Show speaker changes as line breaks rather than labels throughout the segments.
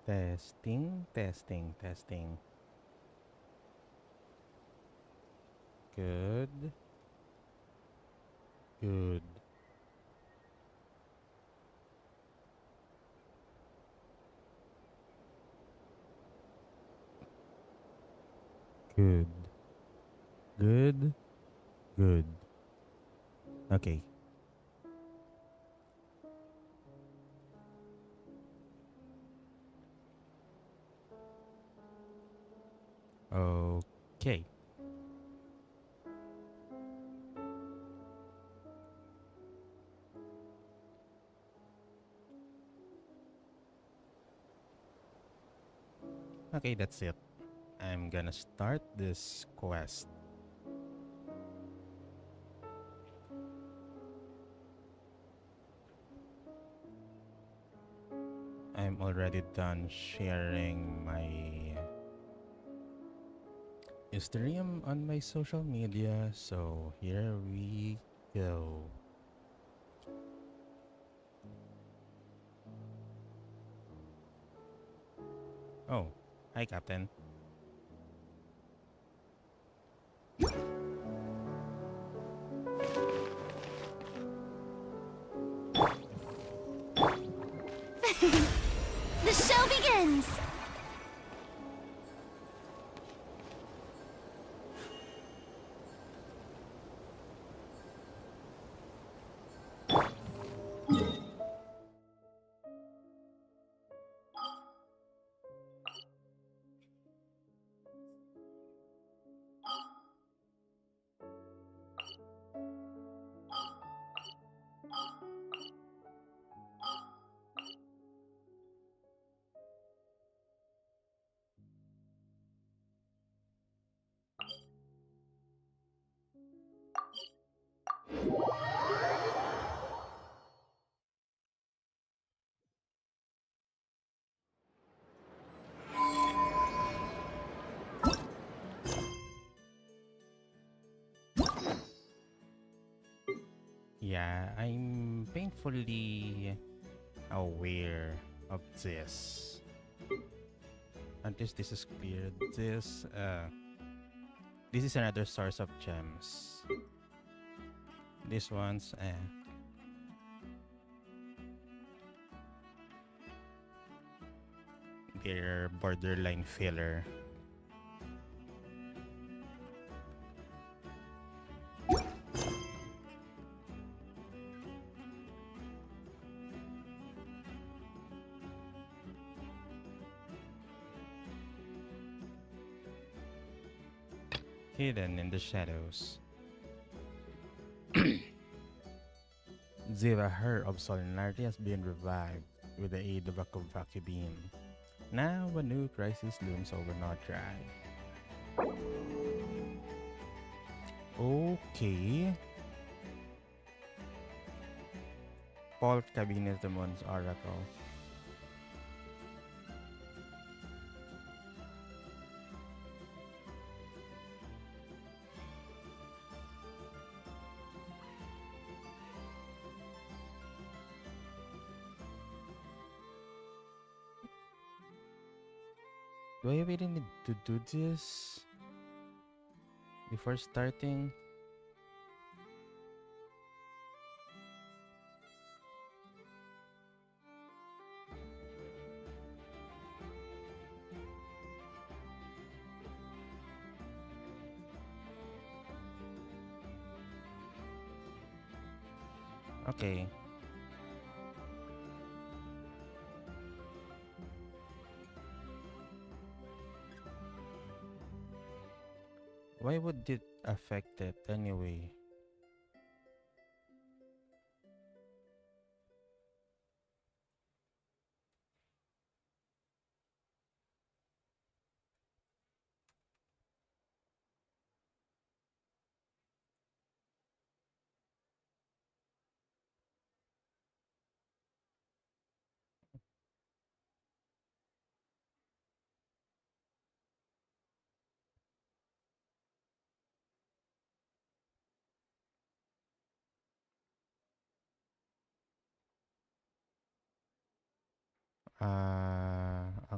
Testing, testing, testing. Good, good, good, good, good. Okay. Okay. Okay, that's it. I'm gonna start this quest. I'm already done sharing my stream on my social media, so here we go. Oh, hi, Captain.
The show begins!
Yeah, I'm painfully aware of this. At least this is clear. This is another source of gems. This one's they're borderline filler. Hidden in the shadows. Ziva, her of Solinarity, has been revived with the aid of a Vacuum beam. Now a new crisis looms over Nordrei. Okay. Paul Cabin is the Moon's Oracle. Do I really need to do this before starting? Okay. Why would it affect it anyway?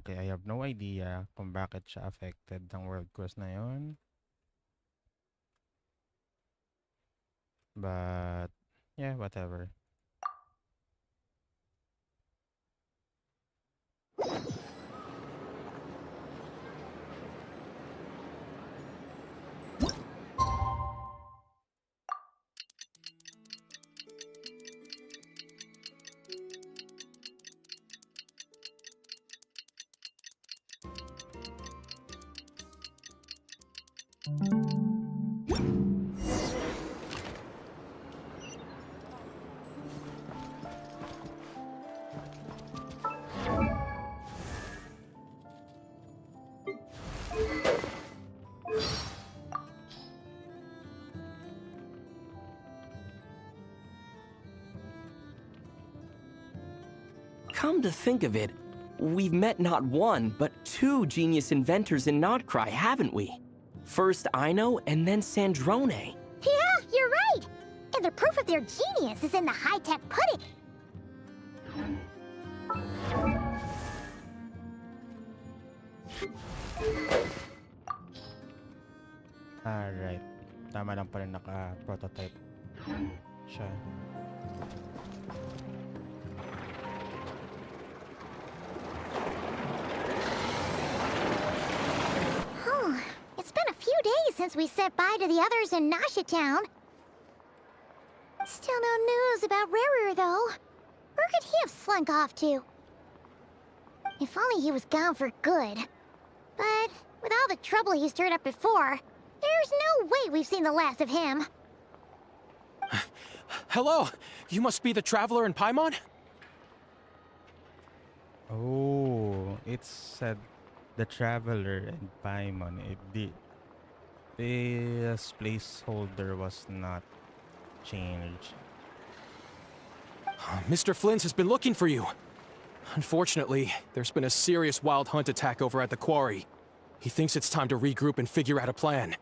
Okay, I have no idea kung bakit siya affected ng world quest na yun. But, yeah, whatever.
Come to think of it, we've met not one, but two genius inventors in Notcry, haven't we? First Ino, and then Sandrone.
Yeah, you're right! And the proof of their genius is in the high-tech pudding.
Alright. Tama lang pala naka-prototype siya.
It's been a few days since we said bye to the others in Nasha Town. Still no news about Rerir, though. Where could he have slunk off to? If only he was gone for good. But with all the trouble he stirred up before, there's no way we've seen the last of him.
Hello! You must be the traveler in Paimon?
Oh, it said the traveler and Paimon. This placeholder was not changed.
Mr. Flins has been looking for you. Unfortunately, there's been a serious wild hunt attack over at the quarry. He thinks it's time to regroup and figure out a plan.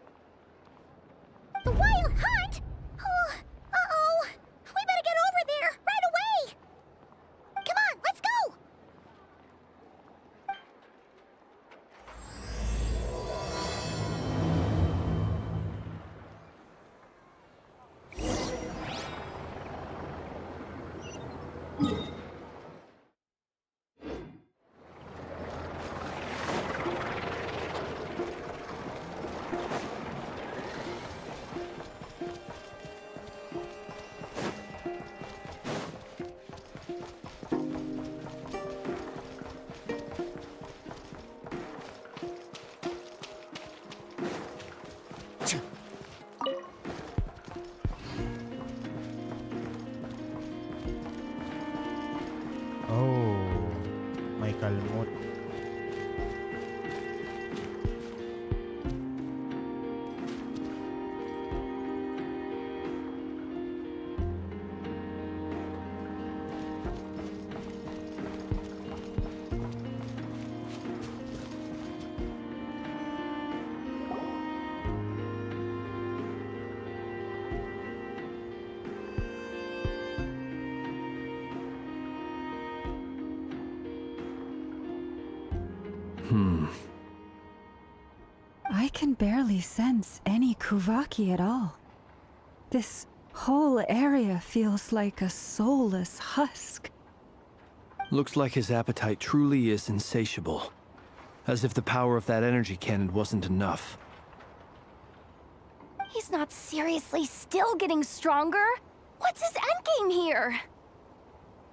The Wild Hunt? Oh, uh-oh. We better get over there, right away! Come on, let's go!
Oh, may kalmot.
I can barely sense any Kuvaki at all. This whole area feels like a soulless husk.
Looks like his appetite truly is insatiable. As if the power of that energy cannon wasn't enough.
He's not seriously still getting stronger? What's his endgame here?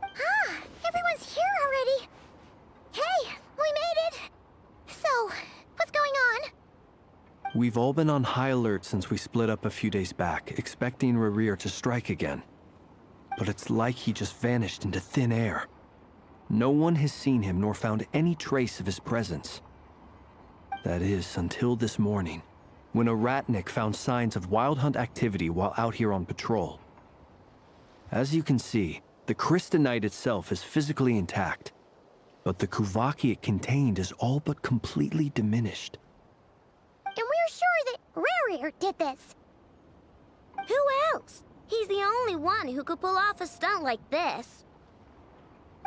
Ah, everyone's here already. Hey, we made it. So, what's going on?
We've all been on high alert since we split up a few days back, expecting Rerir to strike again. But it's like he just vanished into thin air. No one has seen him nor found any trace of his presence. That is, until this morning, when a ratnik found signs of wild hunt activity while out here on patrol. As you can see, the Crystonite itself is physically intact, but the Kuvaki it contained is all but completely diminished.
And we're sure that Rerir did this.
Who else? He's the only one who could pull off a stunt like this.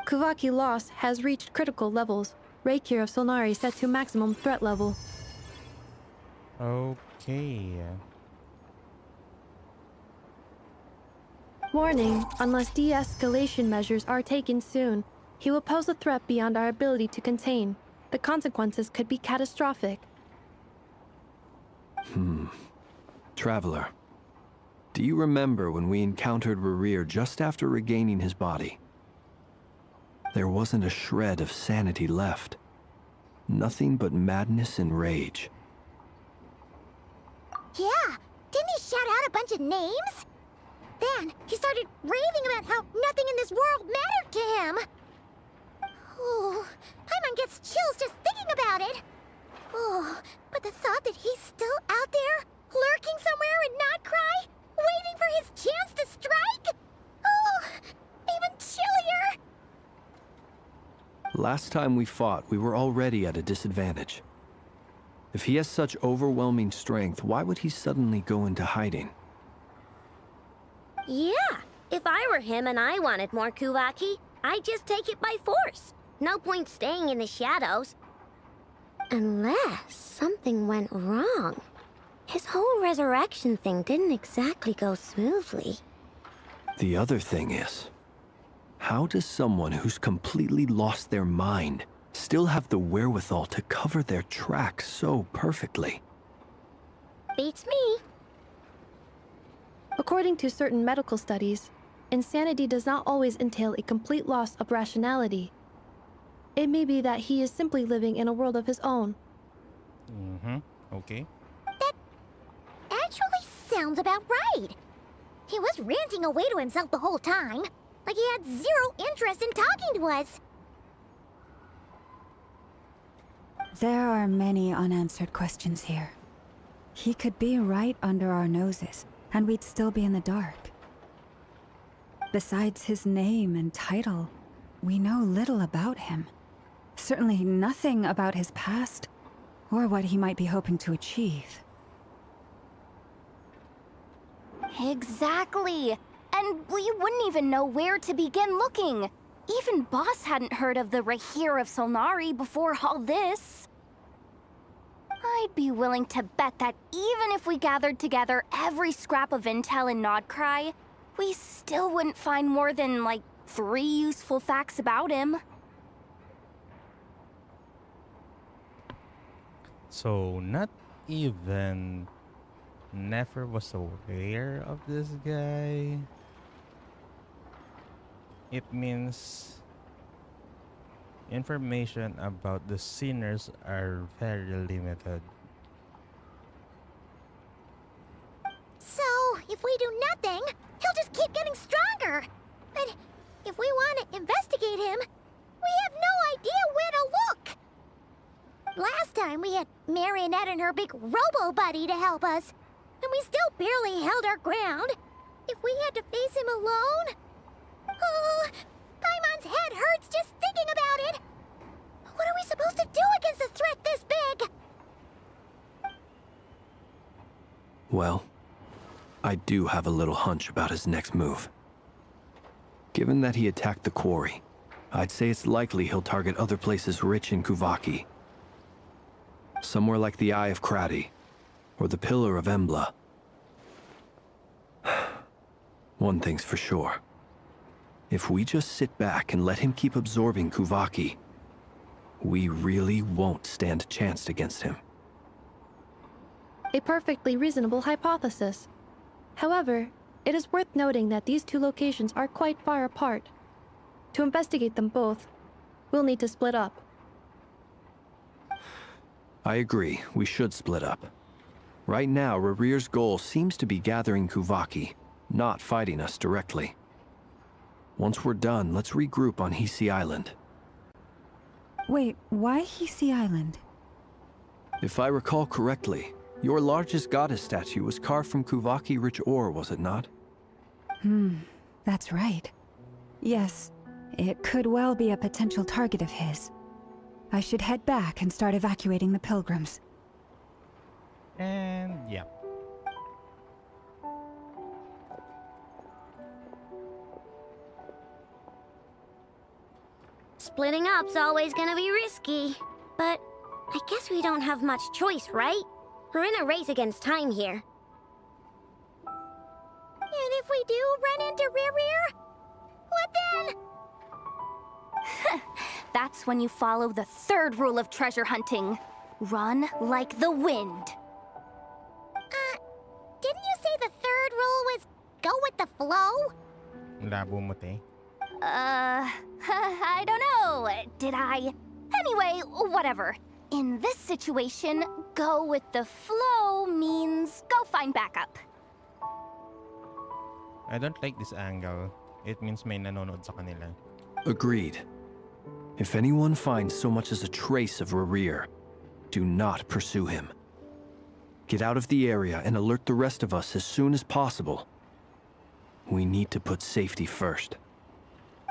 Kuvaki loss has reached critical levels. Rerir of Solnari set to maximum threat level.
Okay.
Warning, unless de-escalation measures are taken soon, he will pose a threat beyond our ability to contain. The consequences could be catastrophic.
Traveler, do you remember when we encountered Rerir just after regaining his body? There wasn't a shred of sanity left. Nothing but madness and rage.
Yeah, didn't he shout out a bunch of names? Then he started raving about how nothing in this world mattered to him. Oh, Paimon gets chills just thinking about it. Oh, but the thought that he's still out there, lurking somewhere in Notcry, waiting for his chance to strike? Oh, even chillier.
Last time we fought, we were already at a disadvantage. If he has such overwhelming strength, why would he suddenly go into hiding?
Yeah, if I were him and I wanted more Kuvaki, I'd just take it by force. No point staying in the shadows. Unless something went wrong. His whole resurrection thing didn't exactly go smoothly.
The other thing is, how does someone who's completely lost their mind still have the wherewithal to cover their tracks so perfectly?
Beats me.
According to certain medical studies, insanity does not always entail a complete loss of rationality. It may be that he is simply living in a world of his own.
Okay.
That actually sounds about right. He was ranting away to himself the whole time, like he had zero interest in talking to us.
There are many unanswered questions here. He could be right under our noses, and we'd still be in the dark. Besides his name and title, we know little about him. Certainly nothing about his past, or what he might be hoping to achieve.
Exactly. And we wouldn't even know where to begin looking. Even Boss hadn't heard of the Rerir of Solnari before all this. I'd be willing to bet that even if we gathered together every scrap of intel in Nodcry, we still wouldn't find more than, like, 3 useful facts about him.
So, not even Nefer was aware of this guy. It means information about the sinners are very limited.
So, if we do nothing, he'll just keep getting stronger. But if we want to investigate him, we have no idea where to look. Last time we had Marionette and her big robo-buddy to help us, and we still barely held our ground. If we had to face him alone... Oh, Paimon's head hurts just thinking about it. What are we supposed to do against a threat this big?
Well, I do have a little hunch about his next move. Given that he attacked the quarry, I'd say it's likely he'll target other places rich in Kuvaki. Somewhere like the Eye of Krati, or the Pillar of Embla. One thing's for sure. If we just sit back and let him keep absorbing Kuvaki, we really won't stand a chance against him.
A perfectly reasonable hypothesis. However, it is worth noting that these two locations are quite far apart. To investigate them both, we'll need to split up.
I agree, we should split up. Right now, Rerir's goal seems to be gathering Kuvaki, not fighting us directly. Once we're done, let's regroup on Hisi Island.
Wait, why Hisi Island?
If I recall correctly, your largest goddess statue was carved from Kuvaki-rich ore, was it not?
That's right. Yes, it could well be a potential target of his. I should head back and start evacuating the pilgrims.
And yeah.
Splitting up's always gonna be risky. But I guess we don't have much choice, right? We're in a race against time here.
And if we do run into Rerir, what then?
That's when you follow the third rule of treasure hunting. Run like the wind.
Didn't you say the third rule was go with the flow?
Labo mo, te.
I don't know. Did I? Anyway, whatever. In this situation, go with the flow means go find backup.
I don't like this angle. It means may nanonood sa kanila.
Agreed. If anyone finds so much as a trace of Rerir, do not pursue him. Get out of the area and alert the rest of us as soon as possible. We need to put safety first.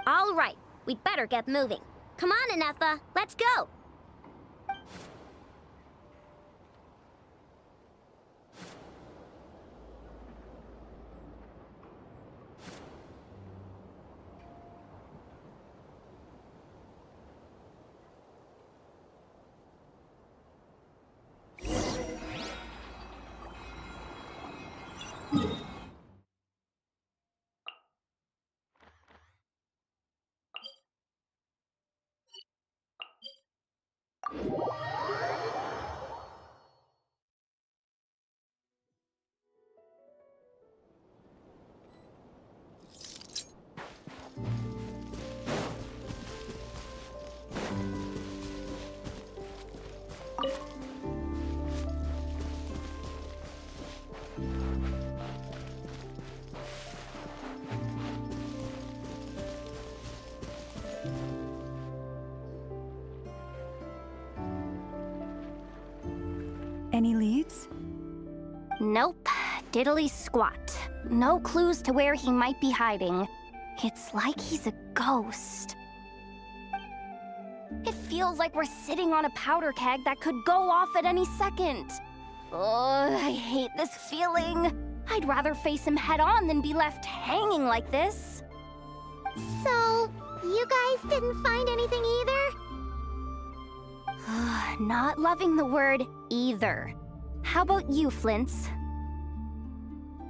All right, we'd better get moving. Come on, Anefa, let's go!
Any leads?
Nope. Diddly squat. No clues to where he might be hiding. It's like he's a ghost. It feels like we're sitting on a powder keg that could go off at any second. Oh, I hate this feeling. I'd rather face him head on than be left hanging like this.
So, you guys didn't find anything either?
Not loving the word either. How about you, Flins?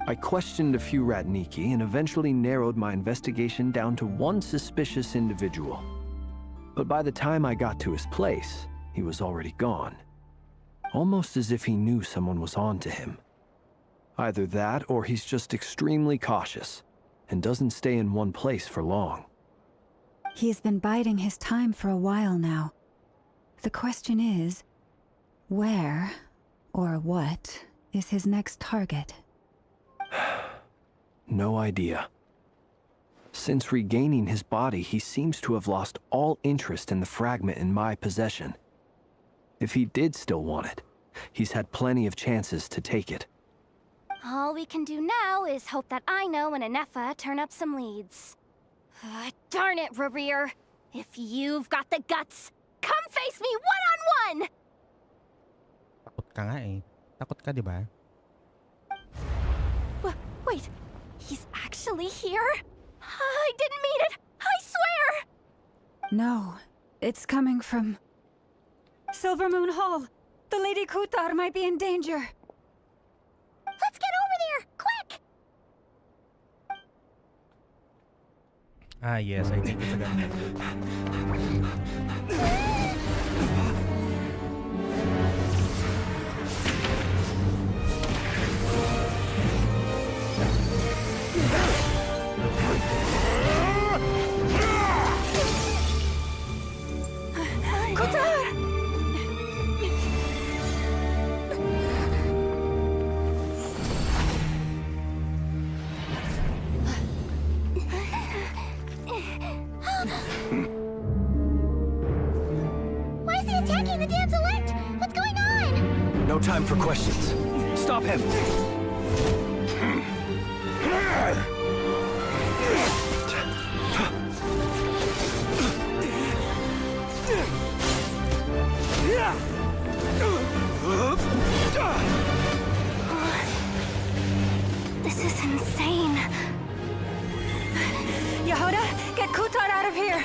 I questioned a few Ratniki and eventually narrowed my investigation down to one suspicious individual. But by the time I got to his place, he was already gone. Almost as if he knew someone was on to him. Either that or he's just extremely cautious and doesn't stay in one place for long.
He's been biding his time for a while now. The question is, where or what is his next target?
No idea. Since regaining his body, he seems to have lost all interest in the fragment in my possession. If he did still want it, he's had plenty of chances to take it.
All we can do now is hope that Aino and Anefa turn up some leads. Darn it, Rerir. If you've got the guts, come face me one-on-one!
Takot ka nga eh. Takot ka, di ba?
Wait, he's actually here? I didn't mean it! I swear!
No, it's coming from Silver Moon Hall. The Lady Kutar might be in danger.
Let's get over there, quick!
Ah, yes, I think it's a gun.
Why is he attacking the damsel elect? What's going on?
No time for questions. Stop him!
This is insane.
Yehuda, get Kutar out of here!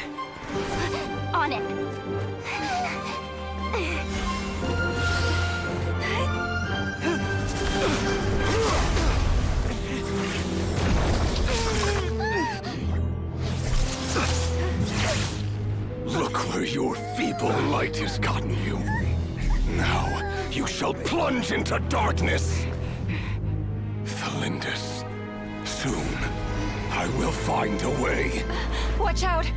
Your feeble light has gotten you. Now, you shall plunge into darkness. Felindus, soon, I will find a way.
Watch out!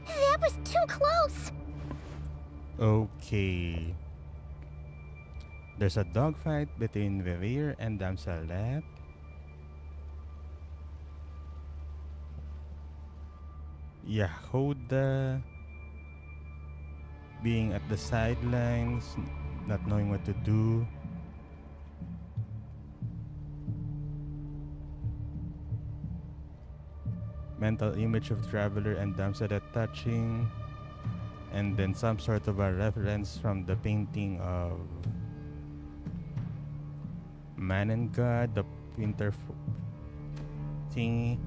That was too close!
Okay. There's a dogfight between Rerir and Damselet. Yahoda being at the sidelines, not knowing what to do. Mental image of Traveler and Damselet touching. And then some sort of a reference from the painting of Man and God, the winter thingy.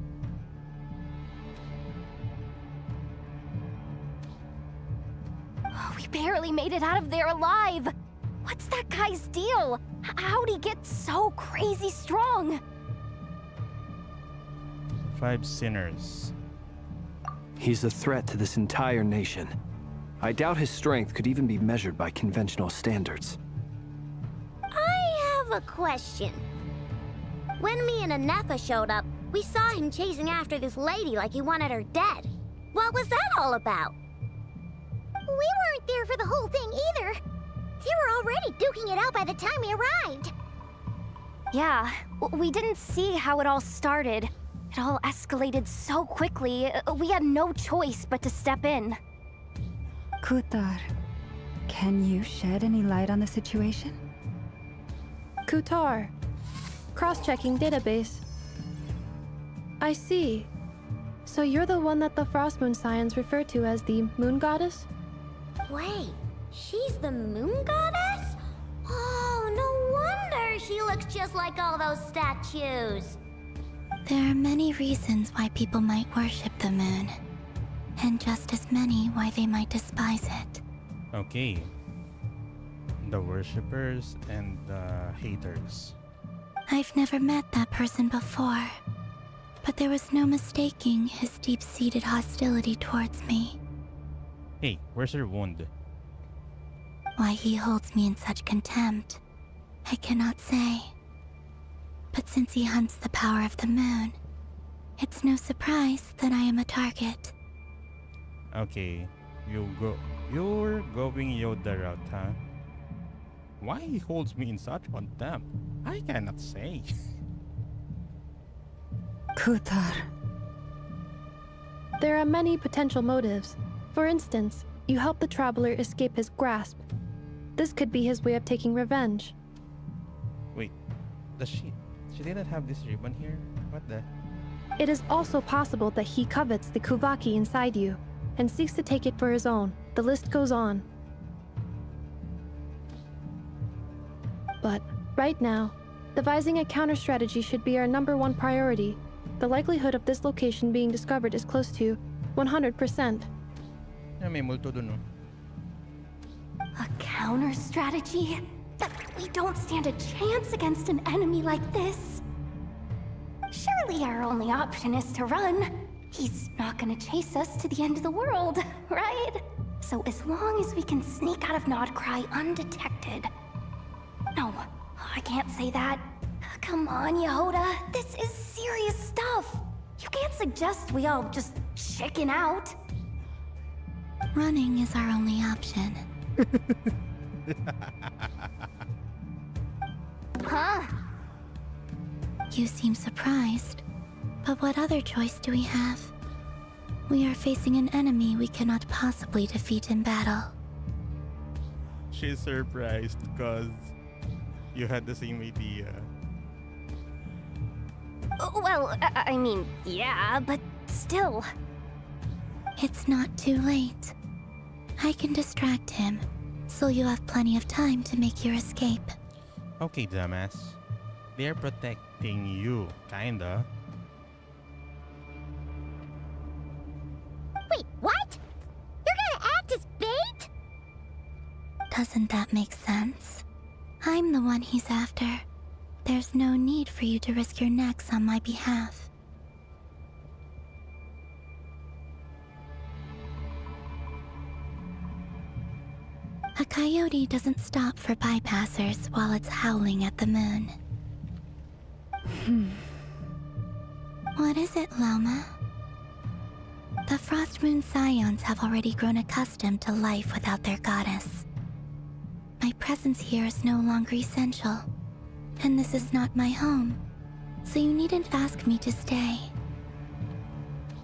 We barely made it out of there alive. What's that guy's deal? How'd he get so crazy strong?
5 sinners.
He's a threat to this entire nation. I doubt his strength could even be measured by conventional standards.
I have a question. When me and Anefa showed up, we saw him chasing after this lady like he wanted her dead. What was that all about?
We weren't there for the whole thing either. They were already duking it out by the time we arrived.
Yeah, we didn't see how it all started. It all escalated so quickly, we had no choice but to step in.
Kutar, can you shed any light on the situation?
Kutar. Cross-checking database. I see. So you're the one that the Frost Moon Scions refer to as the Moon Goddess?
Wait, she's the moon goddess? Oh, no wonder she looks just like all those statues.
There are many reasons why people might worship the moon, and just as many why they might despise it.
Okay. The worshippers and the haters.
I've never met that person before, but there was no mistaking his deep-seated hostility towards me.
Hey, where's her wound?
Why he holds me in such contempt, I cannot say. But since he hunts the power of the moon, it's no surprise that I am a target.
Okay, you're going Yoda route, huh? Why he holds me in such contempt? I cannot say.
Kutar.
There are many potential motives. For instance, you help the Traveler escape his grasp. This could be his way of taking revenge.
Wait, does she didn't have this ribbon here? What the?
It is also possible that he covets the Kuvaki inside you and seeks to take it for his own. The list goes on. But right now, devising a counter-strategy should be our #1 priority. The likelihood of this location being discovered is close to 100%.
May multo dun, no?
counter strategy, but we don't stand a chance against an enemy like this. Surely our only option is to run. He's not gonna chase us to the end of the world, right? So as long as we can sneak out of Nodcry undetected. No, I can't say that. Come on, Yehoda. This is serious stuff. You can't suggest we all just chicken out.
Running is our only option.
Huh?
You seem surprised. But what other choice do we have? We are facing an enemy we cannot possibly defeat in battle.
She's surprised because you had the same idea.
Well, I mean, yeah, but still.
It's not too late. I can distract him, so you have plenty of time to make your escape.
Okay, dumbass. They're protecting you, kinda.
Wait, what? You're gonna act as bait?
Doesn't that make sense? I'm the one he's after. There's no need for you to risk your necks on my behalf. A coyote doesn't stop for bypassers while it's howling at the moon. What is it, Loma? The Frost Moon Scions have already grown accustomed to life without their goddess. My presence here is no longer essential, and this is not my home, so you needn't ask me to stay.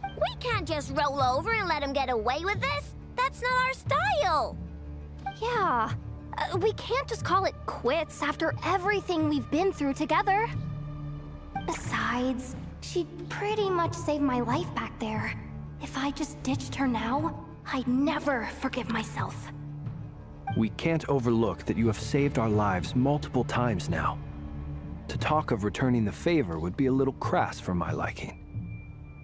We can't just roll over and let him get away with this. That's not our style.
Yeah, we can't just call it quits after everything we've been through together. Besides, she'd pretty much saved my life back there. If I just ditched her now, I'd never forgive myself.
We can't overlook that you have saved our lives multiple times now. To talk of returning the favor would be a little crass for my liking.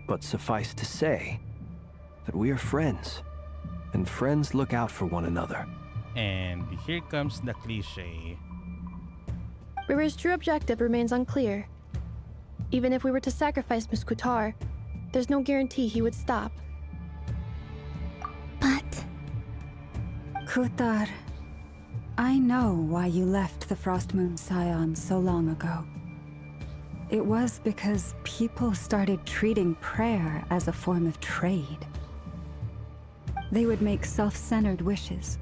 But suffice to say that we are friends, and friends look out for one another.
And here comes the cliche.
Rerir's true objective remains unclear. Even if we were to sacrifice Miss Kutar, there's no guarantee he would stop.
But...
Kutar, I know why you left the Frost Moon Scions so long ago. It was because people started treating prayer as a form of trade. They would make self-centered wishes,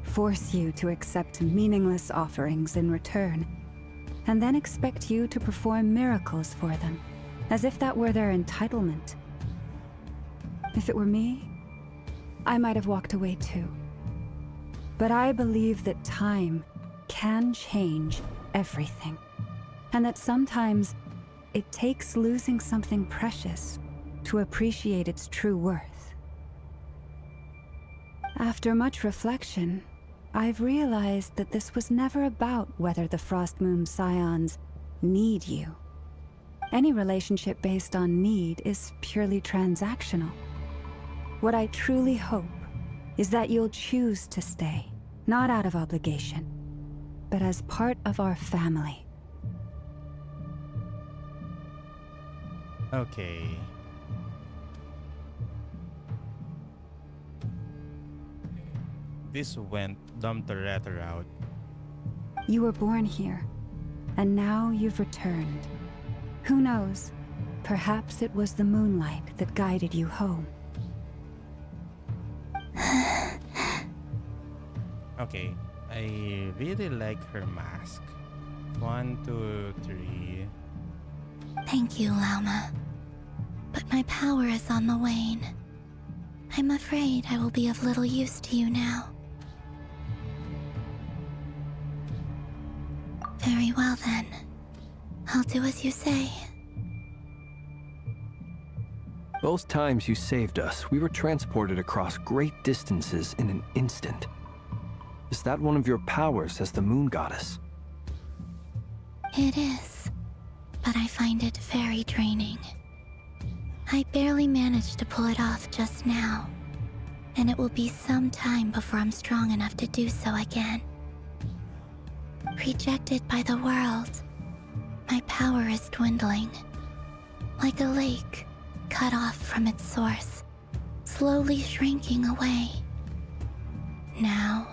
force you to accept meaningless offerings in return, and then expect you to perform miracles for them, as if that were their entitlement. If it were me, I might have walked away too. But I believe that time can change everything, and that sometimes it takes losing something precious to appreciate its true worth. After much reflection, I've realized that this was never about whether the Frost Moon Scions need you. Any relationship based on need is purely transactional. What I truly hope is that you'll choose to stay, not out of obligation, but as part of our family.
Okay. This went dumb the Rerir out.
You were born here, and now you've returned. Who knows? Perhaps it was the moonlight that guided you home.
Okay, I really like her mask. 1, 2, 3.
Thank you, Lauma. But my power is on the wane. I'm afraid I will be of little use to you now. Very well then. I'll do as you say.
Both times you saved us, we were transported across great distances in an instant. Is that one of your powers as the Moon Goddess?
It is, but I find it very draining. I barely managed to pull it off just now, and it will be some time before I'm strong enough to do so again. Rejected by the world, my power is dwindling. Like a lake cut off from its source, slowly shrinking away. Now,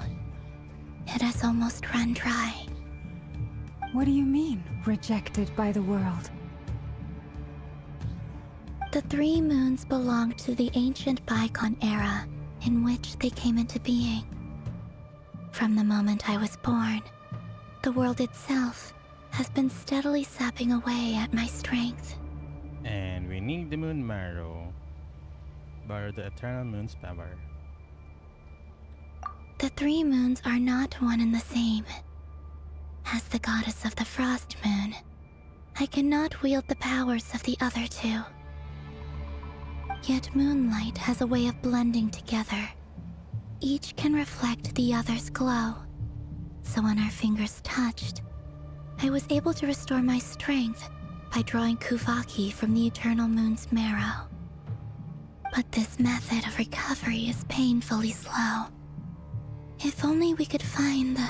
it has almost run dry.
What do you mean, rejected by the world?
The 3 moons belong to the ancient bygone era in which they came into being. From the moment I was born, the world itself has been steadily sapping away at my strength.
And we need the moon marrow. Borrow the eternal moon's power.
The 3 moons are not one and the same. As the goddess of the frost moon, I cannot wield the powers of the other 2. Yet moonlight has a way of blending together. Each can reflect the other's glow. So when our fingers touched, I was able to restore my strength by drawing Kuvaki from the eternal moon's marrow. But this method of recovery is painfully slow. If only we could find the...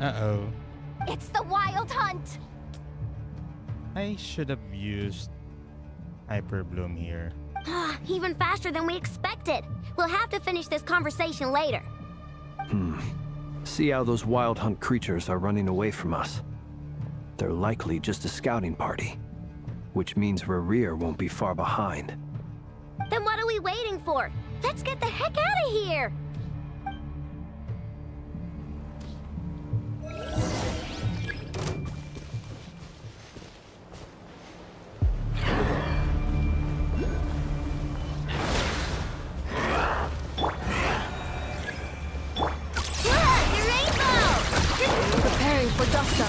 Uh-oh.
It's the Wild Hunt!
I should have used Hyper Bloom here.
Even faster than we expected. We'll have to finish this conversation later.
See how those wild hunt creatures are running away from us. They're likely just a scouting party, which means Rerir won't be far behind.
Then what are we waiting for? Let's get the heck out of here!
For Gusto.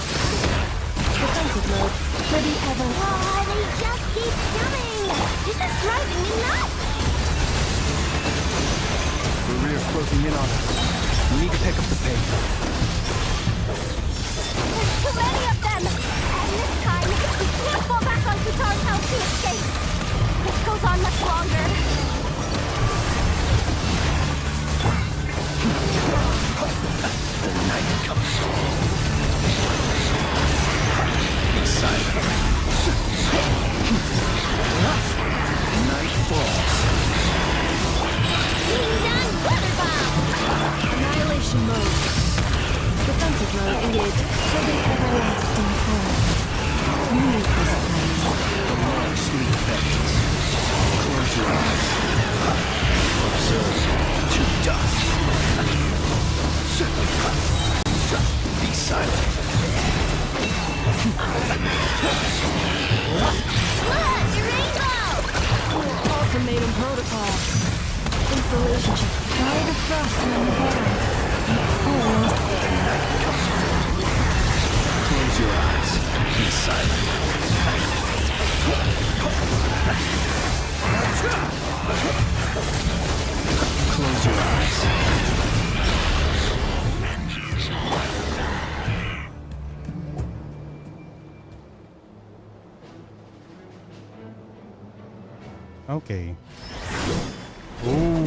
Defensive mode. Ready ever.
Oh, they just keep coming! This is driving me nuts!
Rerir's closing in on us. We need to pick up the pace.
There's too many of them! And this time, we can't fall back on Kutar's house to escape! This goes on much longer.
The night comes. Be silent. Night falls.
Being done, weather bomb!
Annihilation mode. Defensive mode engaged. For the everlasting forest. You need this place.
The long sleep fades. Close your eyes. Observe to dust. Be silent.
Look, your rainbow!
Ultimatum protocol. Installation check. Try the frost on the bottom. Hold.
Close your eyes. Be silent. Close your eyes.
Okay. Ooh.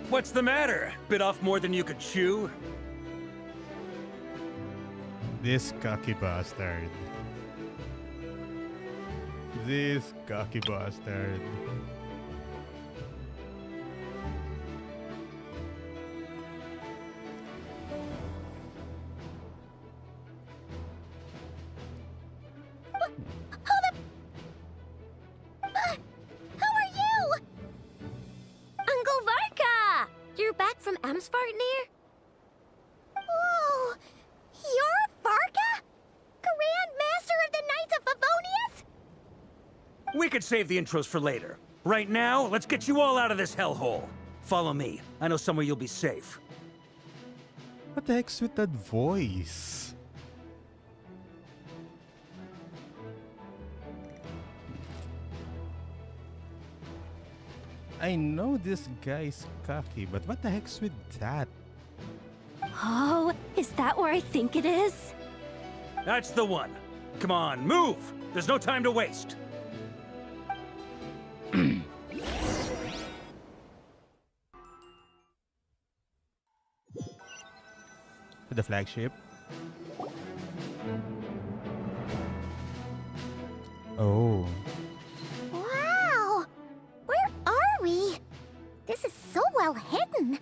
What's the matter? Bit off more than you could chew?
This cocky bastard. This cocky bastard.
Who are you?
Uncle Varka! You're back from Amsvartnir?
Whoa! You're Varka? Grand Master of the Knights of Favonius?
We could save the intros for later. Right now, let's get you all out of this hellhole. Follow me. I know somewhere you'll be safe.
What the heck's with that voice? I know this guy's cocky, but what the heck's with that?
Oh, is that where I think it is?
That's the one. Come on, move! There's no time to waste.
The flagship. Oh.
Wow! Where are we? This is so well hidden.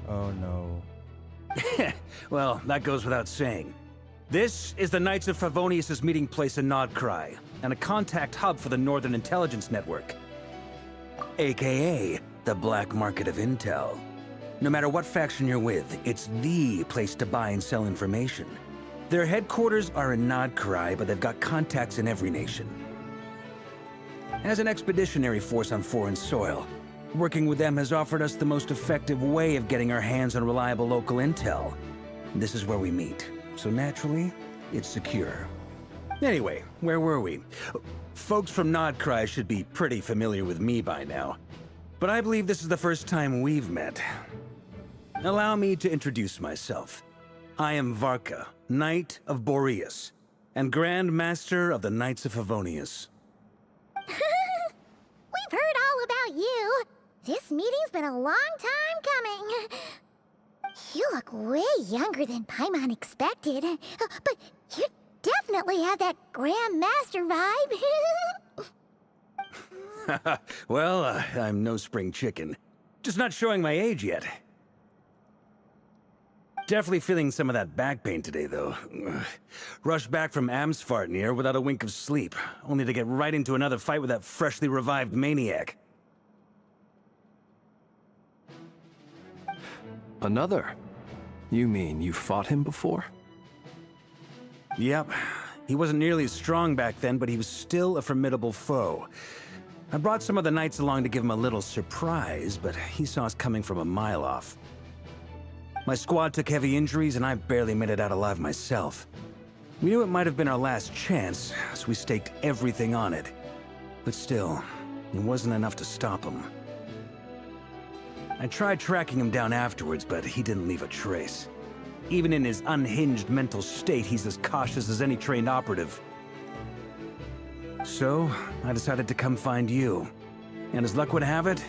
Oh no.
Well, that goes without saying. This is the Knights of Favonius' meeting place in Nodcry, and a contact hub for the Northern Intelligence Network. AKA, the black market of intel. No matter what faction you're with, it's the place to buy and sell information. Their headquarters are in Nodcry, but they've got contacts in every nation. As an expeditionary force on foreign soil, working with them has offered us the most effective way of getting our hands on reliable local intel. This is where we meet, so naturally, it's secure. Anyway, where were we? Folks from Nodcry should be pretty familiar with me by now, but I believe this is the first time we've met. Allow me to introduce myself. I am Varka, Knight of Boreas, and Grand Master of the Knights of Favonius.
We've heard all about you. This meeting's been a long time coming. You look way younger than Paimon expected, but you definitely have that Grand Master vibe.
Well, I'm no spring chicken. Just not showing my age yet. Definitely feeling some of that back pain today, though. Rushed back from Amsfartnir without a wink of sleep, only to get right into another fight with that freshly revived maniac.
Another? You mean you fought him before?
Yep. He wasn't nearly as strong back then, but he was still a formidable foe. I brought some of the knights along to give him a little surprise, but he saw us coming from a mile off. My squad took heavy injuries, and I barely made it out alive myself. We knew it might have been our last chance, so we staked everything on it. But still, it wasn't enough to stop him. I tried tracking him down afterwards, but he didn't leave a trace. Even in his unhinged mental state, he's as cautious as any trained operative. So, I decided to come find you. And as luck would have it,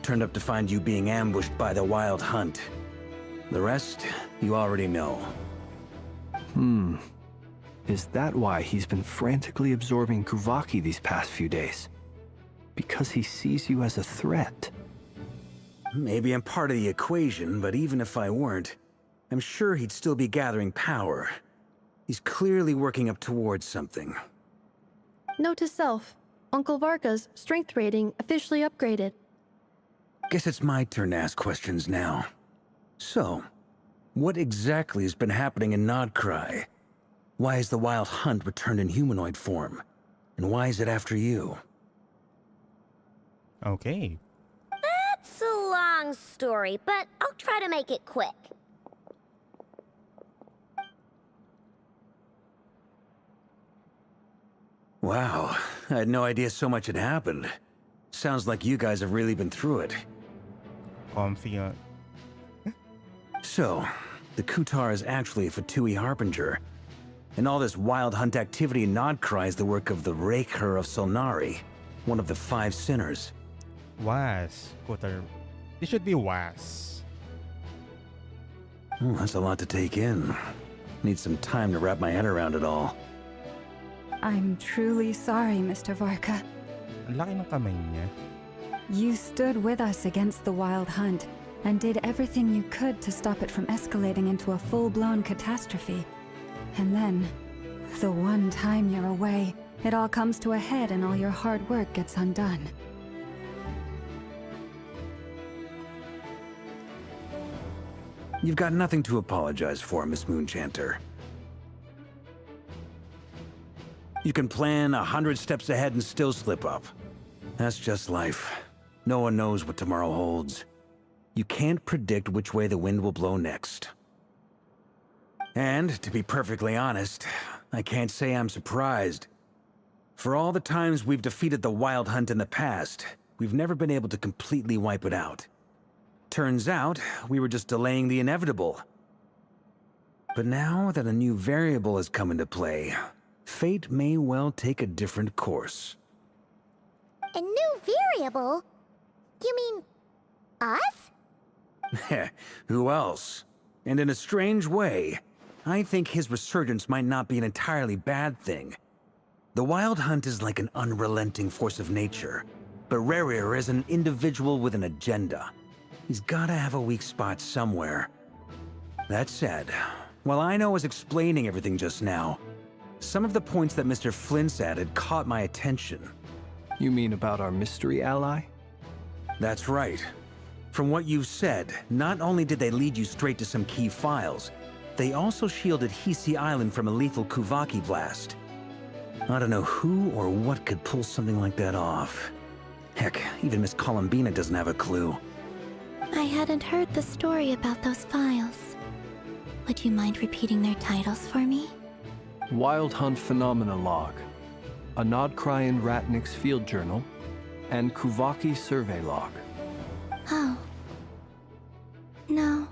turned up to find you being ambushed by the Wild Hunt. The rest, you already know.
Is that why he's been frantically absorbing Kuvaki these past few days? Because he sees you as a threat?
Maybe I'm part of the equation, but even if I weren't, I'm sure he'd still be gathering power. He's clearly working up towards something.
Note to self, Uncle Varka's strength rating officially upgraded.
Guess it's my turn to ask questions now. So, what exactly has been happening in Nodcry? Why has the Wild Hunt returned in humanoid form? And why is it after you?
Okay.
It's a long story, but I'll try to make it quick.
Wow, I had no idea so much had happened. Sounds like you guys have really been through it.
Comfy.
So, the Kutar is actually a Fatui Harbinger. And all this Wild Hunt activity in Nodcry is the work of the Rerir of Solnari, one of the 5 sinners.
Was. Kutar. It should be was.
That's a lot to take in. Need some time to wrap my head around it all.
I'm truly sorry, Mr. Varka.
Ang laki ng kamay niya.
You stood with us against the Wild Hunt and did everything you could to stop it from escalating into a full-blown catastrophe. And then, the one time you're away, it all comes to a head and all your hard work gets undone.
You've got nothing to apologize for, Miss Moonchanter. You can plan 100 steps ahead and still slip up. That's just life. No one knows what tomorrow holds. You can't predict which way the wind will blow next. And, to be perfectly honest, I can't say I'm surprised. For all the times we've defeated the Wild Hunt in the past, we've never been able to completely wipe it out. Turns out, we were just delaying the inevitable. But now that a new variable has come into play, fate may well take a different course.
A new variable? You mean... us?
Who else? And in a strange way, I think his resurgence might not be an entirely bad thing. The Wild Hunt is like an unrelenting force of nature, but Rerir is an individual with an agenda. He's gotta have a weak spot somewhere. That said, while Ino was explaining everything just now, some of the points that Mr. Flins added caught my attention.
You mean about our mystery ally?
That's right. From what you've said, not only did they lead you straight to some key files, they also shielded Hisi Island from a lethal Kuvaki blast. I don't know who or what could pull something like that off. Heck, even Miss Columbina doesn't have a clue.
I hadn't heard the story about those files. Would you mind repeating their titles for me?
Wild Hunt Phenomena Log, a Nodcry and Ratnik's Field Journal, and Kuvaki Survey Log.
Oh. No.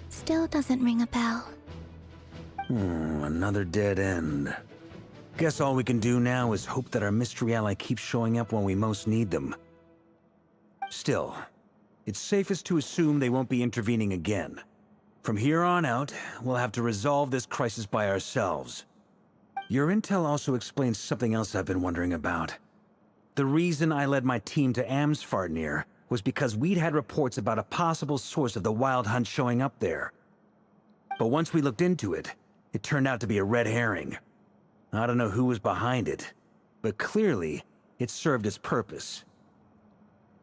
Still doesn't ring a bell.
Another dead end. Guess all we can do now is hope that our mystery ally keeps showing up when we most need them. Still, it's safest to assume they won't be intervening again. From here on out, we'll have to resolve this crisis by ourselves. Your intel also explains something else I've been wondering about. The reason I led my team to Amsfarnir was because we'd had reports about a possible source of the Wild Hunt showing up there. But once we looked into it, it turned out to be a red herring. I don't know who was behind it, but clearly, it served its purpose.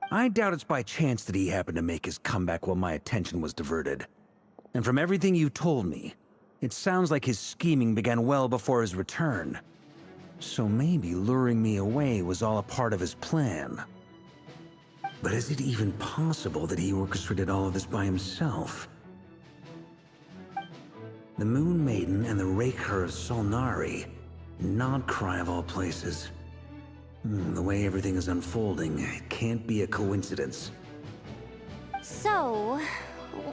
I doubt it's by chance that he happened to make his comeback while my attention was diverted. And from everything you told me, it sounds like his scheming began well before his return. So maybe luring me away was all a part of his plan. But is it even possible that he orchestrated all of this by himself? The Moon Maiden and the Rerir of Solnari, Nodcry of all places. The way everything is unfolding, it can't be a coincidence.
So,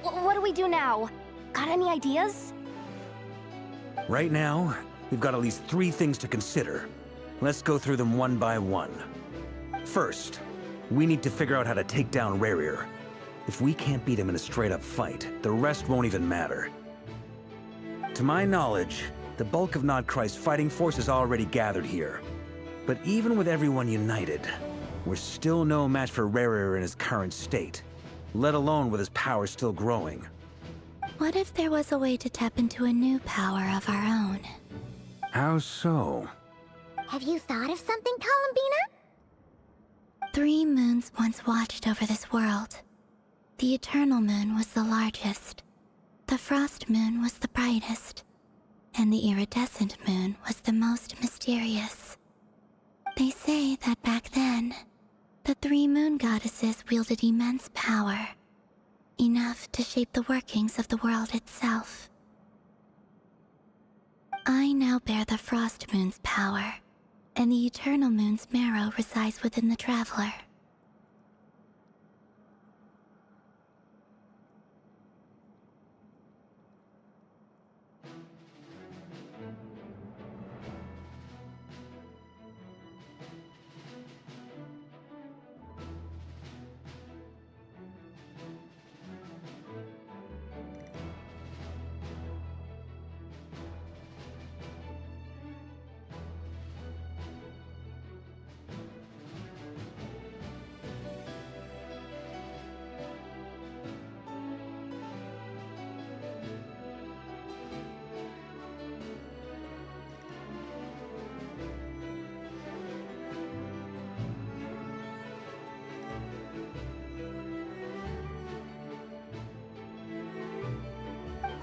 what do we do now? Got any ideas?
Right now, we've got at least 3 things to consider. Let's go through them one by one. First, we need to figure out how to take down Rerir. If we can't beat him in a straight-up fight, the rest won't even matter. To my knowledge, the bulk of Nodcry's fighting force is already gathered here. But even with everyone united, we're still no match for Rerir in his current state, let alone with his power still growing.
What if there was a way to tap into a new power of our own?
How so?
Have you thought of something, Columbina?
3 moons once watched over this world. The Eternal Moon was the largest. The Frost Moon was the brightest. And the Iridescent Moon was the most mysterious. They say that back then, the 3 moon goddesses wielded immense power. Enough to shape the workings of the world itself. I now bear the Frost Moon's power, and the Eternal Moon's marrow resides within the Traveler.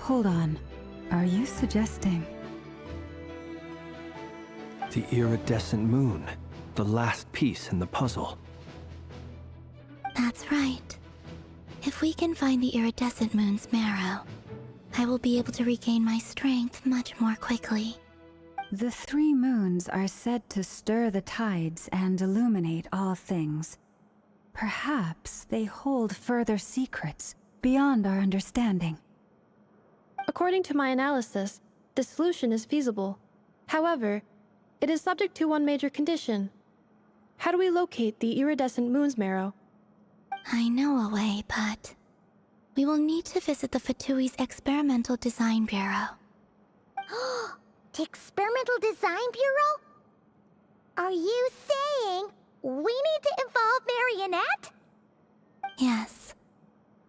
Hold on. Are you suggesting...
The iridescent moon, the last piece in the puzzle.
That's right. If we can find the Iridescent Moon's marrow, I will be able to regain my strength much more quickly.
The 3 moons are said to stir the tides and illuminate all things. Perhaps they hold further secrets beyond our understanding.
According to my analysis, this solution is feasible. However, it is subject to one major condition. How do we locate the iridescent moon's marrow?
I know a way, but we will need to visit the Fatui's Experimental Design Bureau.
The Experimental Design Bureau? Are you saying we need to involve Marionette?
Yes.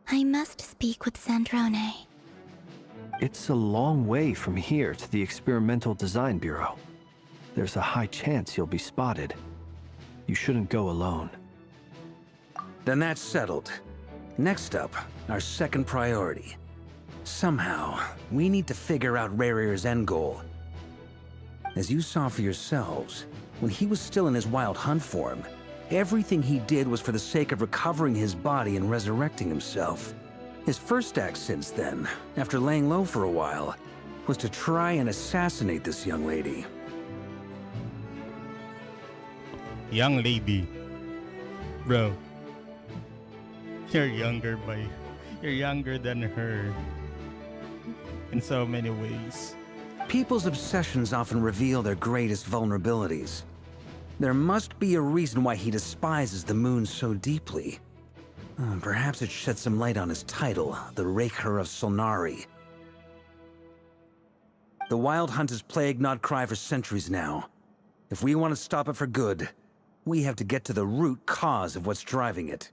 I must speak with Sandrone.
It's a long way from here to the Experimental Design Bureau. There's a high chance you'll be spotted. You shouldn't go alone.
Then that's settled. Next up, our second priority. Somehow, we need to figure out Rerir's end goal. As you saw for yourselves, when he was still in his wild hunt form, everything he did was for the sake of recovering his body and resurrecting himself. His first act since then, after laying low for a while, was to try and assassinate this young lady.
Young lady. Bro. You're younger than her. In so many ways.
People's obsessions often reveal their greatest vulnerabilities. There must be a reason why he despises the moon so deeply. Perhaps it sheds some light on his title, the Rerir of Solnari. The Wild Hunt has plagued Nodcry for centuries now. If we want to stop it for good, we have to get to the root cause of what's driving it.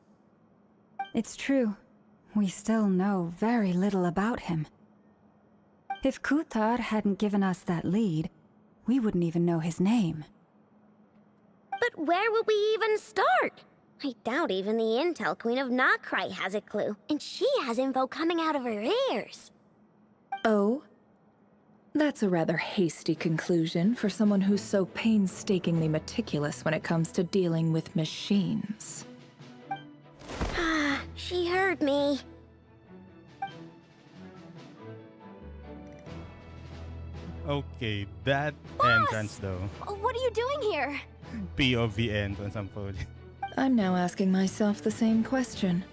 It's true. We still know very little about him. If Kutar hadn't given us that lead, we wouldn't even know his name.
But where would we even start? I doubt even the Intel Queen of Nodcry has a clue, and she has info coming out of her ears.
Oh? That's a rather hasty conclusion for someone who's so painstakingly meticulous when it comes to dealing with machines.
Ah, she heard me.
Okay, that
Boss!
entrance though.
What are you doing here?
POV entrance ang food.
I'm now asking myself the same question.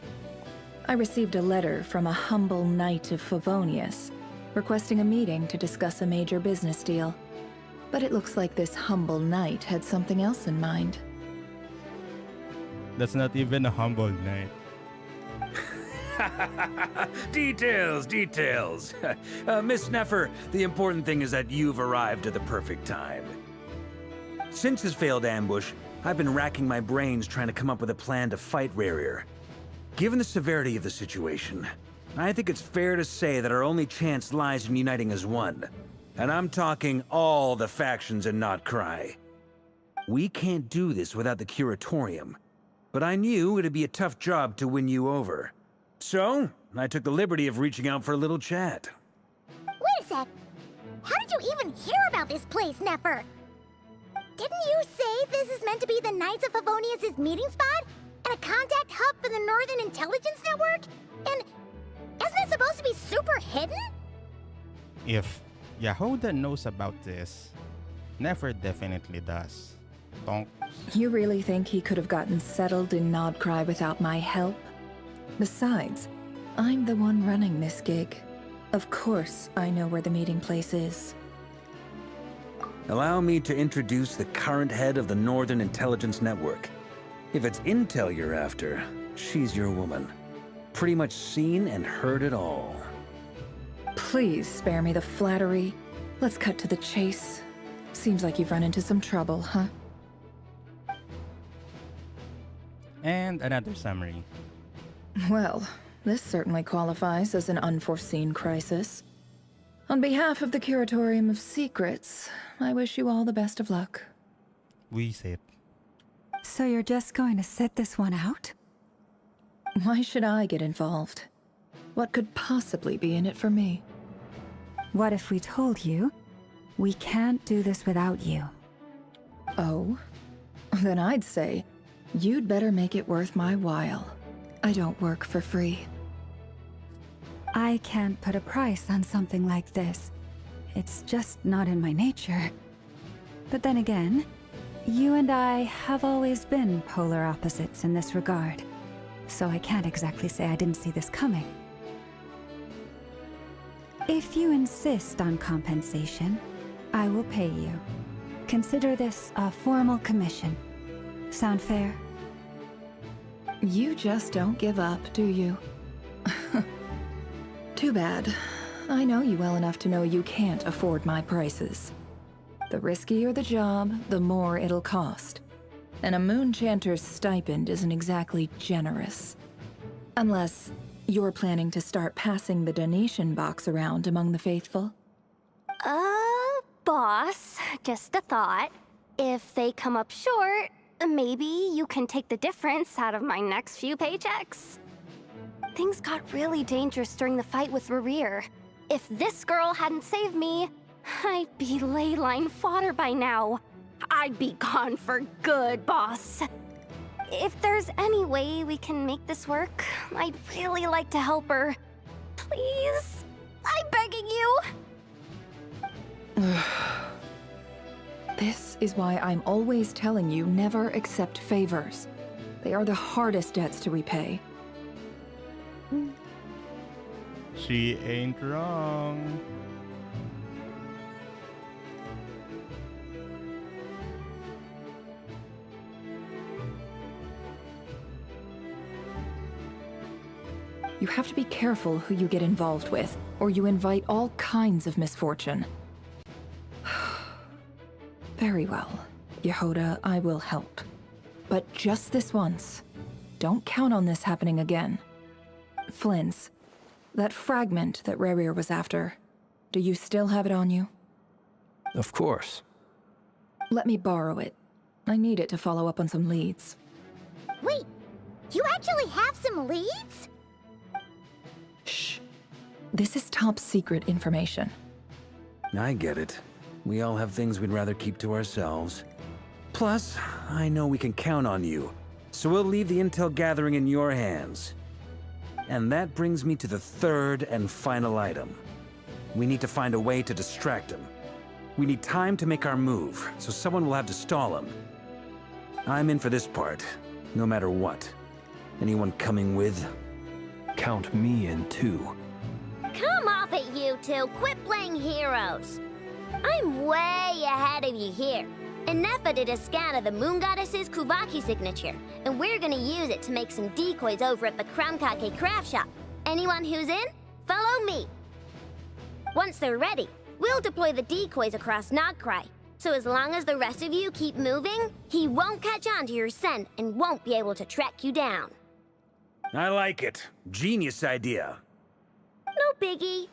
I received a letter from a humble knight of Favonius, requesting a meeting to discuss a major business deal. But it looks like this humble knight had something else in mind.
That's not even a humble knight.
Details, details. Miss Nefer, the important thing is that you've arrived at the perfect time. Since his failed ambush, I've been racking my brains trying to come up with a plan to fight Rerir. Given the severity of the situation, I think it's fair to say that our only chance lies in uniting as one. And I'm talking all the factions in Nodcry. We can't do this without the Curatorium, but I knew it'd be a tough job to win you over. So, I took the liberty of reaching out for a little chat.
Wait a sec. How did you even hear about this place, Nefer? Didn't you say this is meant to be the Knights of Favonius' meeting spot? And a contact hub for the Northern Intelligence Network? And isn't it supposed to be super hidden?
If Yahoda knows about this, Nefer definitely does. Tonks.
You really think he could have gotten settled in Nodcry without my help? Besides, I'm the one running this gig. Of course I know where the meeting place is.
Allow me to introduce the current head of the Northern Intelligence Network. If it's intel you're after, she's your woman. Pretty much seen and heard it all.
Please spare me the flattery. Let's cut to the chase. Seems like you've run into some trouble, huh?
And another summary.
Well, this certainly qualifies as an unforeseen crisis. On behalf of the Curatorium of Secrets, I wish you all the best of luck.
We sit.
So you're just going to sit this one out?
Why should I get involved? What could possibly be in it for me?
What if we told you we can't do this without you?
Oh? Then I'd say you'd better make it worth my while. I don't work for free.
I can't put a price on something like this. It's just not in my nature. But then again, you and I have always been polar opposites in this regard. So I can't exactly say I didn't see this coming. If you insist on compensation, I will pay you. Consider this a formal commission. Sound fair?
You just don't give up, do you? Too bad. I know you well enough to know you can't afford my prices. The riskier the job, the more it'll cost. And a moon chanter's stipend isn't exactly generous. Unless you're planning to start passing the donation box around among the faithful.
Boss, just a thought. If they come up short, maybe you can take the difference out of my next few paychecks. Things got really dangerous during the fight with Rerir. If this girl hadn't saved me, I'd be ley line fodder by now. I'd be gone for good, boss. If there's any way we can make this work, I'd really like to help her. Please? I'm begging you.
This is why I'm always telling you never accept favors. They are the hardest debts to repay.
She ain't wrong.
You have to be careful who you get involved with, or you invite all kinds of misfortune. Very well, Yehoda, I will help. But just this once. Don't count on this happening again. Flins, that fragment that Rerir was after, do you still have it on you?
Of course.
Let me borrow it. I need it to follow up on some leads.
Wait, you actually have some leads?
Shh. This is top secret information.
I get it. We all have things we'd rather keep to ourselves. Plus, I know we can count on you, so we'll leave the intel gathering in your hands. And that brings me to the third and final item. We need to find a way to distract him. We need time to make our move, so someone will have to stall him. I'm in for this part, no matter what. Anyone coming with?
Count me in too.
Come off it, you two. Quit playing heroes. I'm way ahead of you here. Nefa did a scan of the Moon Goddess's Kuvaki signature, and we're gonna use it to make some decoys over at the Kramkake craft shop. Anyone who's in, follow me. Once they're ready, we'll deploy the decoys across Nogcry. So as long as the rest of you keep moving, he won't catch on to your scent and won't be able to track you down.
I like it. Genius idea.
No biggie.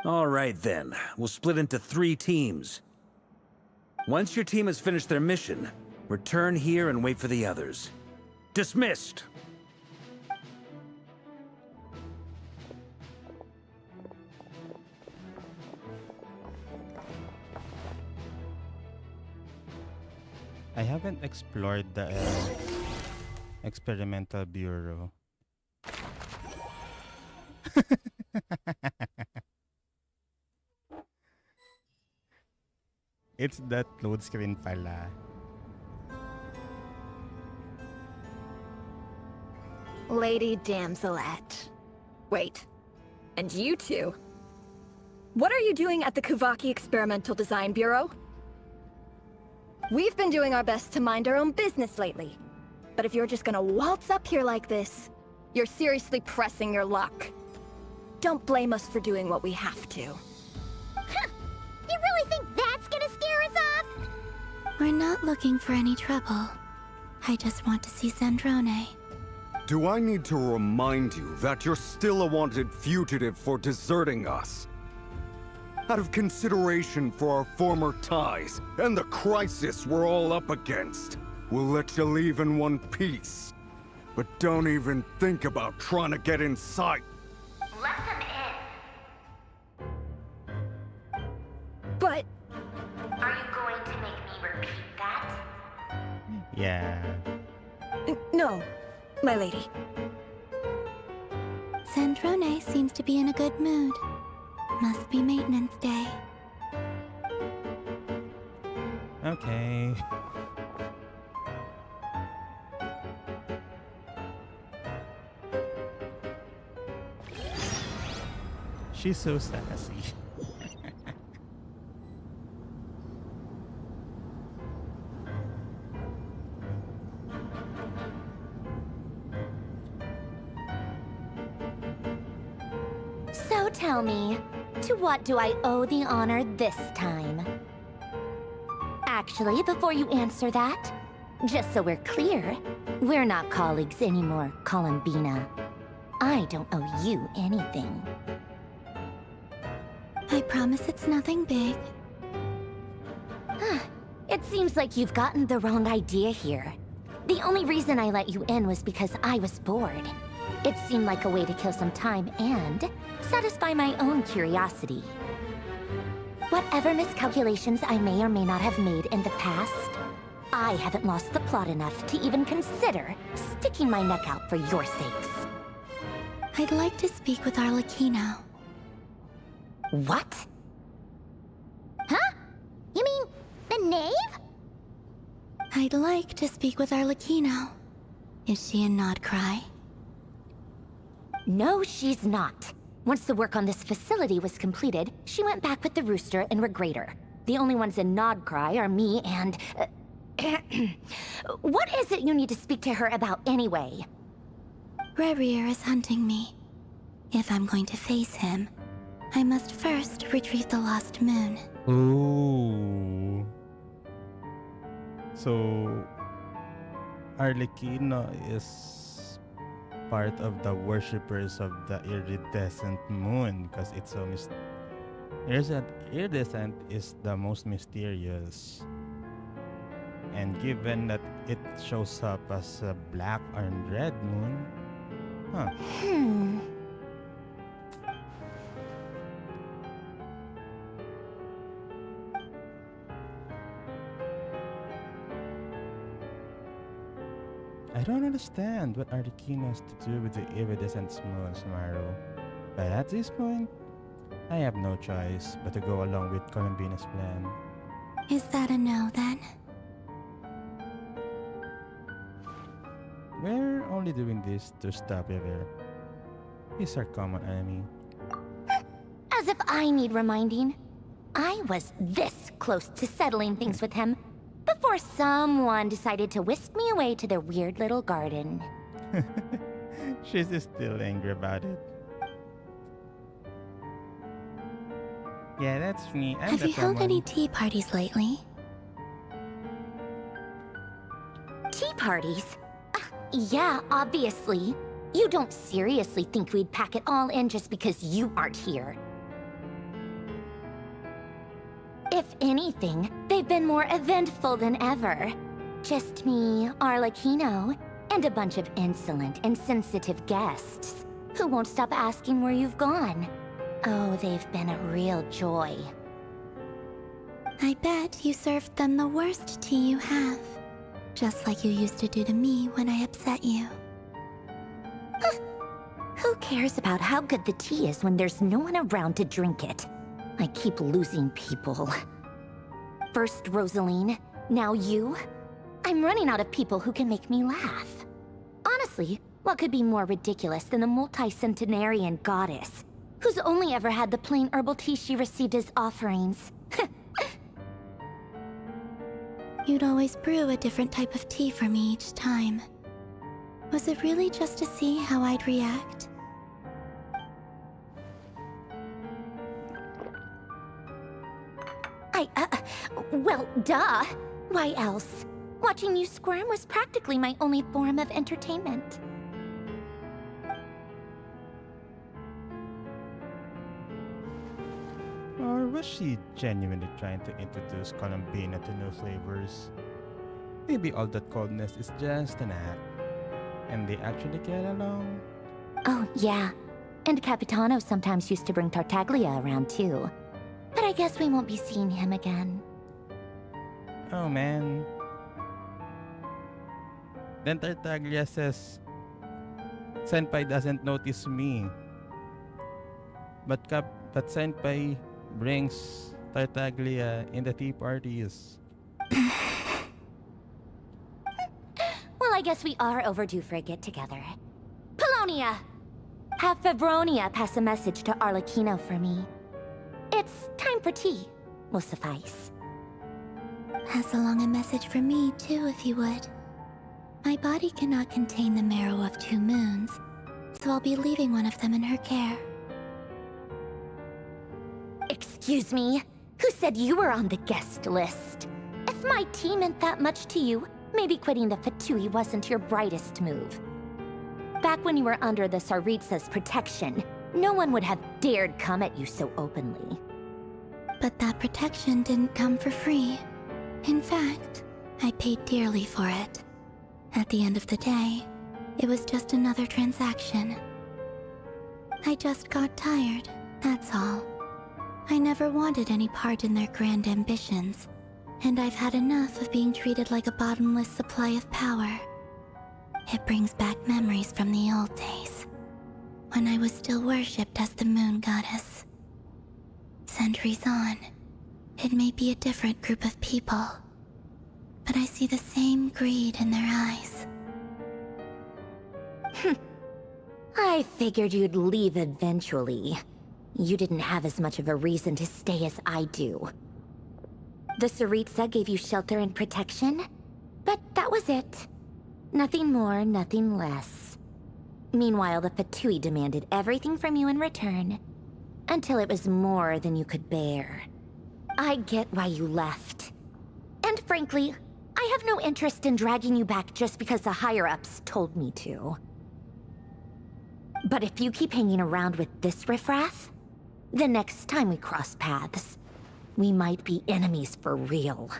All right then, we'll split into 3 teams. Once your team has finished their mission, return here and wait for the others. Dismissed!
I haven't explored the experimental bureau. It's that load screen pala.
Lady Damselette. Wait. And you two? What are you doing at the Kuvaki Experimental Design Bureau? We've been doing our best to mind our own business lately. But if you're just gonna waltz up here like this, you're seriously pressing your luck. Don't blame us for doing what we have to.
Huh! You really think that's gonna scare us off?
We're not looking for any trouble. I just want to see Zandrone.
Do I need to remind you that you're still a wanted fugitive for deserting us? Out of consideration for our former ties and the crisis we're all up against, we'll let you leave in one piece. But don't even think about trying to get inside.
Let them in.
But...
Are you going to make me repeat that?
Yeah.
No, my lady.
Zandrone seems to be in a good mood. Must be maintenance day.
Okay. She's so sassy.
So tell me, to what do I owe the honor this time? Actually, before you answer that, just so we're clear, we're not colleagues anymore, Columbina. I don't owe you anything.
I promise it's nothing big.
It seems like you've gotten the wrong idea here. The only reason I let you in was because I was bored. It seemed like a way to kill some time and satisfy my own curiosity. Whatever miscalculations I may or may not have made in the past, I haven't lost the plot enough to even consider sticking my neck out for your sakes.
I'd like to speak with Arlecchino.
What?
Huh? You mean the knave?
I'd like to speak with Arlecchino. Is she in Nodcry?
No, she's not. Once the work on this facility was completed, she went back with the Rooster and Regrator. The only ones in Nodcry are me and... What is it you need to speak to her about anyway?
Rerir is hunting me. If I'm going to face him, I must first retrieve the lost moon.
Ooh. So, Arlecchino is part of the worshippers of the iridescent moon because it's so iridescent is the most mysterious. And given that it shows up as a black and red moon, I don't understand what Arlecchino has to do with the iridescent moon, Samaru. But at this point, I have no choice but to go along with Columbina's plan.
Is that a no, then?
We're only doing this to stop Rerir. He's our common enemy.
As if I need reminding. I was this close to settling things with him before someone decided to whisk me away to their weird little garden.
She's still angry about it. Yeah, that's me. I'm
Have
the
you held
common.
any tea parties lately?
Tea parties? Yeah, obviously. You don't seriously think we'd pack it all in just because you aren't here. If anything, they've been more eventful than ever. Just me, Arlecchino, and a bunch of insolent and sensitive guests who won't stop asking where you've gone. Oh, they've been a real joy.
I bet you served them the worst tea you have. Just like you used to do to me when I upset you.
Who cares about how good the tea is when there's no one around to drink it? I keep losing people. First Rosaline, now you. I'm running out of people who can make me laugh. Honestly, what could be more ridiculous than the multi-centenarian goddess, who's only ever had the plain herbal tea she received as offerings?
You'd always brew a different type of tea for me each time. Was it really just to see how I'd react?
Well, duh. Why else? Watching you squirm was practically my only form of entertainment.
Or was she genuinely trying to introduce Columbina to new flavors? Maybe all that coldness is just an act, and they actually get along?
Oh, yeah. And Capitano sometimes used to bring Tartaglia around too. But I guess we won't be seeing him again.
Oh man. Then Tartaglia says, Senpai doesn't notice me. But Senpai brings Tartaglia in the tea parties.
I guess we are overdue for a get-together. Polonia! Have Favronia pass a message to Arlecchino for me. It's time for tea. Will suffice.
Pass along a message for me, too, if you would. My body cannot contain the marrow of 2 moons, so I'll be leaving one of them in her care.
Excuse me? Who said you were on the guest list? If my tea meant that much to you, maybe quitting the Fatui wasn't your brightest move. Back when you were under the Tsaritsa's protection, no one would have dared come at you so openly.
But that protection didn't come for free. In fact, I paid dearly for it. At the end of the day, it was just another transaction. I just got tired, that's all. I never wanted any part in their grand ambitions, and I've had enough of being treated like a bottomless supply of power. It brings back memories from the old days, when I was still worshipped as the moon goddess. Centuries on, it may be a different group of people, but I see the same greed in their eyes.
I figured you'd leave eventually. You didn't have as much of a reason to stay as I do. The Tsaritsa gave you shelter and protection, but that was it. Nothing more, nothing less. Meanwhile, the Fatui demanded everything from you in return, until it was more than you could bear. I get why you left. And frankly, I have no interest in dragging you back just because the higher-ups told me to. But if you keep hanging around with this riffraff, the next time we cross paths, we might be enemies for real.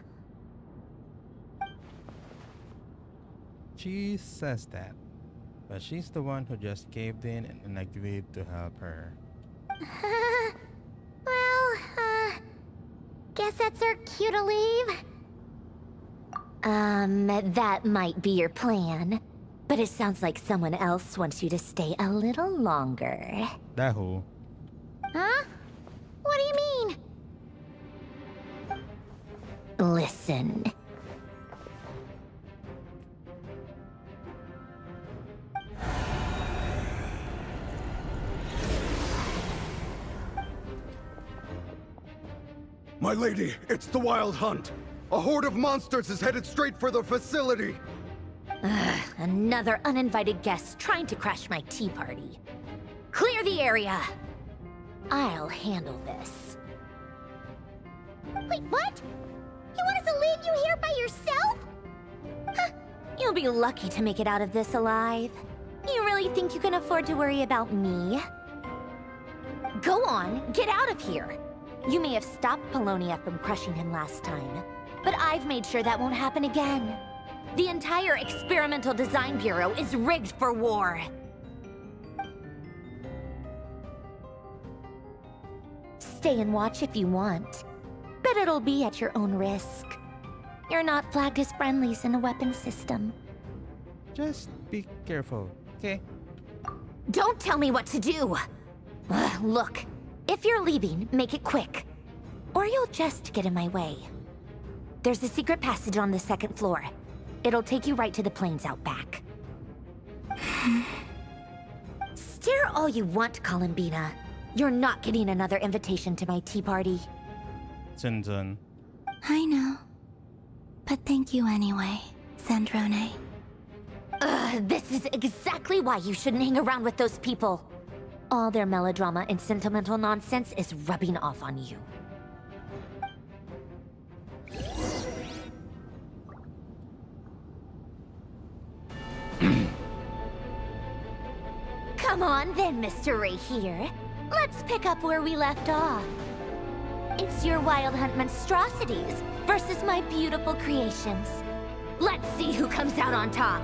She says that, but she's the one who just caved in and agreed to help her.
Guess that's our cue to leave.
That might be your plan. But it sounds like someone else wants you to stay a little longer.
That who?
Huh? What do you mean?
Listen.
My lady, it's the Wild Hunt. A horde of monsters is headed straight for the facility.
Another uninvited guest trying to crash my tea party. Clear the area. I'll handle this.
Wait, what? You want us to leave you here by yourself?
You'll be lucky to make it out of this alive. You really think you can afford to worry about me? Go on, get out of here. You may have stopped Polonia from crushing him last time, but I've made sure that won't happen again. The entire Experimental Design Bureau is rigged for war. Stay and watch if you want, but it'll be at your own risk. You're not flagged as friendlies in a weapons system.
Just be careful, okay?
Don't tell me what to do! Look, if you're leaving, make it quick. Or you'll just get in my way. There's a secret passage on the 2nd floor. It'll take you right to the plains out back. Stare all you want, Columbina. You're not getting another invitation to my tea party.
Zunzun.
I know. But thank you anyway, Sandrone.
This is exactly why you shouldn't hang around with those people. All their melodrama and sentimental nonsense is rubbing off on you. Come on then, Mr. Rerir. Let's pick up where we left off. It's your Wild Hunt monstrosities versus my beautiful creations. Let's see who comes out on top.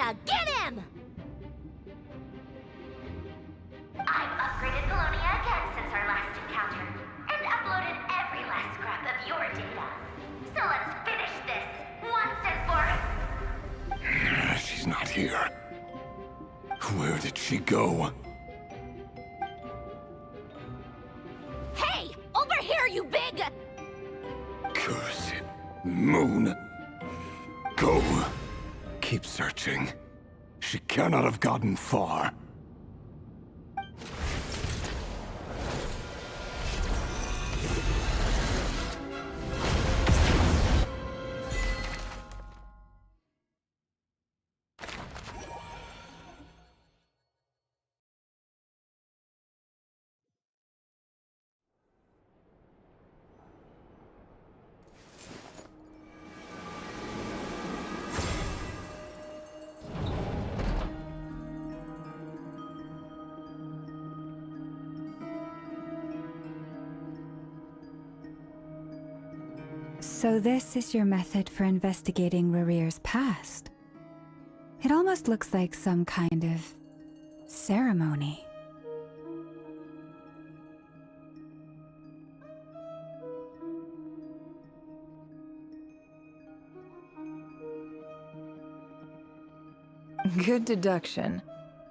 Colonia! Get him!
I've upgraded Colonia again since our last encounter, and uploaded every last scrap of your data. So let's finish this, once and for...
She's not here. Where did she go?
Hey! Over here, you big...
Cursed moon. Go. Keep searching. She cannot have gotten far.
So this is your method for investigating Rerir's past? It almost looks like some kind of ceremony.
Good deduction.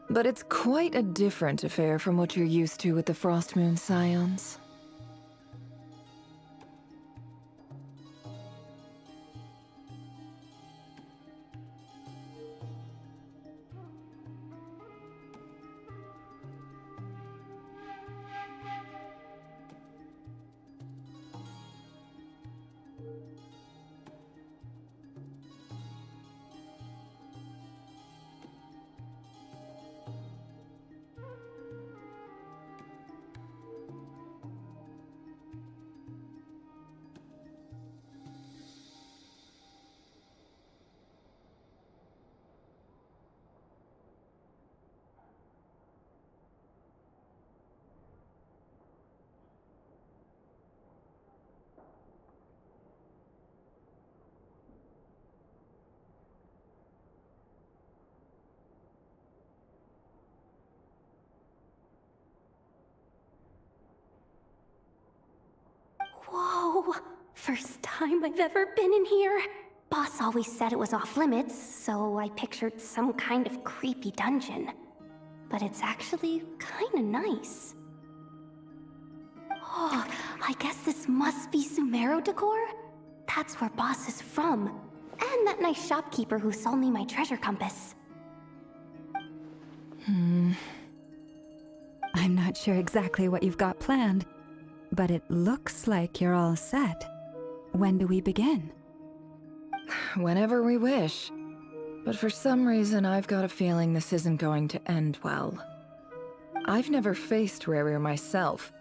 But it's quite a different affair from what you're used to with the Frost Moon Scions.
Whoa! First time I've ever been in here. Boss always said it was off limits, so I pictured some kind of creepy dungeon. But it's actually kinda nice. Oh, I guess this must be Sumeru decor? That's where Boss is from. And that nice shopkeeper who sold me my treasure compass.
I'm not sure exactly what you've got planned, but it looks like you're all set. When do we begin?
Whenever we wish. But for some reason, I've got a feeling this isn't going to end well. I've never faced Rerir myself,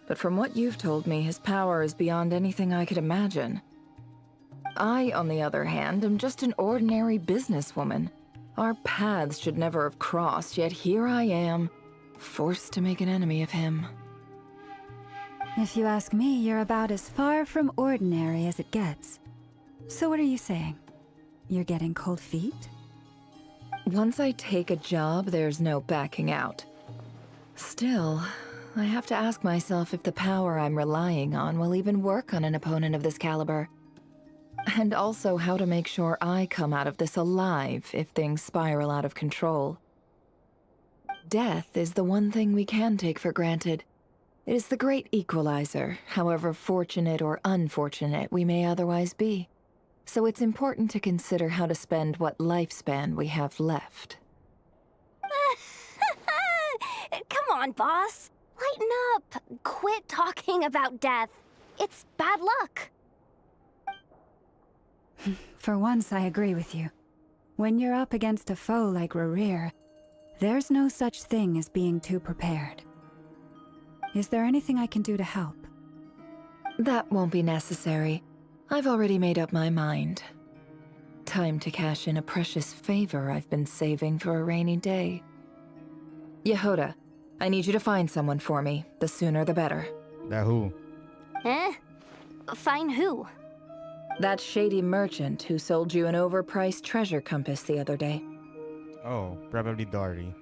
but from what you've told me, his power is beyond anything I could imagine. I, on the other hand, am just an ordinary businesswoman. Our paths should never have crossed, yet here I am, forced to make an enemy of him.
If you ask me, you're about as far from ordinary as it gets. So what are you saying? You're getting cold feet?
Once I take a job, there's no backing out. Still, I have to ask myself if the power I'm relying on will even work on an opponent of this caliber. And also how to make sure I come out of this alive if things spiral out of control. Death is the one thing we can take for granted. It is the great equalizer, however fortunate or unfortunate we may otherwise be. So it's important to consider how to spend what lifespan we have left.
Come on, boss. Lighten up. Quit talking about death. It's bad luck.
For once, I agree with you. When you're up against a foe like Rerir, there's no such thing as being too prepared. Is there anything I can do to help?
That won't be necessary. I've already made up my mind. Time to cash in a precious favor I've been saving for a rainy day. Yehoda, I need you to find someone for me. The sooner the better.
That who?
Eh? Find who?
That shady merchant who sold you an overpriced treasure compass the other day.
Oh, probably Dory.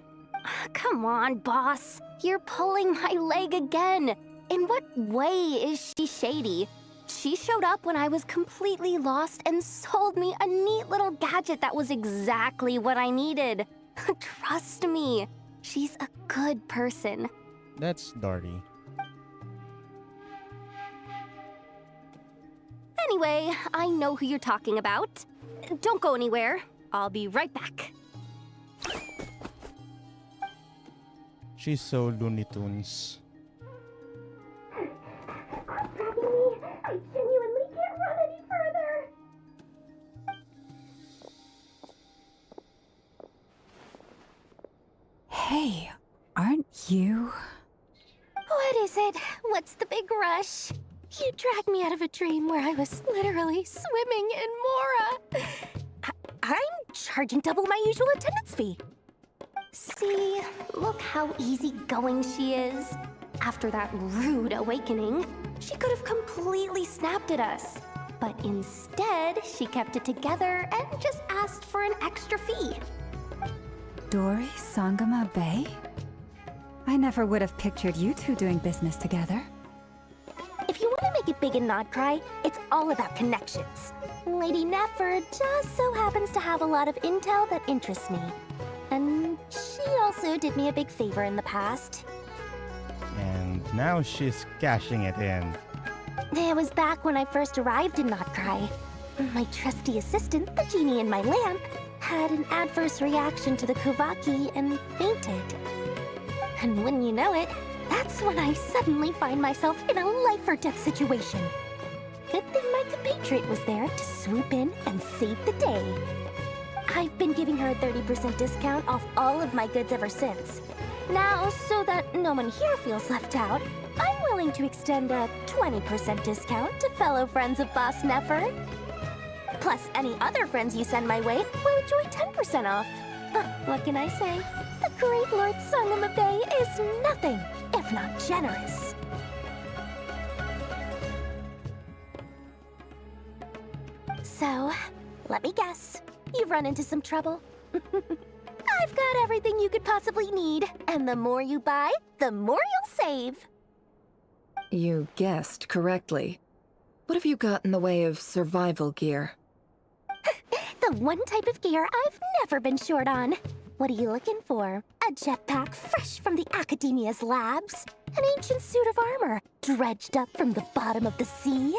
Come on, boss. You're pulling my leg again. In what way is she shady? She showed up when I was completely lost and sold me a neat little gadget that was exactly what I needed. Trust me, she's a good person.
That's Dory.
Anyway, I know who you're talking about. Don't go anywhere. I'll be right back.
She's so Looney Tunes.
I genuinely can't run any further.
Hey, aren't you?
What is it? What's the big rush? You dragged me out of a dream where I was literally swimming in Mora. I'm charging double my usual attendance fee. See, look how easygoing she is. After that rude awakening, she could have completely snapped at us. But instead, she kept it together and just asked for an extra fee.
Dory Sangama Bay? I never would have pictured you two doing business together.
If you want to make it big in Nodcry, it's all about connections. Lady Nefer just so happens to have a lot of intel that interests me. And she also did me a big favor in the past.
And now she's cashing it in.
It was back when I first arrived in Nodcry. My trusty assistant, the genie in my lamp, had an adverse reaction to the Kuvaki and fainted. And wouldn't you know it, that's when I suddenly find myself in a life-or-death situation. Good thing my compatriot was there to swoop in and save the day. I've been giving her a 30% discount off all of my goods ever since. Now, so that no one here feels left out, I'm willing to extend a 20% discount to fellow friends of Boss Nefer. Plus, any other friends you send my way will enjoy 10% off. What can I say? The great Lord Sangama Bay is nothing if not generous. So, let me guess. You've run into some trouble. I've got everything you could possibly need, and the more you buy, the more you'll save.
You guessed correctly. What have you got in the way of survival gear?
The one type of gear I've never been short on. What are you looking for? A jetpack fresh from the Academia's labs? An ancient suit of armor dredged up from the bottom of the sea?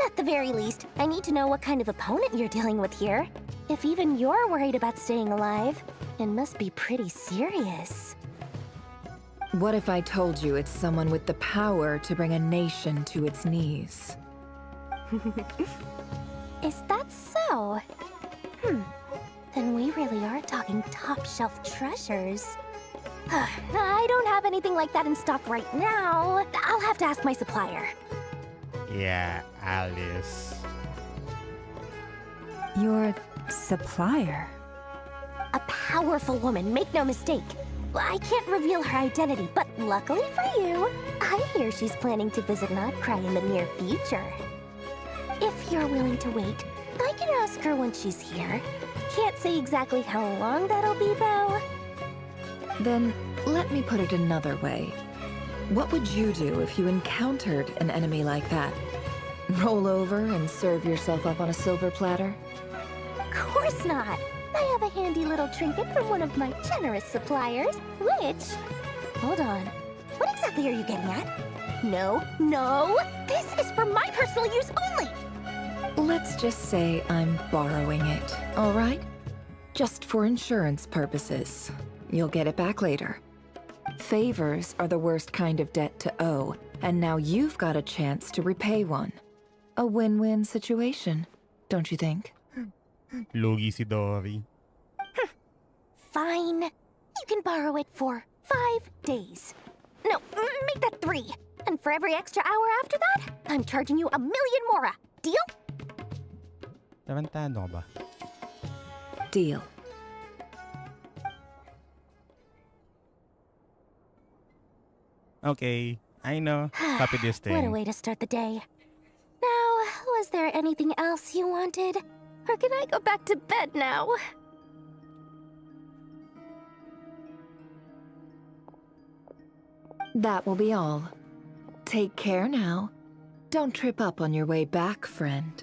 At the very least, I need to know what kind of opponent you're dealing with here. If even you're worried about staying alive, it must be pretty serious.
What if I told you it's someone with the power to bring a nation to its knees?
Is that so? Then we really are talking top-shelf treasures. I don't have anything like that in stock right now. I'll have to ask my supplier.
Yeah, Alice.
Your supplier?
A powerful woman, make no mistake. I can't reveal her identity, but luckily for you, I hear she's planning to visit Nodcry in the near future. If you're willing to wait, I can ask her when she's here. Can't say exactly how long that'll be, though.
Then, let me put it another way. What would you do if you encountered an enemy like that? Roll over and serve yourself up on a silver platter?
Of course not. I have a handy little trinket from one of my generous suppliers, which... Hold on. What exactly are you getting at? No, this is for my personal use only!
Let's just say I'm borrowing it, all right? Just for insurance purposes. You'll get it back later. Favors are the worst kind of debt to owe, and now you've got a chance to repay one. A win-win situation, don't you think?
Lugi si Dory.
Fine. You can borrow it for 5 days. No, make that 3. And for every extra hour after that, I'm charging you 1,000,000 mora. Deal?
Tarantado ka ba?
Deal.
Okay, I know. Copy this thing.
What a way to start the day. Now, was there anything else you wanted? Or can I go back to bed now?
That will be all. Take care now. Don't trip up on your way back, friend.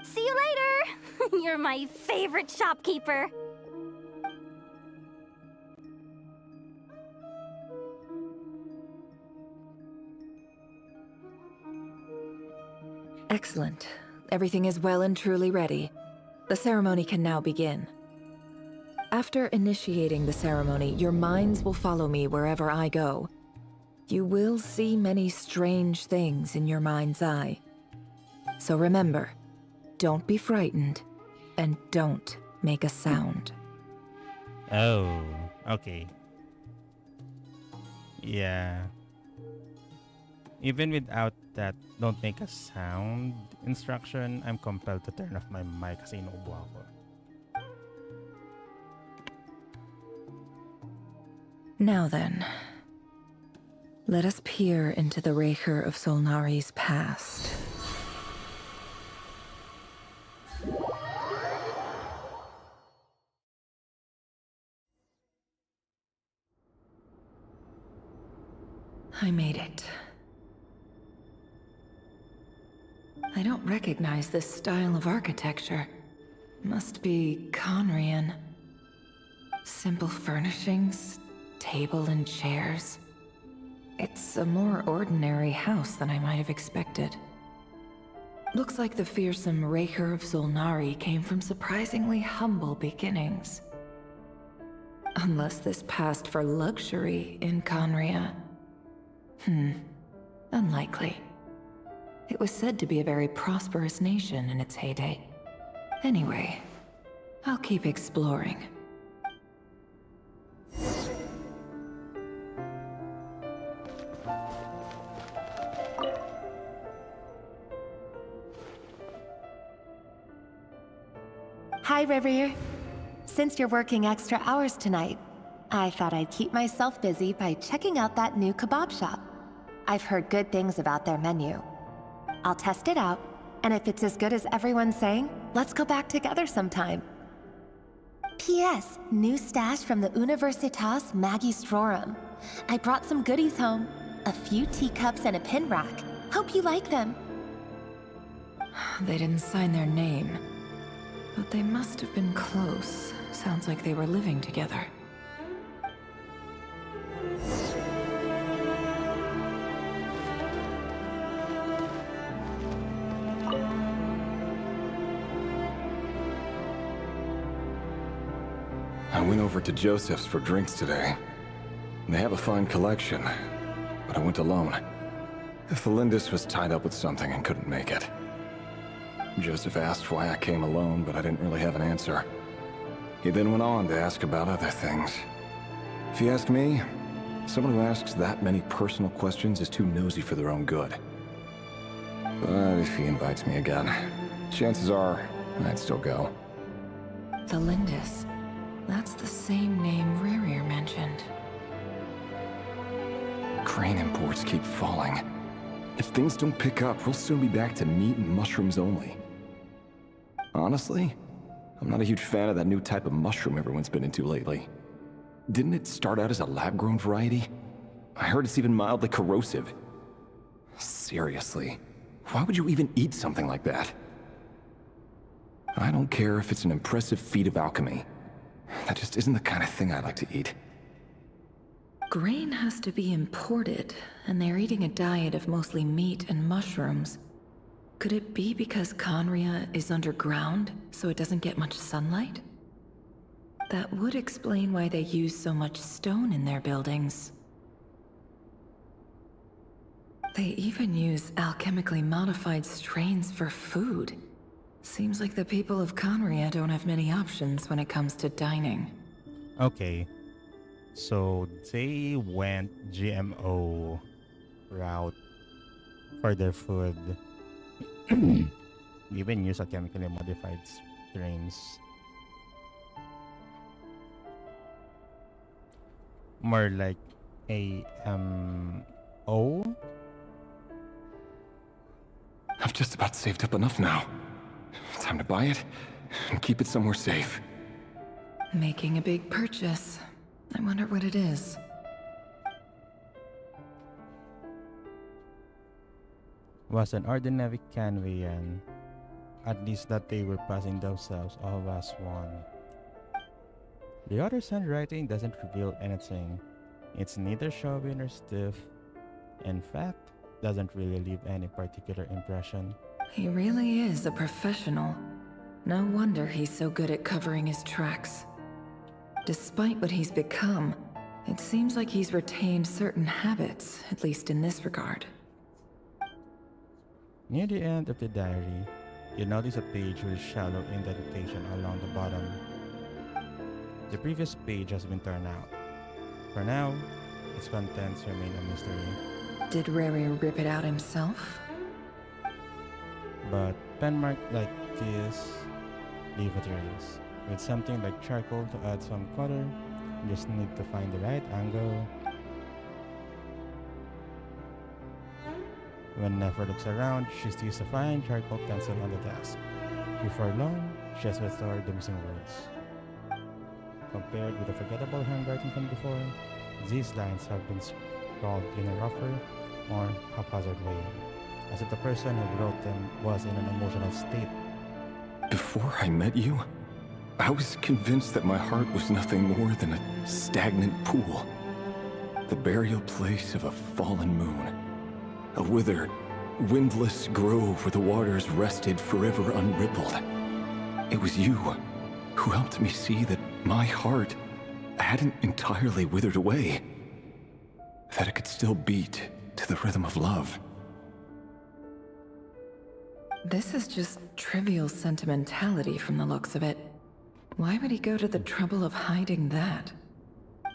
See you later! You're my favorite shopkeeper.
Excellent. Everything is well and truly ready. The ceremony can now begin. After initiating the ceremony, your minds will follow me wherever I go. You will see many strange things in your mind's eye. So remember, don't be frightened, and don't make a sound.
Oh, okay. Yeah. Even without that don't make a sound instruction, I'm compelled to turn off my mic kasi inuubo ako.
Now then, let us peer into the Rerir of Solnari's past. I made it. I don't recognize this style of architecture. Must be Conrian. Simple furnishings, table and chairs. It's a more ordinary house than I might have expected. Looks like the fearsome Rerir of Solnari came from surprisingly humble beginnings. Unless this passed for luxury in Conria. Unlikely. It was said to be a very prosperous nation in its heyday. Anyway, I'll keep exploring.
Hi, Rerir. Since you're working extra hours tonight, I thought I'd keep myself busy by checking out that new kebab shop. I've heard good things about their menu. I'll test it out, and if it's as good as everyone's saying, let's go back together sometime. P.S. New stash from the Universitas Magistrorum. I brought some goodies home. A few teacups and a pin rack. Hope you like them.
They didn't sign their name, but they must have been close. Sounds like they were living together.
I went over to Joseph's for drinks today. They have a fine collection, but I went alone. Flins was tied up with something and couldn't make it. Joseph asked why I came alone, but I didn't really have an answer. He then went on to ask about other things. If you ask me, someone who asks that many personal questions is too nosy for their own good. But if he invites me again, chances are I'd still go.
Flins. That's the same name Rerir mentioned.
Crane imports keep falling. If things don't pick up, we'll soon be back to meat and mushrooms only. Honestly, I'm not a huge fan of that new type of mushroom everyone's been into lately. Didn't it start out as a lab-grown variety? I heard it's even mildly corrosive. Seriously, why would you even eat something like that? I don't care if it's an impressive feat of alchemy. That just isn't the kind of thing I like to eat.
Grain has to be imported, and they're eating a diet of mostly meat and mushrooms. Could it be because Conria is underground, so it doesn't get much sunlight? That would explain why they use so much stone in their buildings. They even use alchemically modified strains for food. Seems like the people of Conria don't have many options when it comes to dining.
Okay. So they went GMO route for their food. Even use a chemically modified strains. More like O?
I've just about saved up enough now. Time to buy it and keep it somewhere safe.
Making a big purchase. I wonder what it is.
was an ordinary Canvian, at least that they were passing themselves off as one. The other's handwriting doesn't reveal anything. It's neither showy nor stiff. In fact, doesn't really leave any particular impression.
He really is a professional. No wonder he's so good at covering his tracks. Despite what he's become, it seems like he's retained certain habits, at least in this regard.
Near the end of the diary, you notice a page with shallow indentation along the bottom. The previous page has been torn out. For now, its contents remain a mystery.
Did Rerir rip it out himself?
But pen marks like this leave a trace. With something like charcoal to add some color, you just need to find the right angle. When Nefer looks around, she sees a fine charcoal pencil on the desk. Before long, she has restored the missing words. Compared with the forgettable handwriting from before, these lines have been scrawled in a rougher, more haphazard way, as if the person who wrote them was in an emotional state.
Before I met you, I was convinced that my heart was nothing more than a stagnant pool. The burial place of a fallen moon. A withered, windless grove where the waters rested forever unrippled. It was you who helped me see that my heart hadn't entirely withered away. That it could still beat to the rhythm of love.
This is just trivial sentimentality from the looks of it. Why would he go to the trouble of hiding that?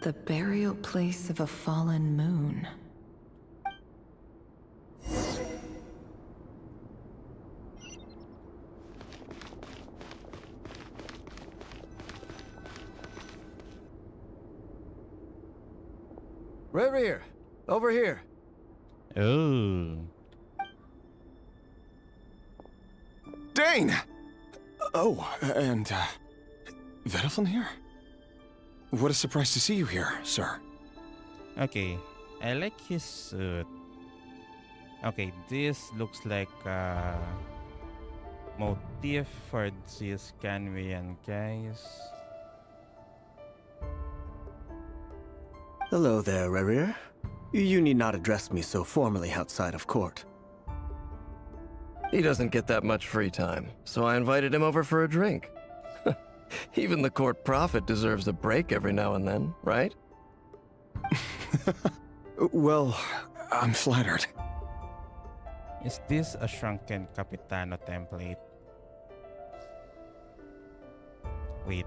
The burial place of a fallen moon.
Rerir, over here.
Oh.
Dane! Oh, and, Vedaflin here? What a surprise to see you here, sir.
Okay, I like his suit. Okay, this looks like a motif for these Canvian guys.
Hello there, Rerir. You need not address me so formally outside of court. He doesn't get that much free time, so I invited him over for a drink. Even the court prophet deserves a break every now and then, right?
Well, I'm flattered.
Is this a shrunken Capitano template? Wait.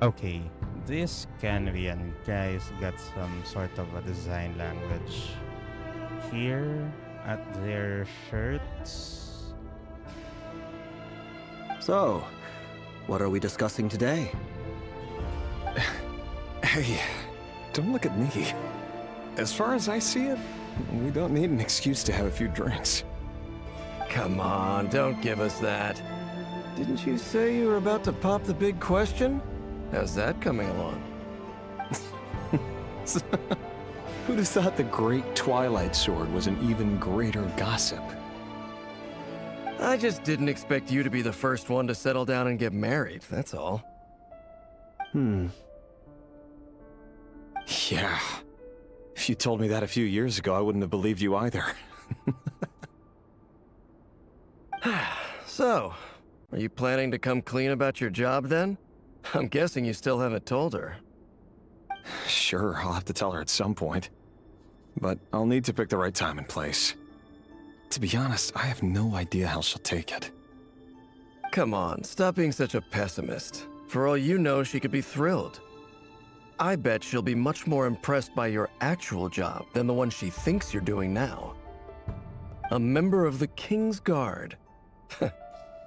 Okay, this Canvian guys got some sort of a design language. Here at their shirts.
So, what are we discussing today?
Hey, don't look at me. As far as I see it, we don't need an excuse to have a few drinks.
Come on, don't give us that. Didn't you say you were about to pop the big question? How's that coming along?
Who'd have thought the great Twilight Sword was an even greater gossip?
I just didn't expect you to be the first one to settle down and get married, that's all.
Yeah. If you told me that a few years ago, I wouldn't have believed you either.
So, are you planning to come clean about your job then? I'm guessing you still haven't told her.
Sure, I'll have to tell her at some point. But I'll need to pick the right time and place. To be honest, I have no idea how she'll take it.
Come on, stop being such a pessimist. For all you know, she could be thrilled. I bet she'll be much more impressed by your actual job than the one she thinks you're doing now. A member of the King's Guard.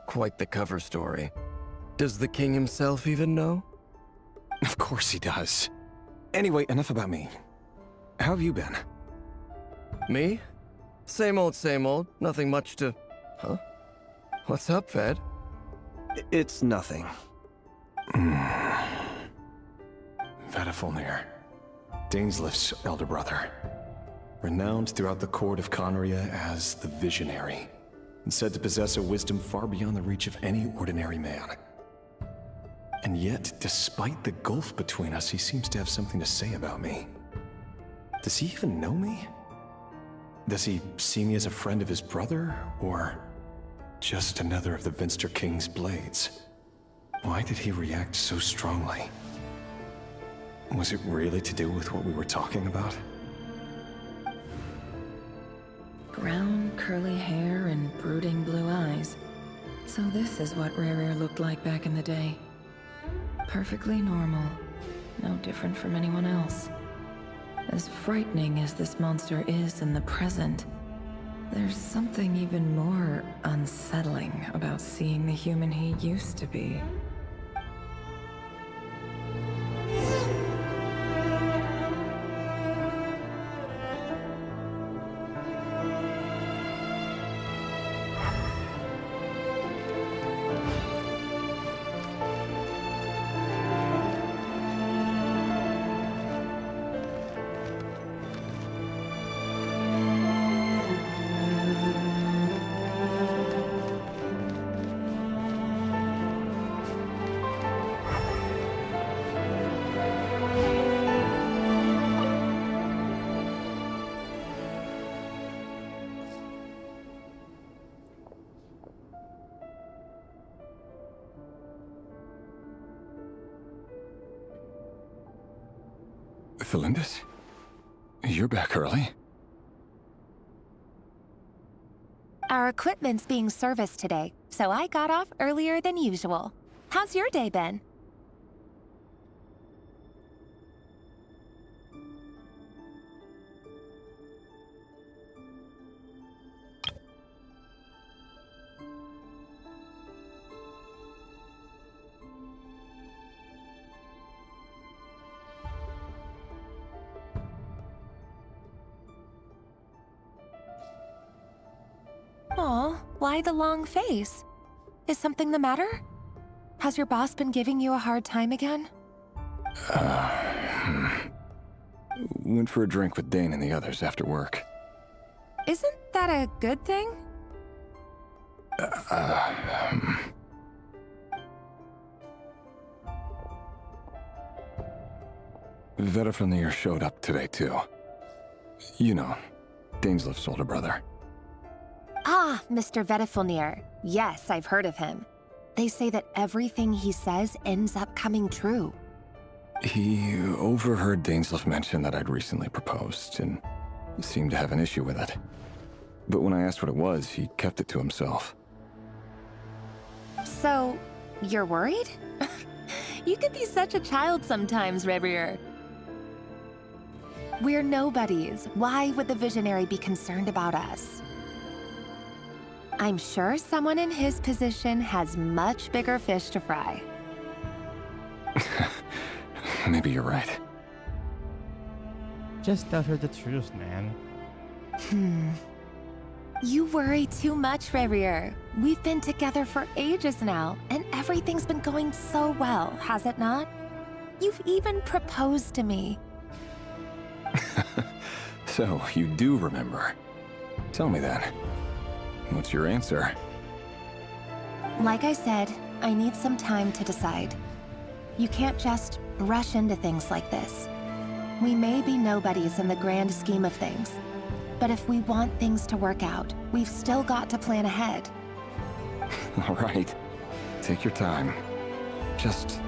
Quite the cover story. Does the king himself even know?
Of course he does. Anyway, enough about me. How have you been?
Me? Same old, same old. Nothing much to... Huh? What's up, Fed?
It's nothing.
Vedifulnir, Dainslif's elder brother. Renowned throughout the court of Conria as the Visionary, and said to possess a wisdom far beyond the reach of any ordinary man. And yet, despite the gulf between us, he seems to have something to say about me. Does he even know me? Does he see me as a friend of his brother, or just another of the Vinster King's blades? Why did he react so strongly? Was it really to do with what we were talking about?
Brown, curly hair and brooding blue eyes. So this is what Rerir looked like back in the day. Perfectly normal. No different from anyone else. As frightening as this monster is in the present, there's something even more unsettling about seeing the human he used to be.
Flins? You're back early?
Our equipment's being serviced today, so I got off earlier than usual. How's your day been? Aw, why the long face? Is something the matter? Has your boss been giving you a hard time again?
Went for a drink with Dane and the others after work.
Isn't that a good thing?
Vedifulnir showed up today, too. You know, Dainslif's older brother.
Ah, Mr. Vedifulnir. Yes, I've heard of him. They say that everything he says ends up coming true.
He overheard Dainslif mention that I'd recently proposed, and seemed to have an issue with it. But when I asked what it was, he kept it to himself.
So, you're worried? You can be such a child sometimes, Rerir. We're nobodies. Why would the Visionary be concerned about us? I'm sure someone in his position has much bigger fish to fry.
Maybe you're right.
Just tell her the truth, man.
You worry too much, Rerir. We've been together for ages now, and everything's been going so well, has it not? You've even proposed to me.
So, you do remember. Tell me then. What's your answer?
Like I said, I need some time to decide. You can't just rush into things like this. We may be nobodies in the grand scheme of things, but if we want things to work out, we've still got to plan ahead.
All right. Take your time. Just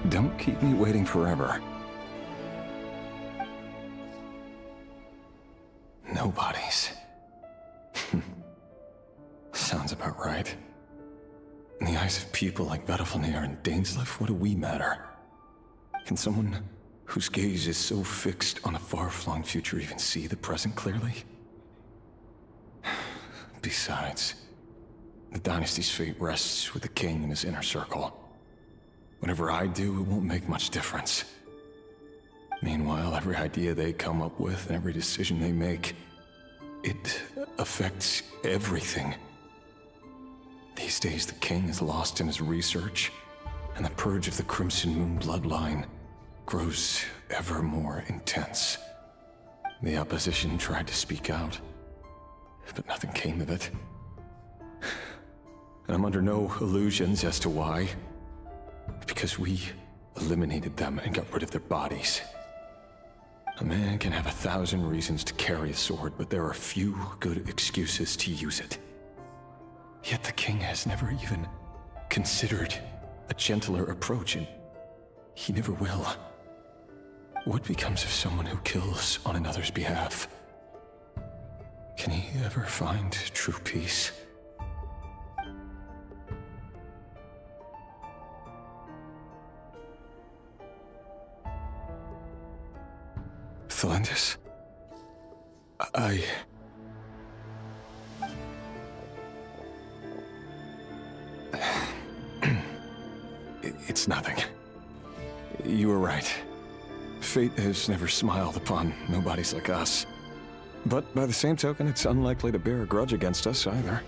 don't keep me waiting forever. Nobodies. sounds about right. In the eyes of people like Vedalfnir and Dainsleif, what do we matter? Can someone whose gaze is so fixed on a far-flung future even see the present clearly? Besides, the dynasty's fate rests with the king and his inner circle. Whatever I do, it won't make much difference. Meanwhile, every idea they come up with and every decision they make, it affects everything. These days, the king is lost in his research, and the purge of the Crimson Moon bloodline grows ever more intense. The opposition tried to speak out, but nothing came of it. And I'm under no illusions as to why. Because we eliminated them and got rid of their bodies. A man can have 1,000 reasons to carry a sword, but there are few good excuses to use it. Yet the king has never even considered a gentler approach, and he never will. What becomes of someone who kills on another's behalf? Can he ever find true peace? Flins? It's nothing. You were right. Fate has never smiled upon nobodies like us. But by the same token, it's unlikely to bear a grudge against us either.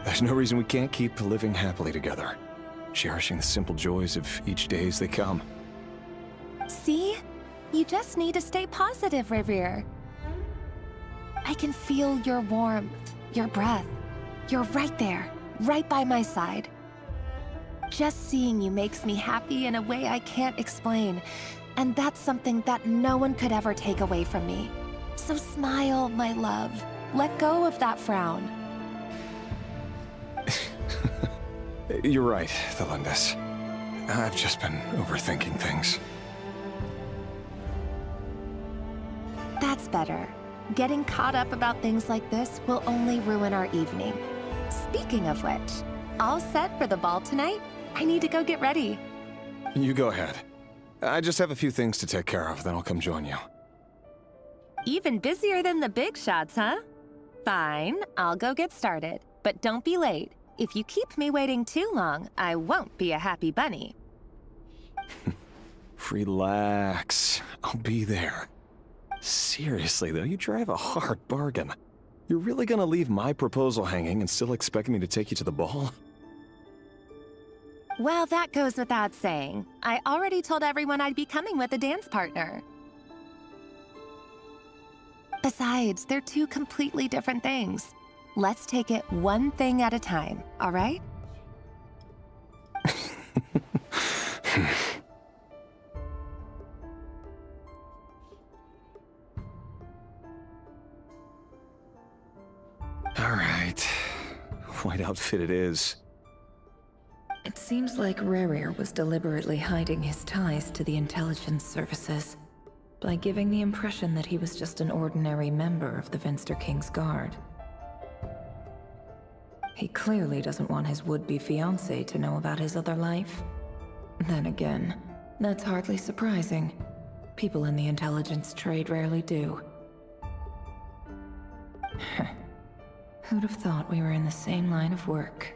There's no reason we can't keep living happily together, cherishing the simple joys of each day as they come.
See? You just need to stay positive, Rerir. I can feel your warmth, your breath. You're right there, right by my side. Just seeing you makes me happy in a way I can't explain, and that's something that no one could ever take away from me. So smile, my love. Let go of that frown.
You're right, Thelindis. I've just been overthinking things.
That's better. Getting caught up about things like this will only ruin our evening. Speaking of which, all set for the ball tonight? I need to go get ready.
You go ahead. I just have a few things to take care of, then I'll come join you.
Even busier than the big shots, huh? Fine, I'll go get started. But don't be late. If you keep me waiting too long, I won't be a happy bunny.
Relax. I'll be there. Seriously, though, you drive a hard bargain. You're really gonna leave my proposal hanging and still expect me to take you to the ball?
Well, that goes without saying. I already told everyone I'd be coming with a dance partner. Besides, they're two completely different things. Let's take it one thing at a time, all right?
All right. White outfit it is.
It seems like Rerir was deliberately hiding his ties to the intelligence services by giving the impression that he was just an ordinary member of the Venster King's Guard. He clearly doesn't want his would-be fiancée to know about his other life. Then again, that's hardly surprising. People in the intelligence trade rarely do. Who'd have thought we were in the same line of work?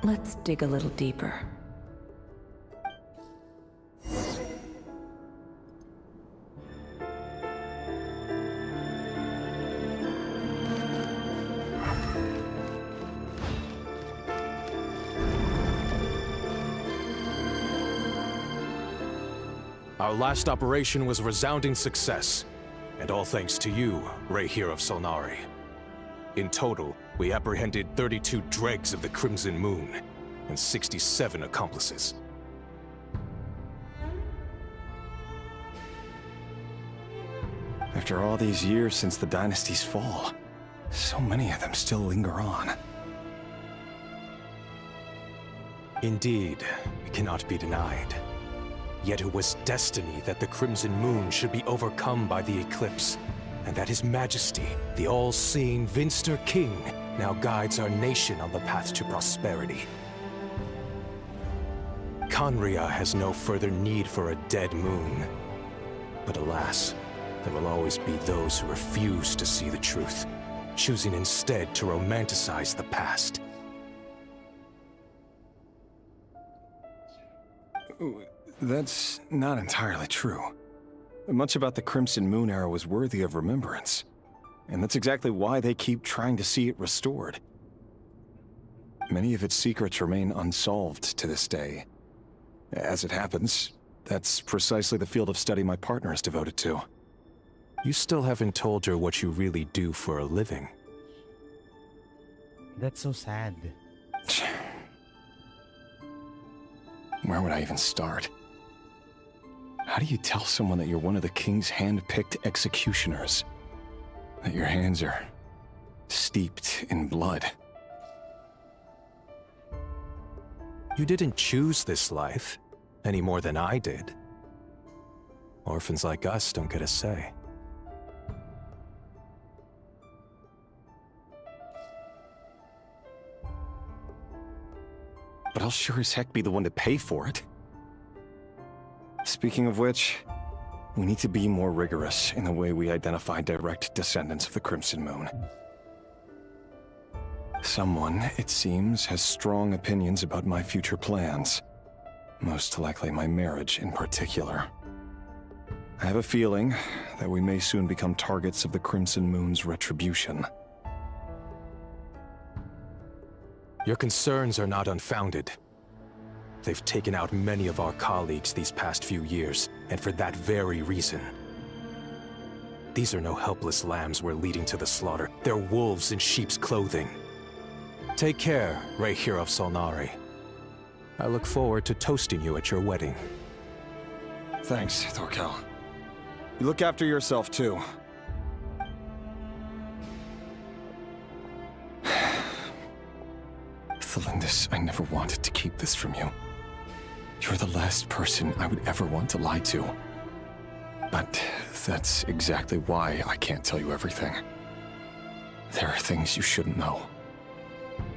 Let's dig a little deeper.
Our last operation was a resounding success, and all thanks to you, Rerir of Solnari. In total, we apprehended 32 dregs of the Crimson Moon, and 67 accomplices.
After all these years since the dynasty's fall, so many of them still linger on.
Indeed, it cannot be denied. Yet it was destiny that the Crimson Moon should be overcome by the eclipse, and that His Majesty, the all-seeing Vinster King, now guides our nation on the path to prosperity. Conria has no further need for a dead moon. But alas, there will always be those who refuse to see the truth, choosing instead to romanticize the past.
That's not entirely true. Much about the Crimson Moon era was worthy of remembrance. And that's exactly why they keep trying to see it restored. Many of its secrets remain unsolved to this day. As it happens, that's precisely the field of study my partner is devoted to.
You still haven't told her what you really do for a living.
That's so sad.
Where would I even start? How do you tell someone that you're one of the king's hand-picked executioners? That your hands are steeped in blood?
You didn't choose this life, any more than I did. Orphans like us don't get a say.
But I'll sure as heck be the one to pay for it. Speaking of which, we need to be more rigorous in the way we identify direct descendants of the Crimson Moon. Someone, it seems, has strong opinions about my future plans. Most likely my marriage in particular. I have a feeling that we may soon become targets of the Crimson Moon's retribution.
Your concerns are not unfounded. They've taken out many of our colleagues these past few years, and for that very reason. These are no helpless lambs we're leading to the slaughter. They're wolves in sheep's clothing. Take care, Rerir of Solnari. I look forward to toasting you at your wedding.
Thanks, Thorkel. You look after yourself, too. Thelindis, I never wanted to keep this from you. You're the last person I would ever want to lie to. But that's exactly why I can't tell you everything. There are things you shouldn't know.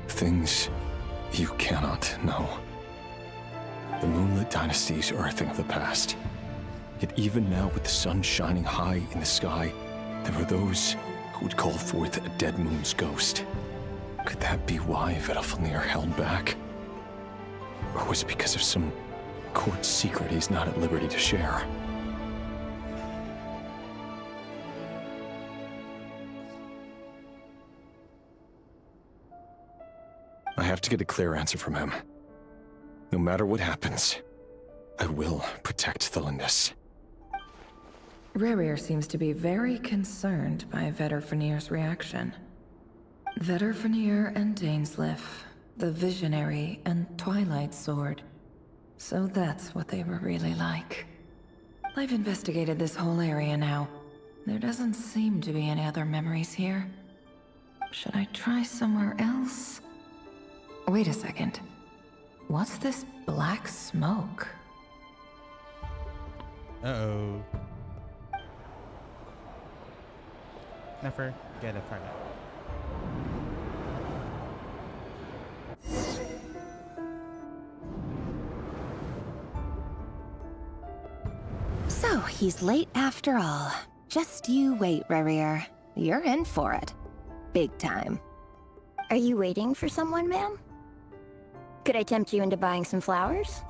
Things you cannot know. The moonlit dynasties are a thing of the past. Yet even now, with the sun shining high in the sky, there are those who would call forth a dead moon's ghost. Could that be why Vedalfnir held back? Or was it because of some court secret he's not at liberty to share? I have to get a clear answer from him. No matter what happens, I will protect Thelindis.
Rerir seems to be very concerned by Vedalfnir's reaction. Vedalfnir and Dainsleif, the Visionary and Twilight Sword. So that's what they were really like. I've investigated this whole area now. There doesn't seem to be any other memories here. Should I try somewhere else? Wait a second. What's this black smoke?
Uh-oh. Never get a fire.
So, he's late after all. Just you wait, Rerir. You're in for it. Big time.
Are you waiting for someone, ma'am? Could I tempt you into buying some flowers?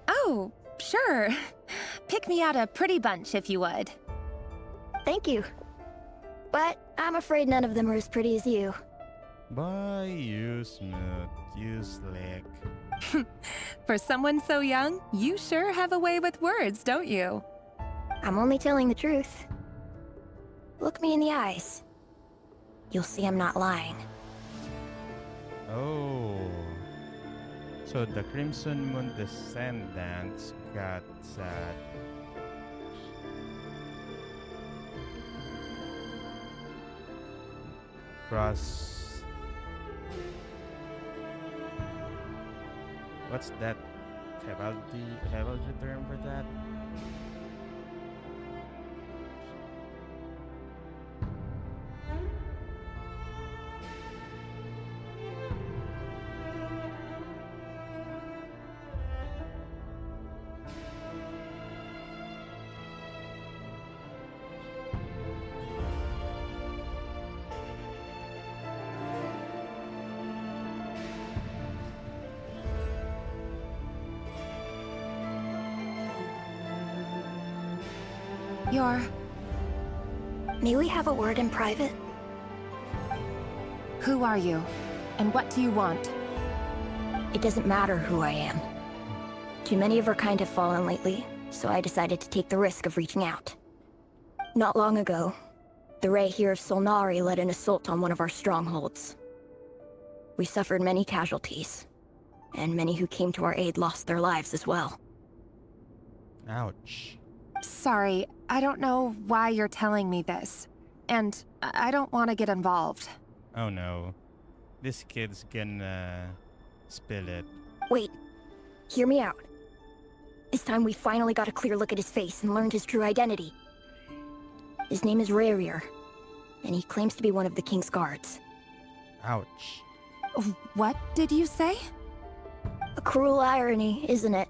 Oh, sure. Pick me out a pretty bunch if you would.
Thank you. But I'm afraid none of them are as pretty as you.
Bye, you smooth, you slick.
For someone so young, you sure have a way with words, don't you?
I'm only telling the truth. Look me in the eyes. You'll see I'm not lying.
Oh. So the Crimson Moon descendants got sad. Cross. What's that? Heraldry term for that?
May we have a word in private? Who are you? And what do you want? It doesn't matter who I am. Too many of our kind have fallen lately, so I decided to take the risk of reaching out. Not long ago, the Rerir of Solnari led an assault on one of our strongholds. We suffered many casualties, and many who came to our aid lost their lives as well.
Ouch.
Sorry, I don't know why you're telling me this. And I don't want to get involved.
Oh no. This kid's gonna spill it.
Wait, hear me out. This time we finally got a clear look at his face and learned his true identity. His name is Rerir, and he claims to be one of the King's guards.
Ouch.
What did you say?
A cruel irony, isn't it?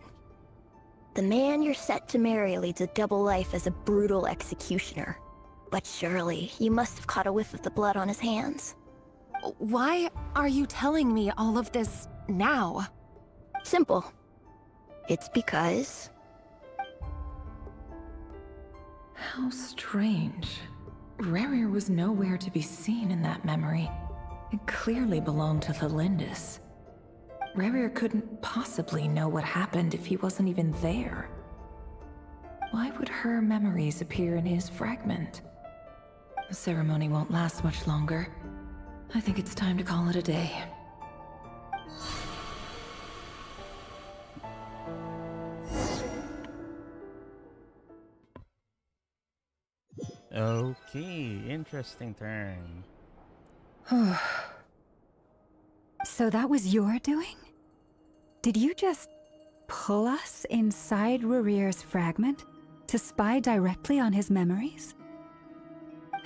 The man you're set to marry leads a double life as a brutal executioner. But surely, you must have caught a whiff of the blood on his hands.
Why are you telling me all of this now?
Simple. It's because...
How strange. Rerir was nowhere to be seen in that memory. It clearly belonged to Felindis. Rerir couldn't possibly know what happened if he wasn't even there. Why would her memories appear in his fragment? The ceremony won't last much longer. I think it's time to call it a day.
Okay, interesting turn.
So that was your doing? Did you just pull us inside Rerir's fragment to spy directly on his memories?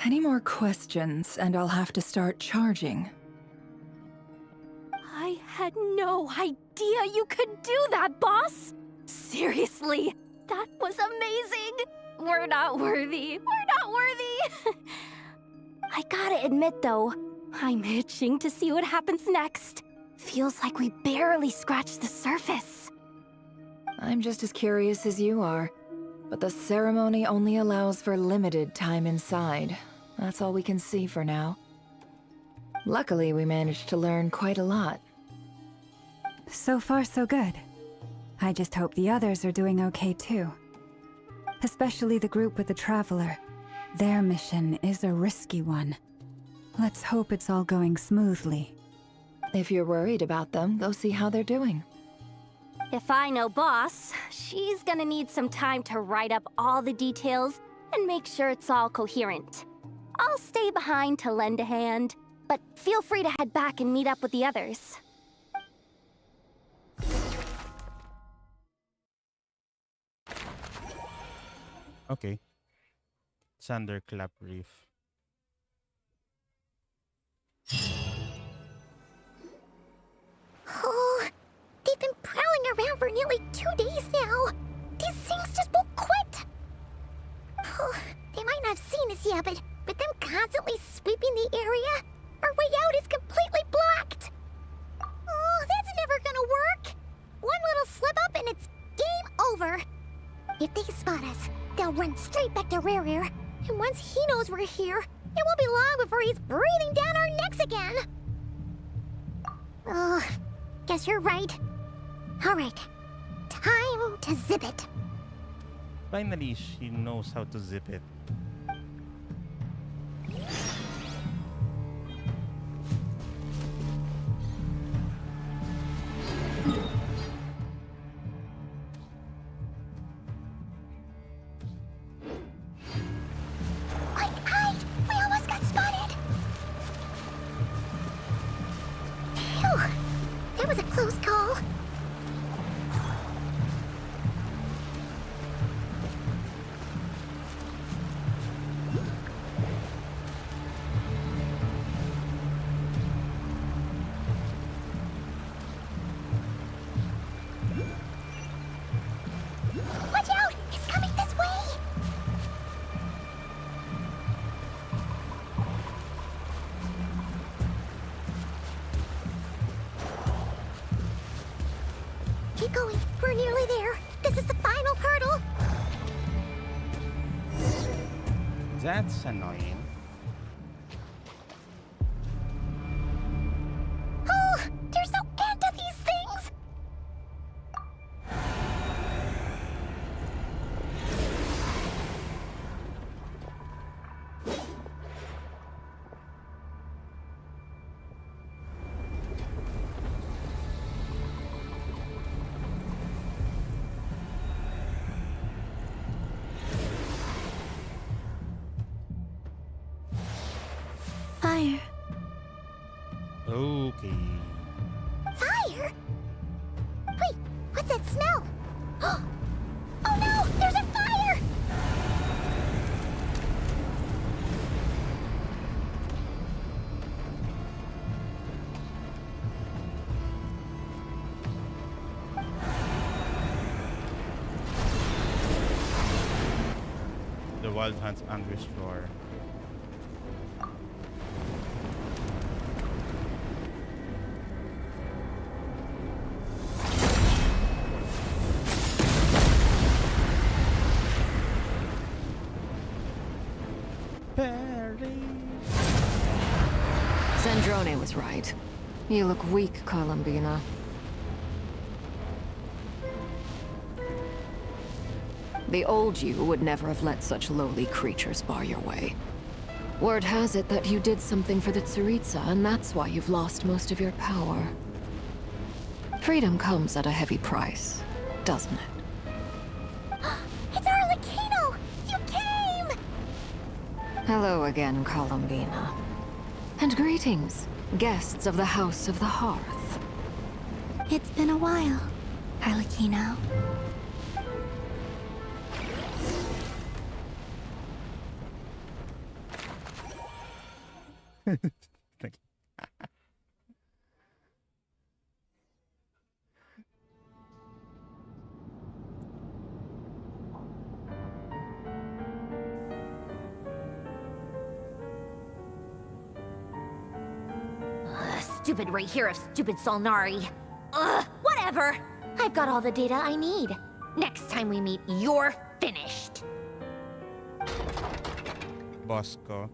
Any more questions, and I'll have to start charging.
I had no idea you could do that, boss! Seriously, that was amazing! We're not worthy. We're not worthy! I gotta admit, though, I'm itching to see what happens next. Feels like we barely scratched the surface.
I'm just as curious as you are, but the ceremony only allows for limited time inside. That's all we can see for now. Luckily, we managed to learn quite a lot.
So far, so good. I just hope the others are doing okay too. Especially the group with the Traveler. Their mission is a risky one. Let's hope it's all going smoothly.
If you're worried about them, go see how they're doing.
If I know boss, she's gonna need some time to write up all the details and make sure it's all coherent. I'll stay behind to lend a hand, but feel free to head back and meet up with the others.
Okay. Thunderclap Reef.
Oh, they've been prowling around for nearly 2 days now. These things just won't quit. Oh, they might not have seen us yet, but with them constantly sweeping the area, our way out is completely blocked. Oh, that's never gonna work. One little slip up and it's game over. If they spot us, they'll run straight back to Rerir. And once he knows we're here, it won't be long before he's breathing down our necks again. Oh, guess you're right. All right, time to zip it.
Finally, she knows how to zip it.
We almost got spotted. Phew, that was a close call. Watch out! It's coming this way! Keep going. We're nearly there. This is the final hurdle.
That's annoying.
Oh, there's no end to these things!
Fire.
Okay.
Fire? Wait, what's that smell? Oh no, there's a fire!
The Wild Hunt's anguish roar.
Sandrone was right. You look weak, Columbina. The old you would never have let such lowly creatures bar your way. Word has it that you did something for the Tsaritsa, and that's why you've lost most of your power. Freedom comes at a heavy price, doesn't it?
It's Arlecchino! You came!
Hello again, Columbina. And greetings, guests of the House of the Hearth.
It's been a while, Arlecchino.
Thank you.
Stupid Rerir of stupid Solnari. Ugh, whatever. I've got all the data I need. Next time we meet, you're finished.
Bosco.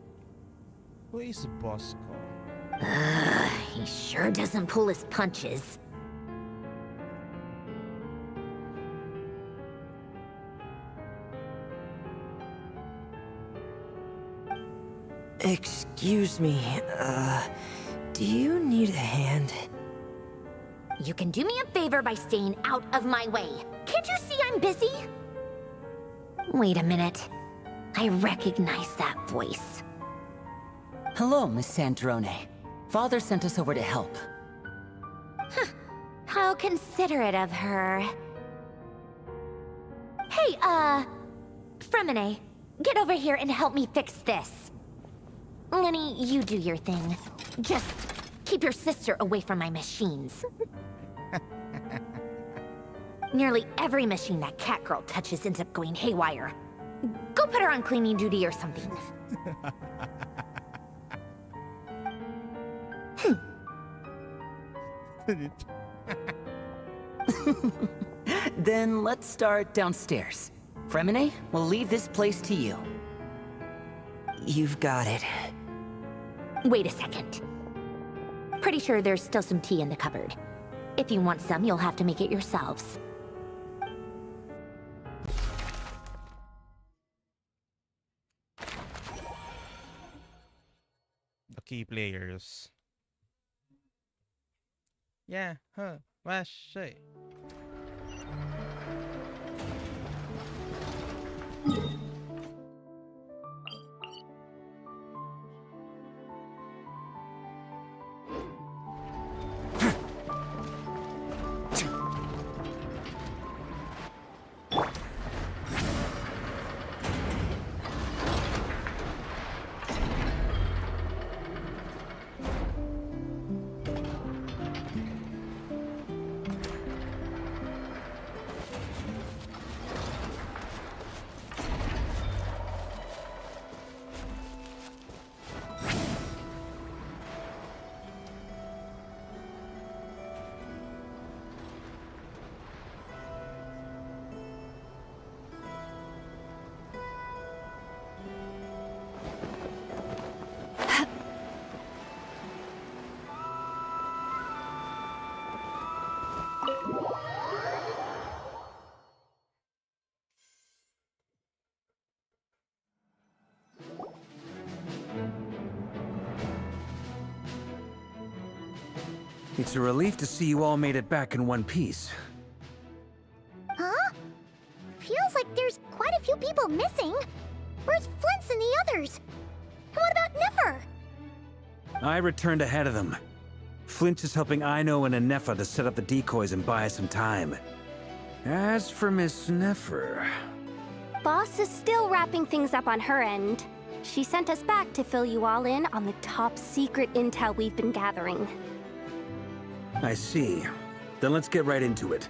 Who is Bosco?
He sure doesn't pull his punches.
Excuse me, do you need a hand?
You can do me a favor by staying out of my way. Can't you see I'm busy? Wait a minute. I recognize that voice.
Hello, Miss Sandrone. Father sent us over to help.
Huh. How considerate of her. Hey, Fremine, get over here and help me fix this. Lenny, you do your thing. Just keep your sister away from my machines. Nearly every machine that cat girl touches ends up going haywire. Go put her on cleaning duty or something.
Then let's start downstairs. Fremine, we'll leave this place to you. You've got it.
Wait a second. Pretty sure there's still some tea in the cupboard. If you want some, you'll have to make it yourselves.
The key players. Yeah, huh, wash it.
It's a relief to see you all made it back in one piece.
Huh? Feels like there's quite a few people missing. Where's Flins and the others? And what about Nefer?
I returned ahead of them. Flint is helping Aino and Anefa to set up the decoys and buy us some time. As for Miss Nefer...
Boss is still wrapping things up on her end. She sent us back to fill you all in on the top secret intel we've been gathering.
I see. Then let's get right into it.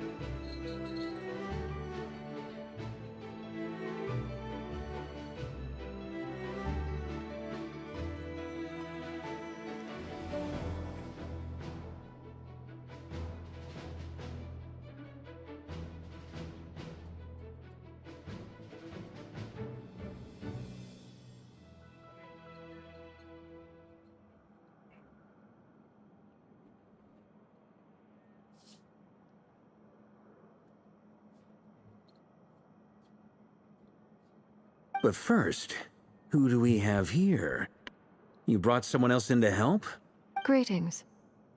But first, who do we have here? You brought someone else in to help?
Greetings.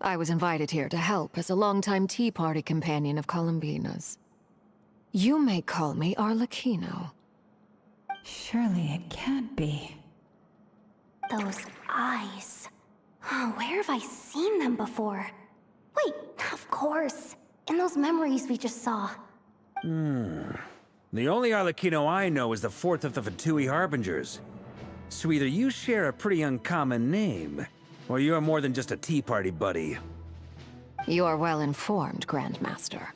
I was invited here to help as a longtime Tea Party companion of Columbina's. You may call me Arlecchino.
Surely it can't be.
Those eyes. Oh, where have I seen them before? Wait, of course. In those memories we just saw.
The only Arlecchino I know is the fourth of the Fatui Harbingers. So either you share a pretty uncommon name, or you're more than just a Tea Party buddy.
You are well informed, Grandmaster.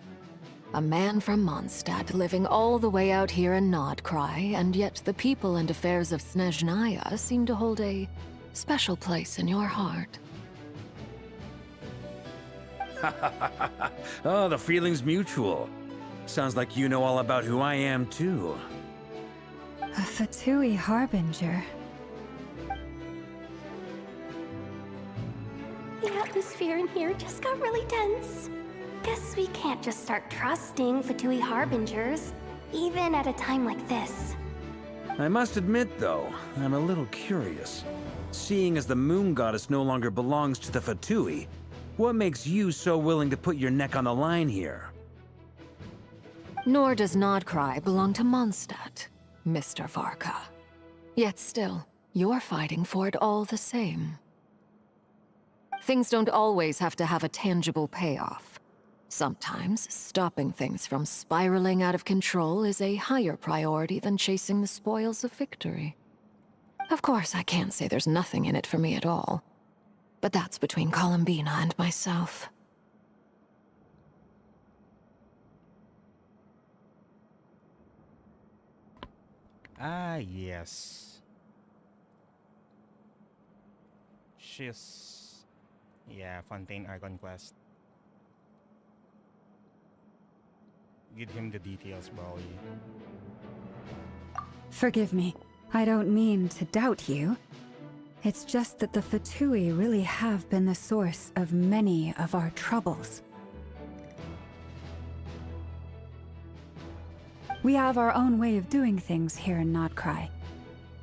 A man from Mondstadt living all the way out here in Nodcry, and yet the people and affairs of Snezhnaya seem to hold a special place in your heart.
Oh, the feeling's mutual. Sounds like you know all about who I am, too.
A Fatui Harbinger.
The atmosphere in here just got really tense. Guess we can't just start trusting Fatui Harbingers, even at a time like this.
I must admit, though, I'm a little curious. Seeing as the Moon Goddess no longer belongs to the Fatui, what makes you so willing to put your neck on the line here?
Nor does Nodcry belong to Mondstadt, Mr. Varka. Yet still, you're fighting for it all the same. Things don't always have to have a tangible payoff. Sometimes, stopping things from spiraling out of control is a higher priority than chasing the spoils of victory. Of course, I can't say there's nothing in it for me at all. But that's between Columbina and myself.
Ah, yes. She's... yeah, Fontaine Archon Quest. Give him the details, Bowie.
Forgive me. I don't mean to doubt you. It's just that the Fatui really have been the source of many of our troubles. We have our own way of doing things here in Nodcry.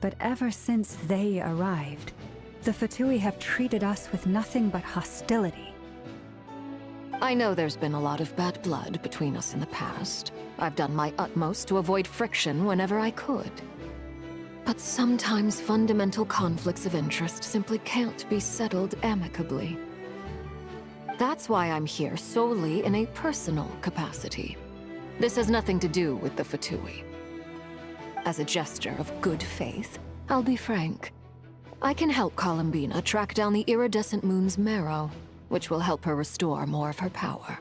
But ever since they arrived, the Fatui have treated us with nothing but hostility.
I know there's been a lot of bad blood between us in the past. I've done my utmost to avoid friction whenever I could. But sometimes fundamental conflicts of interest simply can't be settled amicably. That's why I'm here solely in a personal capacity. This has nothing to do with the Fatui. As a gesture of good faith, I'll be frank. I can help Columbina track down the iridescent moon's marrow, which will help her restore more of her power.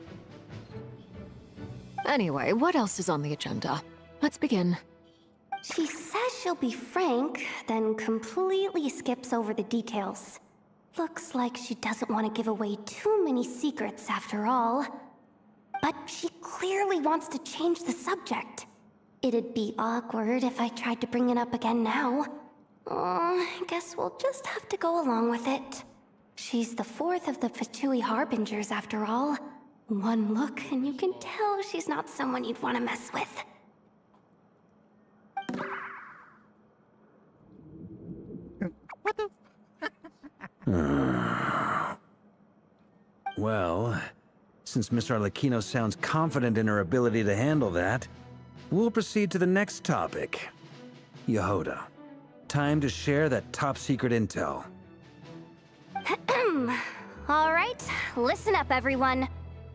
Anyway, what else is on the agenda? Let's begin.
She says she'll be frank, then completely skips over the details. Looks like she doesn't want to give away too many secrets after all. But she clearly wants to change the subject. It'd be awkward if I tried to bring it up again now. I guess we'll just have to go along with it. She's the fourth of the Fatui Harbingers after all. One look and you can tell she's not someone you'd want to mess with.
Well, since Miss Arlecchino sounds confident in her ability to handle that, we'll proceed to the next topic. Yehoda, time to share that top-secret intel.
All right, listen up, everyone.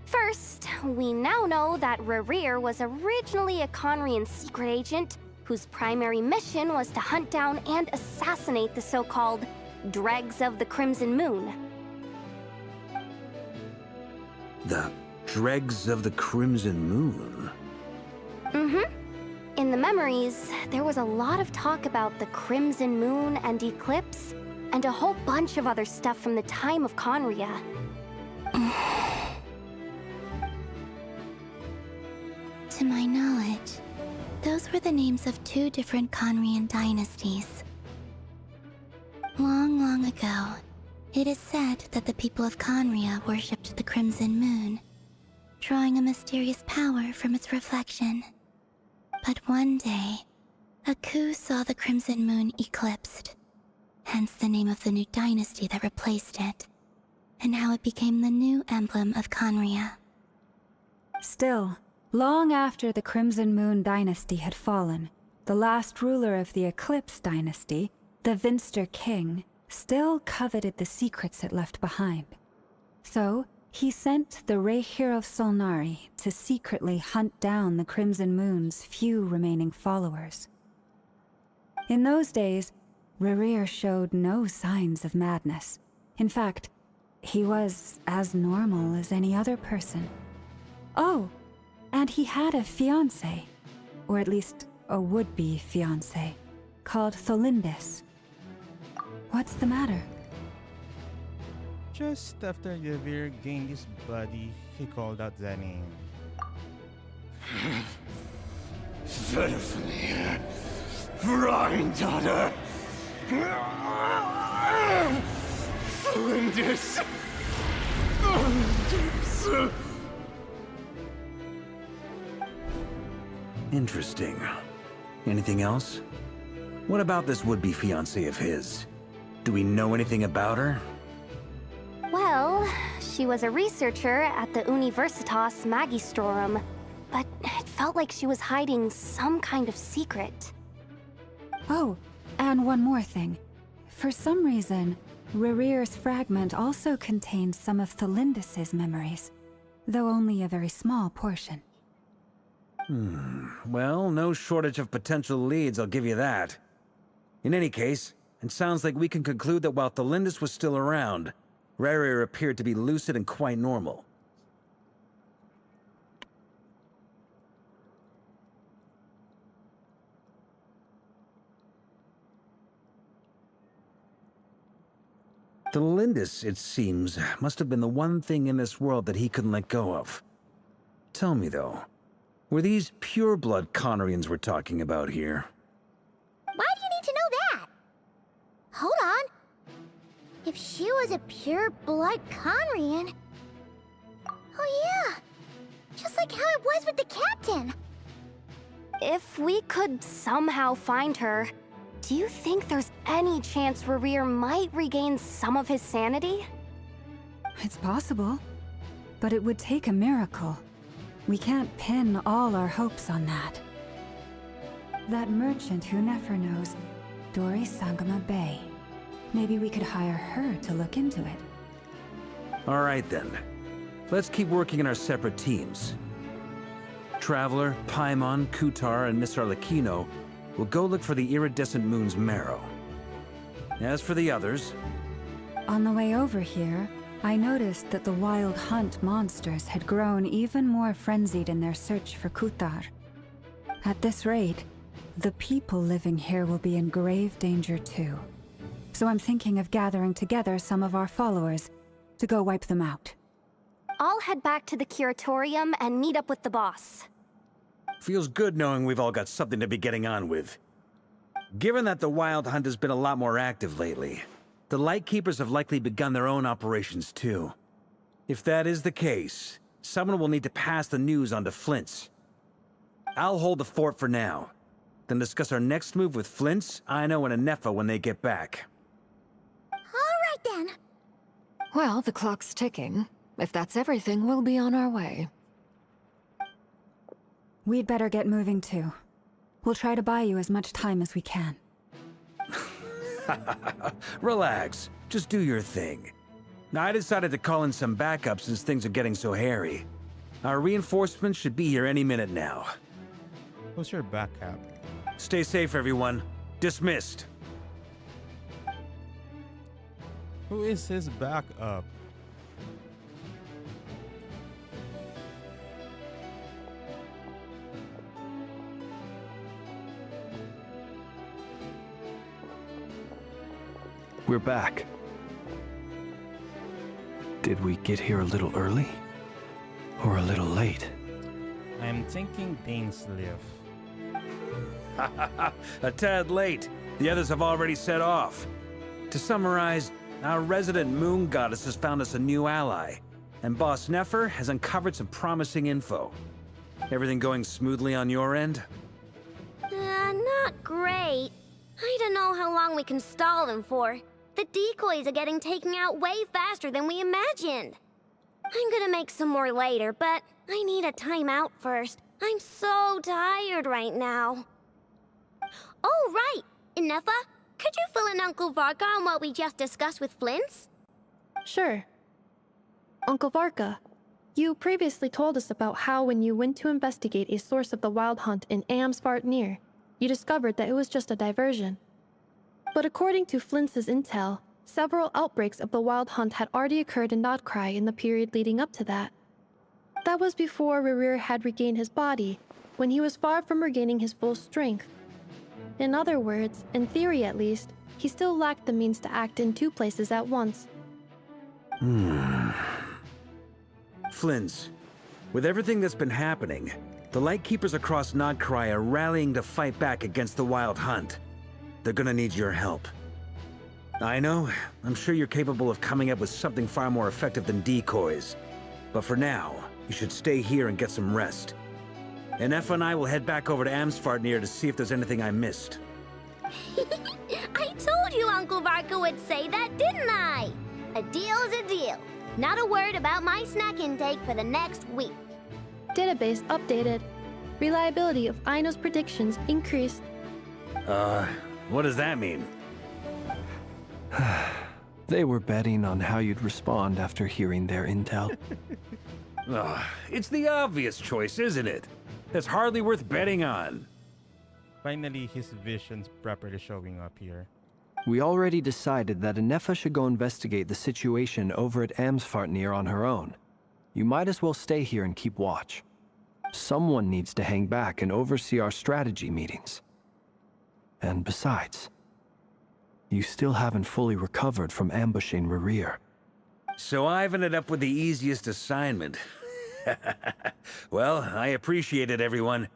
First, we now know that Rerir was originally a Conrian secret agent whose primary mission was to hunt down and assassinate the so-called Dregs of the Crimson Moon.
The Dregs of the Crimson Moon?
Mm-hmm. In the memories, there was a lot of talk about the Crimson Moon and Eclipse, and a whole bunch of other stuff from the time of Conria.
To my knowledge, those were the names of 2 different Conrian dynasties. Long, long ago, it is said that the people of Conria worshipped the Crimson Moon, drawing a mysterious power from its reflection. But one day, a coup saw the Crimson Moon eclipsed, hence the name of the new dynasty that replaced it, and how it became the new emblem of Conria.
Still, long after the Crimson Moon dynasty had fallen, the last ruler of the Eclipse dynasty, the Vinster King, still coveted the secrets it left behind. So, he sent the Rerir of Solnari to secretly hunt down the Crimson Moon's few remaining followers. In those days, Rerir showed no signs of madness. In fact, he was as normal as any other person. Oh, and he had a fiancé, or at least a would-be fiancé, called Tholindis. What's the matter?
Just after Rerir gained his body, he called out the name.
Stephanie, Granddaughter, Flinders.
Interesting. Anything else? What about this would-be fiancé of his? Do we know anything about her?
Well, she was a researcher at the Universitas Magistrorum, but it felt like she was hiding some kind of secret.
Oh, and one more thing. For some reason, Rerir's fragment also contains some of Tholindis' memories, though only a very small portion.
Well, no shortage of potential leads, I'll give you that. In any case, it sounds like we can conclude that while Tholindis was still around, Rerir appeared to be lucid and quite normal. Tholindis, it seems, must have been the one thing in this world that he couldn't let go of. Tell me, though, were these pure-blood Conrians we're talking about here?
Why do you need to know that? Hold on. If she was a pure-blood Conrian... Oh yeah, just like how it was with the captain.
If we could somehow find her, do you think there's any chance Rerir might regain some of his sanity?
It's possible, but it would take a miracle. We can't pin all our hopes on that. That merchant who Nefer knows, Dori Sangama Bay. Maybe we could hire her to look into it.
All right, then. Let's keep working in our separate teams. Traveler, Paimon, Kutar, and Miss Arlecchino will go look for the iridescent moon's marrow. As for the others...
On the way over here, I noticed that the Wild Hunt monsters had grown even more frenzied in their search for Kutar. At this rate, the people living here will be in grave danger too. So I'm thinking of gathering together some of our followers to go wipe them out.
I'll head back to the Curatorium and meet up with the boss.
Feels good knowing we've all got something to be getting on with. Given that the Wild Hunt has been a lot more active lately, the Lightkeepers have likely begun their own operations too. If that is the case, someone will need to pass the news on to Flins. I'll hold the fort for now, then discuss our next move with Flins, Aino, and Anefa when they get back.
All right then.
Well, the clock's ticking. If that's everything, we'll be on our way.
We'd better get moving too. We'll try to buy you as much time as we can.
Relax. Just do your thing. Now, I decided to call in some backup since things are getting so hairy. Our reinforcements should be here any minute now.
Who's your backup?
Stay safe, everyone. Dismissed.
Who is his backup?
We're back. Did we get here a little early? Or a little late?
I'm thinking Dane's live.
A tad late. The others have already set off. To summarize, our resident moon goddess has found us a new ally, and Boss Nefer has uncovered some promising info. Everything going smoothly on your end?
Not great. I don't know how long we can stall them for. The decoys are getting taken out way faster than we imagined. I'm gonna make some more later, but I need a timeout first. I'm so tired right now. Oh, right! Inefa, could you fill in Uncle Varka on what we just discussed with Flins?
Sure. Uncle Varka, you previously told us about how when you went to investigate a source of the Wild Hunt in Amsvartnir, you discovered that it was just a diversion. But according to Flints's intel, several outbreaks of the Wild Hunt had already occurred in Nodcry in the period leading up to that. That was before Rerir had regained his body, when he was far from regaining his full strength. In other words, in theory at least, he still lacked the means to act in two places at once.
Flins, with everything that's been happening, the Lightkeepers across Nodcry are rallying to fight back against the Wild Hunt. They're gonna need your help. I know, I'm sure you're capable of coming up with something far more effective than decoys. But for now, you should stay here and get some rest. Inefa and I will head back over to Amsvartnir to see if there's anything I missed.
I told you Uncle Varka would say that, didn't I? A deal's a deal. Not a word about my snack intake for the next week.
Database updated. Reliability of Aino's predictions increased.
What does that mean?
They were betting on how you'd respond after hearing their intel.
It's the obvious choice, isn't it? That's hardly worth betting on.
Finally, his vision's properly showing up here.
We already decided that Inefa should go investigate the situation over at Amsvartnir on her own. You might as well stay here and keep watch. Someone needs to hang back and oversee our strategy meetings. And besides, you still haven't fully recovered from ambushing Rerir.
So I've ended up with the easiest assignment. Well, I appreciate it, everyone.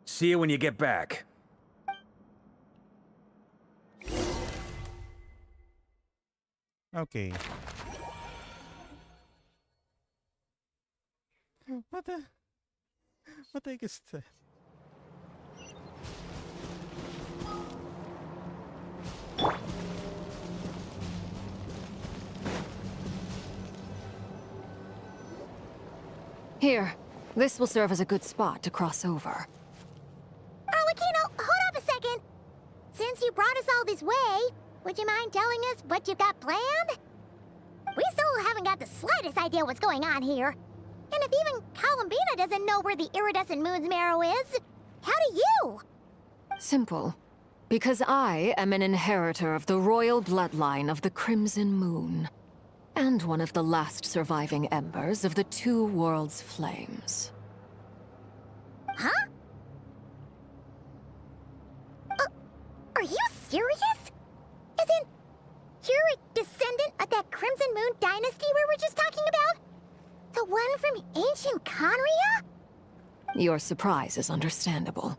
See you when you get back.
Okay. What the heck is that?
Here, this will serve as a good spot to cross over.
Arlecchino, hold up a second. Since you brought us all this way, would you mind telling us what you got planned? We still haven't got the slightest idea what's going on here. And if even Columbina doesn't know where the iridescent moon's marrow is, how do you?
Simple. Because I am an inheritor of the royal bloodline of the Crimson Moon, and one of the last surviving embers of the Two Worlds' flames.
Huh? Are you serious? Isn't you're a descendant of that Crimson Moon dynasty we were just talking about? The one from ancient Conria?
Your surprise is understandable.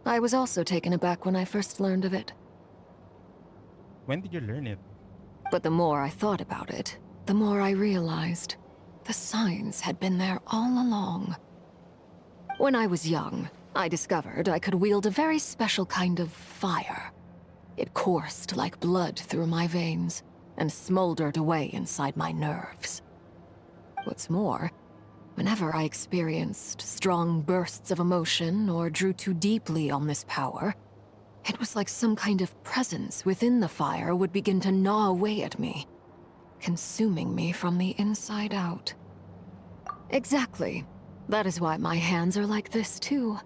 I was also taken aback when I first learned of it.
When did you learn it?
But the more I thought about it, the more I realized the signs had been there all along. When I was young, I discovered I could wield a very special kind of fire. It coursed like blood through my veins and smoldered away inside my nerves. What's more, whenever I experienced strong bursts of emotion or drew too deeply on this power, it was like some kind of presence within the fire would begin to gnaw away at me, consuming me from the inside out. Exactly. That is why my hands are like this, too.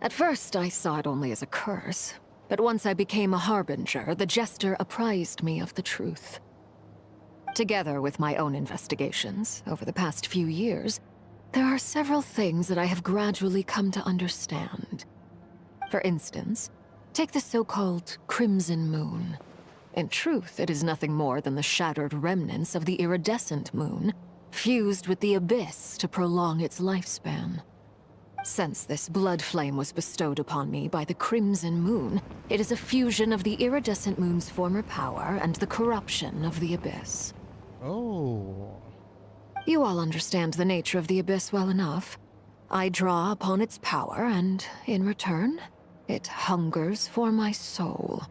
At first, I saw it only as a curse, but once I became a harbinger, the Jester apprised me of the truth. Together with my own investigations, over the past few years, there are several things that I have gradually come to understand. For instance, take the so-called Crimson Moon. In truth, it is nothing more than the shattered remnants of the iridescent moon, fused with the abyss to prolong its lifespan. Since this blood flame was bestowed upon me by the Crimson Moon, it is a fusion of the iridescent moon's former power and the corruption of the abyss.
Oh.
You all understand the nature of the abyss well enough. I draw upon its power, and in return, it hungers for my soul.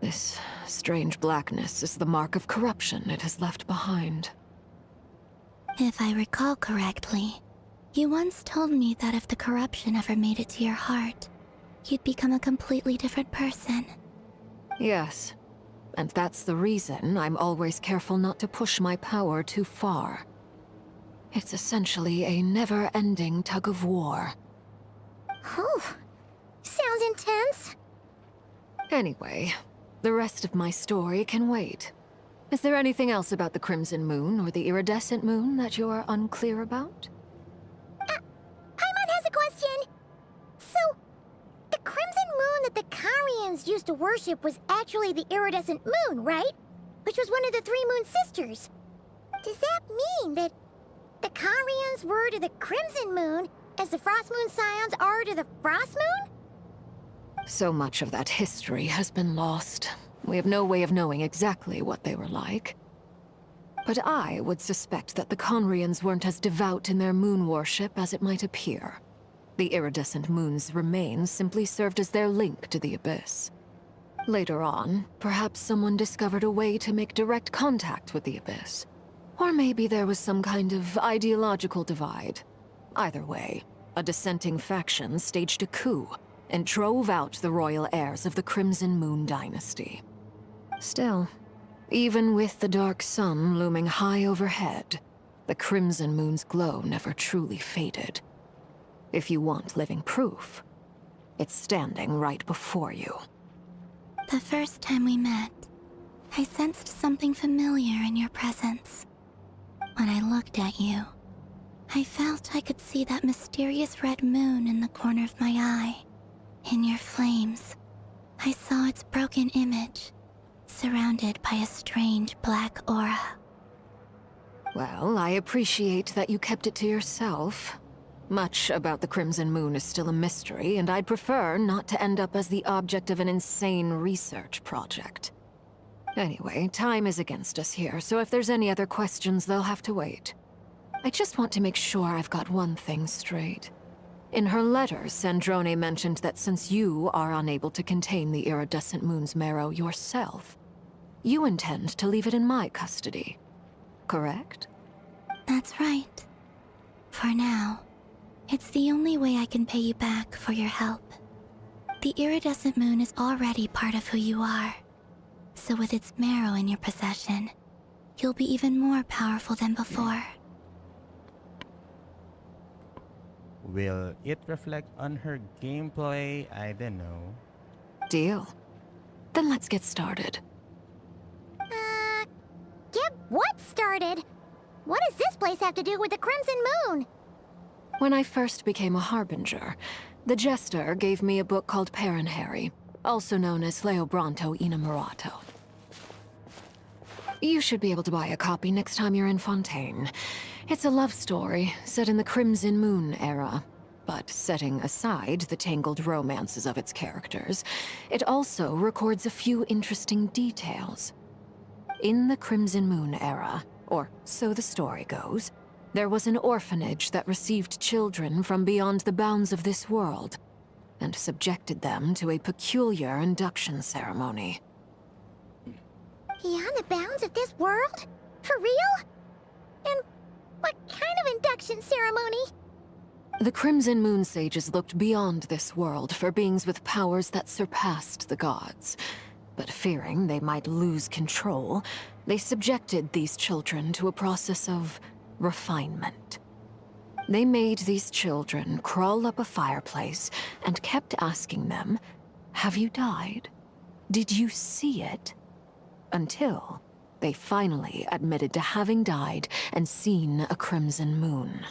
This strange blackness is the mark of corruption it has left behind.
If I recall correctly, you once told me that if the corruption ever made it to your heart, you'd become a completely different person.
Yes, and that's the reason I'm always careful not to push my power too far. It's essentially a never-ending tug of war.
Oh, sounds intense.
Anyway, the rest of my story can wait. Is there anything else about the Crimson Moon or the Iridescent Moon that you're unclear about?
Paimon has a question. So, the Crimson Moon that the Karians used to worship was actually the Iridescent Moon, right? Which was one of the three Moon Sisters. Does that mean that the Karians were to the Crimson Moon as the Frost Moon Scions are to the Frost Moon?
So much of that history has been lost. We have no way of knowing exactly what they were like. But I would suspect that the Conrians weren't as devout in their moon worship as it might appear. The iridescent moon's remains simply served as their link to the abyss. Later on, perhaps someone discovered a way to make direct contact with the abyss. Or maybe there was some kind of ideological divide. Either way, a dissenting faction staged a coup and drove out the royal heirs of the Crimson Moon dynasty. Still, even with the dark sun looming high overhead, the Crimson Moon's glow never truly faded. If you want living proof, it's standing right before you.
The first time we met, I sensed something familiar in your presence. When I looked at you, I felt I could see that mysterious red moon in the corner of my eye. In your flames, I saw its broken image, surrounded by a strange black aura.
Well, I appreciate that you kept it to yourself. Much about the Crimson Moon is still a mystery, and I'd prefer not to end up as the object of an insane research project. Anyway, time is against us here, so if there's any other questions, they'll have to wait. I just want to make sure I've got one thing straight. In her letters, Sandrone mentioned that since you are unable to contain the iridescent moon's marrow yourself, you intend to leave it in my custody, correct?
That's right. For now, it's the only way I can pay you back for your help. The iridescent moon is already part of who you are, so with its marrow in your possession, you'll be even more powerful than before.
Will it reflect on her gameplay? I don't know.
Deal. Then let's get started.
Get what started? What does this place have to do with the Crimson Moon?
When I first became a Harbinger, the Jester gave me a book called Paranhari, also known as Leobranto Innamorato. You should be able to buy a copy next time you're in Fontaine. It's a love story set in the Crimson Moon era, but setting aside the tangled romances of its characters, it also records a few interesting details. In the Crimson Moon era, or so the story goes, there was an orphanage that received children from beyond the bounds of this world, and subjected them to a peculiar induction ceremony.
Beyond the bounds of this world? For real? And What kind of induction ceremony?
The Crimson Moon Sages looked beyond this world for beings with powers that surpassed the gods. But fearing they might lose control, they subjected these children to a process of refinement. They made these children crawl up a fireplace and kept asking them, "Have you died? Did you see it?" Until they finally admitted to having died and seen a crimson moon.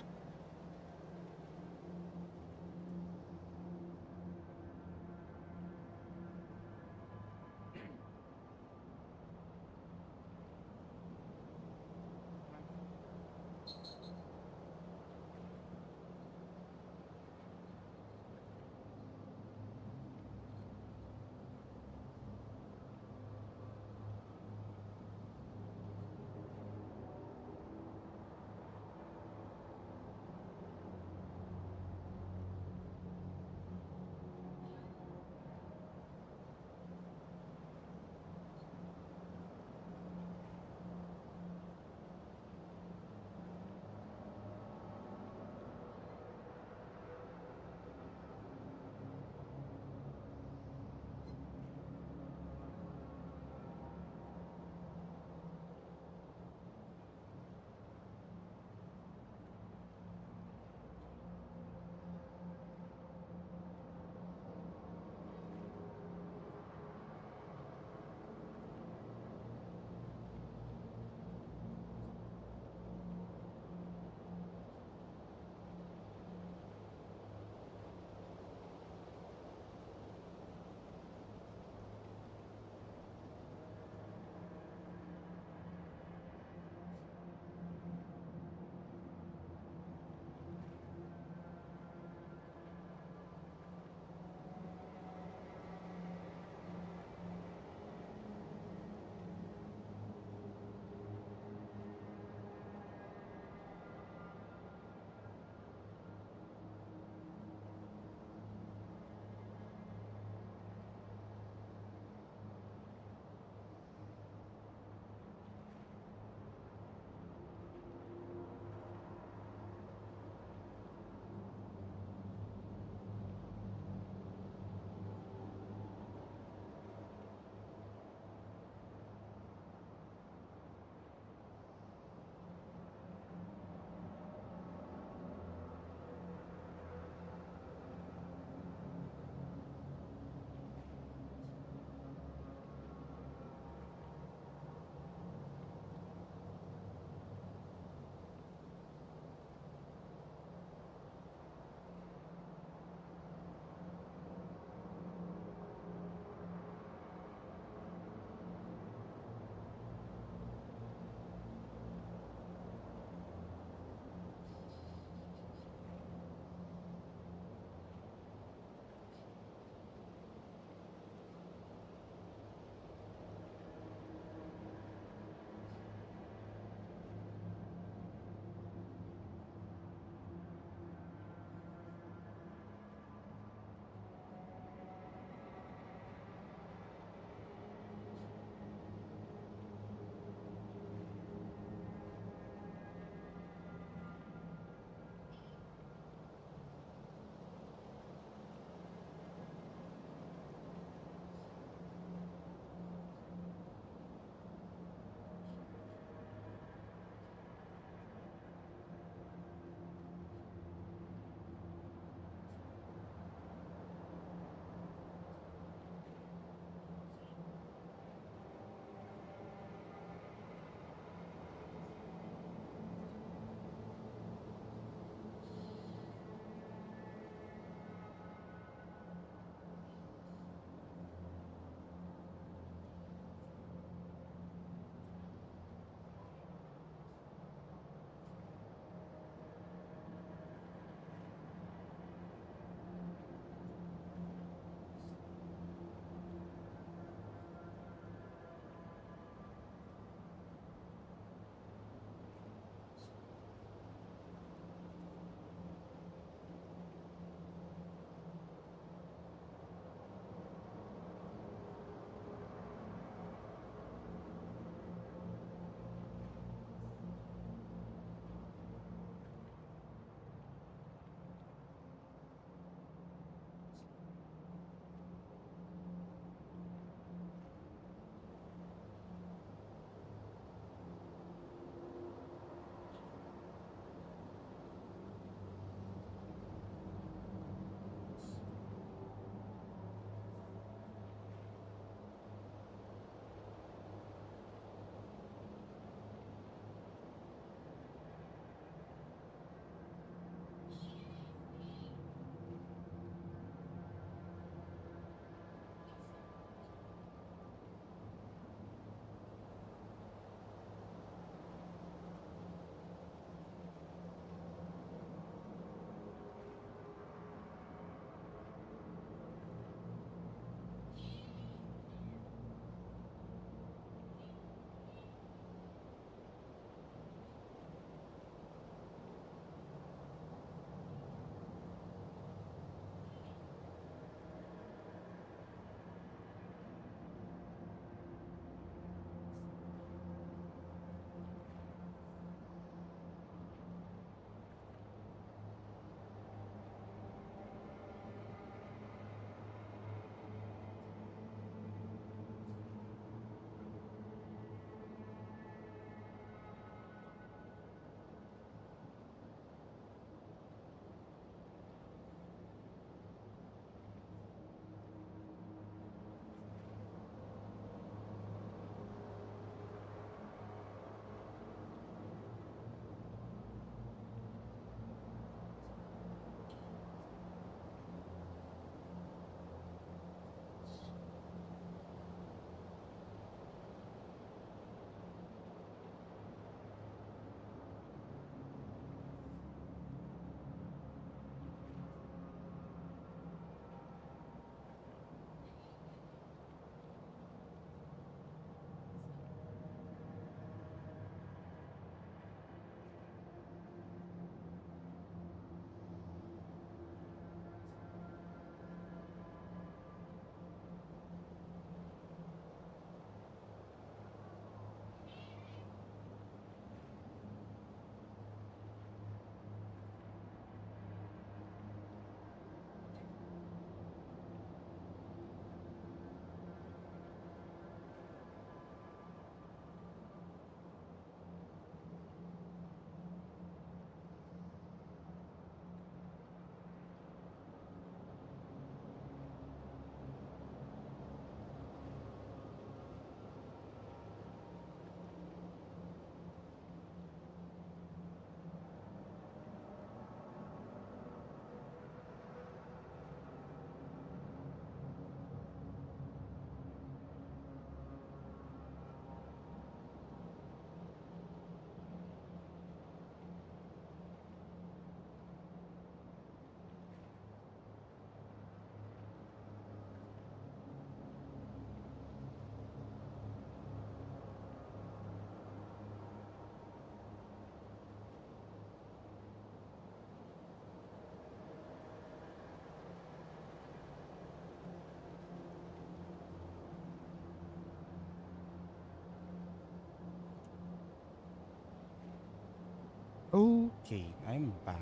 Okay, I'm back.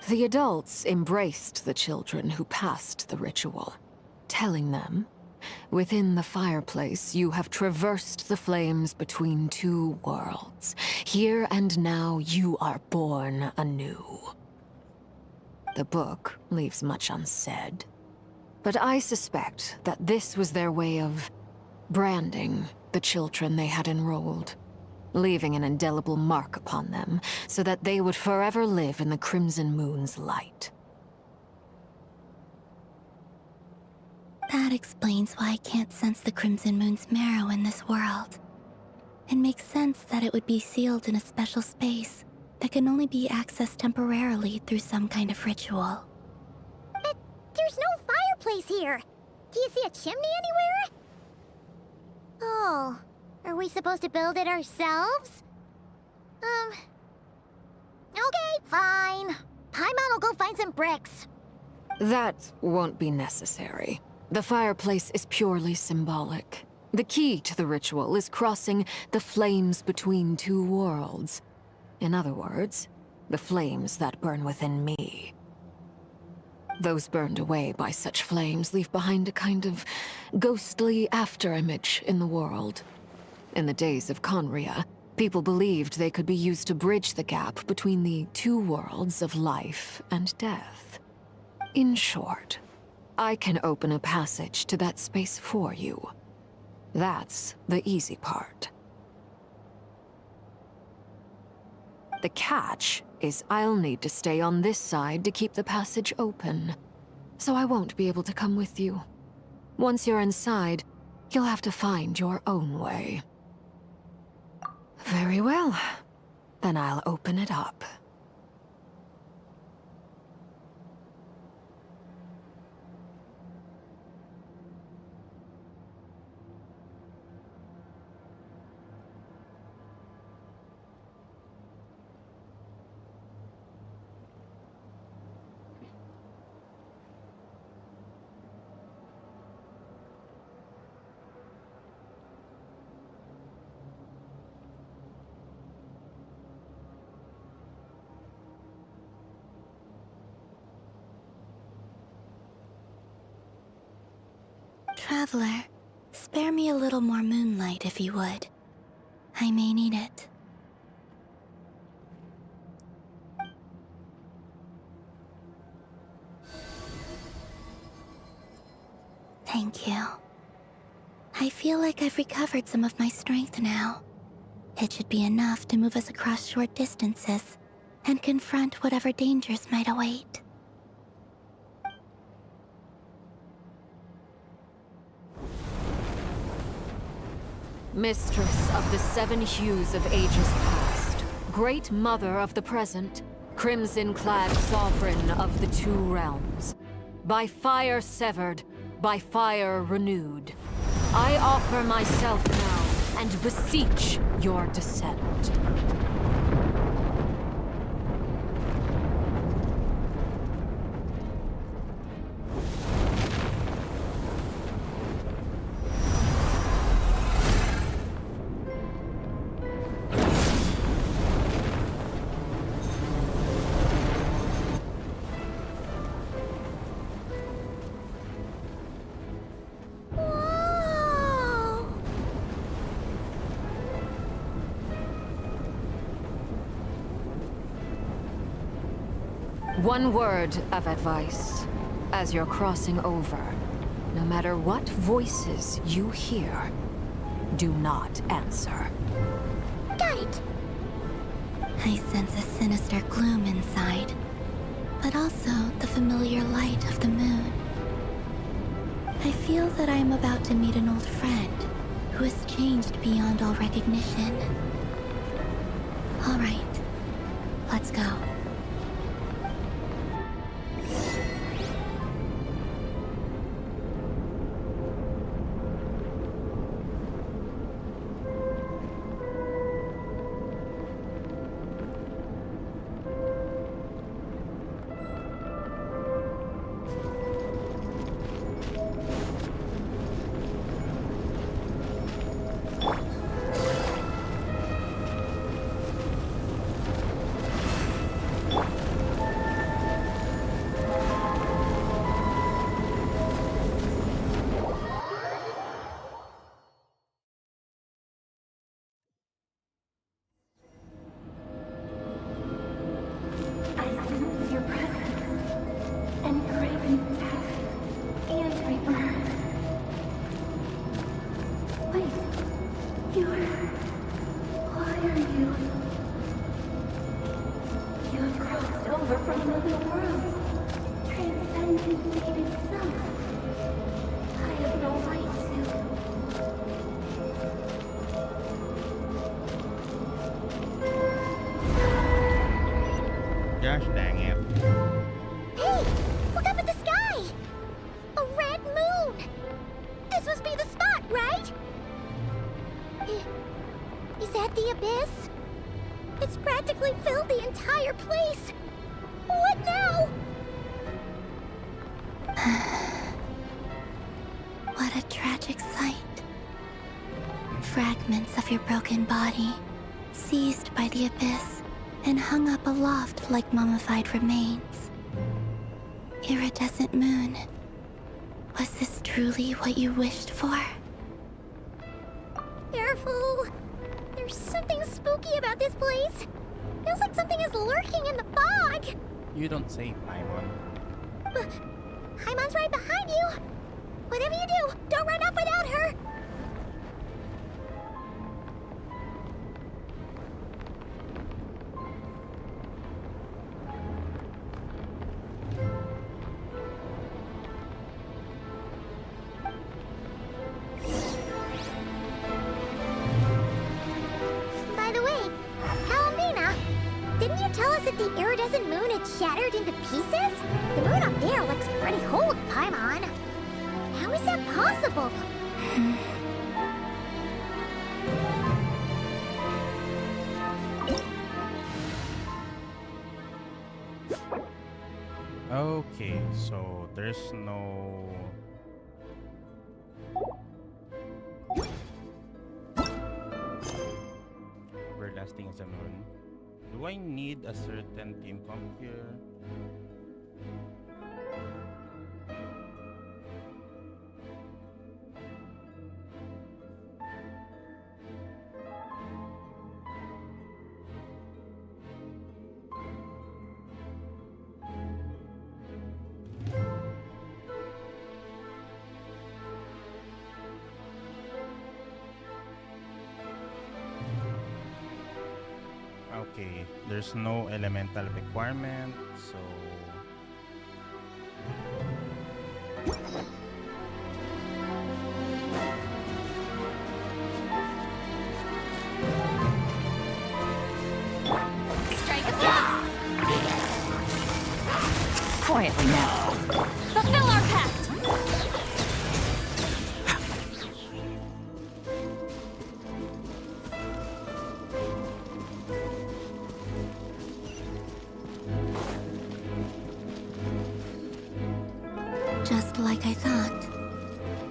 The adults embraced the children who passed the ritual, telling them, within the fireplace, you have traversed the flames between two worlds. Here and now, you are born anew. The book leaves much unsaid, but I suspect that this was their way of branding the children they had enrolled, leaving an indelible mark upon them so that they would forever live in the Crimson Moon's light.
That explains why I can't sense the Crimson Moon's marrow in this world. It makes sense that it would be sealed in a special space that can only be accessed temporarily through some kind of ritual.
But there's no fireplace here. Do you see a chimney anywhere? Oh, are we supposed to build it ourselves? Okay, fine. Paimon will go find some bricks.
That won't be necessary. The fireplace is purely symbolic. The key to the ritual is crossing the flames between two worlds. In other words, the flames that burn within me. Those burned away by such flames leave behind a kind of ghostly afterimage in the world. In the days of Conria, people believed they could be used to bridge the gap between the two worlds of life and death. In short, I can open a passage to that space for you. That's the easy part. The catch is I'll need to stay on this side to keep the passage open, so I won't be able to come with you. Once you're inside, you'll have to find your own way. Very well. Then I'll open it up.
Traveler, spare me a little more moonlight if you would. I may need it. Thank you. I feel like I've recovered some of my strength now. It should be enough to move us across short distances and confront whatever dangers might await.
Mistress of the seven hues of ages past, great mother of the present, crimson-clad sovereign of the two realms, by fire severed, by fire renewed, I offer myself now and beseech your descent. One word of advice. As you're crossing over, no matter what voices you hear, do not answer.
Got it!
I sense a sinister gloom inside, but also the familiar light of the moon. I feel that I am about to meet an old friend who has changed beyond all recognition. All right, let's go.
world, transcendent fate itself. I have no right
Gosh dang it.
Hey, look up at the sky! A red moon! This must be the spot, right? Is that the abyss? It's practically filled the entire place. What now?
What a tragic sight. Fragments of your broken body, seized by the abyss, and hung up aloft like mummified remains. Iridescent moon. Was this truly what you wished for?
Careful. There's something spooky about this place. Feels like something is lurking in the fog.
You don't say, Paimon.
Paimon's right behind you. Whatever you do, don't run off without her. By the way, Kalamina, didn't you tell us that the iridescent moon had shattered into pieces? The moon up there looks pretty cold, Paimon. How is that possible?
Okay, so there's no... Everlasting is a moon. Do I need a certain team comp here? Okay, there's no elemental requirement, so...
Strike a blow! Quietly now. Fulfill our pact!
Just like I thought.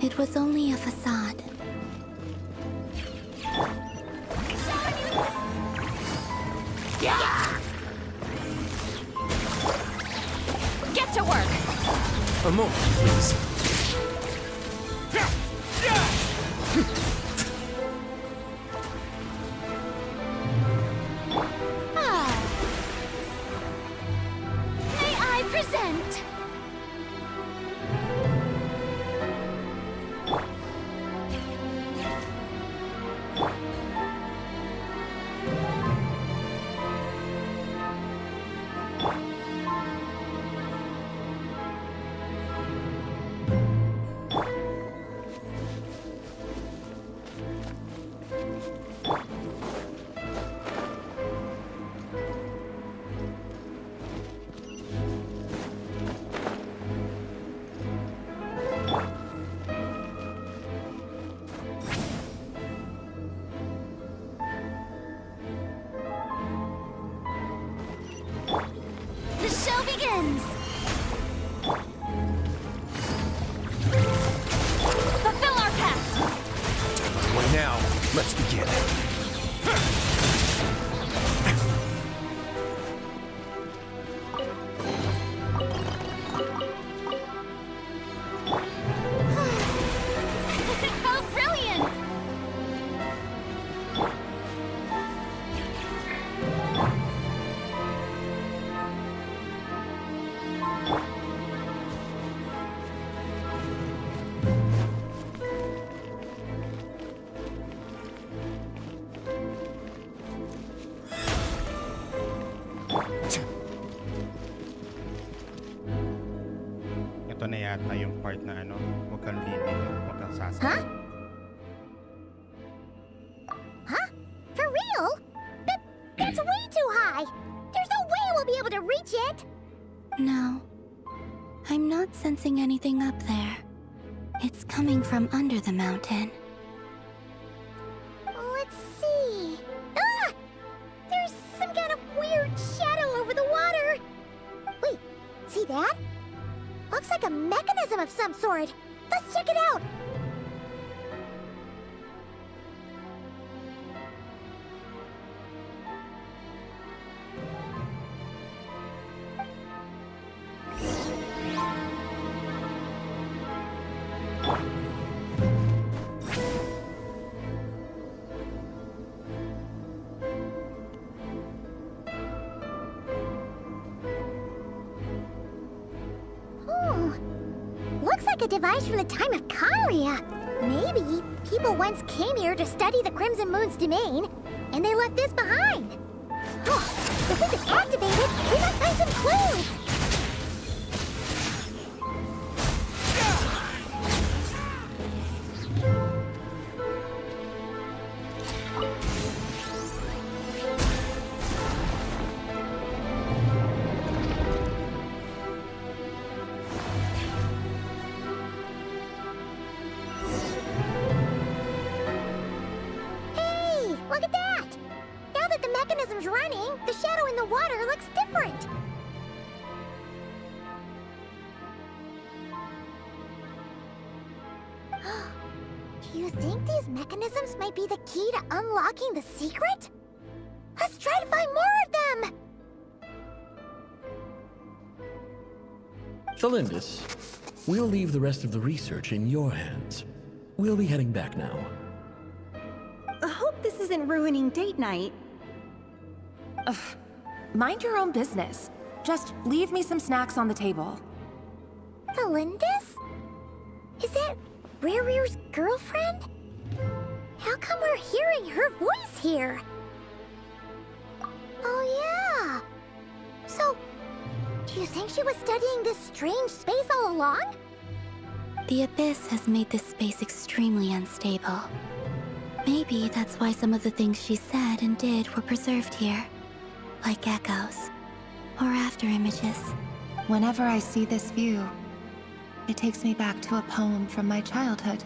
It was only a facade.
Get to work!
A moment, please.
May I present?
ito na yata yung part na ano, huwag kang linig, huwag kang sasakit.
Huh? Huh? For real? That's way too high! There's no way we'll be able to reach it!
No. I'm not sensing anything up there. It's coming from under the mountain.
Let's see... Ah! There's some kind of weird shadow over the water! Wait, see that? Looks like a mechanism of some sort. Let's check it out! Looks like a device from the time of Conria. Maybe people once came here to study the Crimson Moon's domain, and they left this behind. Oh, if we can activate it, we might find some clues. Look at that! Now that the mechanism's running, the shadow in the water looks different. Do you think these mechanisms might be the key to unlocking the secret? Let's try to find more of them!
Felindis, we'll leave the rest of the research in your hands. We'll be heading back now.
I hope this isn't ruining date night.
Ugh. Mind your own business. Just leave me some snacks on the table.
Felindis? Is that Rerir's girlfriend? How come we're hearing her voice here? Oh yeah! So, do you think she was studying this strange space all along?
The Abyss has made this space extremely unstable. Maybe that's why some of the things she said and did were preserved here. Like echoes. Or after images.
Whenever I see this view, it takes me back to a poem from my childhood.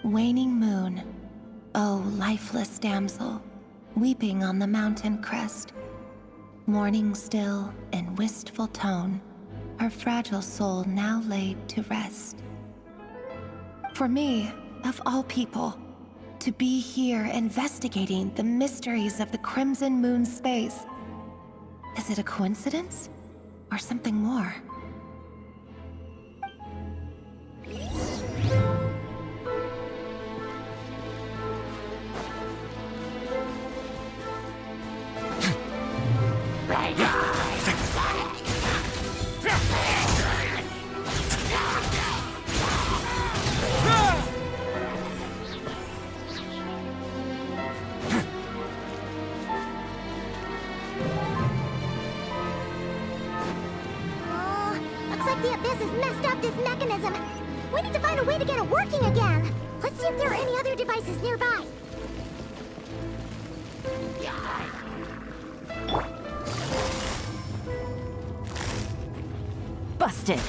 Waning moon, oh lifeless damsel, weeping on the mountain crest. Mourning still in wistful tone, her fragile soul now laid to rest. For me, of all people, to be here investigating the mysteries of the Crimson Moon space. Is it a coincidence? Or something more?
The Abyss has messed up this mechanism. We need to find a way to get it working again. Let's see if there are any other devices nearby.
Busted!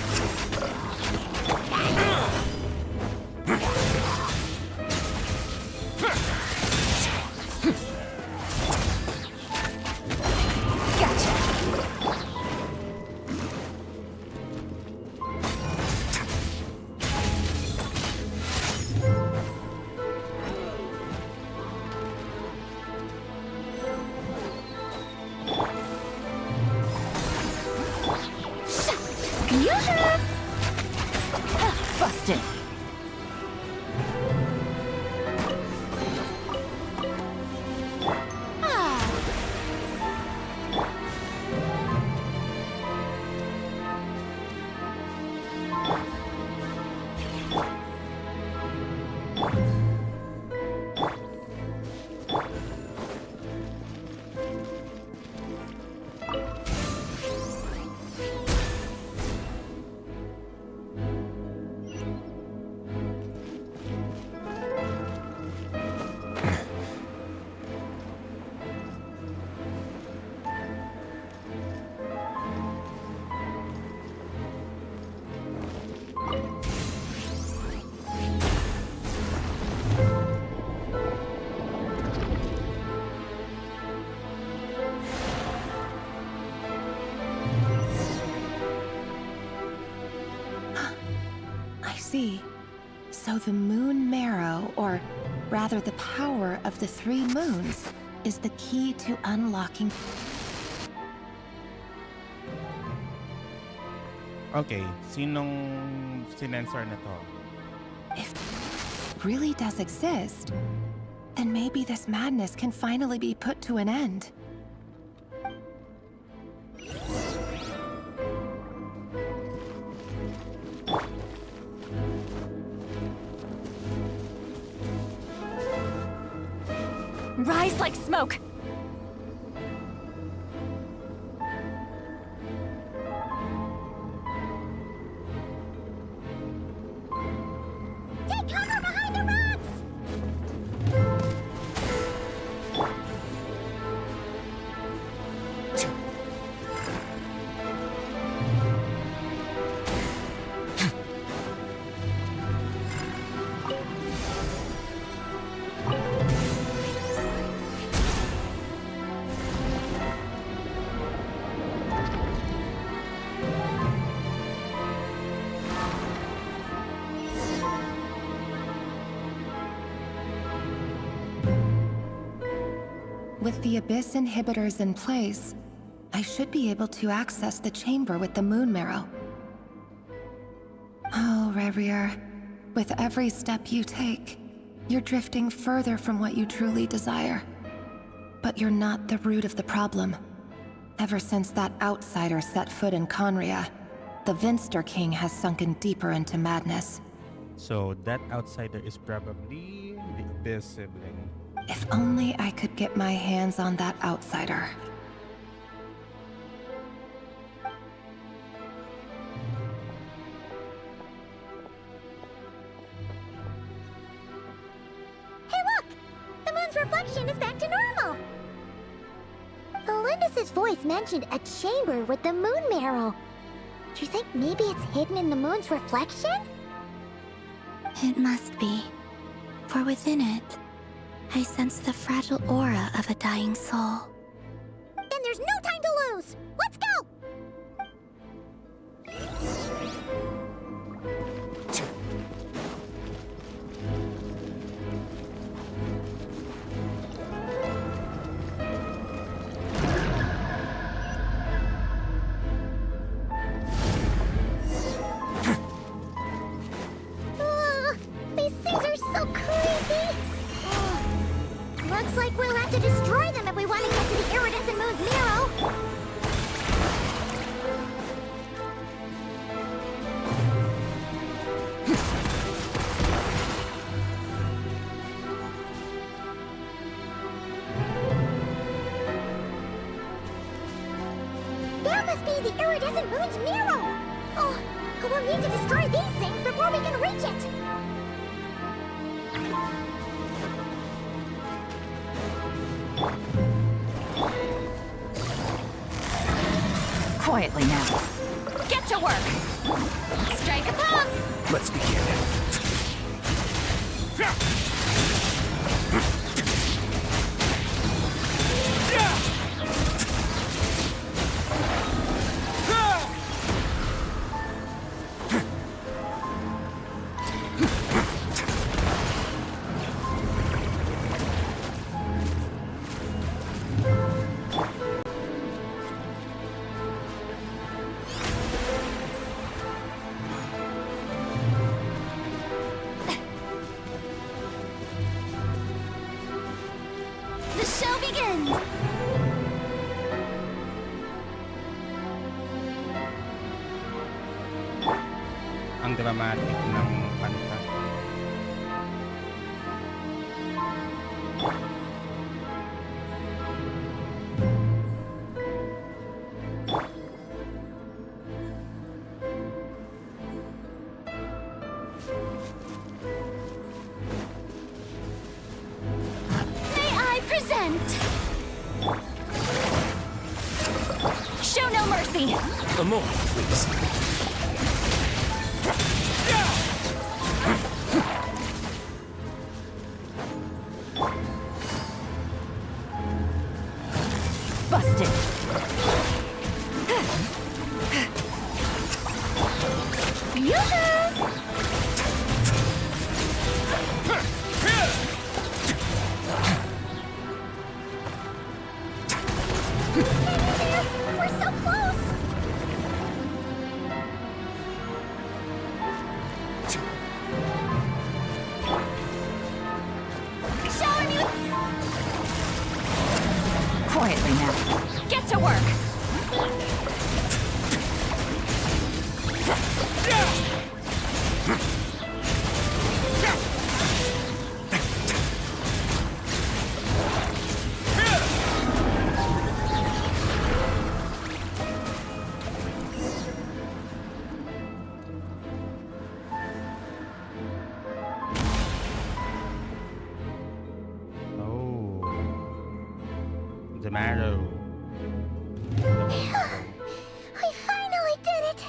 Busted!
see. So the moon marrow, or rather the power of the 3 moons, is the key to unlocking...
Okay, sinong sinensor na to?
If it really does exist, then maybe this madness can finally be put to an end.
Rise like smoke!
Take cover behind the rocks!
With the Abyss inhibitors in place, I should be able to access the chamber with the moon marrow. Oh, Rerir, with every step you take, you're drifting further from what you truly desire. But you're not the root of the problem. Ever since that outsider set foot in Conria, the Vinster King has sunken deeper into madness.
So that outsider is probably the Abyss sibling.
If only I could get my hands on that outsider.
Hey look! The moon's reflection is back to normal! Elendis' voice mentioned a chamber with the moon marrow. Do you think maybe it's hidden in the moon's reflection?
It must be. For within it, I sense the fragile aura of a dying soul.
Then there's no time to lose! Let's go! These things are so creepy! Looks like we'll have to destroy them if we want to get to the iridescent moon's marrow. That must be the iridescent moon's marrow. Oh, we'll need to destroy these things before we can reach it.
Quietly now. Get to work! Strike a pop!
Let's begin.
The show begins!
Ang dramatic ng kanta.
May I present? Show no mercy!
A moment, please.
Busted!
Yoo-hoo!
Oh. The marrow.
I finally did it!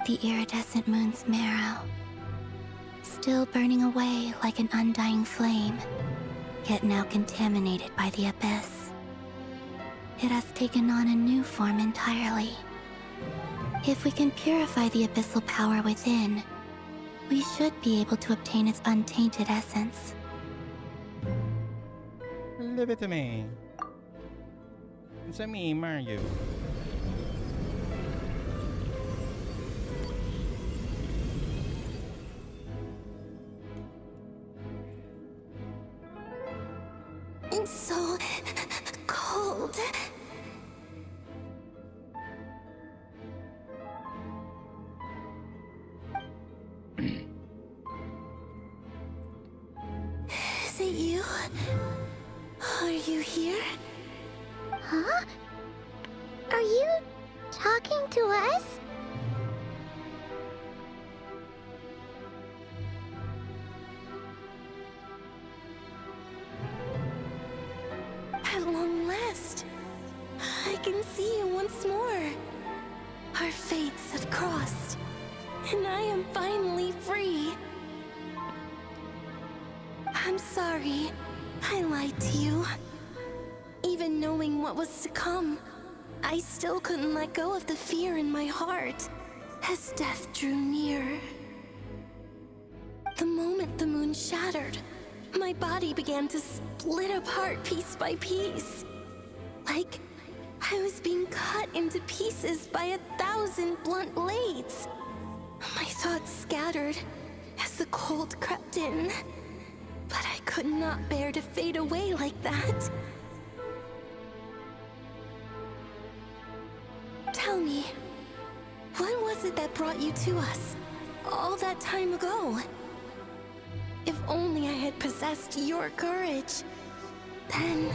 The iridescent moon's marrow, still burning away like an undying flame, yet now contaminated by the abyss. It has taken on a new form entirely. If we can purify the abyssal power within, we should be able to obtain its untainted essence.
Leave it to me. It's a me, Mario.
It's so cold. Is it you? Are you here?
Huh? Are you talking to us?
At long last, I can see you once more. Our fates have crossed, and I am finally free. I'm sorry, I lied to you. Even knowing what was to come, I still couldn't let go of the fear in my heart as death drew near. The moment the moon shattered, my body began to split apart piece by piece. Like I was being cut into pieces by 1,000 blunt blades. My thoughts scattered as the cold crept in. But I could not bear to fade away like that. Tell me, what was it that brought you to us all that time ago? If only I had possessed your courage, then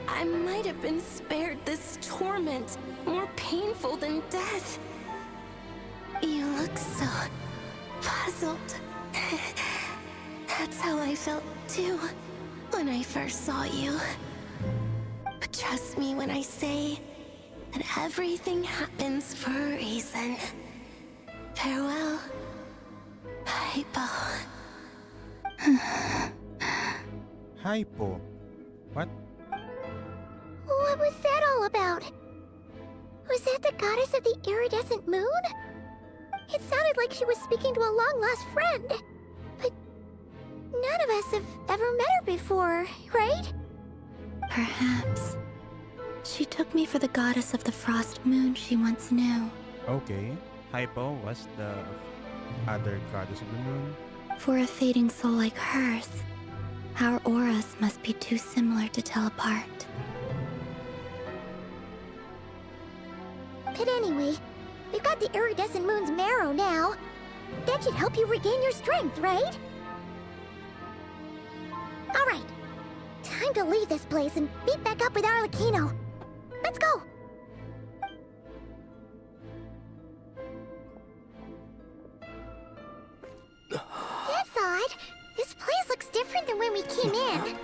I might have been spared this torment more painful than death. You look so puzzled. That's how I felt too when I first saw you. But trust me when I say that everything happens for a reason. Farewell, Hypo.
Hypo. What?
What was that all about? Was that the goddess of the iridescent moon? It sounded like she was speaking to a long-lost friend. But none of us have ever met her before, right?
Perhaps. She took me for the goddess of the frost moon she once knew.
Okay. Hypo was the other goddess of the moon.
For a fading soul like hers, our auras must be too similar to tell apart.
But anyway, we've got the iridescent moon's marrow now. That should help you regain your strength, right? Alright, time to leave this place and meet back up with Arlecchino. Let's go! That's odd. This place looks different than when we came in.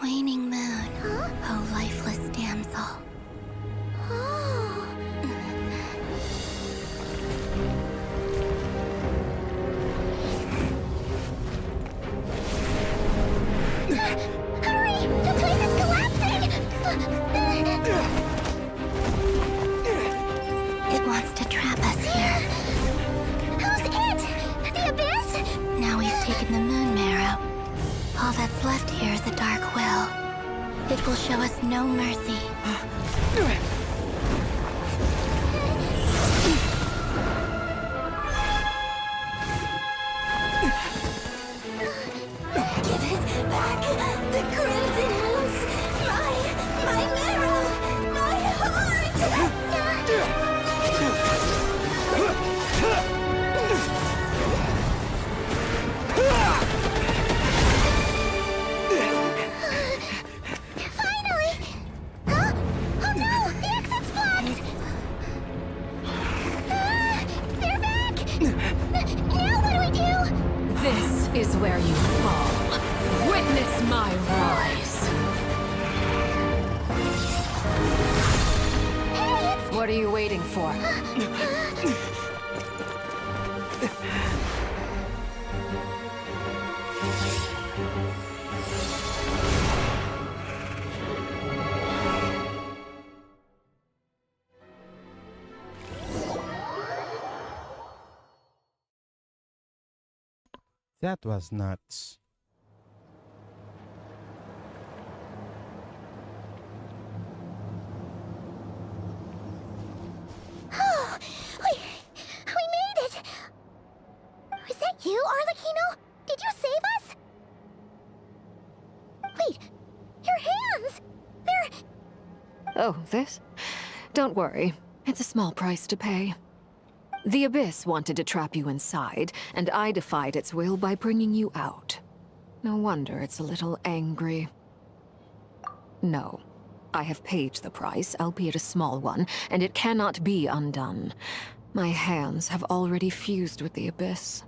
Waning moon,
Huh?
oh lifeless damsel.
Oh. Hurry! The place is collapsing!
It wants to trap us here.
Who's it? The abyss?
Now we've taken the moon marrow. All that's left here is a dark will. It will show us no mercy.
Give it back! The crimson moons! My
What are you waiting for?
That was nuts.
Oh, we made it! Was that you, Arlecchino? Did you save us? Wait, your hands! They're...
Oh, this? Don't worry. It's a small price to pay. The Abyss wanted to trap you inside, and I defied its will by bringing you out. No wonder it's a little angry. No. I have paid the price, albeit a small one, and it cannot be undone. My hands have already fused with the Abyss.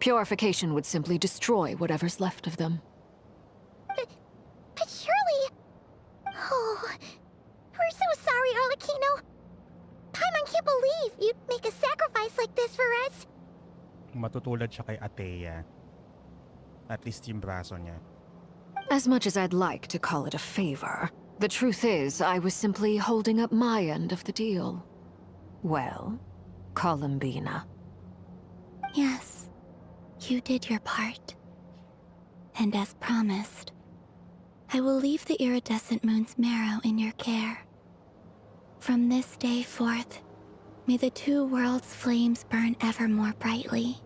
Purification would simply destroy whatever's left of them.
But surely... Oh, we're so sorry, Arlecchino. Paimon can't believe you'd make a sacrifice like this for us.
Matutulad siya kay Atea. At least yung braso niya.
As much as I'd like to call it a favor, the truth is I was simply holding up my end of the deal. Well, Columbina.
Yes, you did your part. And as promised, I will leave the iridescent moon's marrow in your care. From this day forth, may the two worlds' flames burn ever more brightly.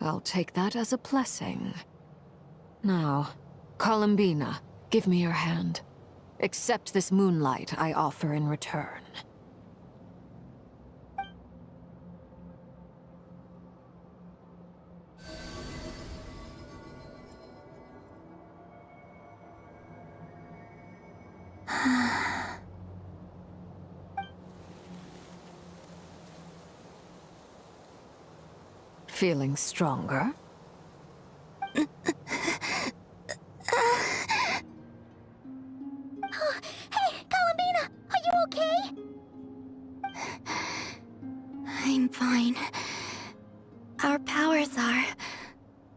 I'll take that as a blessing. Now, Columbina, give me your hand. Accept this moonlight I offer in return. Feeling stronger?
Hey, Columbina, are you okay?
I'm fine. Our powers are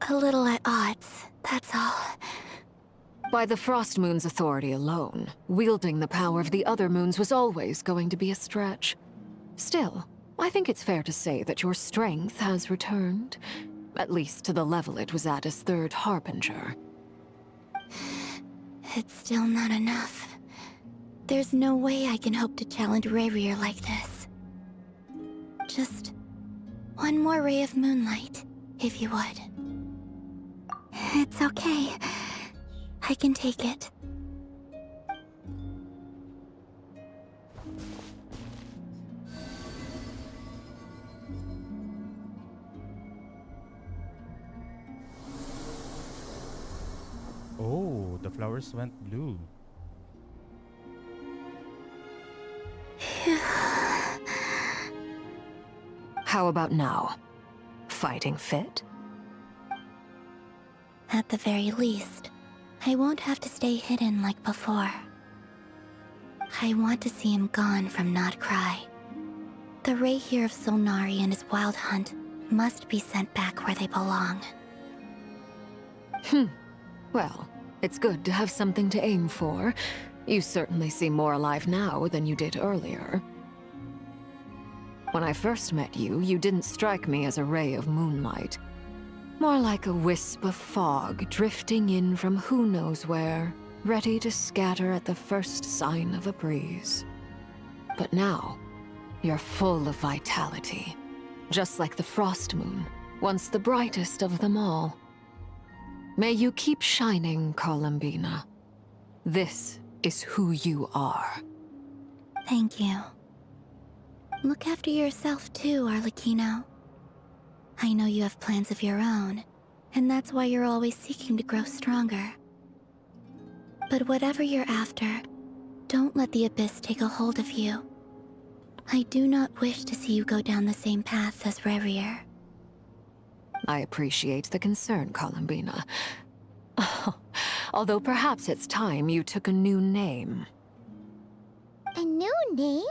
a little at odds, that's all.
By the Frost Moon's authority alone, wielding the power of the other moons was always going to be a stretch. Still, I think it's fair to say that your strength has returned, at least to the level it was at as Third Harbinger.
It's still not enough. There's no way I can hope to challenge Rerir like this. Just one more ray of moonlight, if you would. It's okay. I can take it.
Oh, the flowers went blue.
How about now? Fighting fit?
At the very least, I won't have to stay hidden like before. I want to see him gone from Nodcry. The Rerir of Solnari and his wild hunt must be sent back where they belong.
Well, it's good to have something to aim for. You certainly seem more alive now than you did earlier. When I first met you, you didn't strike me as a ray of moonlight. More like a wisp of fog drifting in from who knows where, ready to scatter at the first sign of a breeze. But now, you're full of vitality. Just like the Frost Moon, once the brightest of them all. May you keep shining, Columbina. This is who you are.
Thank you. Look after yourself too, Arlecchino. I know you have plans of your own, and that's why you're always seeking to grow stronger. But whatever you're after, don't let the Abyss take a hold of you. I do not wish to see you go down the same path as Rerir.
I appreciate the concern, Columbina. Although perhaps it's time you took a new name.
A new name?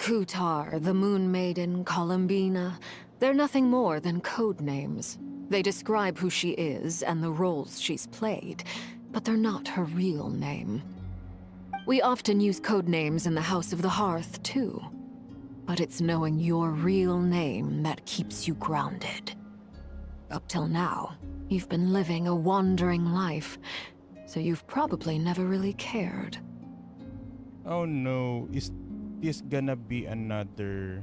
Kutar, the Moon Maiden, Columbina, they're nothing more than code names. They describe who she is and the roles she's played, but they're not her real name. We often use code names in the House of the Hearth, too. But it's knowing your real name that keeps you grounded. Up till now, you've been living a wandering life, so you've probably never really cared.
Oh no, is this gonna be another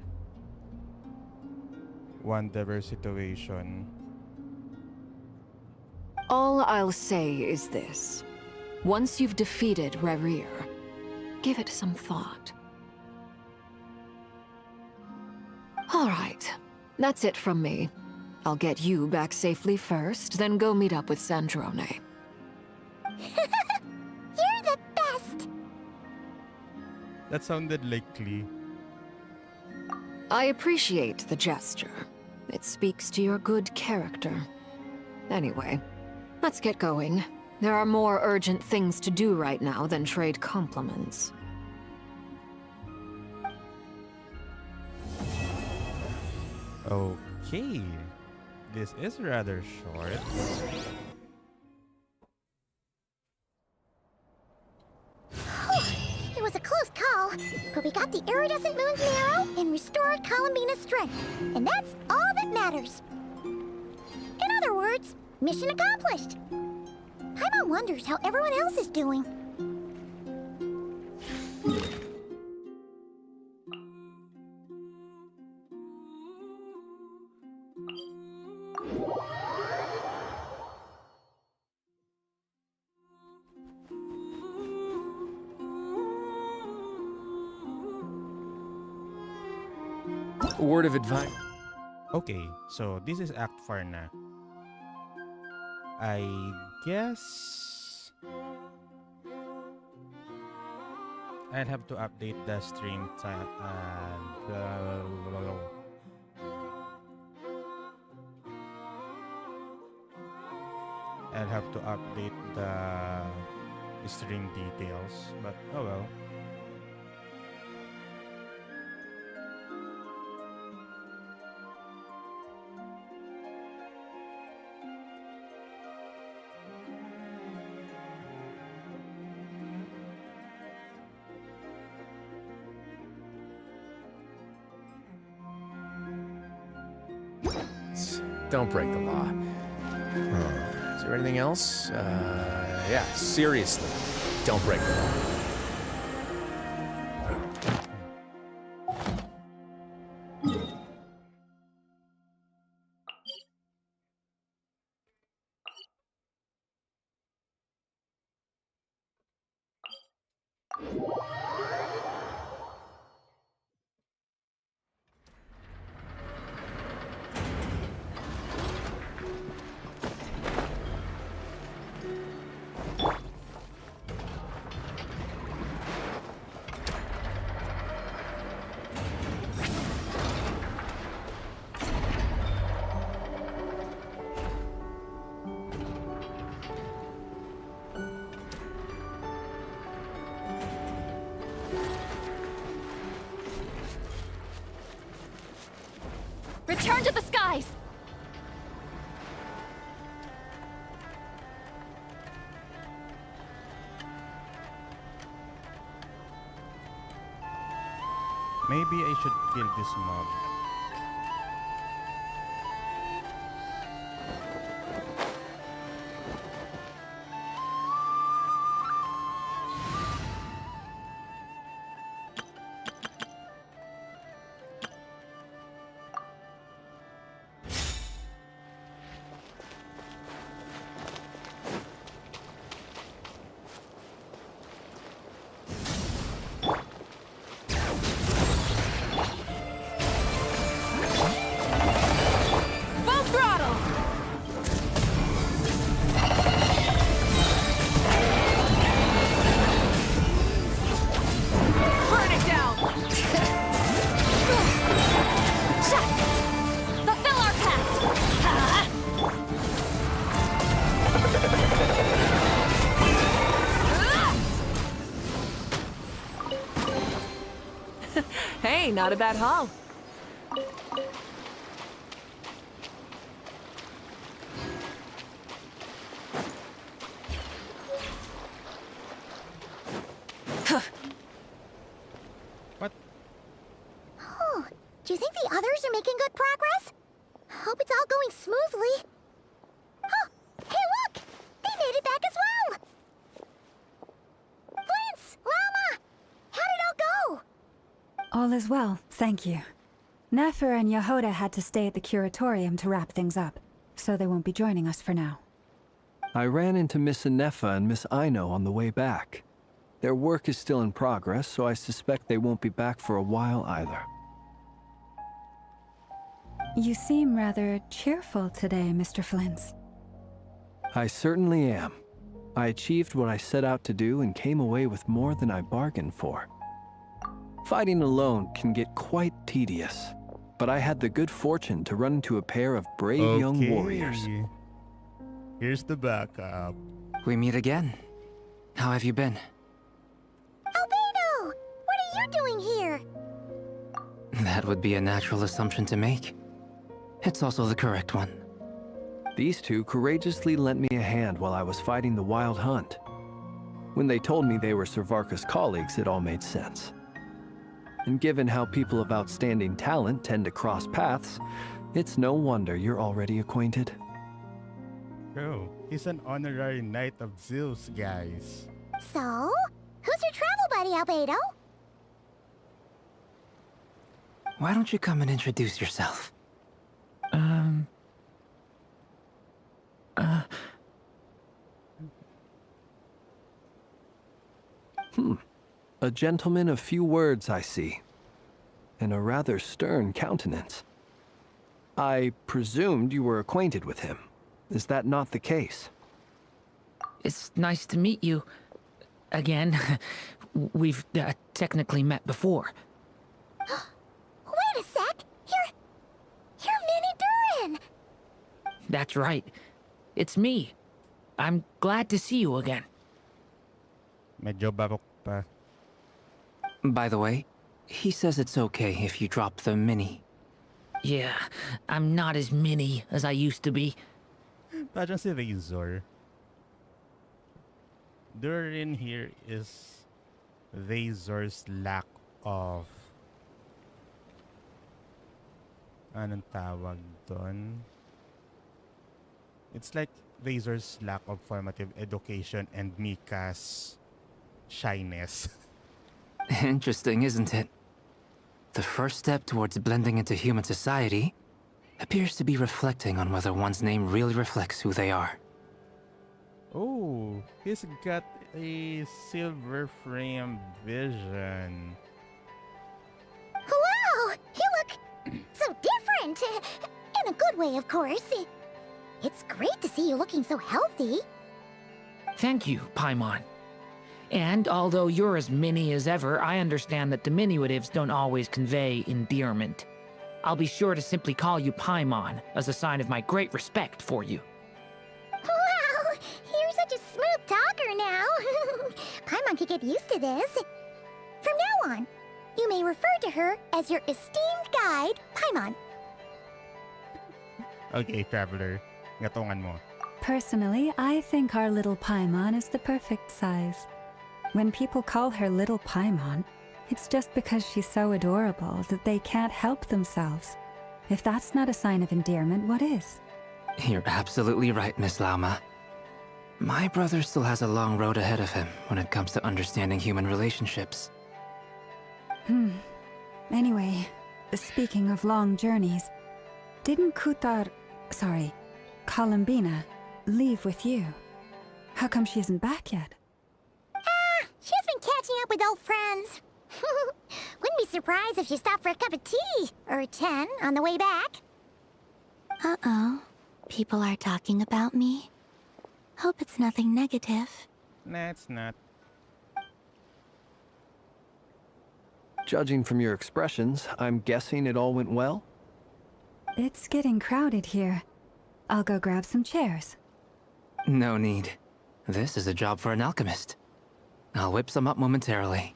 Wanderer situation?
All I'll say is this. Once you've defeated Rerir, give it some thought. All right, that's it from me. I'll get you back safely first, then go meet up with Sandrone.
You're the best!
That sounded like Klee.
I appreciate the gesture. It speaks to your good character. Anyway, let's get going. There are more urgent things to do right now than trade compliments.
Okay. This is rather short.
It was a close call, but we got the iridescent moon's marrow and restored Columbina's strength, and that's all that matters. In other words, mission accomplished. Paimon wonders how everyone else is doing.
A word of advice.
Okay, so this is Act 4 na. I guess I'll have to update the stream time. I'll have to update the stream details, but oh well.
Don't break the law. Is there anything else? Yeah, seriously. Don't break the law.
Return to the skies!
Maybe I should kill this mob.
not a bad haul.
Oh, do you think the others are making good progress? Hope it's all going smoothly. Oh, hey look! They made it back as well! Flins! Llama! How did it all go?
All is well, thank you. Nefer and Yehoda had to stay at the curatorium to wrap things up, so they won't be joining us for now.
I ran into Miss Anefa and Miss Aino on the way back. Their work is still in progress, so I suspect they won't be back for a while either.
You seem rather cheerful today, Mr. Flins.
I certainly am. I achieved what I set out to do and came away with more than I bargained for. Fighting alone can get quite tedious, but I had the good fortune to run into a pair of brave young warriors.
Here's the backup.
We meet again. How have you been?
Albedo! What are you doing here?
That would be a natural assumption to make. It's also the correct one.
These two courageously lent me a hand while I was fighting the Wild Hunt. When they told me they were Servarka's colleagues, it all made sense. And given how people of outstanding talent tend to cross paths, it's no wonder you're already acquainted.
Bro, he's an honorary Knight of Zeus, guys.
So, who's your travel buddy, Albedo?
Why don't you come and introduce yourself?
A gentleman of few words, I see. And a rather stern countenance. I presumed you were acquainted with him. Is that not the case?
It's nice to meet you. Again. We've technically met before.
Wait a sec! You're Minnie Durin!
That's right. It's me. I'm glad to see you again.
Medyo barok pa.
By the way, he says it's okay if you drop the mini.
Yeah, I'm not as mini as I used to be.
Parang si Razor. Durin here is Razor's lack of... Anong tawag doon? It's like Razor's lack of formative education and Mika's shyness.
Interesting, isn't it? The first step towards blending into human society appears to be reflecting on whether one's name really reflects who they are.
Oh, he's got a silver frame vision.
Wow! You look so different! In a good way, of course. It's great to see you looking so healthy.
Thank you, Paimon. And although you're as mini as ever, I understand that diminutives don't always convey endearment. I'll be sure to simply call you Paimon as a sign of my great respect for you.
Wow! You're such a smooth talker now. Paimon could get used to this. From now on, you may refer to her as your esteemed guide, Paimon.
Okay, Traveler. Gatungan mo.
Personally, I think our little Paimon is the perfect size. When people call her Little Paimon, it's just because she's so adorable that they can't help themselves. If that's not a sign of endearment, what is?
You're absolutely right, Miss Lauma. My brother still has a long road ahead of him when it comes to understanding human relationships.
Anyway, speaking of long journeys, didn't Columbina, leave with you? How come she isn't back yet?
She's been catching up with old friends. Wouldn't be surprised if she stopped for a cup of tea or 10 on the way back.
Uh-oh. People are talking about me. Hope it's nothing negative.
Nah, it's not.
Judging from your expressions, I'm guessing it all went well?
It's getting crowded here. I'll go grab some chairs.
No need. This is a job for an alchemist. I'll whip some up momentarily.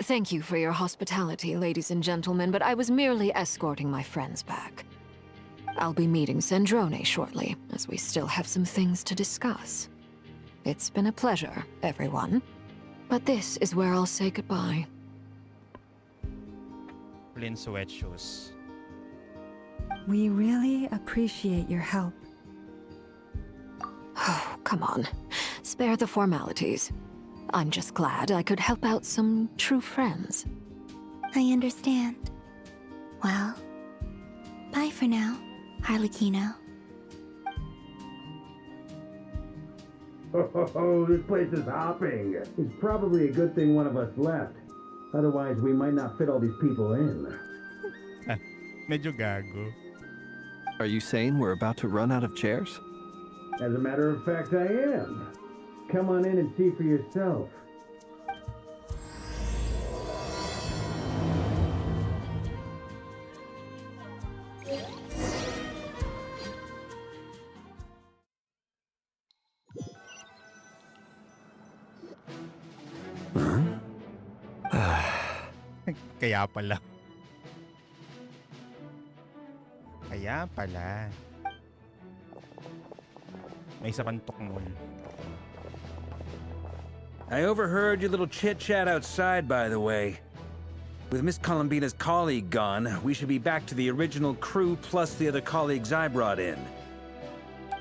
Thank you for your hospitality, ladies and gentlemen, but I was merely escorting my friends back. I'll be meeting Sandrone shortly, as we still have some things to discuss. It's been a pleasure, everyone. But this is where I'll say goodbye.
Flynn sweat shoes.
We really appreciate your help.
Oh, come on. Spare the formalities. I'm just glad I could help out some true friends.
I understand. Well, bye for now, Harlequino.
Oh, this place is hopping. It's probably a good thing one of us left. Otherwise, we might not fit all these people in.
Medyo gago.
Are you saying we're about to run out of chairs?
As a matter of fact, I am. Come on in and see for yourself.
Kaya pala. Kaya pala. May isa pang tukmol.
I overheard your little chit-chat outside, by the way. With Miss Columbina's colleague gone, we should be back to the original crew plus the other colleagues I brought in.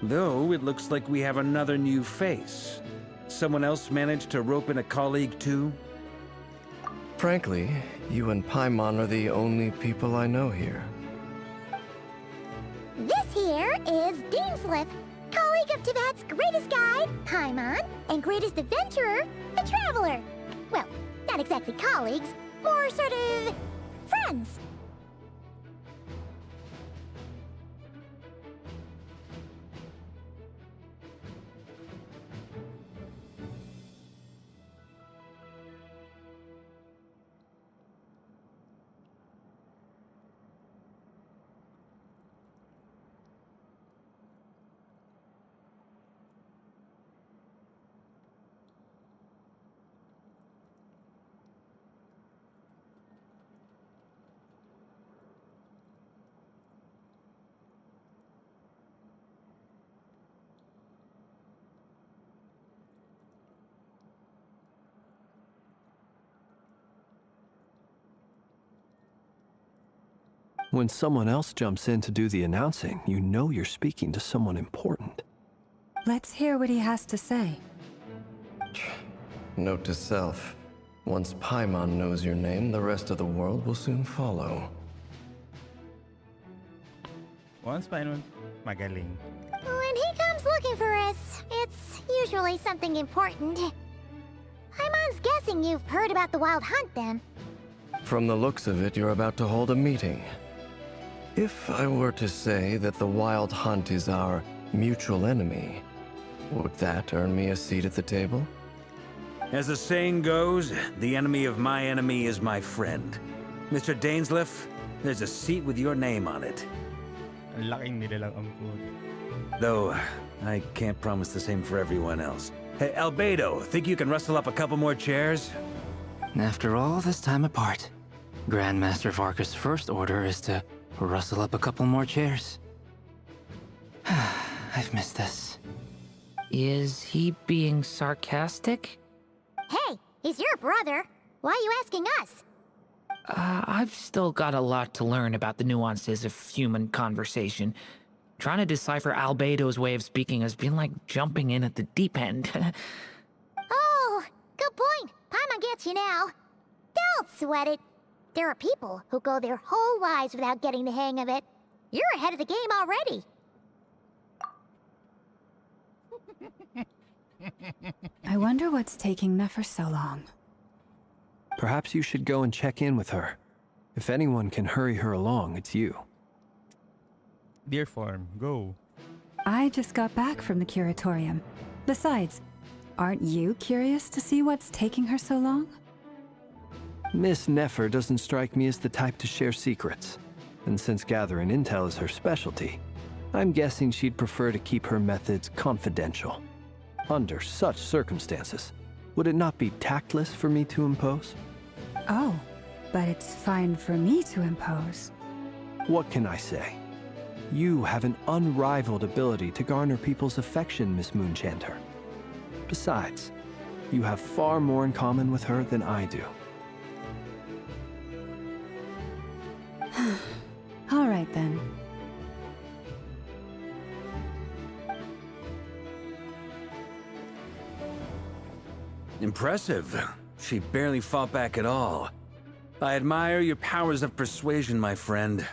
Though, it looks like we have another new face. Someone else managed to rope in a colleague too?
Frankly, you and Paimon are the only people I know here.
This here is Deanslip, colleague of Tibet's greatest guide, Paimon, and greatest adventurer, the Traveler. Well, not exactly colleagues, more sort of friends.
When someone else jumps in to do the announcing, you know you're speaking to someone important.
Let's hear what he has to say.
Note to self. Once Paimon knows your name, the rest of the world will soon follow.
Once Paimon, magaling.
When he comes looking for us, it's usually something important. Paimon's guessing you've heard about the Wild Hunt, then.
From the looks of it, you're about to hold a meeting. If I were to say that the Wild Hunt is our mutual enemy, would that earn me a seat at the table?
As the saying goes, the enemy of my enemy is my friend. Mr. Dainsleif, there's a seat with your name on it.
Ang laking nilalang ampun.
Though, I can't promise the same for everyone else. Hey, Albedo, think you can rustle up a couple more chairs?
After all this time apart, Grandmaster Varka's first order is to rustle up a couple more chairs. I've missed this.
Is he being sarcastic?
Hey, he's your brother. Why are you asking us?
I've still got a lot to learn about the nuances of human conversation. Trying to decipher Albedo's way of speaking has been like jumping in at the deep end.
Oh, good point. Paimon gets you now. Don't sweat it. There are people who go their whole lives without getting the hang of it. You're ahead of the game already.
I wonder what's taking Nefer so long.
Perhaps you should go and check in with her. If anyone can hurry her along, it's you.
Dear form, go.
I just got back from the curatorium. Besides, aren't you curious to see what's taking her so long?
Miss Nefer doesn't strike me as the type to share secrets. And since gathering intel is her specialty, I'm guessing she'd prefer to keep her methods confidential. Under such circumstances, would it not be tactless for me to impose?
Oh, but it's fine for me to impose.
What can I say? You have an unrivaled ability to garner people's affection, Miss Moonchanter. Besides, you have far more in common with her than I do.
All right then.
Impressive. She barely fought back at all. I admire your powers of persuasion, my friend.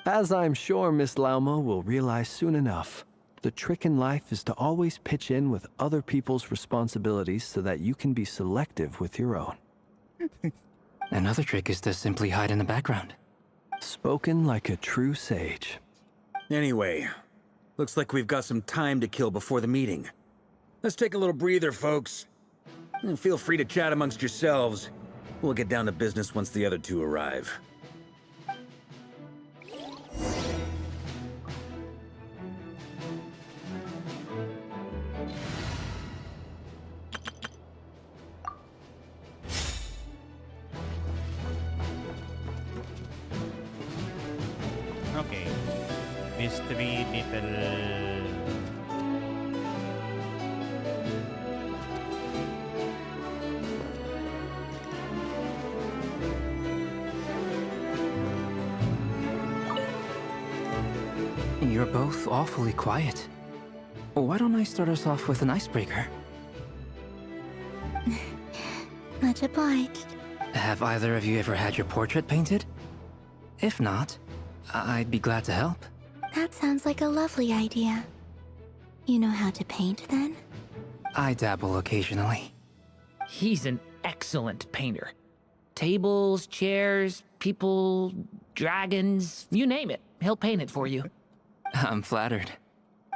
As I'm sure Miss Lauma will realize soon enough, the trick in life is to always pitch in with other people's responsibilities so that you can be selective with your own.
Another trick is to simply hide in the background.
Spoken like a true sage.
Anyway, looks like we've got some time to kill before the meeting. Let's take a little breather, folks. And feel free to chat amongst yourselves. We'll get down to business once the other two arrive.
Okay. These three little...
You're both awfully quiet. Why don't I start us off with an icebreaker?
Much obliged.
Have either of you ever had your portrait painted? If not, I'd be glad to help.
That sounds like a lovely idea. You know how to paint, then?
I dabble occasionally.
He's an excellent painter. Tables, chairs, people, dragons, you name it. He'll paint it for you.
I'm flattered.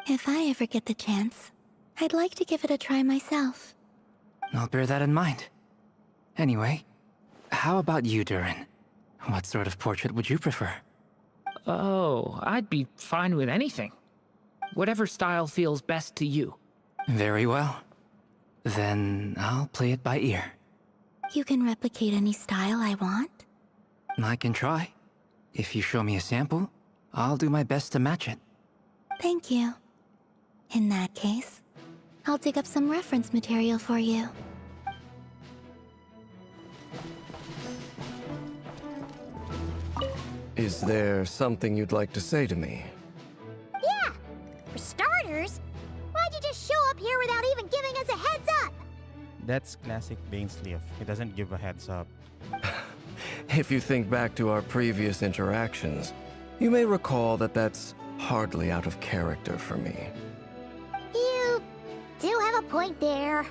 If I ever get the chance, I'd like to give it a try myself.
I'll bear that in mind. Anyway, how about you, Durin? What sort of portrait would you prefer?
Oh, I'd be fine with anything. Whatever style feels best to you.
Very well. Then I'll play it by ear.
You can replicate any style I want?
I can try. If you show me a sample, I'll do my best to match it.
Thank you. In that case, I'll dig up some reference material for you.
Is there something you'd like to say to me?
Yeah! For starters, why'd you just show up here without even giving us a heads up?
That's classic Bainsleaf. He doesn't give a heads up.
If you think back to our previous interactions, you may recall that that's hardly out of character for me.
You do have a point there.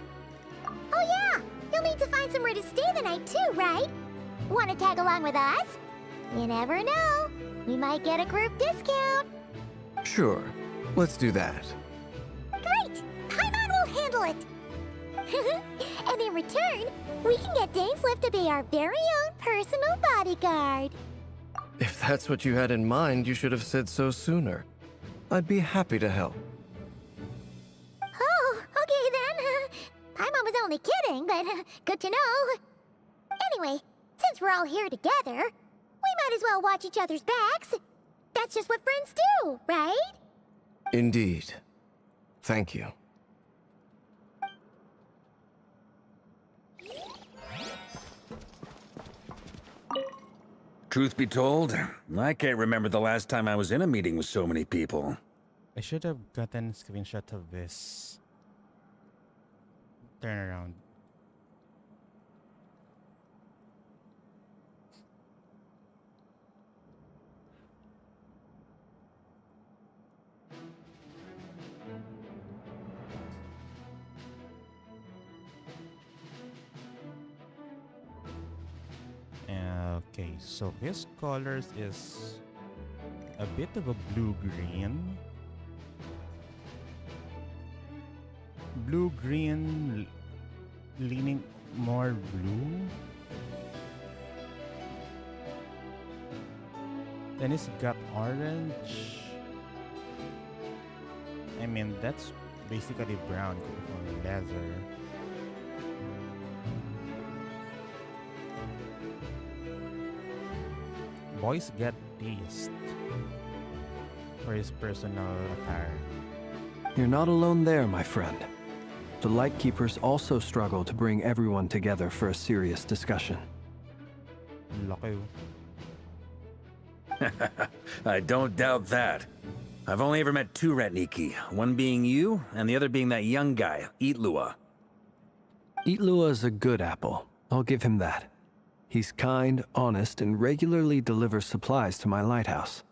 Oh yeah! You'll need to find somewhere to stay the night too, right? Wanna tag along with us? You never know. We might get a group discount.
Sure, let's do that.
Great! Paimon will handle it! And in return, we can get Dainsleif to be our very own personal bodyguard.
If that's what you had in mind, you should have said so sooner. I'd be happy to help.
Oh, okay then. Paimon was only kidding, but good to know. Anyway, since we're all here together, we might as well watch each other's backs. That's just what friends do, right?
Indeed. Thank you.
Truth be told, I can't remember the last time I was in a meeting with so many people.
I should have gotten a screenshot of this. Turn around. Okay, so his colors is a bit of a blue-green. blue-green, leaning more blue. Then it's got orange. I mean, that's basically brown for leather. Boys get teased for his personal attire.
You're not alone there, my friend. The Lightkeepers also struggle to bring everyone together for a serious discussion.
Laki.
I don't doubt that. I've only ever met two Ratniki, one being you, and the other being that young guy, Eatlua.
Eatlua is a good apple. I'll give him that. He's kind, honest, and regularly delivers supplies to my lighthouse.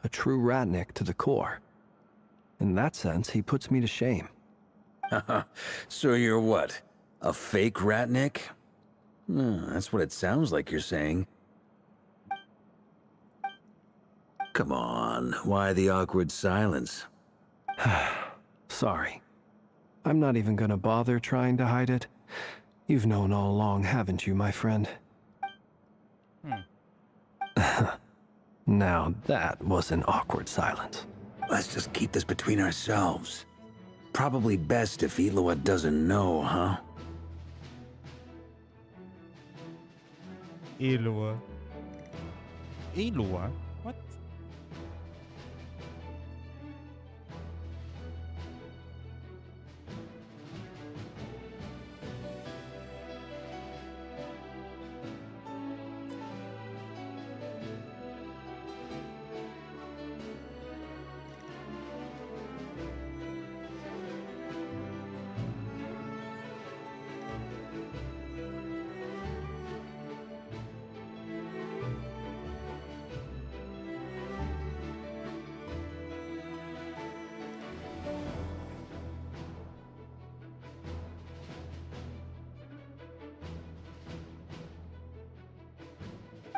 A true Ratnik to the core. In that sense, he puts me to shame.
So you're what? A fake Ratnik? That's what it sounds like you're saying. Come on, why the awkward silence?
Sorry. I'm not even gonna bother trying to hide it. You've known all along, haven't you, my friend? Now that was an awkward silence.
Let's just keep this between ourselves. Probably best if Eatlua doesn't know, huh?
Eatlua. Eatlua? What?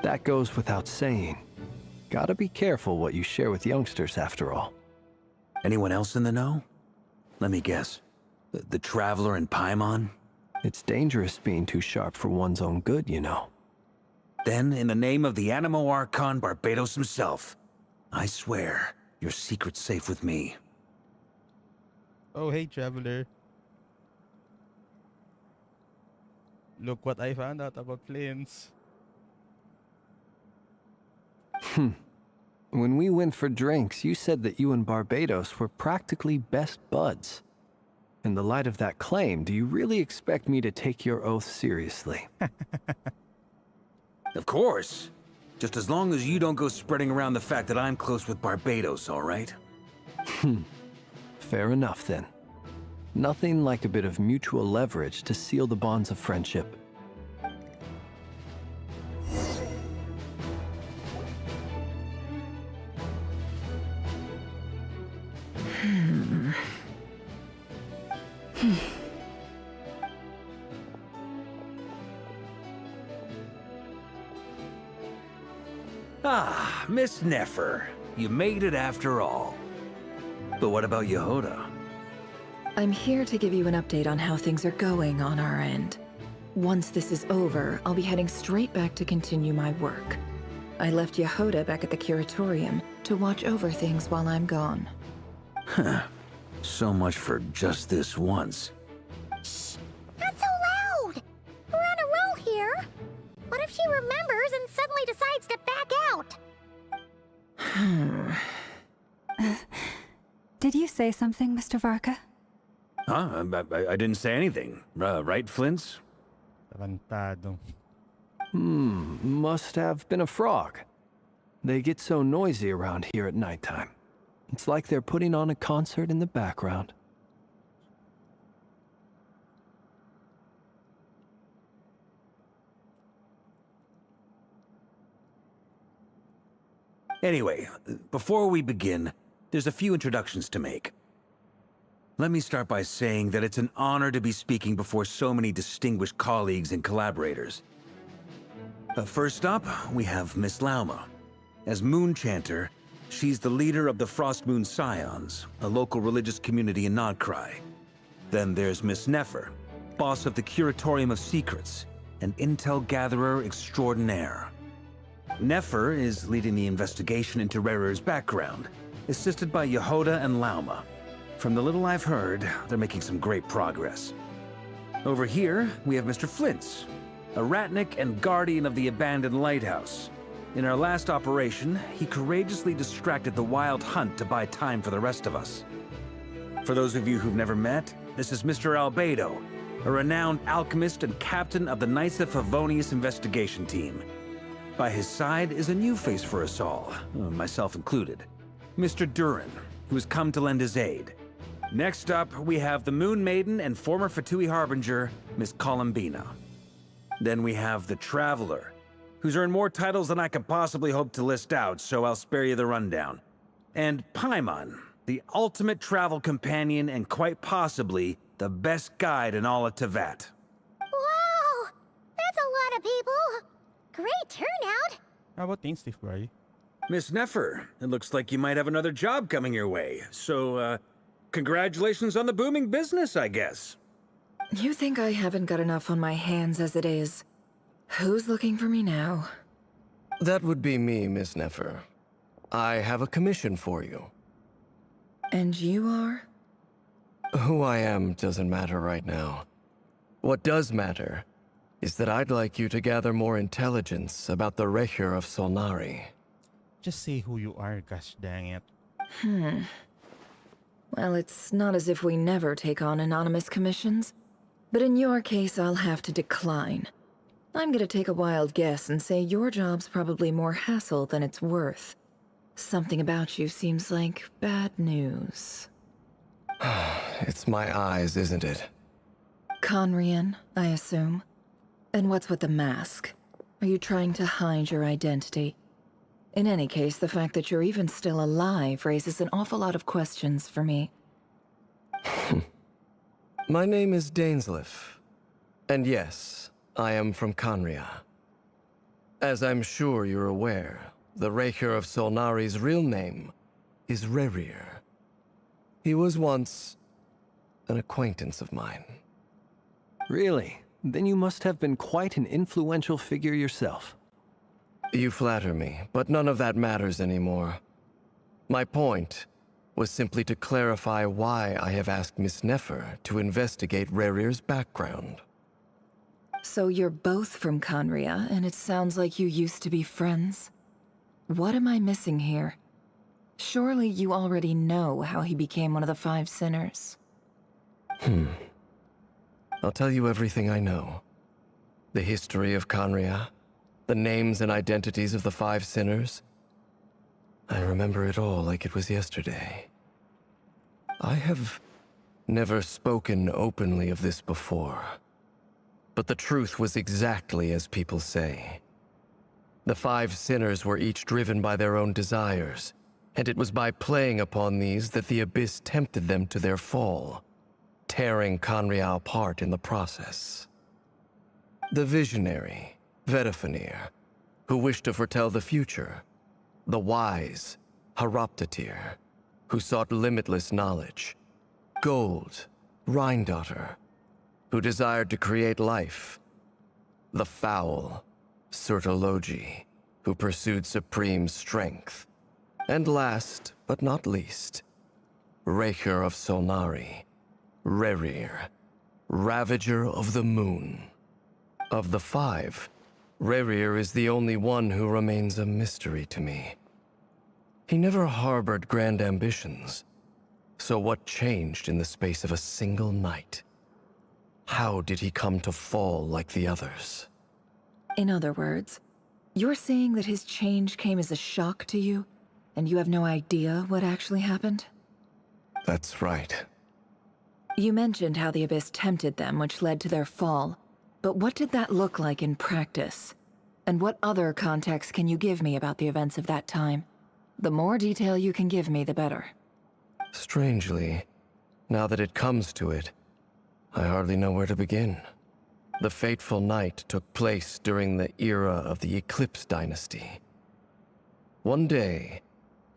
That goes without saying. Gotta be careful what you share with youngsters, after all.
Anyone else in the know? Let me guess. The Traveler and Paimon?
It's dangerous being too sharp for one's own good, you know.
Then, in the name of the Animo Archon Barbados himself, I swear, your secret's safe with me.
Oh, hey, Traveler. Look what I found out about Flins.
When we went for drinks, you said that you and Barbados were practically best buds. In the light of that claim, do you really expect me to take your oath seriously?
Of course. Just as long as you don't go spreading around the fact that I'm close with Barbados, all right?
Fair enough, then. Nothing like a bit of mutual leverage to seal the bonds of friendship.
Ah, Miss Nefer. You made it after all. But what about Yehoda?
I'm here to give you an update on how things are going on our end. Once this is over, I'll be heading straight back to continue my work. I left Yehoda back at the Curatorium to watch over things while I'm gone.
Huh. So much for just this once.
Shh! Not so loud! We're on a roll here! What if she remembers and suddenly decides to back out?
Did you say something, Mr. Varka?
Huh? I didn't say anything. Right, Flins?
Tarantado.
Must have been a frog. They get so noisy around here at nighttime. It's like they're putting on a concert in the background.
Anyway, before we begin, there's a few introductions to make. Let me start by saying that it's an honor to be speaking before so many distinguished colleagues and collaborators. First up, we have Miss Lauma. As Moon Chanter, she's the leader of the Frost Moon Scions, a local religious community in Nodcry. Then there's Miss Nefer, boss of the Curatorium of Secrets, an intel gatherer extraordinaire. Nefer is leading the investigation into Rerir's background, assisted by Yehoda and Lauma. From the little I've heard, they're making some great progress. Over here, we have Mr. Flins, a ratnik and guardian of the abandoned lighthouse. In our last operation, he courageously distracted the Wild Hunt to buy time for the rest of us. For those of you who've never met, this is Mr. Albedo, a renowned alchemist and captain of the Knights of Favonius investigation team. By his side is a new face for us all, myself included, Mr. Durin, who has come to lend his aid. Next up, we have the Moon Maiden and former Fatui Harbinger, Miss Columbina. Then we have the Traveler, who's earned more titles than I could possibly hope to list out, so I'll spare you the rundown. And Paimon, the ultimate travel companion and quite possibly the best guide in all of Tevat.
Wow! That's a lot of people! Great turnout!
How about things, Steve Bray?
Miss Nefer, it looks like you might have another job coming your way, so, congratulations on the booming business, I guess.
You think I haven't got enough on my hands as it is? Who's looking for me now?
That would be me, Miss Nefer. I have a commission for you.
And you are?
Who I am doesn't matter right now. What does matter is that I'd like you to gather more intelligence about the Rerir of Solnari.
Just say who you are, gosh dang it.
Well, it's not as if we never take on anonymous commissions. But in your case, I'll have to decline. I'm gonna take a wild guess and say your job's probably more hassle than it's worth. Something about you seems like bad news.
It's my eyes, isn't it?
Conrian, I assume. And what's with the mask? Are you trying to hide your identity? In any case, the fact that you're even still alive raises an awful lot of questions for me.
My name is Dainsleif. And yes, I am from Conria. As I'm sure you're aware, the Rerir of Solnari's real name is Rerir. He was once an acquaintance of mine.
Really? Then you must have been quite an influential figure yourself.
You flatter me, but none of that matters anymore. My point was simply to clarify why I have asked Miss Nefer to investigate Rerir's background.
So you're both from Conria, and it sounds like you used to be friends? What am I missing here? Surely you already know how he became one of the Five Sinners.
I'll tell you everything I know. The history of Conria, the names and identities of the Five Sinners. I remember it all like it was yesterday. I have never spoken openly of this before. But the truth was exactly as people say. The Five Sinners were each driven by their own desires, and it was by playing upon these that the Abyss tempted them to their fall, tearing Conria apart in the process. The visionary, Vedafenir, who wished to foretell the future. The wise, Haroptatir, who sought limitless knowledge. Gold, Rhindaughter, who desired to create life. The foul, Sertologi, who pursued supreme strength. And last, but not least, Rerir of Solnari, Rerir, Ravager of the Moon. Of the five, Rerir is the only one who remains a mystery to me. He never harbored grand ambitions. So what changed in the space of a single night? How did he come to fall like the others?
In other words, you're saying that his change came as a shock to you, and you have no idea what actually happened?
That's right.
You mentioned how the Abyss tempted them, which led to their fall. But what did that look like in practice? And what other context can you give me about the events of that time? The more detail you can give me, the better.
Strangely, now that it comes to it, I hardly know where to begin. The fateful night took place during the era of the Eclipse Dynasty. One day,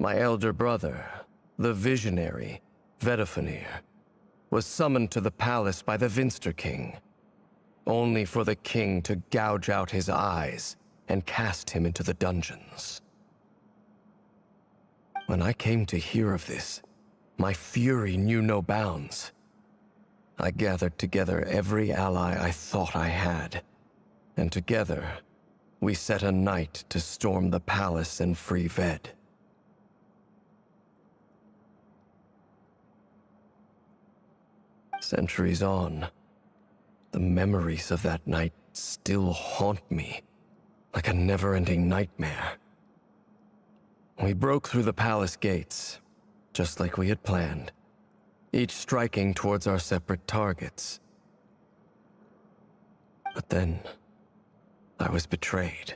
my elder brother, the visionary, Vedafenir, was summoned to the palace by the Vinster King, only for the king to gouge out his eyes and cast him into the dungeons. When I came to hear of this, my fury knew no bounds. I gathered together every ally I thought I had, and together, we set a night to storm the palace and free Ved. Centuries on, the memories of that night still haunt me like a never-ending nightmare. We broke through the palace gates, just like we had planned, each striking towards our separate targets. But then, I was betrayed.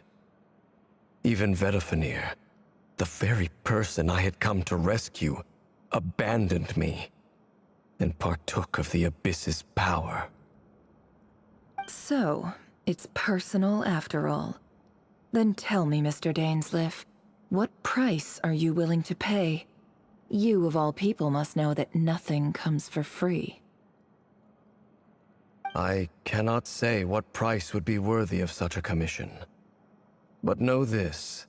Even Vedafenir, the very person I had come to rescue, abandoned me and partook of the Abyss's power.
So, it's personal after all. Then tell me, Mr. Dainsleif, what price are you willing to pay? You, of all people, must know that nothing comes for free.
I cannot say what price would be worthy of such a commission. But know this.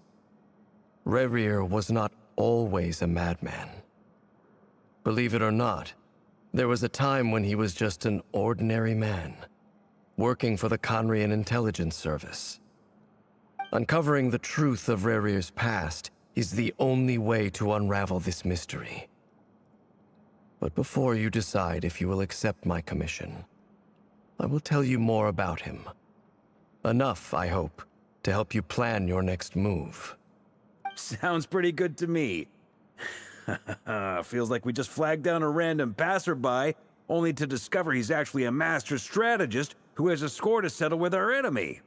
Rerir was not always a madman. Believe it or not, there was a time when he was just an ordinary man, working for the Conrian Intelligence Service. Uncovering the truth of Rerir's past is the only way to unravel this mystery. But before you decide if you will accept my commission, I will tell you more about him. Enough, I hope, to help you plan your next move.
Sounds pretty good to me. Feels like we just flagged down a random passerby, only to discover he's actually a master strategist who has a score to settle with our enemy.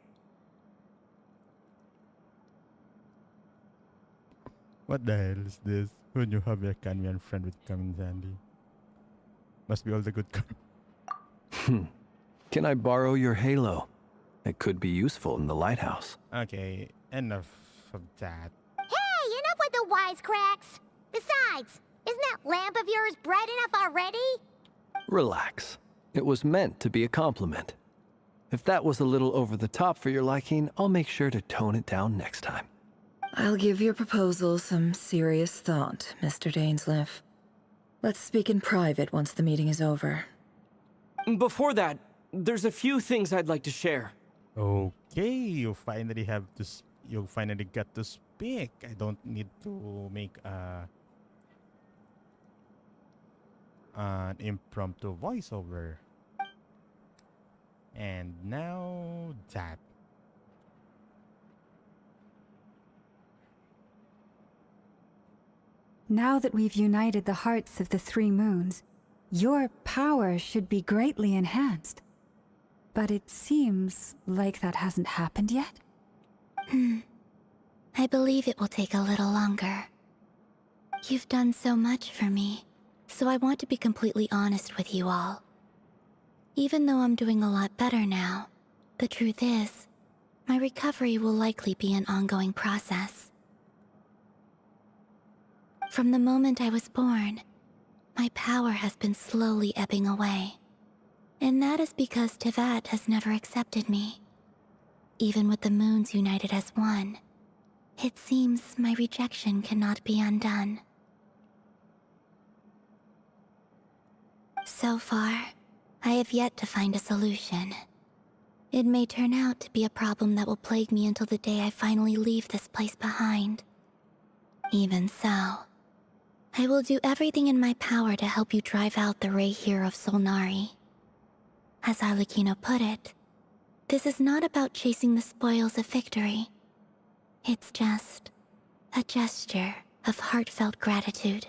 What the hell is this? Who knew have a Canyon friend with coming handy? Must be all the good
Can I borrow your halo? It could be useful in the lighthouse.
Okay, enough of that.
Hey, enough with the wisecracks! Besides, isn't that lamp of yours bright enough already?
Relax. It was meant to be a compliment. If that was a little over the top for your liking, I'll make sure to tone it down next time.
I'll give your proposal some serious thought, Mr. Dainsleif. Let's speak in private once the meeting is over.
Before that, there's a few things I'd like to share.
Okay, you finally got to speak. I don't need to make an impromptu voiceover. And now that.
Now that we've united the hearts of the three moons, your power should be greatly enhanced. But it seems like that hasn't happened yet.
I believe it will take a little longer. You've done so much for me, so I want to be completely honest with you all. Even though I'm doing a lot better now, the truth is, my recovery will likely be an ongoing process. From the moment I was born, my power has been slowly ebbing away. And that is because Tevat has never accepted me. Even with the moons united as one, it seems my rejection cannot be undone. So far, I have yet to find a solution. It may turn out to be a problem that will plague me until the day I finally leave this place behind. Even so, I will do everything in my power to help you drive out the Rerir of Solnari. As Arlecchino put it, this is not about chasing the spoils of victory. It's just a gesture of heartfelt gratitude.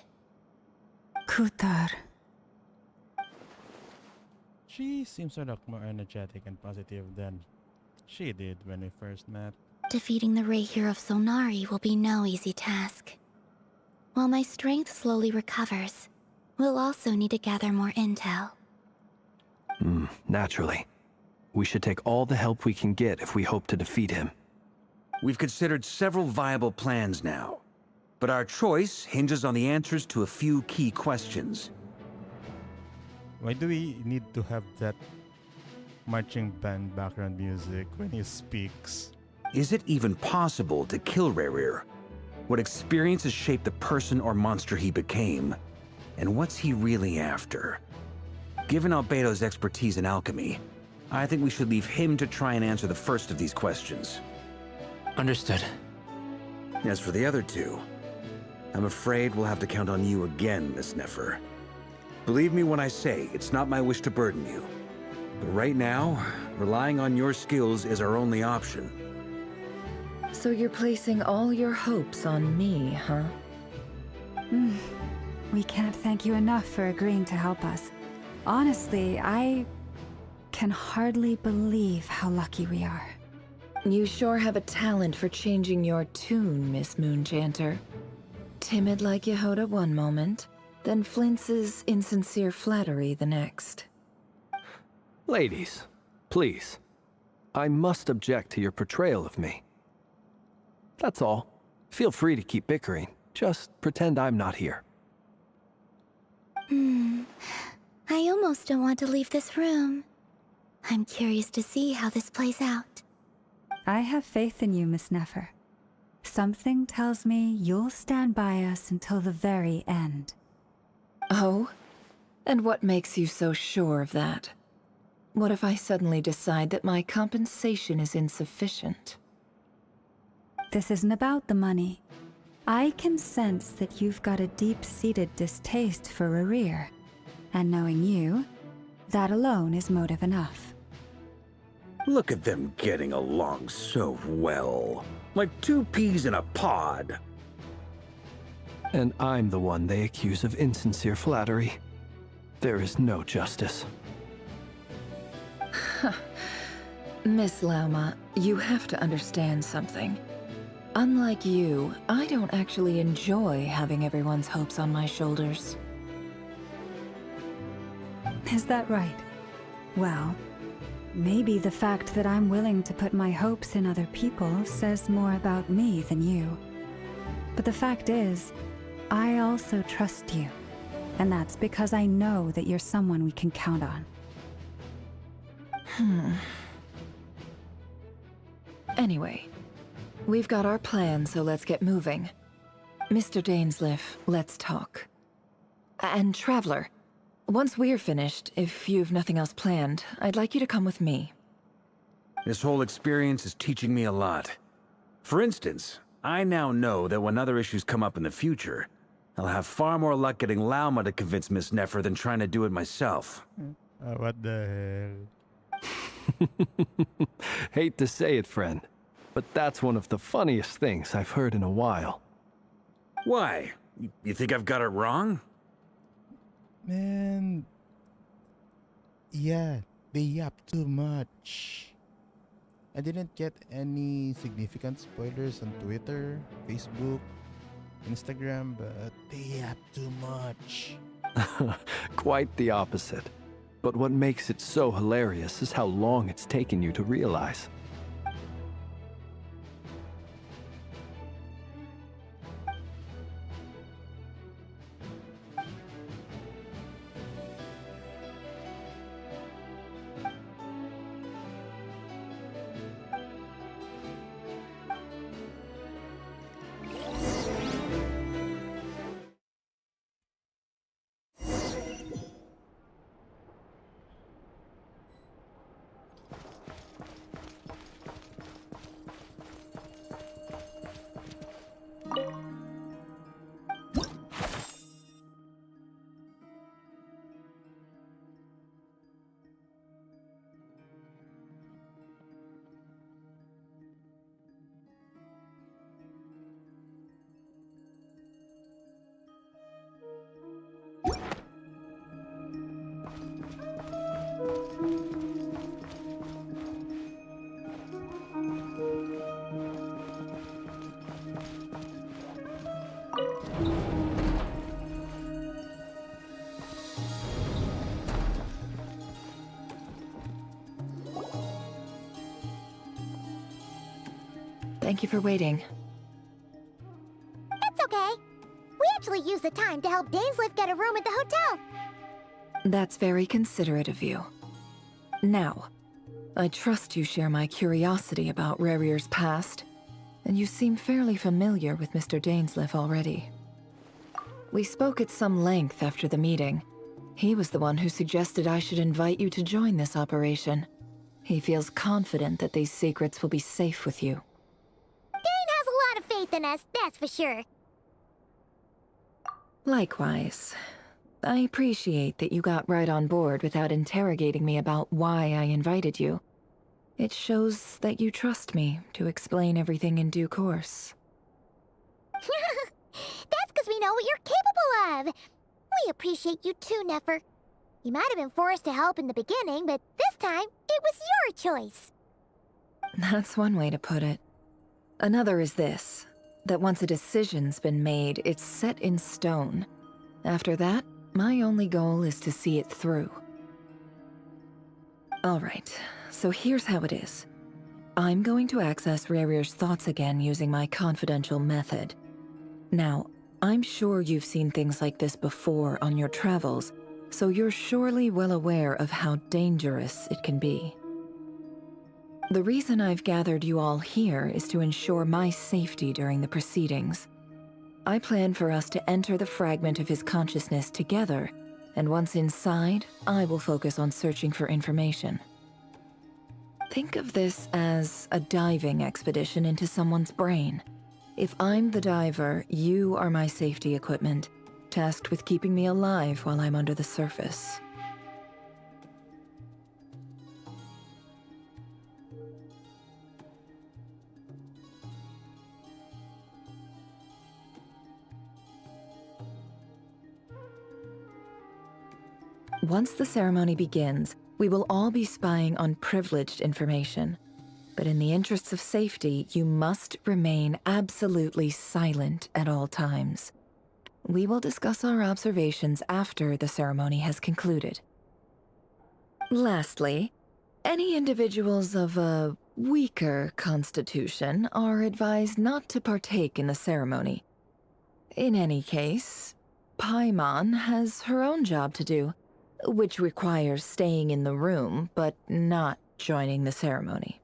Kutar.
She seems to look more energetic and positive than she did when we first met.
Defeating the Rerir of Solnari will be no easy task. While my strength slowly recovers, we'll also need to gather more intel.
Naturally. We should take all the help we can get if we hope to defeat him.
We've considered several viable plans now, but our choice hinges on the answers to a few key questions.
Why do we need to have that marching band background music when he speaks?
Is it even possible to kill Rerir? What experiences shaped the person or monster he became? And what's he really after? Given Albedo's expertise in alchemy, I think we should leave him to try and answer the first of these questions.
Understood.
As for the other two, I'm afraid we'll have to count on you again, Miss Nefer. Believe me when I say it's not my wish to burden you. But right now, relying on your skills is our only option.
So you're placing all your hopes on me, huh?
We can't thank you enough for agreeing to help us. Honestly, I can hardly believe how lucky we are.
You sure have a talent for changing your tune, Miss Moonchanter. Timid like Yehoda one moment, then Flints's insincere flattery the next.
Ladies, please. I must object to your portrayal of me. That's all. Feel free to keep bickering. Just pretend I'm not here.
I almost don't want to leave this room. I'm curious to see how this plays out.
I have faith in you, Miss Nefer. Something tells me you'll stand by us until the very end.
Oh? And what makes you so sure of that? What if I suddenly decide that my compensation is insufficient?
This isn't about the money. I can sense that you've got a deep-seated distaste for Rerir. And knowing you, that alone is motive enough.
Look at them getting along so well. Like two peas in a pod.
And I'm the one they accuse of insincere flattery. There is no justice.
Miss Lauma, you have to understand something. Unlike you, I don't actually enjoy having everyone's hopes on my shoulders.
Is that right? Well, maybe the fact that I'm willing to put my hopes in other people says more about me than you. But the fact is, I also trust you. And that's because I know that you're someone we can count on.
Anyway, we've got our plan, so let's get moving. Mr. Dainsleif, let's talk. And Traveler, once we're finished, if you've nothing else planned, I'd like you to come with me.
This whole experience is teaching me a lot. For instance, I now know that when other issues come up in the future, I'll have far more luck getting Lauma to convince Miss Nefer than trying to do it myself.
What the hell?
Hate to say it, friend, but that's one of the funniest things I've heard in a while.
Why? You think I've got it wrong?
Man, yeah, they yap too much. I didn't get any significant spoilers on Twitter, Facebook, Instagram, but they yap too much.
Quite the opposite. But what makes it so hilarious is how long it's taken you to realize.
Thank you for waiting.
It's okay. We actually used the time to help Dainsleif get a room at the hotel.
That's very considerate of you. Now, I trust you share my curiosity about Rerir's past, and you seem fairly familiar with Mr. Dainsleif already. We spoke at some length after the meeting. He was the one who suggested I should invite you to join this operation. He feels confident that these secrets will be safe with you.
Dane has a lot of faith in us, that's for sure.
Likewise. I appreciate that you got right on board without interrogating me about why I invited you. It shows that you trust me to explain everything in due course.
That's because we know what you're capable of. We appreciate you too, Nefer. You might have been forced to help in the beginning, but this time, it was your choice.
That's one way to put it. Another is this, that once a decision's been made, it's set in stone. After that, my only goal is to see it through. Alright, so here's how it is. I'm going to access Rerir's thoughts again using my confidential method. Now, I'm sure you've seen things like this before on your travels, so you're surely well aware of how dangerous it can be. The reason I've gathered you all here is to ensure my safety during the proceedings. I plan for us to enter the fragment of his consciousness together, and once inside, I will focus on searching for information. Think of this as a diving expedition into someone's brain. If I'm the diver, you are my safety equipment, tasked with keeping me alive while I'm under the surface. Once the ceremony begins, we will all be spying on privileged information. But in the interests of safety, you must remain absolutely silent at all times. We will discuss our observations after the ceremony has concluded. Lastly, any individuals of a weaker constitution are advised not to partake in the ceremony. In any case, Paimon has her own job to do, which requires staying in the room, but not joining the ceremony.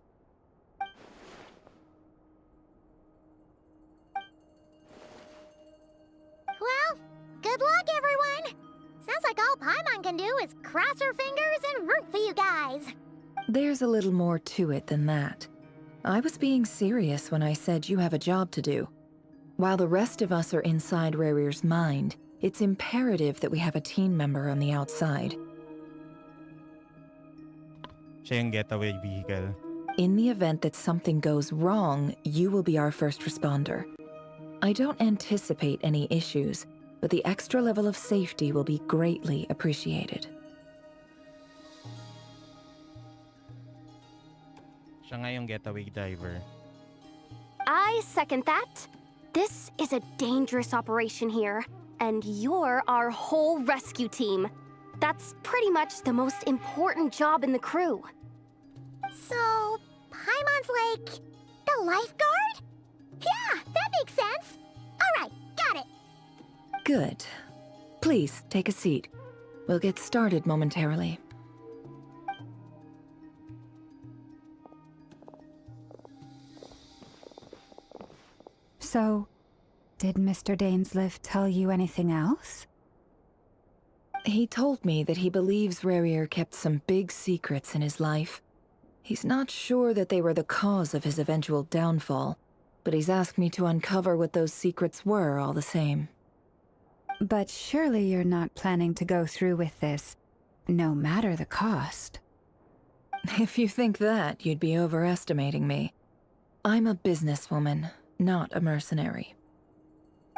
Well, good luck, everyone! Sounds like all Paimon can do is cross her fingers and root for you guys.
There's a little more to it than that. I was being serious when I said you have a job to do. While the rest of us are inside Rerir's mind, it's imperative that we have a team member on the outside.
Siya yung getaway vehicle.
In the event that something goes wrong, you will be our first responder. I don't anticipate any issues, but the extra level of safety will be greatly appreciated.
Siya nga yung getaway diver.
I second that. This is a dangerous operation here, and you're our whole rescue team. That's pretty much the most important job in the crew.
So, Paimon's like the lifeguard? Yeah, that makes sense. All right, got it.
Good. Please, take a seat. We'll get started momentarily.
So, did Mr. Dainsleif tell you anything else?
He told me that he believes Rerir kept some big secrets in his life. He's not sure that they were the cause of his eventual downfall, but he's asked me to uncover what those secrets were all the same.
But surely you're not planning to go through with this, no matter the cost.
If you think that, you'd be overestimating me. I'm a businesswoman, not a mercenary.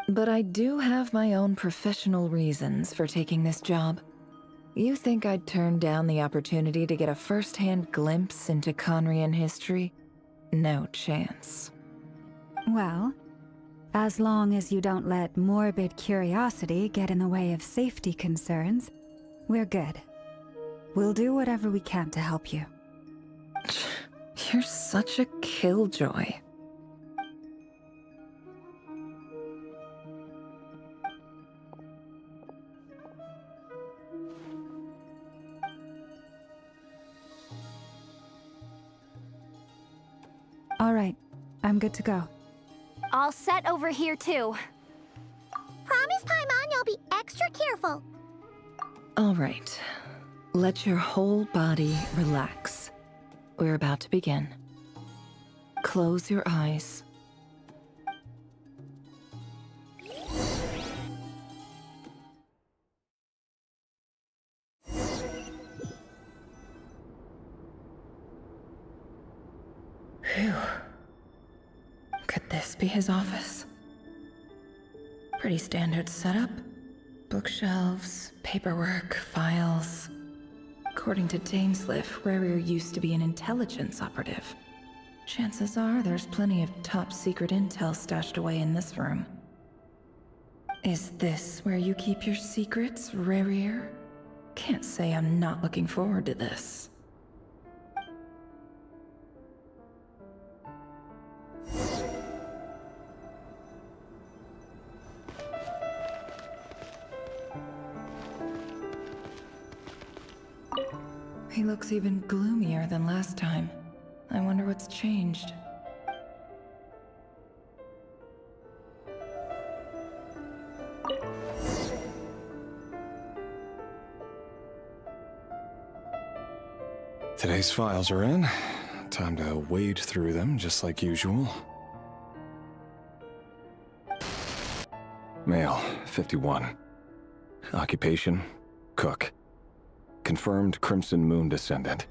But I do have my own professional reasons for taking this job. You think I'd turn down the opportunity to get a first-hand glimpse into Conrian history? No chance.
Well, as long as you don't let morbid curiosity get in the way of safety concerns, we're good. We'll do whatever we can to help you.
You're such a killjoy.
All right, I'm good to go.
All set over here, too.
Promise, Paimon, you'll be extra careful.
All right. Let your whole body relax. We're about to begin. Close your eyes. Phew. Could this be his office? Pretty standard setup. Bookshelves, paperwork, files. According to Dainsliff, Rerir used to be an intelligence operative. Chances are there's plenty of top-secret intel stashed away in this room. Is this where you keep your secrets, Rerir? Can't say I'm not looking forward to this. He looks even gloomier than last time. I wonder what's changed.
Today's files are in. Time to wade through them, just like usual. Male, 51. Occupation, cook. Confirmed Crimson Moon descendant.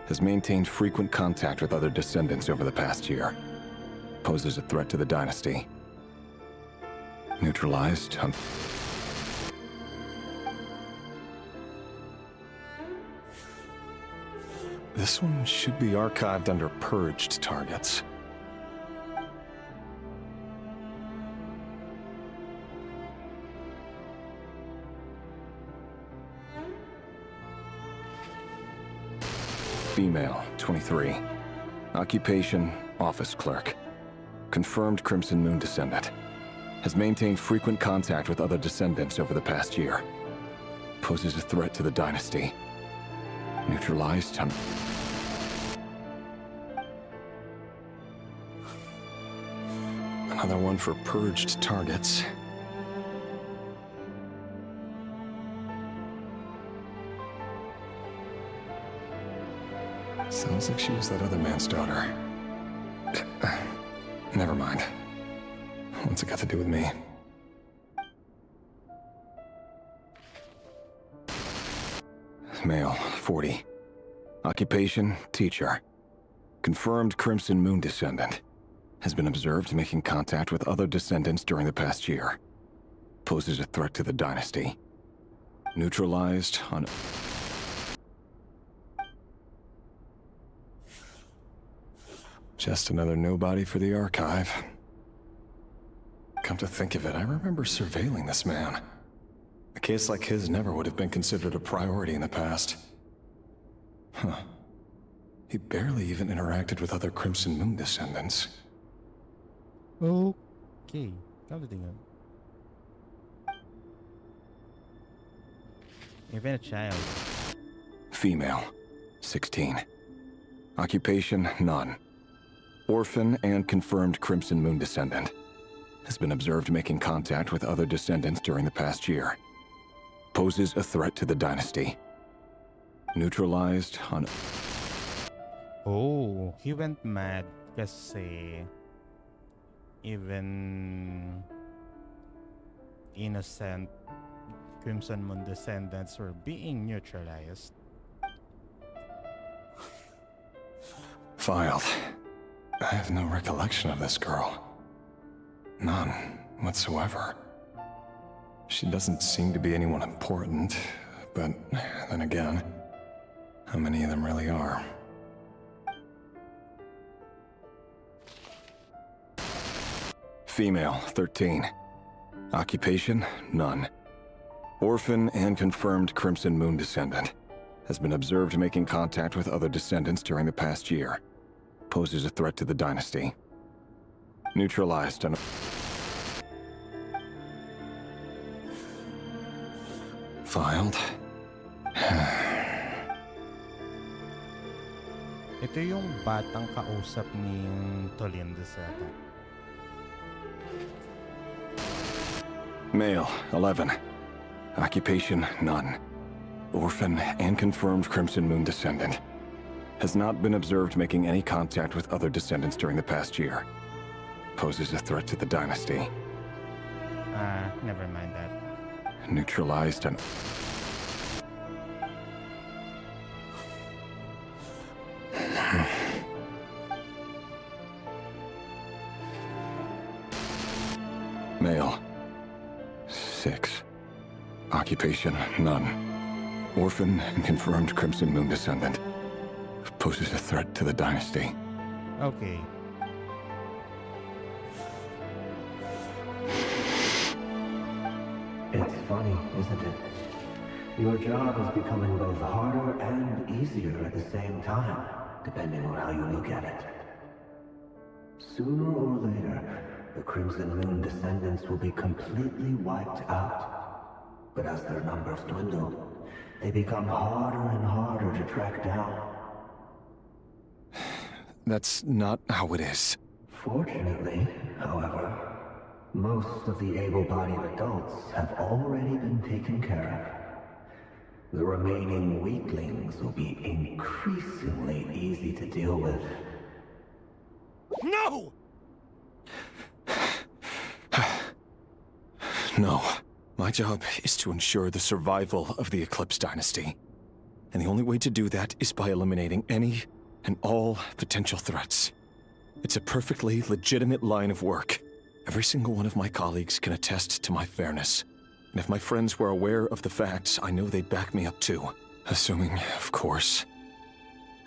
Has maintained frequent contact with other descendants over the past year. Poses a threat to the dynasty. Neutralized. This one should be archived under purged targets. Female, 23. Occupation, office clerk. Confirmed Crimson Moon descendant. Has maintained frequent contact with other descendants over the past year. Poses a threat to the dynasty. Neutralized. Another one for purged targets. Sounds like she was that other man's daughter. Never mind. What's it got to do with me? Male, 40. Occupation, teacher. Confirmed Crimson Moon descendant. Has been observed making contact with other descendants during the past year. Poses a threat to the dynasty. Neutralized on... Just another nobody for the archive. Come to think of it, I remember surveilling this man. A case like his never would have been considered a priority in the past. Huh. He barely even interacted with other Crimson Moon descendants.
Okay, come to think of it. Even a child.
Female, 16. Occupation, none. Orphan and confirmed Crimson Moon descendant. Has been observed making contact with other descendants during the past year. Poses a threat to the dynasty. Neutralized on...
Oh, he went mad kasi even innocent Crimson Moon descendants were being neutralized.
Filed. I have no recollection of this girl. None whatsoever. She doesn't seem to be anyone important, but then again, how many of them really are? Female, 13. Occupation, none. Orphan and confirmed Crimson Moon descendant. Has been observed making contact with other descendants during the past year. Poses a threat to the dynasty. Neutralized on... Filed.
Ito yung batang kausap ni Tolindas ata.
Male, 11. Occupation, none. Orphan and confirmed Crimson Moon descendant. Has not been observed making any contact with other descendants during the past year. Poses a threat to the dynasty.
Never mind that.
Neutralized and... Male. 6. Occupation, none. Orphan and confirmed Crimson Moon descendant. Poses a threat to the dynasty.
Okay.
It's funny, isn't it? Your job is becoming both harder and easier at the same time, depending on how you look at it. Sooner or later, the Crimson Moon descendants will be completely wiped out. But as their numbers dwindle, they become harder and harder to track down.
That's not how it is.
Fortunately, however, most of the able-bodied adults have already been taken care of. The remaining weaklings will be increasingly easy to deal with.
No! No. My job is to ensure the survival of the Eclipse Dynasty. And the only way to do that is by eliminating any and all potential threats. It's a perfectly legitimate line of work. Every single one of my colleagues can attest to my fairness. And if my friends were aware of the facts, I know they'd back me up too. Assuming, of course,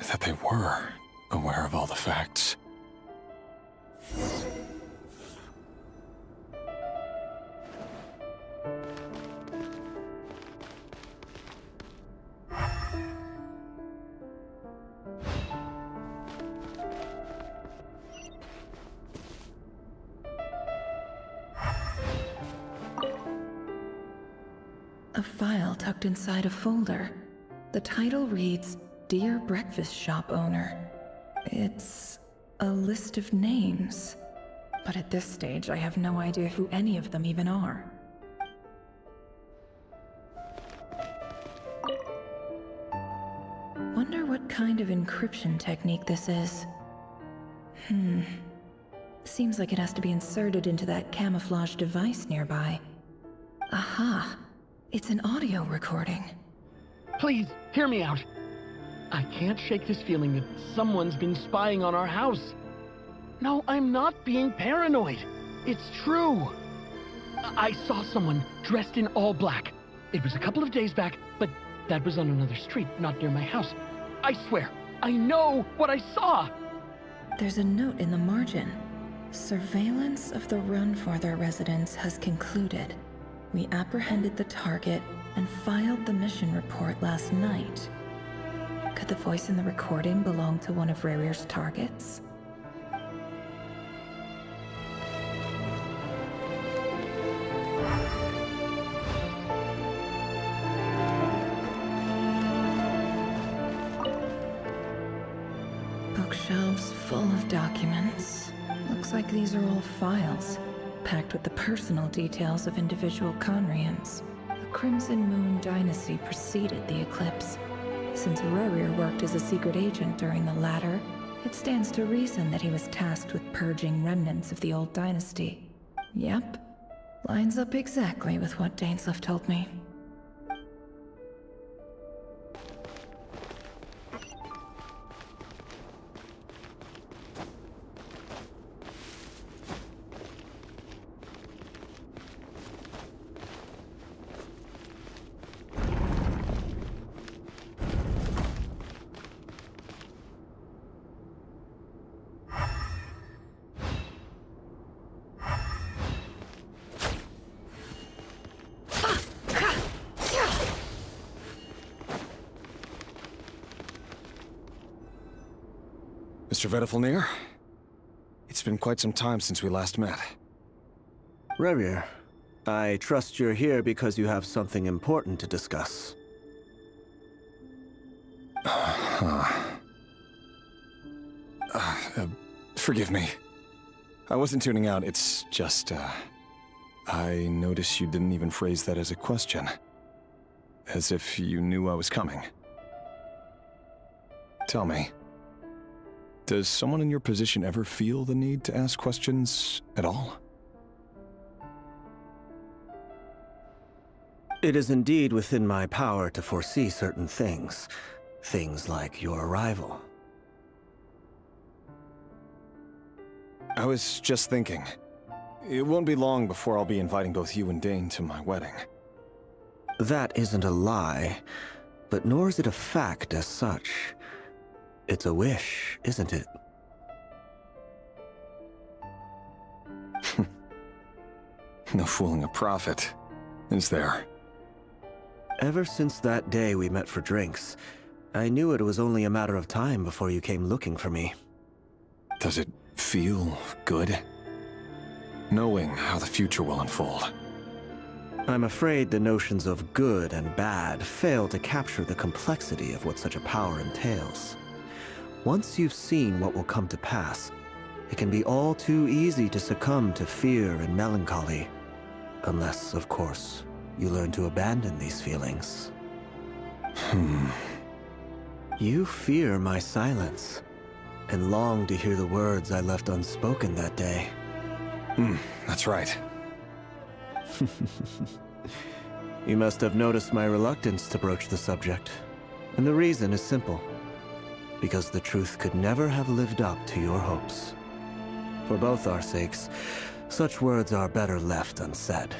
that they were aware of all the facts.
A file tucked inside a folder. The title reads, Dear Breakfast Shop Owner. It's a list of names. But at this stage, I have no idea who any of them even are. Wonder what kind of encryption technique this is. Seems like it has to be inserted into that camouflage device nearby. Aha! It's an audio recording.
Please, hear me out. I can't shake this feeling that someone's been spying on our house. No, I'm not being paranoid. It's true. I saw someone dressed in all black. It was a couple of days back, but that was on another street, not near my house. I swear, I know what I saw.
There's a note in the margin. Surveillance of the run for their residence has concluded. We apprehended the target and filed the mission report last night. Could the voice in the recording belong to one of Rerir's targets? Bookshelves full of documents. Looks like these are all files, packed with the personal details of individual Conrians. The Crimson Moon dynasty preceded the eclipse. Since Rerir worked as a secret agent during the latter, it stands to reason that he was tasked with purging remnants of the old dynasty. Yep, lines up exactly with what Dainsleif told me.
Mr. Vedifalnir? It's been quite some time since we last met.
Rerir, I trust you're here because you have something important to discuss.
Forgive me. I wasn't tuning out, it's just, I noticed you didn't even phrase that as a question. As if you knew I was coming. Tell me, does someone in your position ever feel the need to ask questions at all?
It is indeed within my power to foresee certain things. Things like your arrival.
I was just thinking. It won't be long before I'll be inviting both you and Dane to my wedding.
That isn't a lie, but nor is it a fact as such. It's a wish, isn't it?
No fooling a prophet, is there?
Ever since that day we met for drinks, I knew it was only a matter of time before you came looking for me.
Does it feel good? Knowing how the future will unfold.
I'm afraid the notions of good and bad fail to capture the complexity of what such a power entails. Once you've seen what will come to pass, it can be all too easy to succumb to fear and melancholy. Unless, of course, you learn to abandon these feelings. You fear my silence, and long to hear the words I left unspoken that day.
That's right.
You must have noticed my reluctance to broach the subject. And the reason is simple. Because the truth could never have lived up to your hopes. For both our sakes, such words are better left unsaid.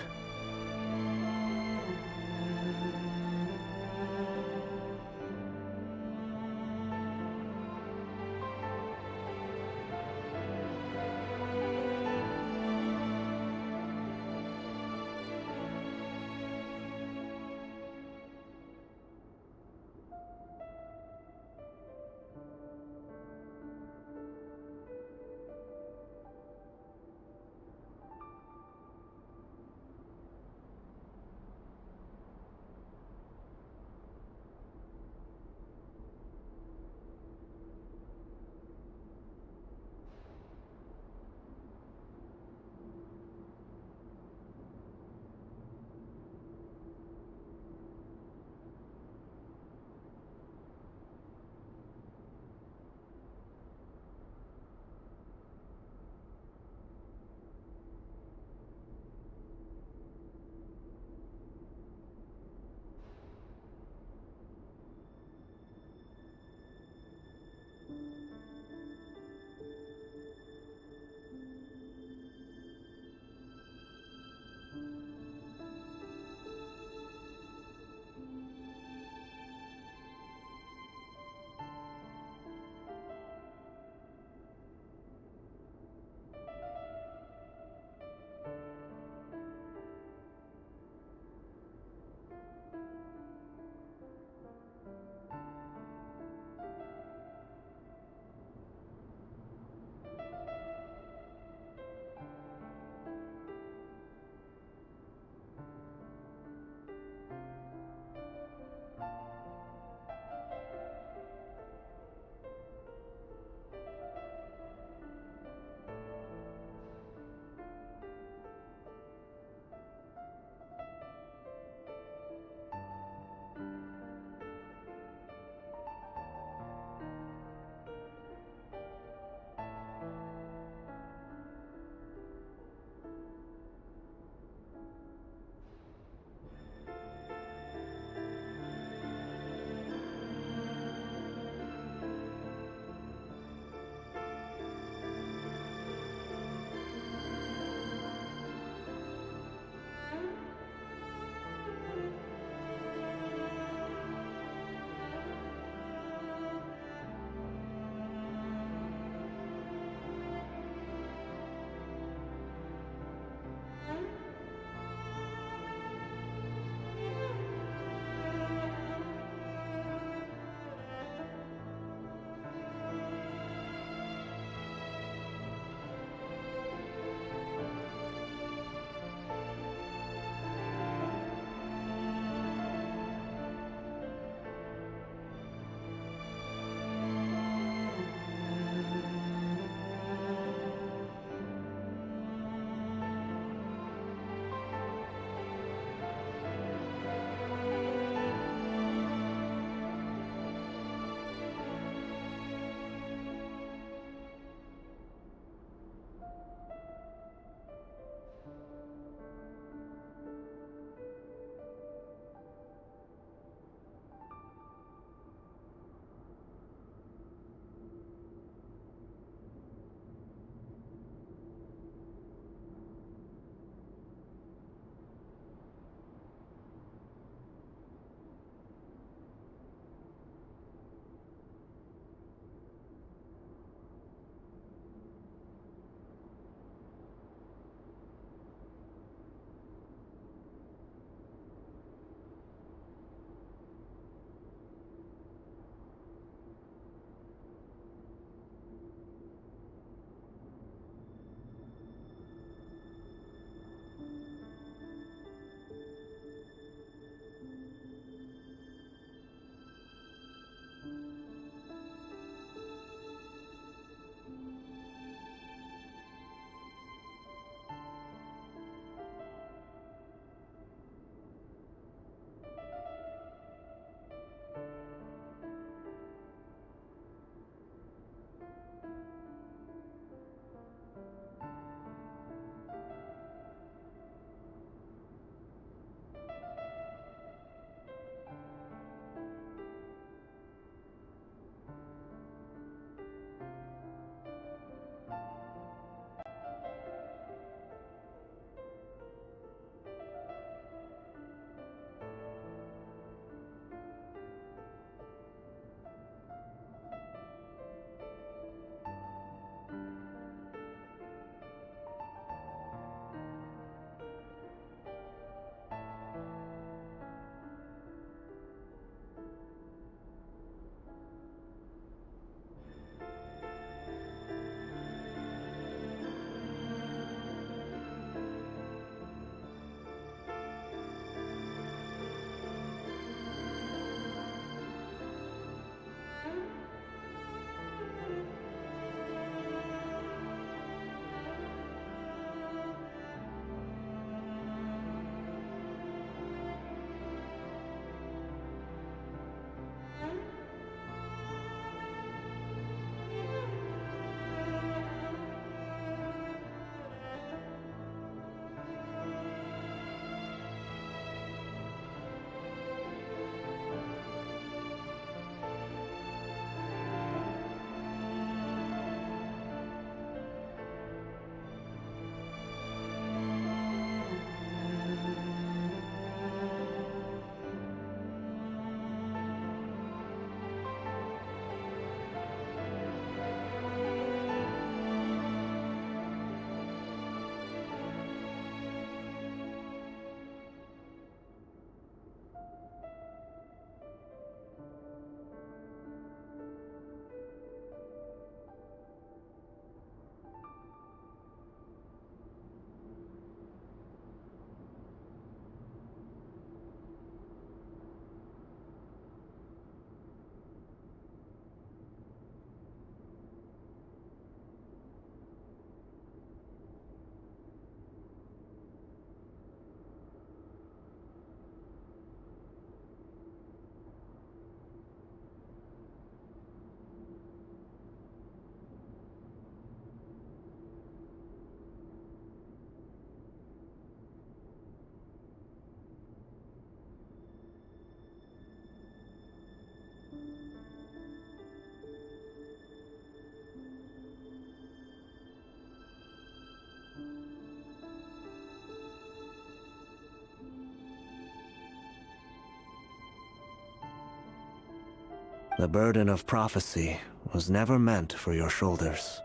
The burden of prophecy was never meant for your shoulders.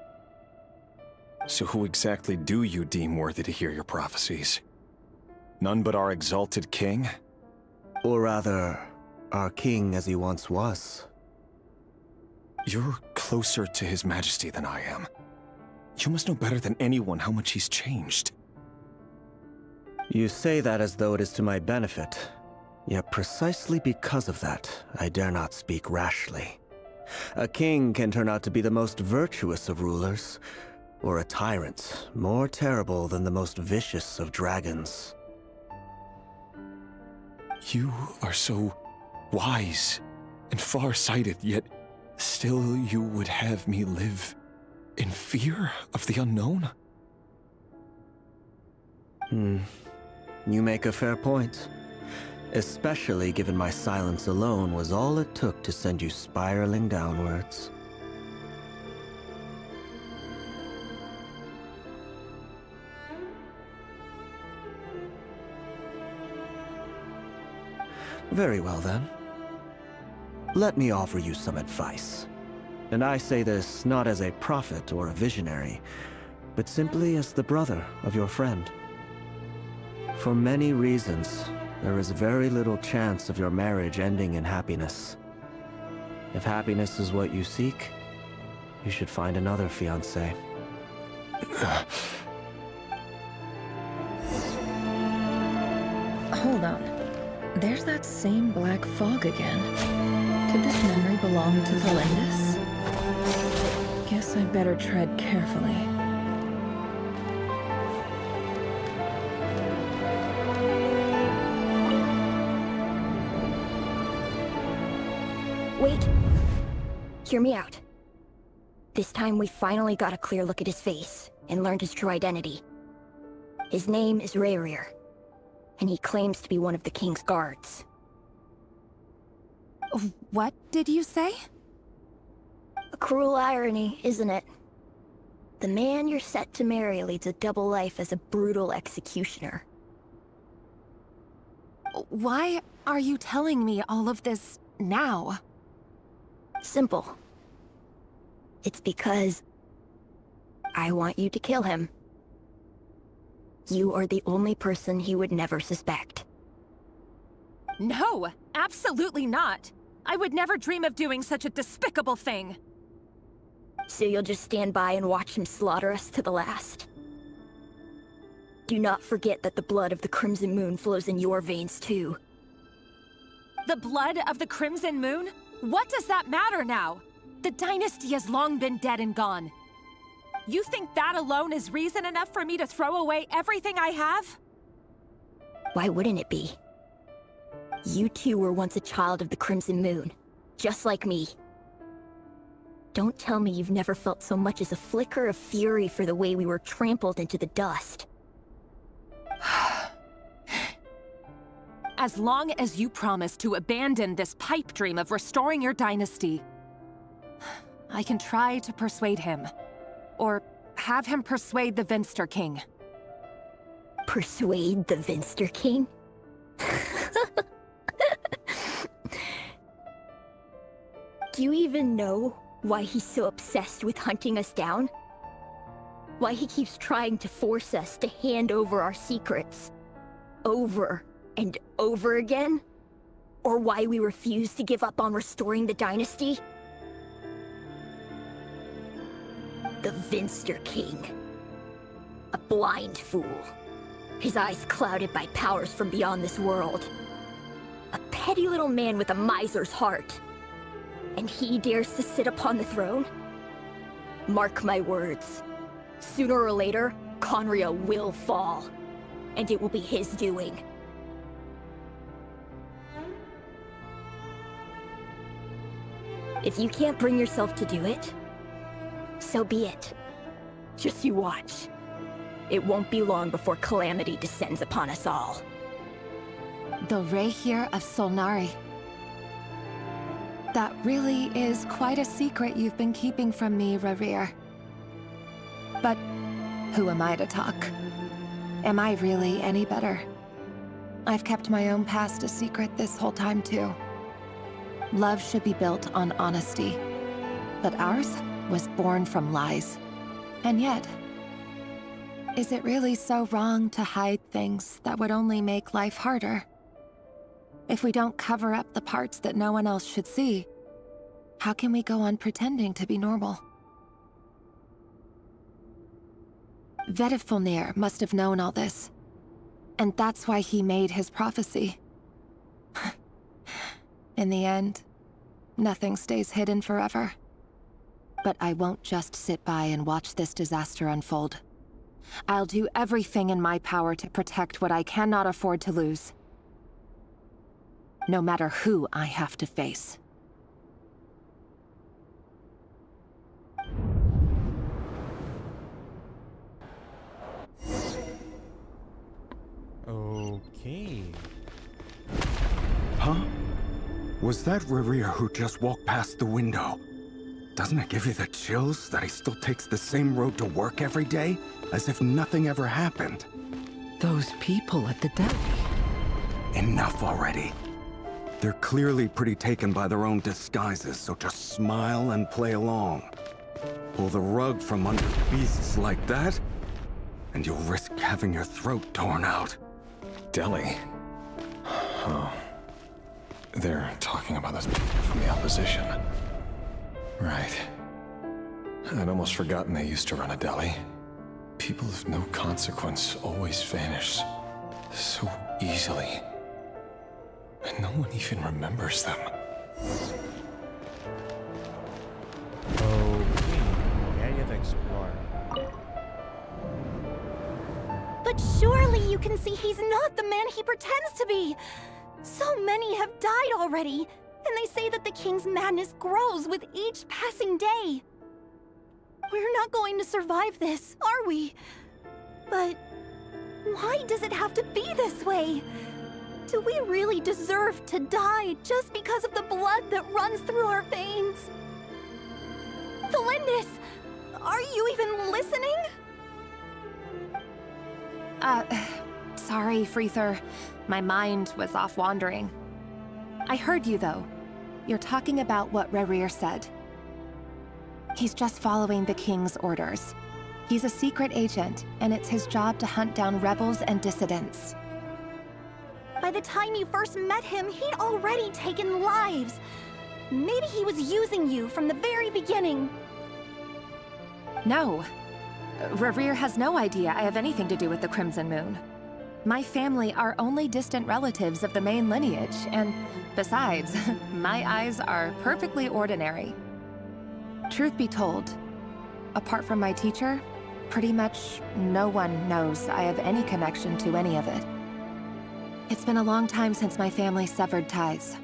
So who exactly do you deem worthy to hear your prophecies? None but our exalted king?
Or rather, our king as he once was.
You're closer to His Majesty than I am. You must know better than anyone how much he's changed.
You say that as though it is to my benefit. Yet precisely because of that, I dare not speak rashly. A king can turn out to be the most virtuous of rulers, or a tyrant more terrible than the most vicious of dragons.
You are so wise and far-sighted, yet still you would have me live in fear of the unknown?
You make a fair point. Especially given my silence alone was all it took to send you spiraling downwards. Very well then. Let me offer you some advice. And I say this not as a prophet or a visionary, but simply as the brother of your friend. For many reasons, there is very little chance of your marriage ending in happiness. If happiness is what you seek, you should find another fiancé.
Hold on. There's that same black fog again. Could this memory belong to Flins? Guess I'd better tread carefully.
Wait. Hear me out. This time we finally got a clear look at his face and learned his true identity. His name is Rerir, and he claims to be one of the king's guards.
What did you say?
A cruel irony, isn't it? The man you're set to marry leads a double life as a brutal executioner.
Why are you telling me all of this now?
Simple. It's because I want you to kill him. You are the only person he would never suspect.
No, absolutely not. I would never dream of doing such a despicable thing.
So you'll just stand by and watch him slaughter us to the last? Do not forget that the blood of the Crimson Moon flows in your veins too.
The blood of the Crimson Moon? What does that matter now? The dynasty has long been dead and gone. You think that alone is reason enough for me to throw away everything I have?
Why wouldn't it be? You two were once a child of the Crimson Moon, just like me. Don't tell me you've never felt so much as a flicker of fury for the way we were trampled into the dust.
As long as you promise to abandon this pipe dream of restoring your dynasty, I can try to persuade him. Or have him persuade the Vinster King.
Persuade the Vinster King? Do you even know why he's so obsessed with hunting us down? Why he keeps trying to force us to hand over our secrets? Over and over again? Or why we refuse to give up on restoring the dynasty? The Vinster King. A blind fool. His eyes clouded by powers from beyond this world. A petty little man with a miser's heart. And he dares to sit upon the throne? Mark my words. Sooner or later, Conria will fall. And it will be his doing. If you can't bring yourself to do it, so be it. Just you watch. It won't be long before calamity descends upon us all.
The Rerir of Solnari. That really is quite a secret you've been keeping from me, Rerir. But who am I to talk? Am I really any better? I've kept my own past a secret this whole time, too.
Love should be built on honesty. But ours was born from lies. And yet, is it really so wrong to hide things that would only make life harder? If we don't cover up the parts that no one else should see, how can we go on pretending to be normal? Vedifulnir must have known all this. And that's why he made his prophecy. In the end, nothing stays hidden forever. But I won't just sit by and watch this disaster unfold. I'll do everything in my power to protect what I cannot afford to lose. No matter who I have to face.
Okay.
Huh? Was that Rerir who just walked past the window? Doesn't it give you the chills that he still takes the same road to work every day? As if nothing ever happened.
Those people at the deli.
Enough already. They're clearly pretty taken by their own disguises, so just smile and play along. Pull the rug from under beasts like that, and you'll risk having your throat torn out.
Deli? Oh. They're talking about those people from the opposition. Right. I'd almost forgotten they used to run a deli. People of no consequence always vanish so easily. And no one even remembers them.
Okay. Area to explore.
But surely you can see he's not the man he pretends to be! So many have died already, and they say that the king's madness grows with each passing day. We're not going to survive this, are we? But why does it have to be this way? Do we really deserve to die just because of the blood that runs through our veins? Flindis, are you even listening?
Sorry, Freether. My mind was off wandering. I heard you, though. You're talking about what Rerir said. He's just following the king's orders. He's a secret agent, and it's his job to hunt down rebels and dissidents.
By the time you first met him, he'd already taken lives. Maybe he was using you from the very beginning.
No. Rerir has no idea I have anything to do with the Crimson Moon. My family are only distant relatives of the main lineage, and besides, my eyes are perfectly ordinary. Truth be told, apart from my teacher, pretty much no one knows I have any connection to any of it. It's been a long time since my family severed ties.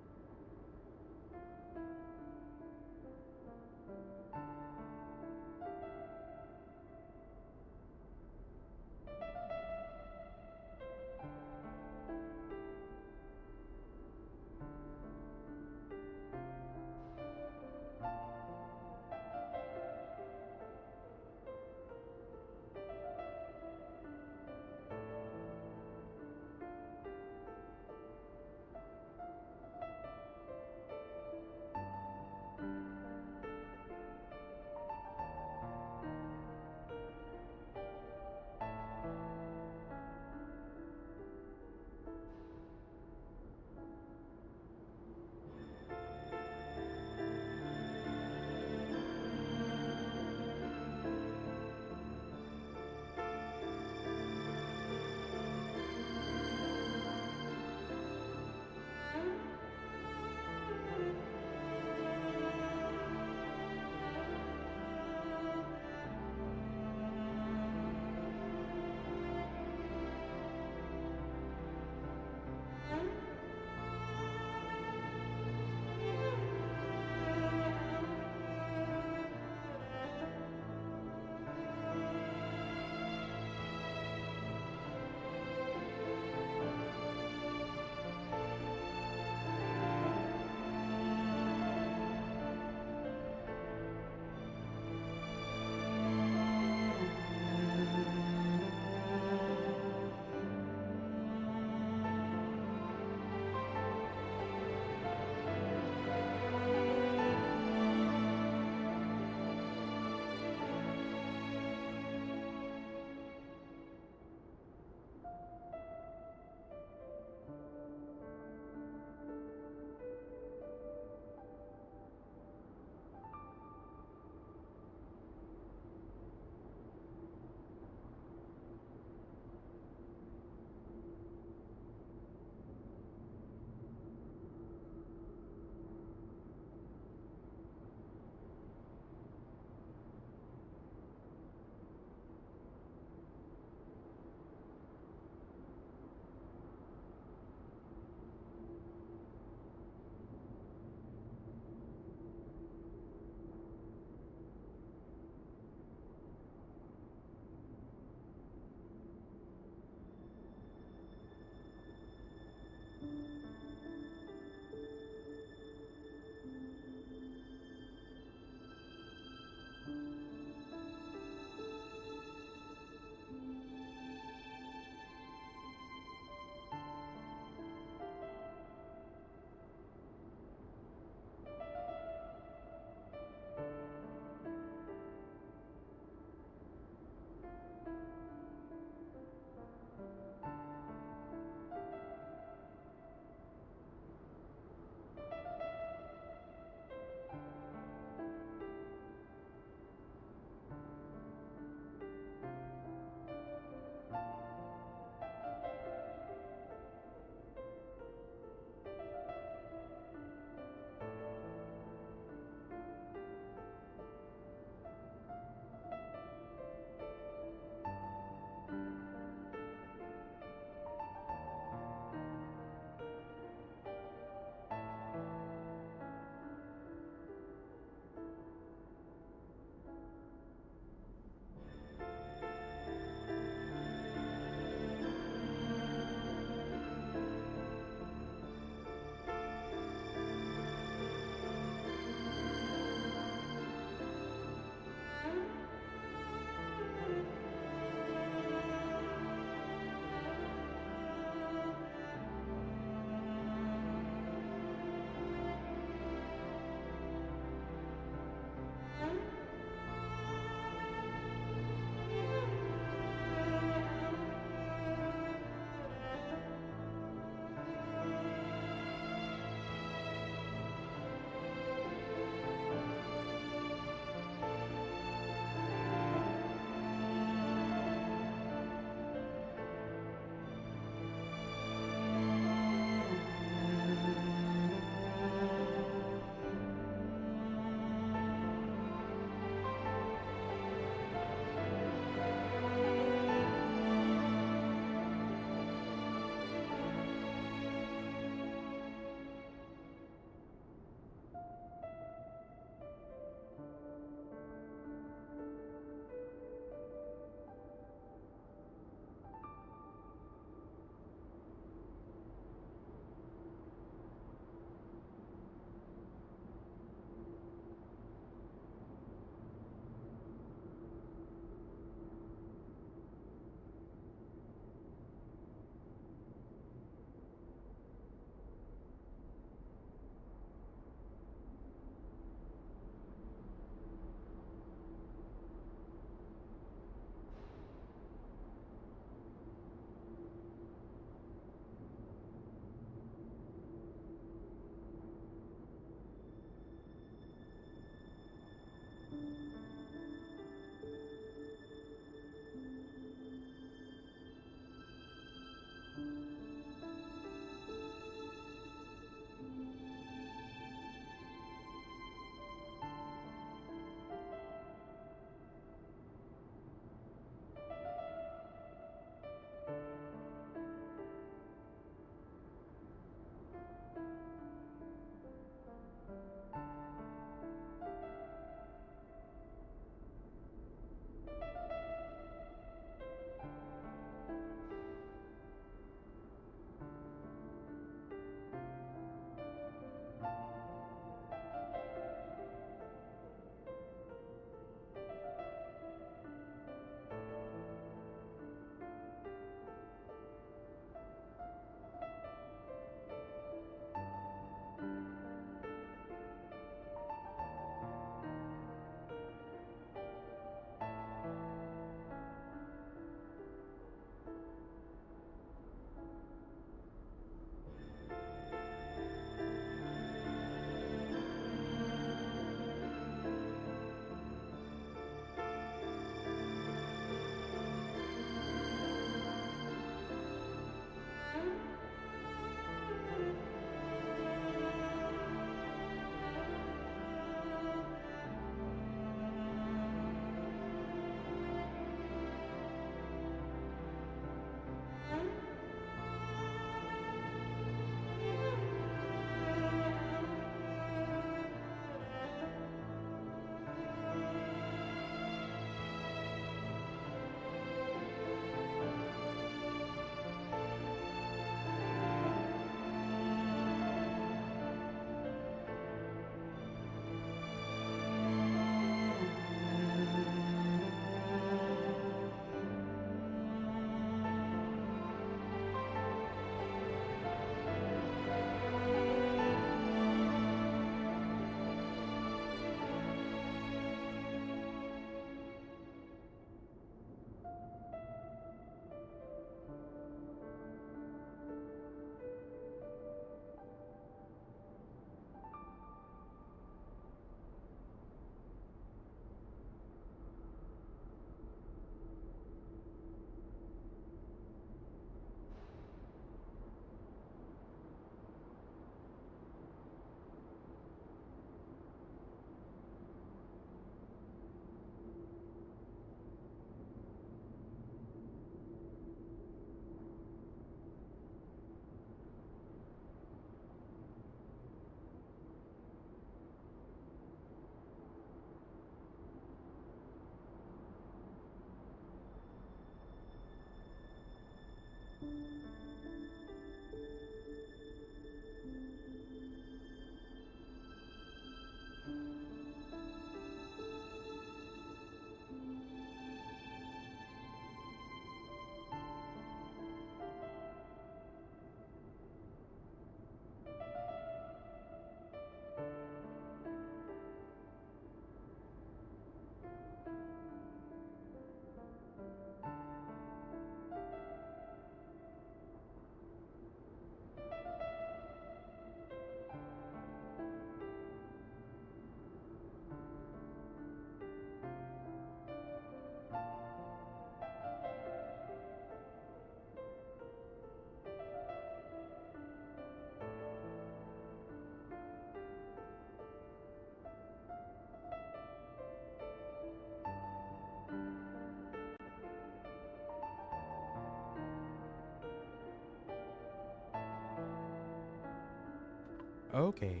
Okay.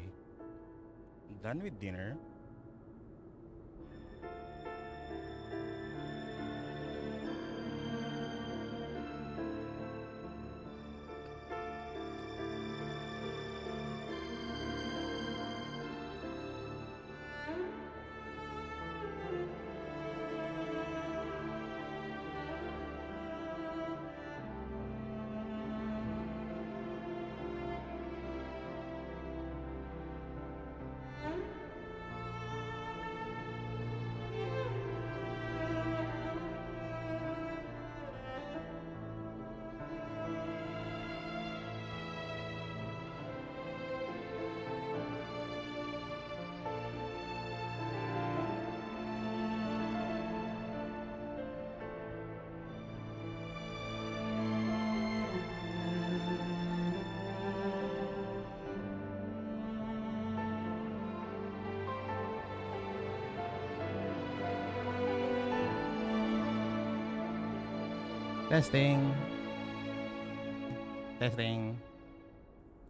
Done with dinner. Testing. Testing.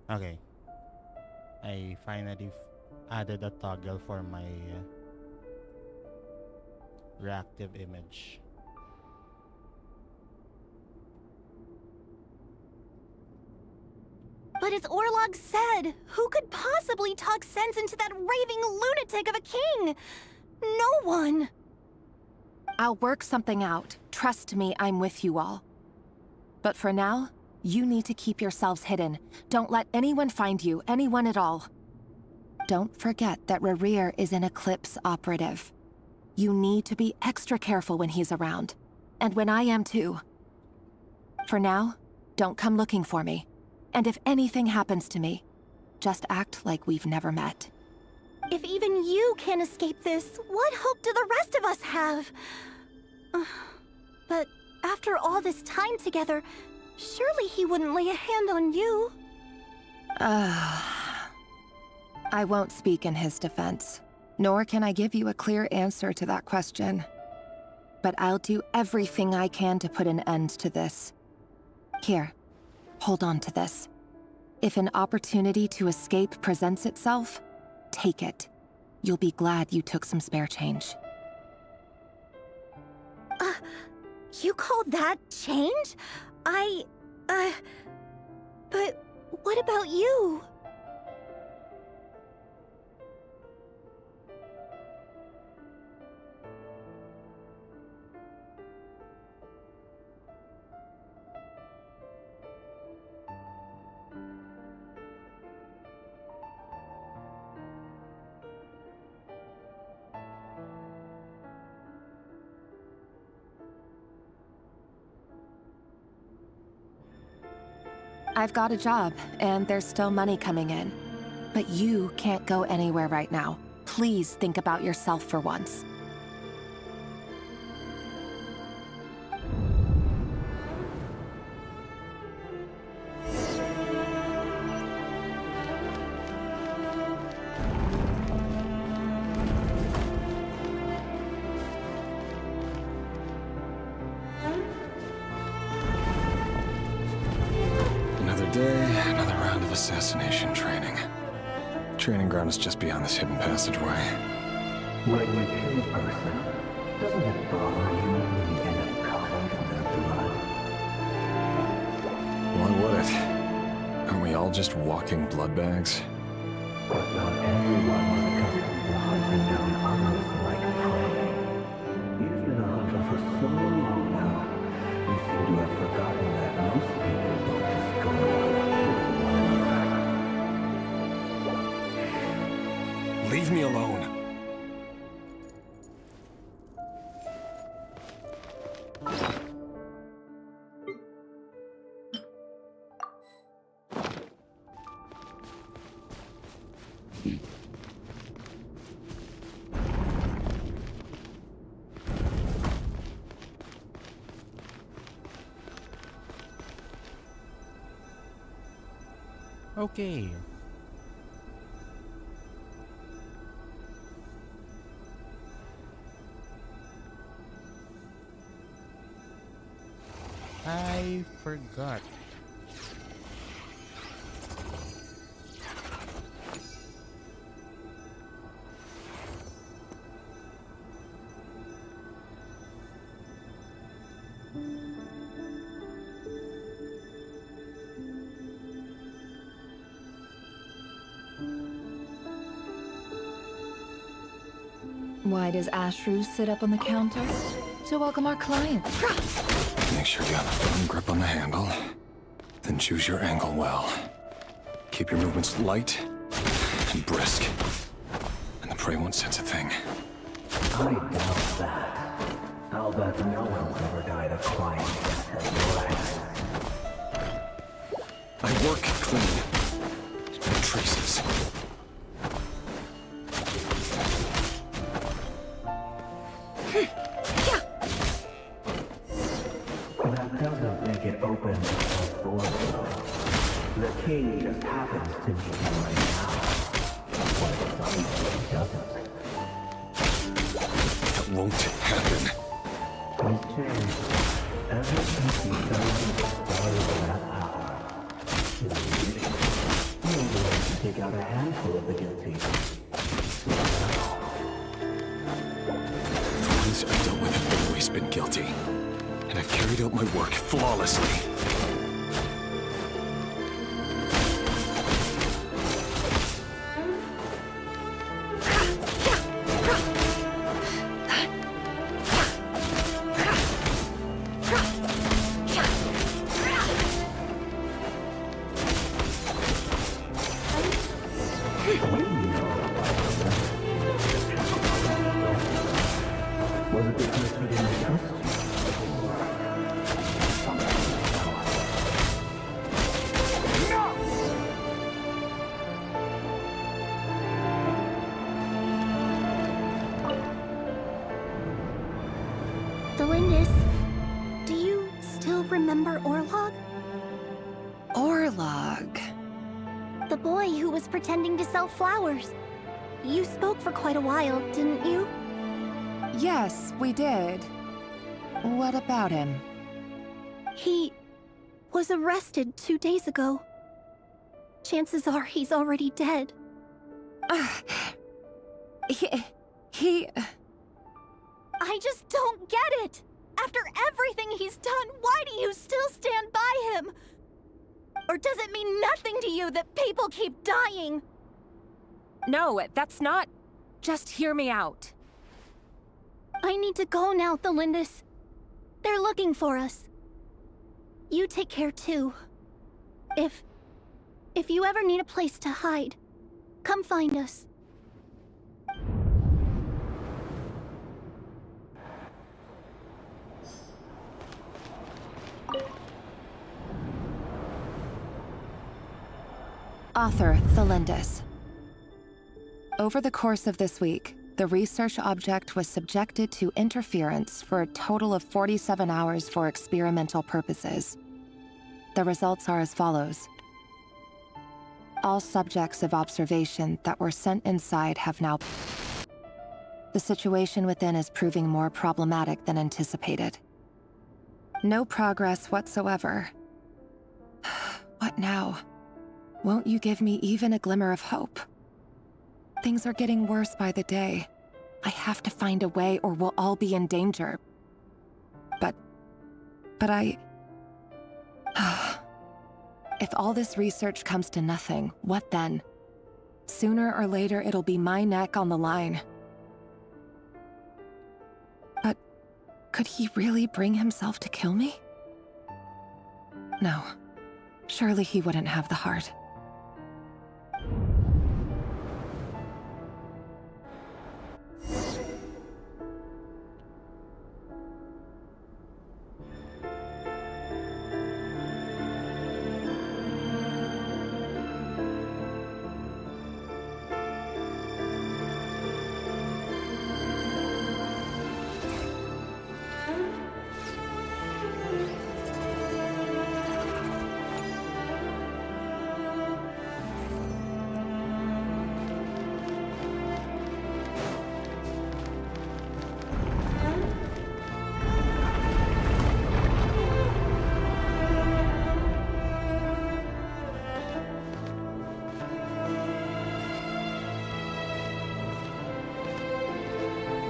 Okay. I finally added a toggle for my reactive image.
But as Orlog said, who could possibly talk sense into that raving lunatic of a king? No one!
I'll work something out. Trust me, I'm with you all. But for now, you need to keep yourselves hidden. Don't let anyone find you, anyone at all. Don't forget that Rerir is an Eclipse operative. You need to be extra careful when he's around. And when I am too. For now, don't come looking for me. And if anything happens to me, just act like we've never met.
If even you can't escape this, what hope do the rest of us have? But after all this time together, surely he wouldn't lay a hand on you.
I won't speak in his defense, nor can I give you a clear answer to that question. But I'll do everything I can to put an end to this. Here, hold on to this. If an opportunity to escape presents itself, take it. You'll be glad you took some spare change.
You call that change? But what about you?
I've got a job, and there's still money coming in. But you can't go anywhere right now. Please think about yourself for once.
Another round of assassination training. Training ground is just beyond this hidden passageway.
When you kill a person, doesn't it bother you when you end up covered in their blood?
Why would it? Aren't we all just walking blood bags?
But not everyone was accustomed to hunting down others like prey. You've been a hunter for so long now, you seem to have forgotten that most people don't just go around killing one another.
Leave me alone.
Okay. I forgot.
Why does Ashru sit up on the counter? To welcome our clients.
Make sure you have a firm grip on the handle. Then choose your angle well. Keep your movements light and brisk. And the prey won't sense a thing.
I doubt that. I'll bet no one's ever died of crying death at your hands.
I work clean. No traces.
That doesn't make it open or door. The king just happens to meet him right now. What if somebody doesn't?
That won't happen.
He's changed. Ever since he started that power. He was willing to take out a handful of the guilty.
The ones I've dealt with have always been guilty. And I've carried out my work flawlessly.
Was it because he didn't trust you?
Delindus, do you still remember Orlog?
Orlog.
The boy who was pretending to sell flowers. You spoke for quite a while, didn't you?
Yes, we did. What about him?
He was arrested 2 days ago. Chances are he's already dead.
He...
I just don't get it! After everything he's done, why do you still stand by him? Or does it mean nothing to you that people keep dying?
No, that's not... Just hear me out.
I need to go now, Delindus. They're looking for us. You take care too. If you ever need a place to hide, come find us.
Author Thelindus. Over the course of this week, the research object was subjected to interference for a total of 47 hours for experimental purposes. The results are as follows. All subjects of observation that were sent inside have now... The situation within is proving more problematic than anticipated. No progress whatsoever. What now? Won't you give me even a glimmer of hope? Things are getting worse by the day. I have to find a way or we'll all be in danger. But I... If all this research comes to nothing, what then? Sooner or later, it'll be my neck on the line. But could he really bring himself to kill me? No. Surely he wouldn't have the heart.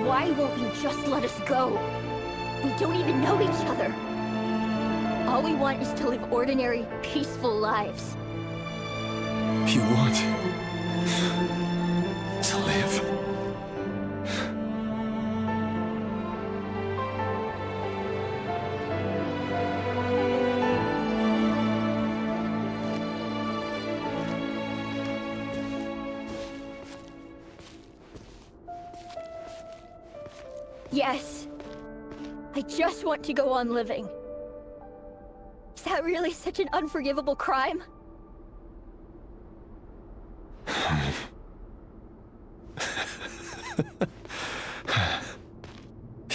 Why won't you just let us go? We don't even know each other. All we want is to live ordinary, peaceful lives.
You want to live?
Yes. I just want to go on living. Is that really such an unforgivable crime?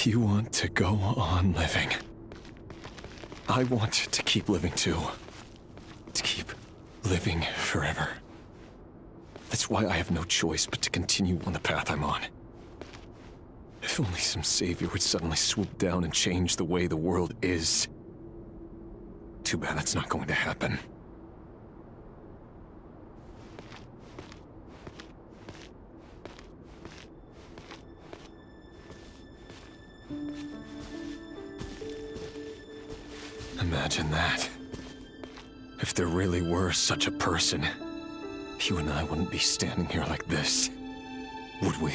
You want to go on living. I want to keep living too. To keep living forever. That's why I have no choice but to continue on the path I'm on. If only some savior would suddenly swoop down and change the way the world is. Too bad that's not going to happen. Imagine that. If there really were such a person, you and I wouldn't be standing here like this, would we?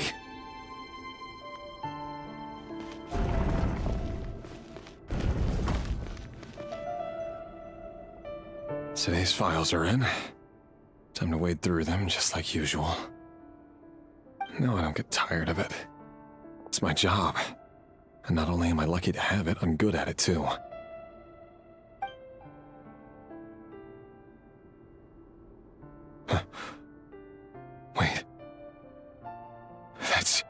Today's files are in. Time to wade through them just like usual. No, I don't get tired of it. It's my job. And not only am I lucky to have it, I'm good at it too. Wait. That's...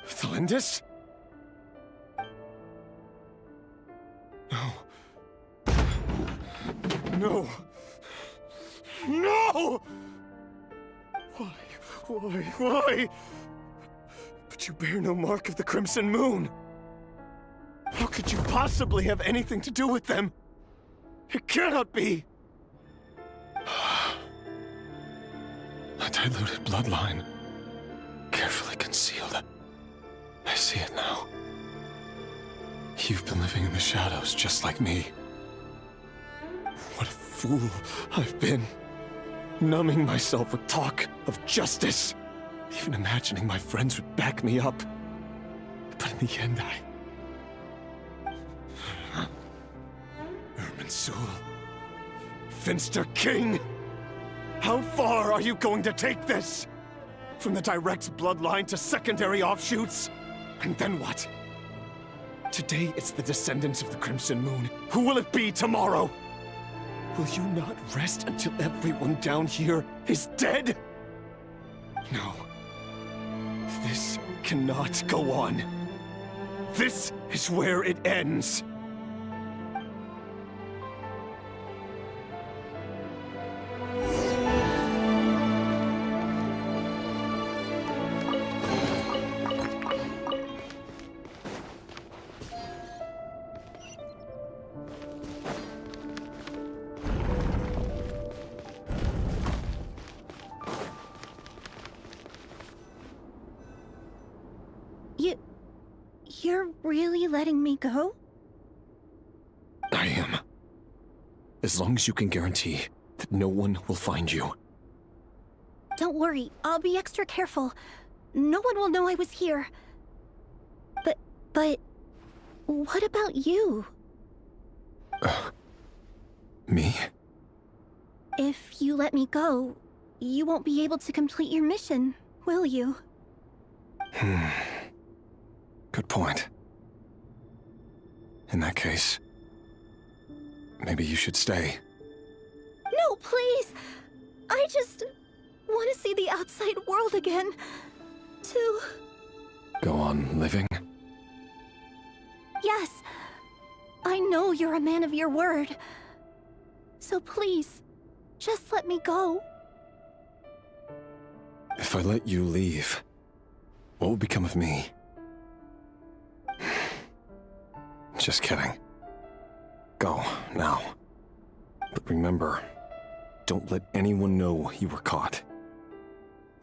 Flindis? No. No! No! Why? But you bear no mark of the Crimson Moon! How could you possibly have anything to do with them? It cannot be! A diluted bloodline. Carefully concealed. I see it now. You've been living in the shadows just like me. What a fool I've been. Numbing myself with talk of justice. Even imagining my friends would back me up. But in the end, Irminsul. Finster King! How far are you going to take this? From the direct bloodline to secondary offshoots? And then what? Today it's the descendants of the Crimson Moon. Who will it be tomorrow? Will you not rest until everyone down here is dead? No. This cannot go on. This is where it ends.
You're really letting me go?
I am. As long as you can guarantee that no one will find you.
Don't worry, I'll be extra careful. No one will know I was here. But... what about you?
Me?
If you let me go, you won't be able to complete your mission, will you?
Good point. In that case, maybe you should stay.
No, please! I just want to see the outside world again. To...
Go on living?
Yes. I know you're a man of your word. So please, just let me go.
If I let you leave, what will become of me? Just kidding. Go, now. But remember, don't let anyone know you were caught.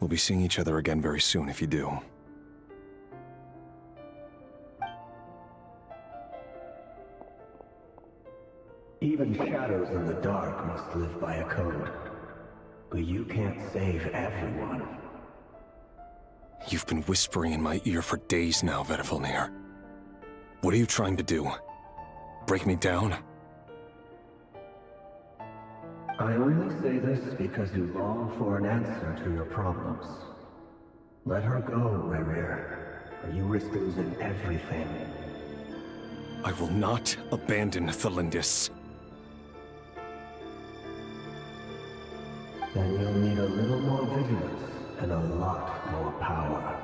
We'll be seeing each other again very soon if you do.
Even shadows in the dark must live by a code. But you can't save everyone.
You've been whispering in my ear for days now, Vedifilnir. What are you trying to do? Break me down?
I only say this because you long for an answer to your problems. Let her go, Rerir, or you risk losing everything.
I will not abandon Thelindis.
Then you'll need a little more vigilance and a lot more power.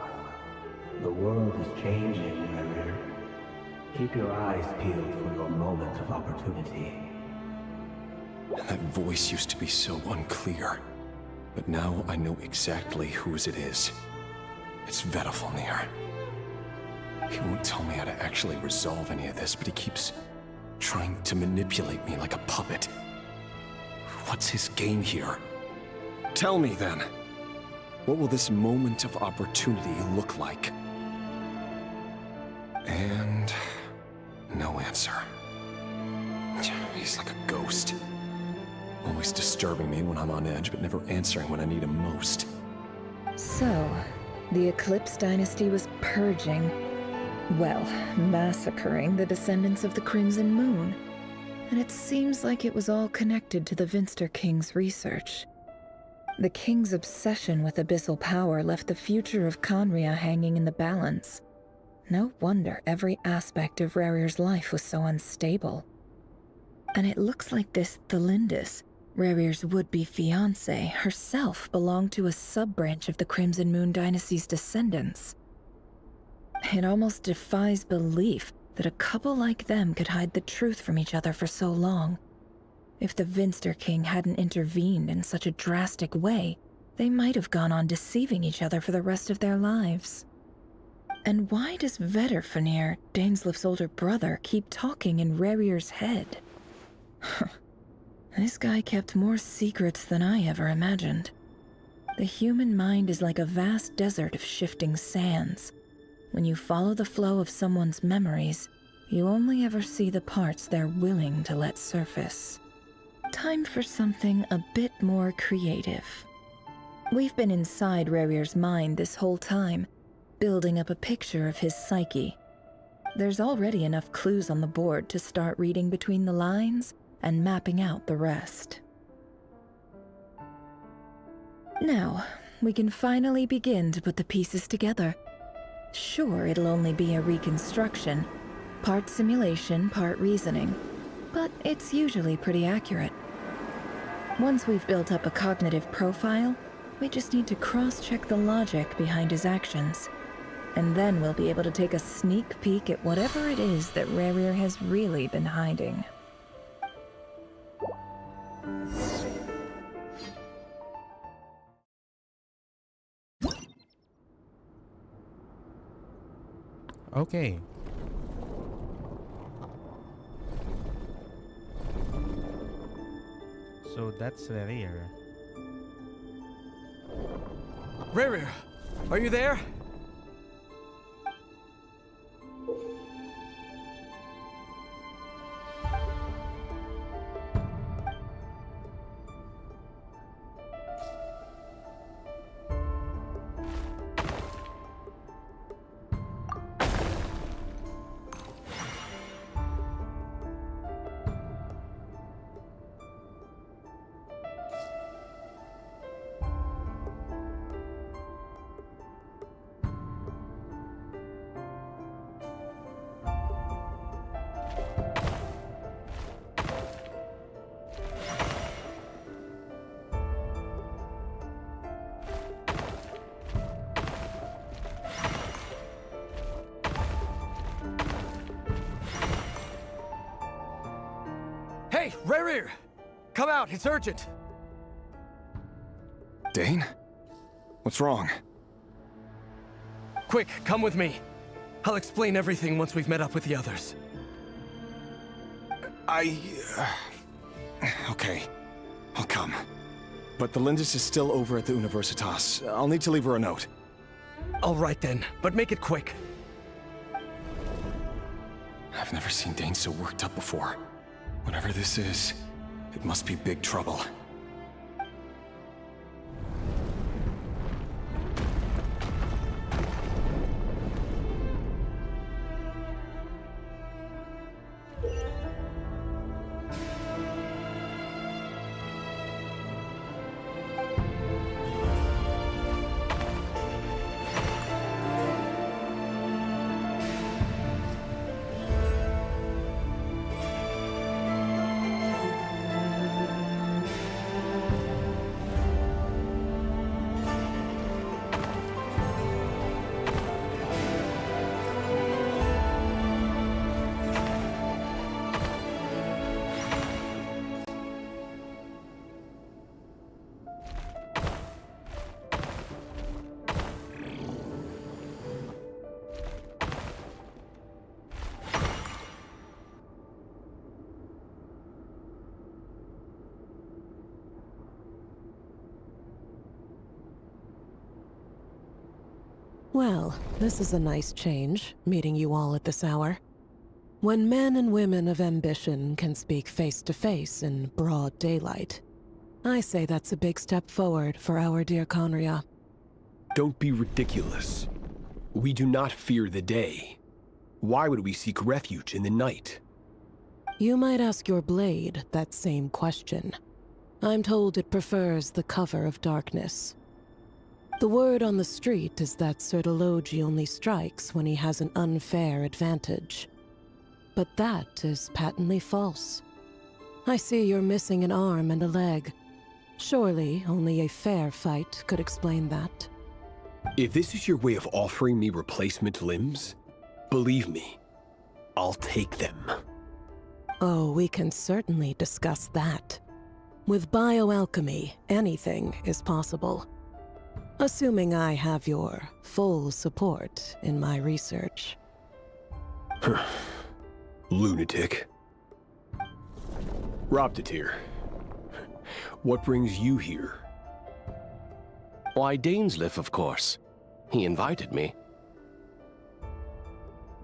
The world is changing, Rerir. Keep your eyes peeled for your moment of opportunity.
That voice used to be so unclear, but now I know exactly whose it is. It's Vedalfonir. He won't tell me how to actually resolve any of this, but he keeps trying to manipulate me like a puppet. What's his game here? Tell me then. What will this moment of opportunity look like? And no answer. He's like a ghost. Always disturbing me when I'm on edge, but never answering when I need him most.
So, the Eclipse Dynasty was purging, well, massacring the descendants of the Crimson Moon. And it seems like it was all connected to the Vinster King's research. The King's obsession with abyssal power left the future of Conria hanging in the balance. No wonder every aspect of Rerir's life was so unstable. And it looks like this Thelindis, Rerir's would-be fiancée, herself belonged to a sub-branch of the Crimson Moon Dynasty's descendants. It almost defies belief that a couple like them could hide the truth from each other for so long. If the Vinster King hadn't intervened in such a drastic way, they might have gone on deceiving each other for the rest of their lives. And why does Vedalfonir, Dainslif's older brother, keep talking in Rerir's head? This guy kept more secrets than I ever imagined. The human mind is like a vast desert of shifting sands. When you follow the flow of someone's memories, you only ever see the parts they're willing to let surface. Time for something a bit more creative. We've been inside Rerir's mind this whole time, building up a picture of his psyche. There's already enough clues on the board to start reading between the lines and mapping out the rest. Now, we can finally begin to put the pieces together. Sure, it'll only be a reconstruction, part simulation, part reasoning, but it's usually pretty accurate. Once we've built up a cognitive profile, we just need to cross-check the logic behind his actions. And then we'll be able to take a sneak peek at whatever it is that Rerir has really been hiding.
Okay. So that's Rerir.
Rerir, are you there? Hey, Rerir! Come out, it's urgent!
Dain? What's wrong?
Quick, come with me. I'll explain everything once we've met up with the others.
Okay. I'll come. But the Lindis is still over at the Universitas. I'll need to leave her a note.
All right then, but make it quick.
I've never seen Dain so worked up before. Whatever this is, it must be big trouble.
Well, this is a nice change, meeting you all at this hour. When men and women of ambition can speak face to face in broad daylight, I say that's a big step forward for our dear Conria.
Don't be ridiculous. We do not fear the day. Why would we seek refuge in the night?
You might ask your blade that same question. I'm told it prefers the cover of darkness. The word on the street is that Sertologi only strikes when he has an unfair advantage. But that is patently false. I see you're missing an arm and a leg. Surely only a fair fight could explain that.
If this is your way of offering me replacement limbs, believe me, I'll take them.
Oh, we can certainly discuss that. With bioalchemy, anything is possible. Assuming I have your full support in my research.
Lunatic. Robtatir, what brings you here?
Why, Dainsleif, of course. He invited me.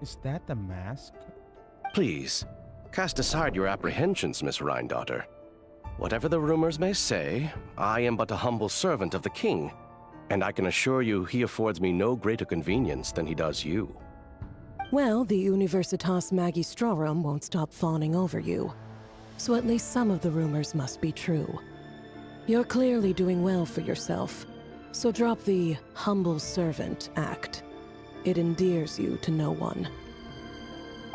Is that the mask?
Please, cast aside your apprehensions, Miss Rhindaughter. Whatever the rumors may say, I am but a humble servant of the king, and I can assure you he affords me no greater convenience than he does you.
Well, the Universitas Magistrorum won't stop fawning over you, so at least some of the rumors must be true. You're clearly doing well for yourself, so drop the humble servant act. It endears you to no one.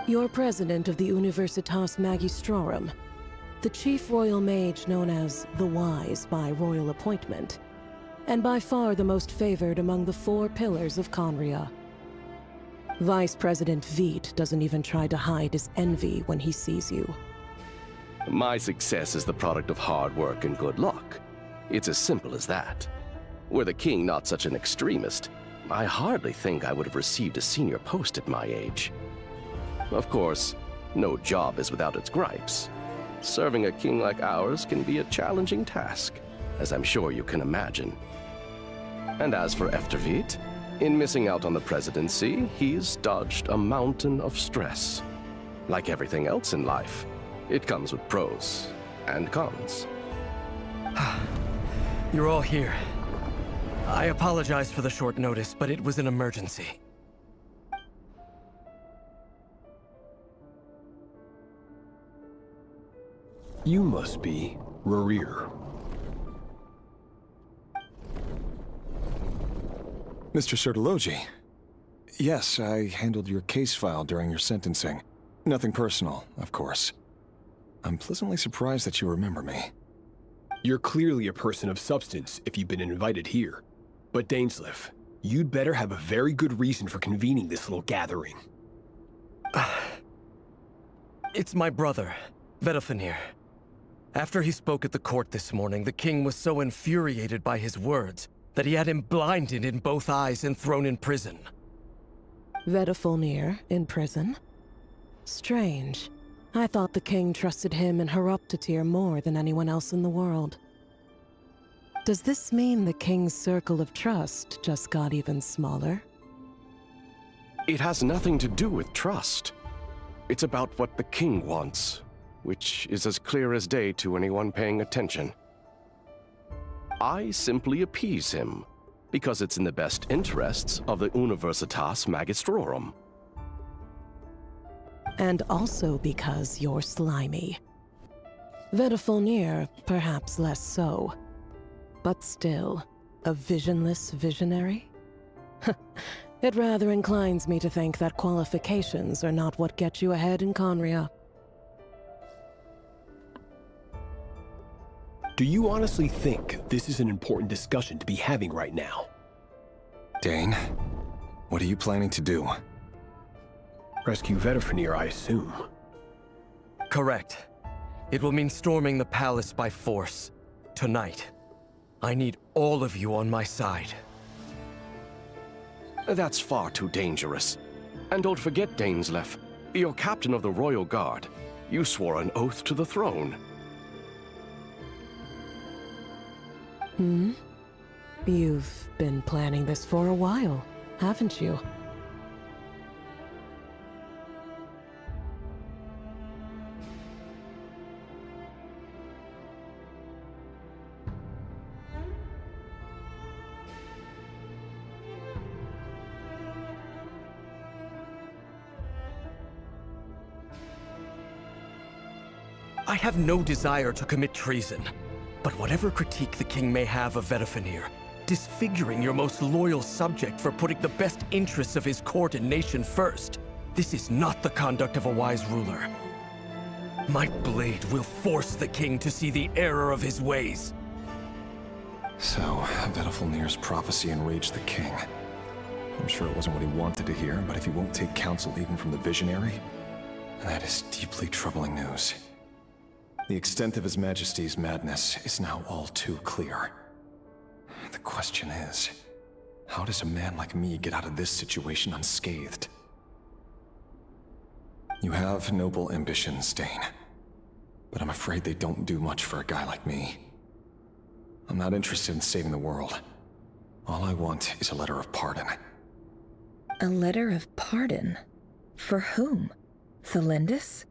You're president of the Universitas Magistrorum, the chief royal mage known as the Wise by royal appointment, and by far the most favored among the 4 pillars of Conria. Vice President Veit doesn't even try to hide his envy when he sees you.
My success is the product of hard work and good luck. It's as simple as that. Were the king not such an extremist, I hardly think I would have received a senior post at my age. Of course, no job is without its gripes. Serving a king like ours can be a challenging task, as I'm sure you can imagine. And as for Efterveit, in missing out on the presidency, he's dodged a mountain of stress. Like everything else in life, it comes with pros and cons.
You're all here. I apologize for the short notice, but it was an emergency.
You must be Rerir.
Mr. Sertologi. Yes, I handled your case file during your sentencing. Nothing personal, of course. I'm pleasantly surprised that you remember me.
You're clearly a person of substance if you've been invited here. But Dainsleif, you'd better have a very good reason for convening this little gathering.
It's my brother, Vedofenir. After he spoke at the court this morning, the king was so infuriated by his words that he had him blinded in both eyes and thrown in prison.
Vedofenir in prison? Strange. I thought the king trusted him and Horoptatir more than anyone else in the world. Does this mean the king's circle of trust just got even smaller?
It has nothing to do with trust. It's about what the king wants, which is as clear as day to anyone paying attention. I simply appease him, because it's in the best interests of the Universitas Magistrorum.
And also because you're slimy. Vedofenir, perhaps less so. But still, a visionless visionary? It rather inclines me to think that qualifications are not what get you ahead in Conria.
Do you honestly think this is an important discussion to be having right now?
Dane, what are you planning to do?
Rescue Vedofenir, I assume.
Correct. It will mean storming the palace by force. Tonight. I need all of you on my side.
That's far too dangerous. And don't forget, Dainsleif, you're captain of the Royal Guard. You swore an oath to the throne.
Hmm? You've been planning this for a while. haven't you?
I have no desire to commit treason, but whatever critique the king may have of Vedafenir, disfiguring your most loyal subject for putting the best interests of his court and nation first, this is not the conduct of a wise ruler. My blade will force the king to see the error of his ways.
So, Vedafenir's prophecy enraged the king. I'm sure it wasn't what he wanted to hear, but if he won't take counsel even from the visionary, that is deeply troubling news. The extent of His Majesty's madness is now all too clear. The question is, how does a man like me get out of this situation unscathed? You have noble ambitions, Dane, but I'm afraid they don't do much for a guy like me. I'm not interested in saving the world. All I want is a letter of pardon.
A letter of pardon? For whom? Thelindis?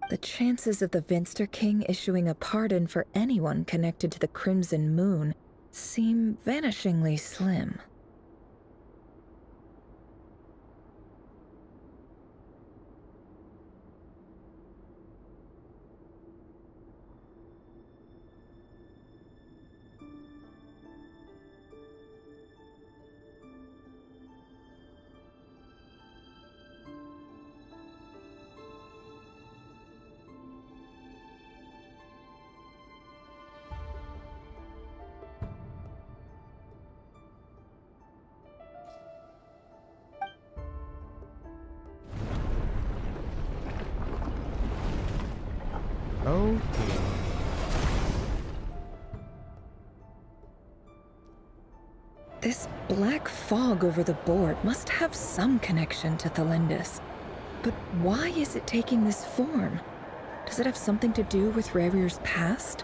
The chances of the Vinster King issuing a pardon for anyone connected to the Crimson Moon seem vanishingly slim.
Okay.
This black fog over the board must have some connection to Thelindis. But why is it taking this form? Does it have something to do with Rerir's past?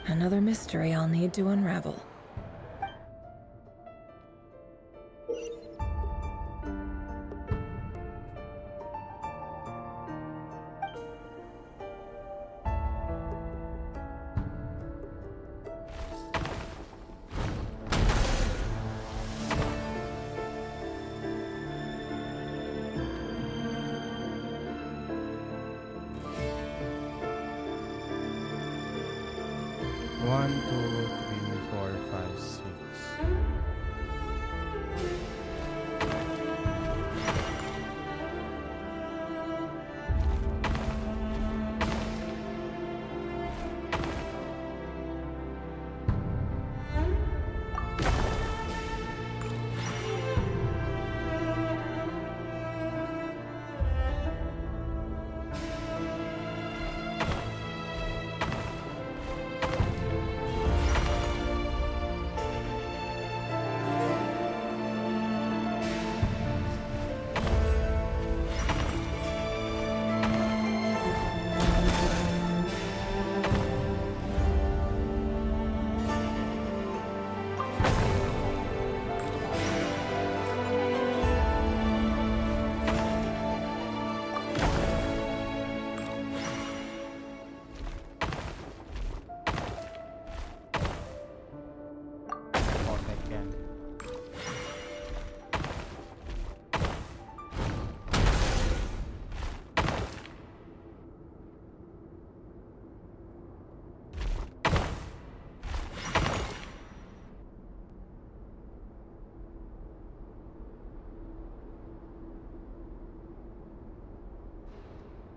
Another mystery I'll need to unravel.
One, two, three, four, five, six.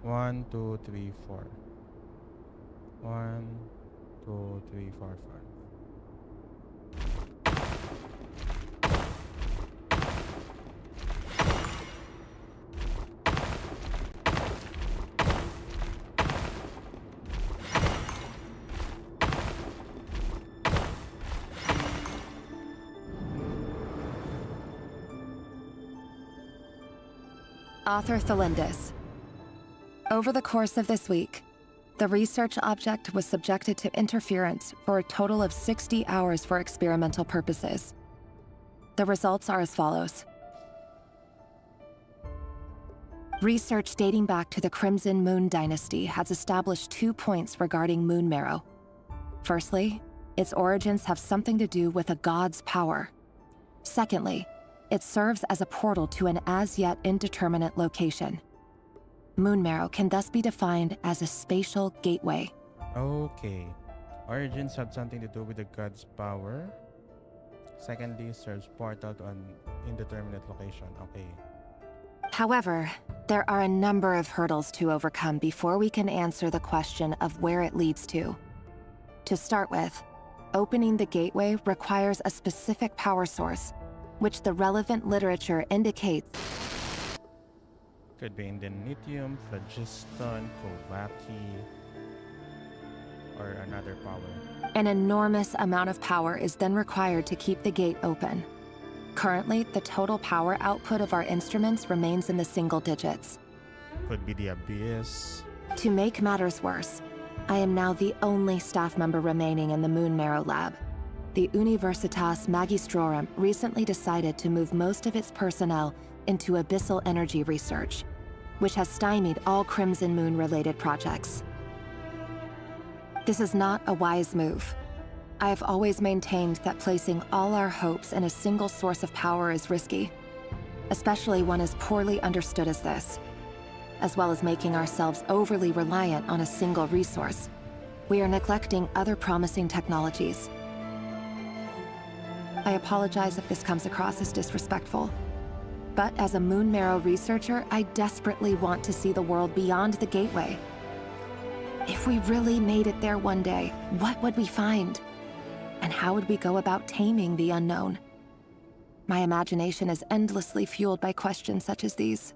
One, two, three, four. 1, 2, 3, 4, 5.
Author Thelindis. Over the course of this week, The research object was subjected to interference for a total of 60 hours for experimental purposes. The results are as follows. Research dating back to the Crimson Moon dynasty has established 2 points regarding moon marrow. Firstly, its origins have something to do with a god's power. Secondly, it serves as a portal to an as-yet indeterminate location. Moon marrow can thus be defined as a spatial gateway.
Okay. Origins have something to do with the god's power. Secondly, serves portal to an indeterminate location. Okay.
However, there are a number of hurdles to overcome before we can answer the question of where it leads to. To start with, opening the gateway requires a specific power source, which the relevant literature indicates
Could be Indonitium, Phlogiston, Kovaki, or another power.
an enormous amount of power is then required to keep the gate open. Currently, the total power output of our instruments remains in the single digits.
Could be the Abyss.
To make matters worse, I am now the only staff member remaining in the Moon Marrow lab. The Universitas Magistrorum recently decided to move most of its personnel into abyssal energy research, which has stymied all Crimson Moon-related projects. This is not a wise move. I have always maintained that placing all our hopes in a single source of power is risky, especially one as poorly understood as this. As well as making ourselves overly reliant on a single resource, we are neglecting other promising technologies. I apologize if this comes across as disrespectful, but as a Moon Marrow researcher, I desperately want to see the world beyond the gateway. If we really made it there one day, what would we find? And how would we go about taming the unknown? My imagination is endlessly fueled by questions such as these.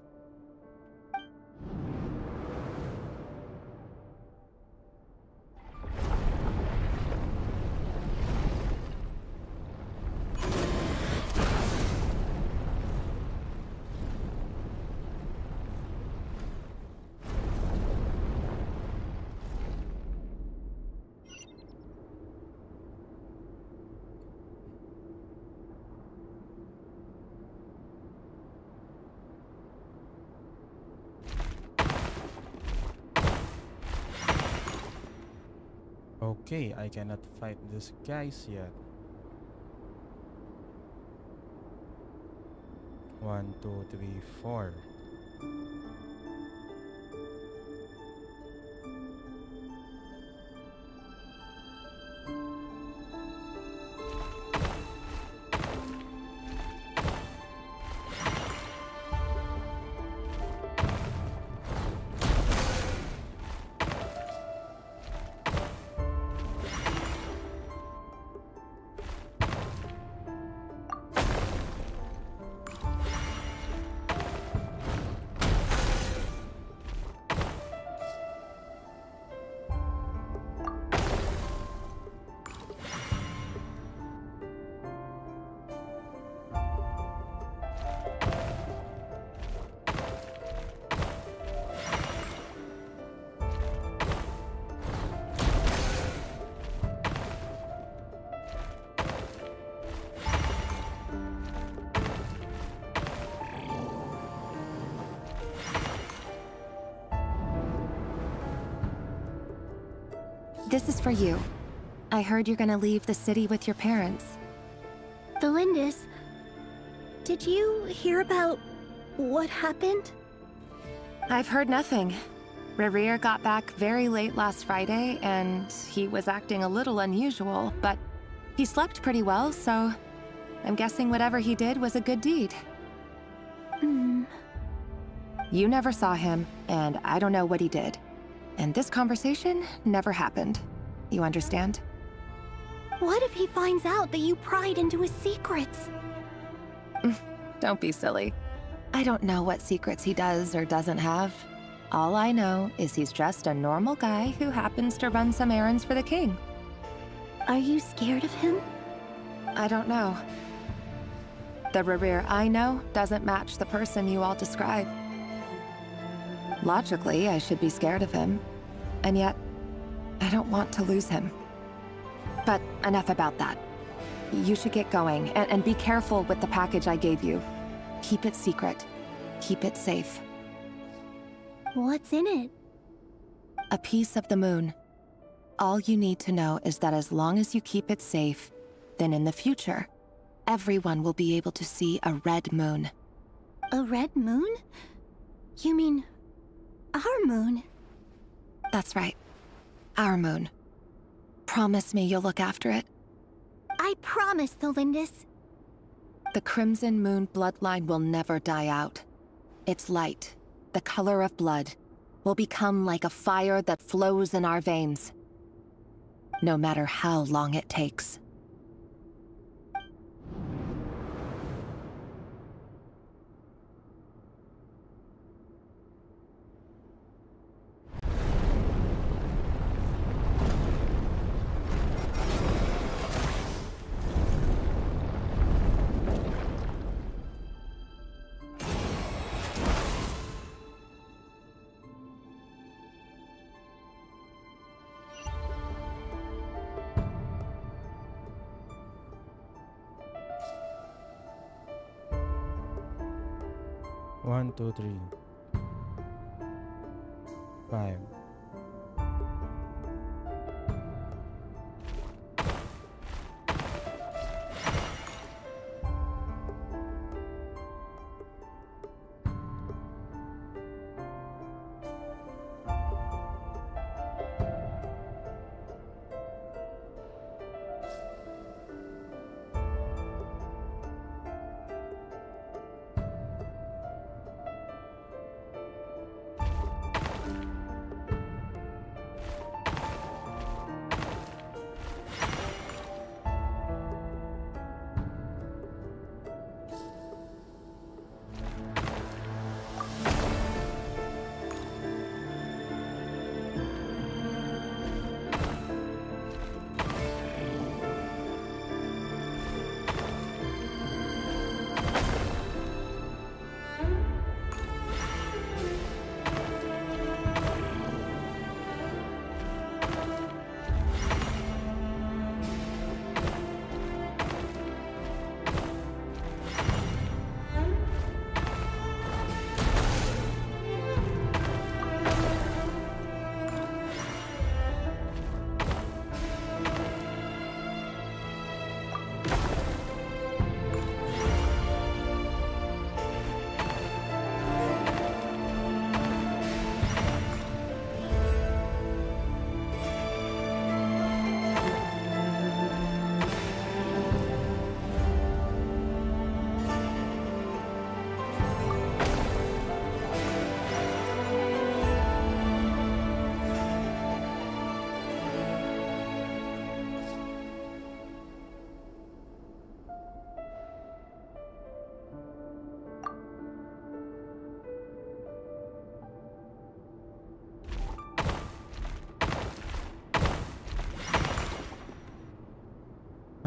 Okay, I cannot fight these guys yet. 1, 2, 3, 4.
This is for you. I heard you're gonna leave the city with your parents.
Felindis, did you hear about what happened?
I've heard nothing. Rerir got back very late last Friday, and he was acting a little unusual, but he slept pretty well, so I'm guessing whatever he did was a good deed. You never saw him, and I don't know what he did. And this conversation never happened. You understand?
What if he finds out that you pried into his secrets?
Don't be silly. I don't know what secrets he does or doesn't have. All I know is he's just a normal guy who happens to run some errands for the king.
Are you scared of him?
I don't know. The Rerir I know doesn't match the person you all describe. Logically, I should be scared of him. And yet, I don't want to lose him. But enough about that. You should get going, and be careful with the package I gave you. Keep it secret. Keep it safe.
What's in it?
A piece of the moon. All you need to know is that as long as you keep it safe, then in the future, everyone will be able to see a red moon.
A red moon? You mean... our moon?
That's right. Our moon. Promise me you'll look after it.
I promise, Thelindis.
The Crimson Moon bloodline will never die out. Its light, the color of blood, will become like a fire that flows in our veins. No matter how long it takes.
One, two, three. 5.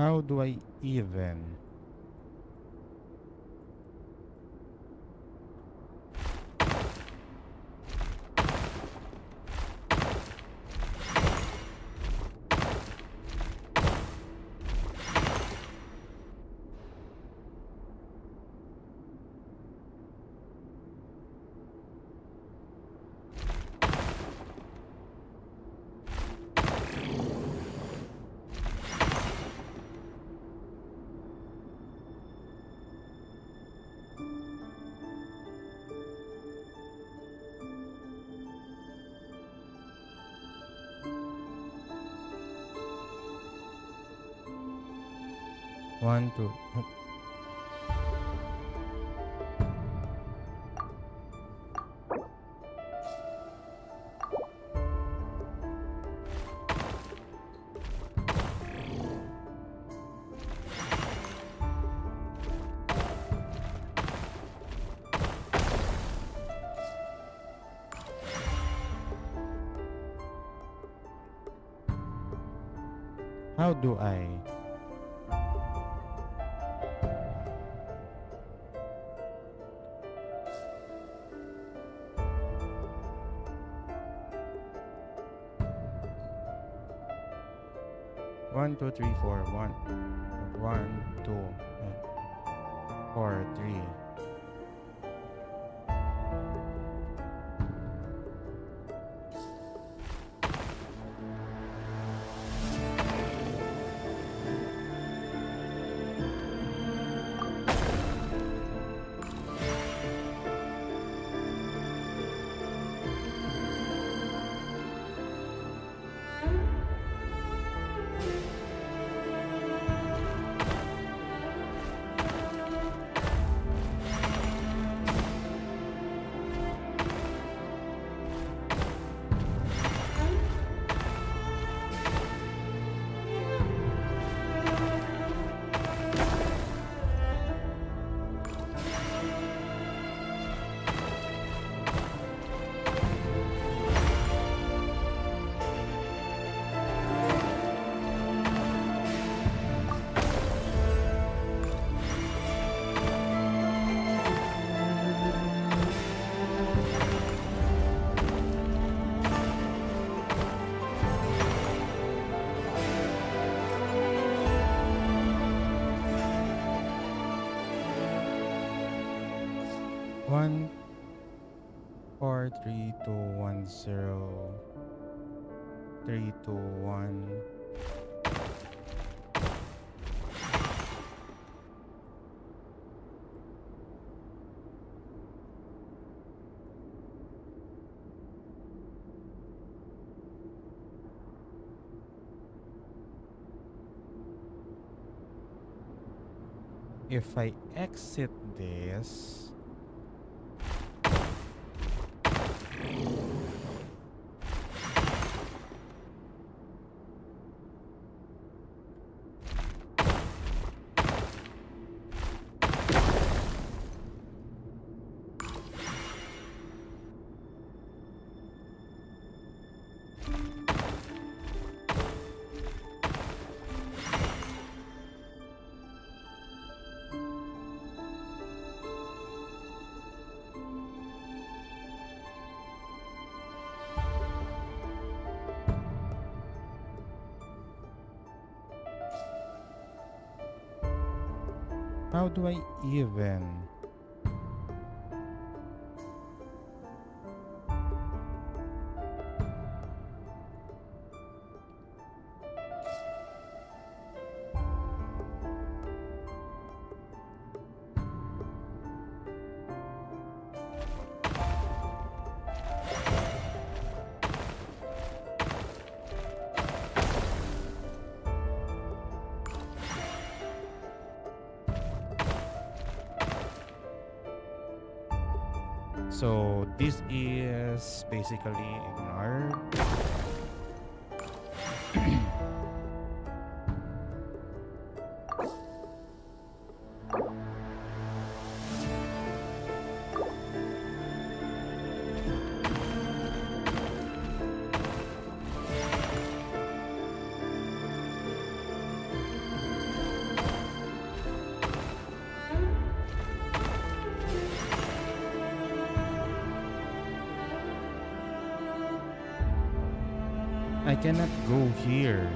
How do I even? One, two. How do I? 1, 2, 3, 4, 1. 1, 2, 4, 3. One, 4, 3, 2, 1, 0, 3, 2, 1. If I exit this, how do I even? So this is basically ignored. I cannot go here.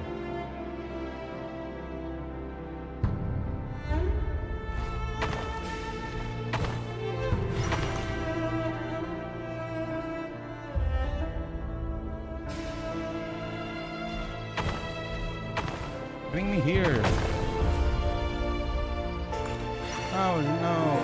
Bring me here. Oh no.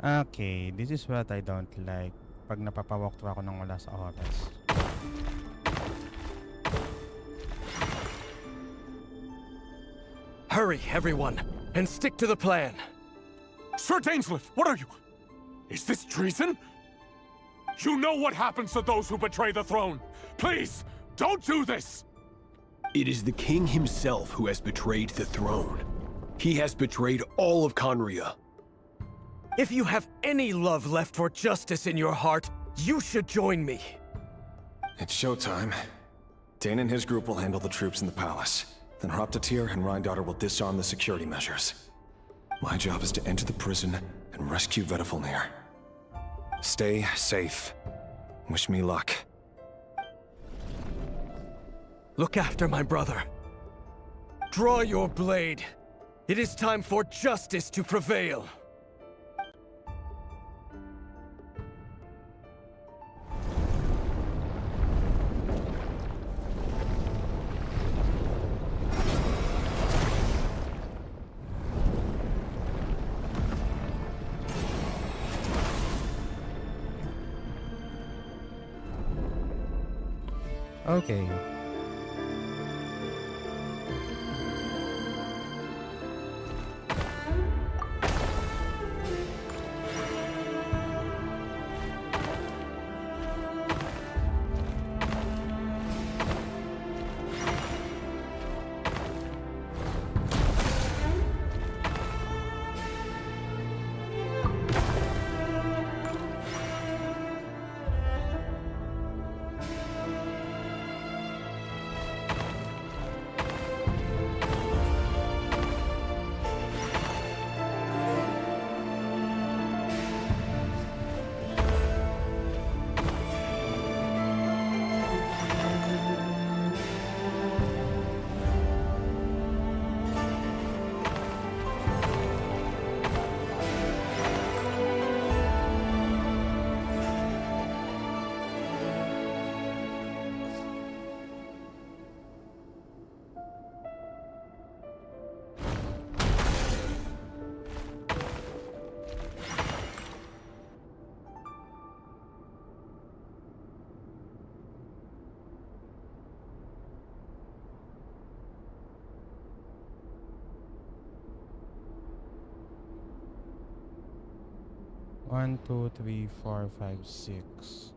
Okay, this is what I don't like. Pag napapawalkthrough ako ng wala sa oras.
Hurry, everyone, and stick to the plan.
Sir Dainsleif, what are you? Is this treason? You know what happens to those who betray the throne. Please, don't do this!
It is the king himself who has betrayed the throne. He has betrayed all of Conria.
If you have any love left for justice in your heart, you should join me.
It's showtime. Dane and his group will handle the troops in the palace. Then Hraptatir and Rheindotter will disarm the security measures. My job is to enter the prison and rescue Vedifalnir. Stay safe. Wish me luck.
Look after my brother. Draw your blade. It is time for justice to prevail.
Okay. One, two, three, four, five, six.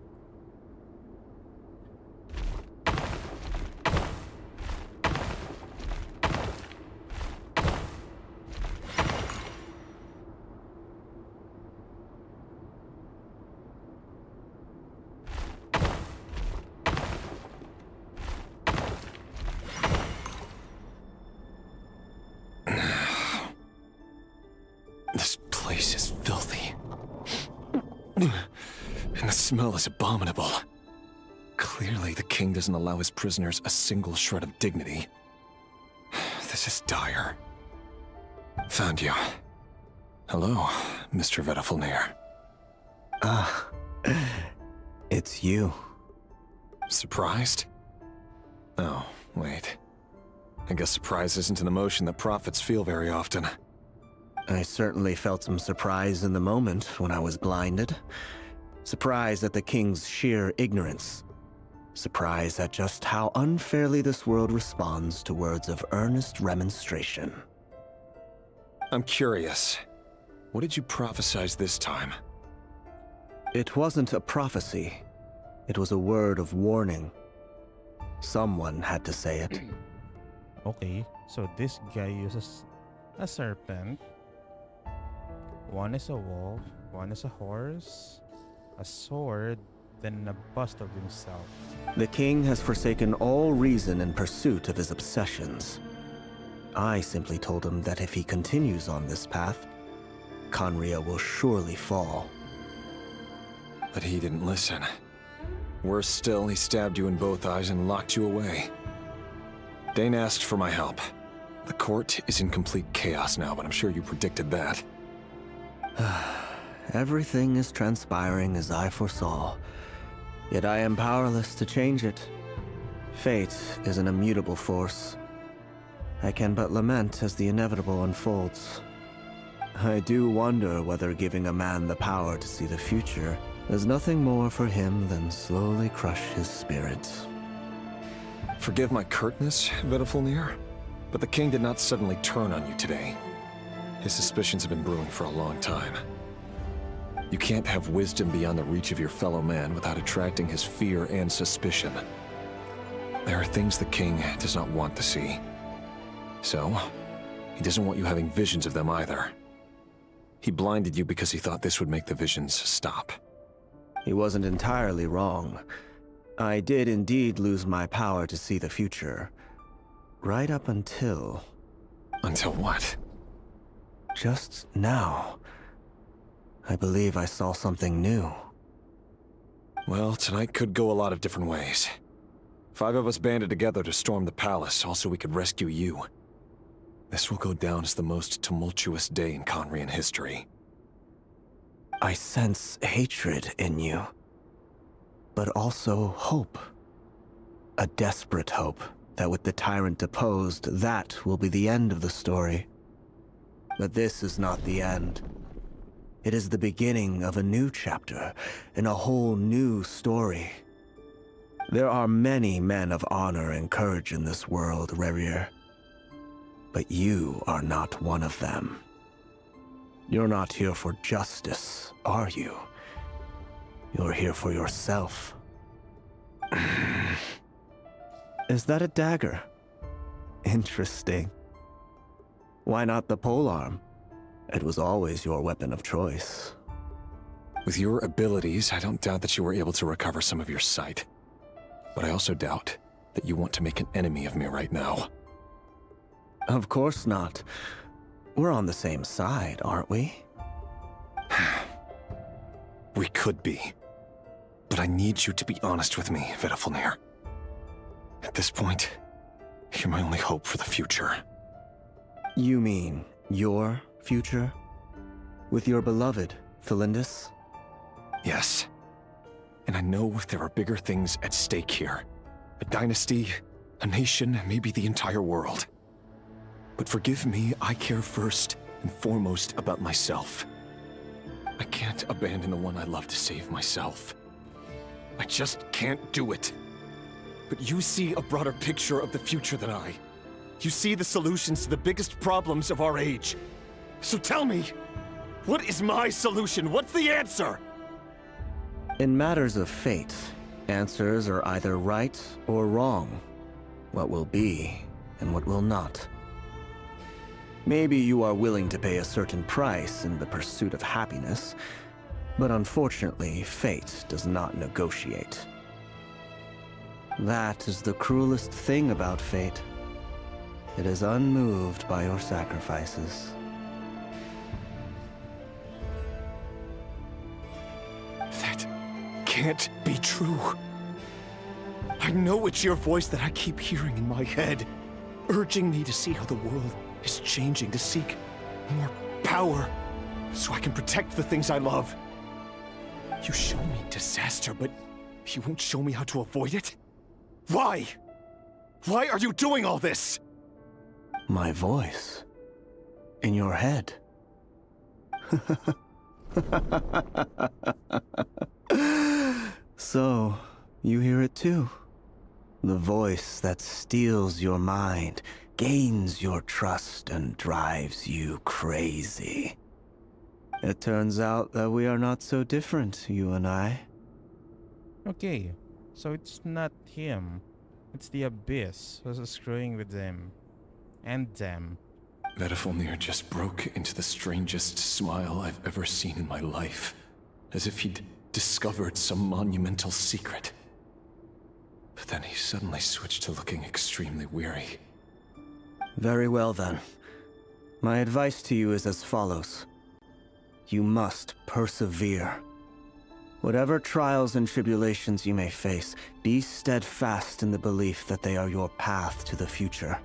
This place is filthy. And the smell is abominable. Clearly, the king doesn't allow his prisoners a single shred of dignity. This is dire. Found you. Hello, Mr. Vedifalnir.
Ah, it's you.
Surprised? Oh, wait. I guess surprise isn't an emotion that prophets feel very often.
I certainly felt some surprise in the moment when I was blinded. Surprise at the king's sheer ignorance. Surprise at just how unfairly this world responds to words of earnest remonstration.
I'm curious. What did you prophesize this time?
It wasn't a prophecy. It was a word of warning. Someone had to say it.
Okay, so this guy uses a serpent. One is a wolf, one is a horse, a sword, then a bust of himself.
The king has forsaken all reason in pursuit of his obsessions. I simply told him that if he continues on this path, Conria will surely fall.
But he didn't listen. Worse still, he stabbed you in both eyes and locked you away. Dane asked for my help. The court is in complete chaos now, but I'm sure you predicted that.
Everything is transpiring as I foresaw, yet I am powerless to change it. Fate is an immutable force. I can but lament as the inevitable unfolds. I do wonder whether giving a man the power to see the future is nothing more for him than slowly crush his spirit.
Forgive my curtness, Vedafulnir, but the king did not suddenly turn on you today. His suspicions have been brewing for a long time. You can't have wisdom beyond the reach of your fellow man without attracting his fear and suspicion. There are things the king does not want to see. So, he doesn't want you having visions of them either. He blinded you because he thought this would make the visions stop.
He wasn't entirely wrong. I did indeed lose my power to see the future. Right up until...
Until what?
Just now. I believe I saw something new.
Well, tonight could go a lot of different ways. 5 of us banded together to storm the palace, also we could rescue you. This will go down as the most tumultuous day in Conrian history.
I sense hatred in you. But also hope. A desperate hope that with the tyrant deposed, that will be the end of the story. But this is not the end. It is the beginning of a new chapter, in a whole new story. There are many men of honor and courage in this world, Rerir. But you are not one of them. You're not here for justice, are you? You're here for yourself. Is that a dagger? Interesting. Why not the polearm? It was always your weapon of choice.
With your abilities, I don't doubt that you were able to recover some of your sight. But I also doubt that you want to make an enemy of me right now.
Of course not. We're on the same side, aren't we?
We could be. But I need you to be honest with me, Vedafulnir. At this point, you're my only hope for the future.
You mean your future? With your beloved, Flins?
Yes. And I know there are bigger things at stake here. A dynasty, a nation, maybe the entire world. But forgive me, I care first and foremost about myself. I can't abandon the one I love to save myself. I just can't do it. But you see a broader picture of the future than I. You see the solutions to the biggest problems of our age. So tell me, what is my solution? What's the answer?
In matters of fate, answers are either right or wrong. What will be, and what will not. Maybe you are willing to pay a certain price in the pursuit of happiness, but unfortunately, fate does not negotiate. That is the cruelest thing about fate. It is unmoved by your sacrifices.
That can't be true. I know it's your voice that I keep hearing in my head, urging me to see how the world is changing, to seek more power, so I can protect the things I love. You show me disaster, but you won't show me how to avoid it? Why? Why are you doing all this?
My voice. In your head. So, you hear it too? The voice that steals your mind, gains your trust, and drives you crazy. It turns out that we are not so different, you and I.
Okay, so it's not him. It's the Abyss who's screwing with them. And them.
Vedafulnir just broke into the strangest smile I've ever seen in my life. As if he'd discovered some monumental secret. But then he suddenly switched to looking extremely weary.
Very well then. My advice to you is as follows. You must persevere. Whatever trials and tribulations you may face, be steadfast in the belief that they are your path to the future.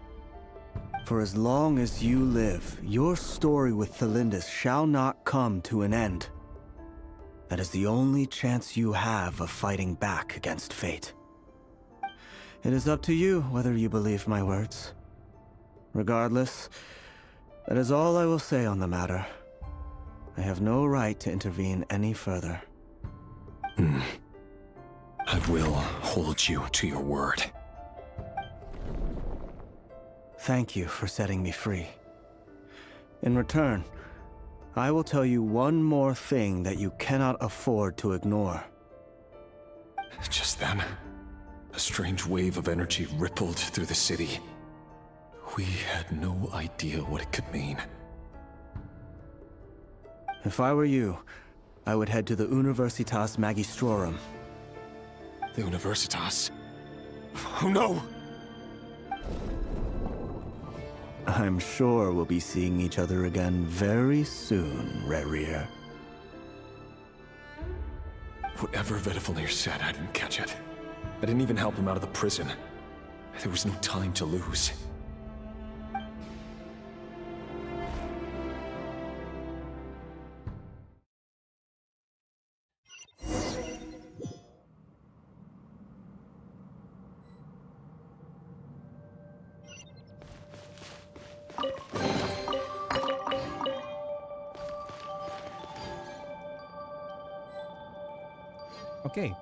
For as long as you live, your story with Flins shall not come to an end. That is the only chance you have of fighting back against fate. It is up to you whether you believe my words. Regardless, that is all I will say on the matter. I have no right to intervene any further.
I will hold you to your word.
Thank you for setting me free. In return, I will tell you one more thing that you cannot afford to ignore.
Just then, a strange wave of energy rippled through the city. We had no idea what it could mean.
If I were you, I would head to the Universitas Magistrorum.
The Universitas? Oh no!
I'm sure we'll be seeing each other again very soon, Rerir.
Whatever Vedifalnir said, I didn't catch it. I didn't even help him out of the prison. There was no time to lose.
Okay.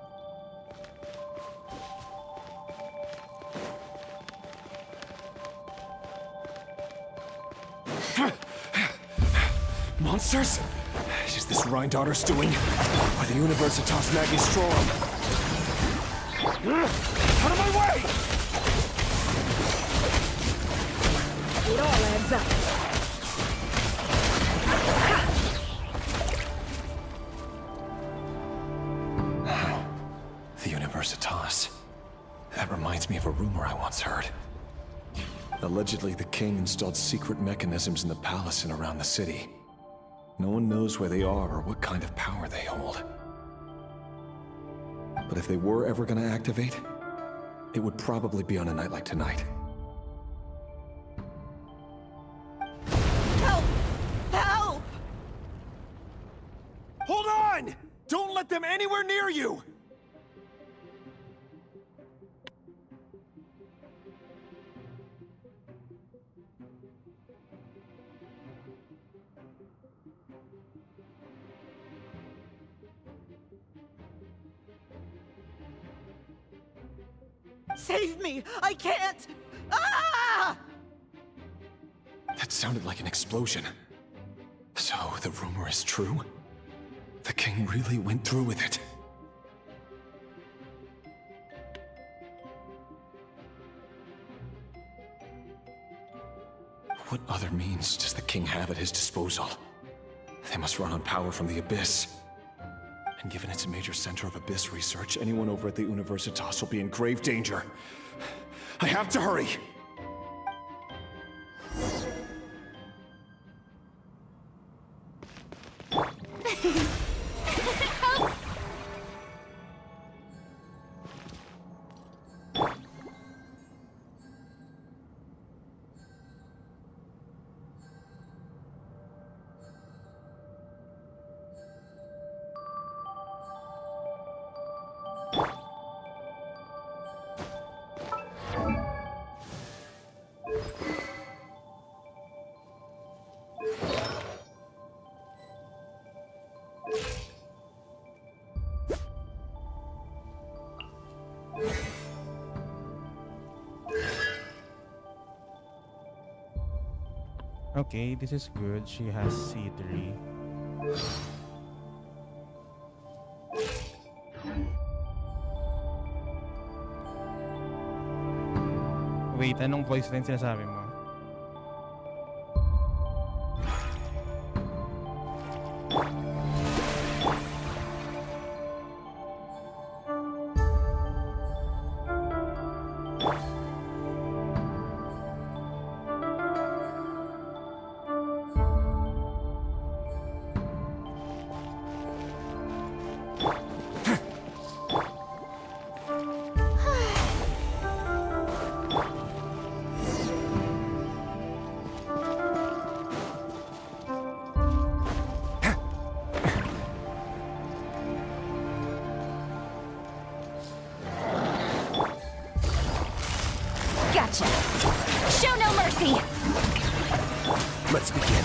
Monsters? Is this Rheindarter's doing? Or the Universitas Magistrorum? Out of my way!
It all adds up.
The Universitas. That reminds me of a rumor I once heard. Allegedly, the king installed secret mechanisms in the palace and around the city. No one knows where they are or what kind of power they hold. But if they were ever gonna activate, it would probably be on a night like tonight.
Help! Help!
Hold on! Don't let them anywhere near you!
Save me! I can't! Ah!
That sounded like an explosion. So, the rumor is true? The king really went through with it. What other means does the king have at his disposal? They must run on power from the Abyss. And given it's a major center of Abyss research, anyone over at the Universitas will be in grave danger. I have to hurry!
Okay, this is good. She has C3. Wait, anong voice line sinasabi mo?
Gotcha. Show no mercy.
Let's begin.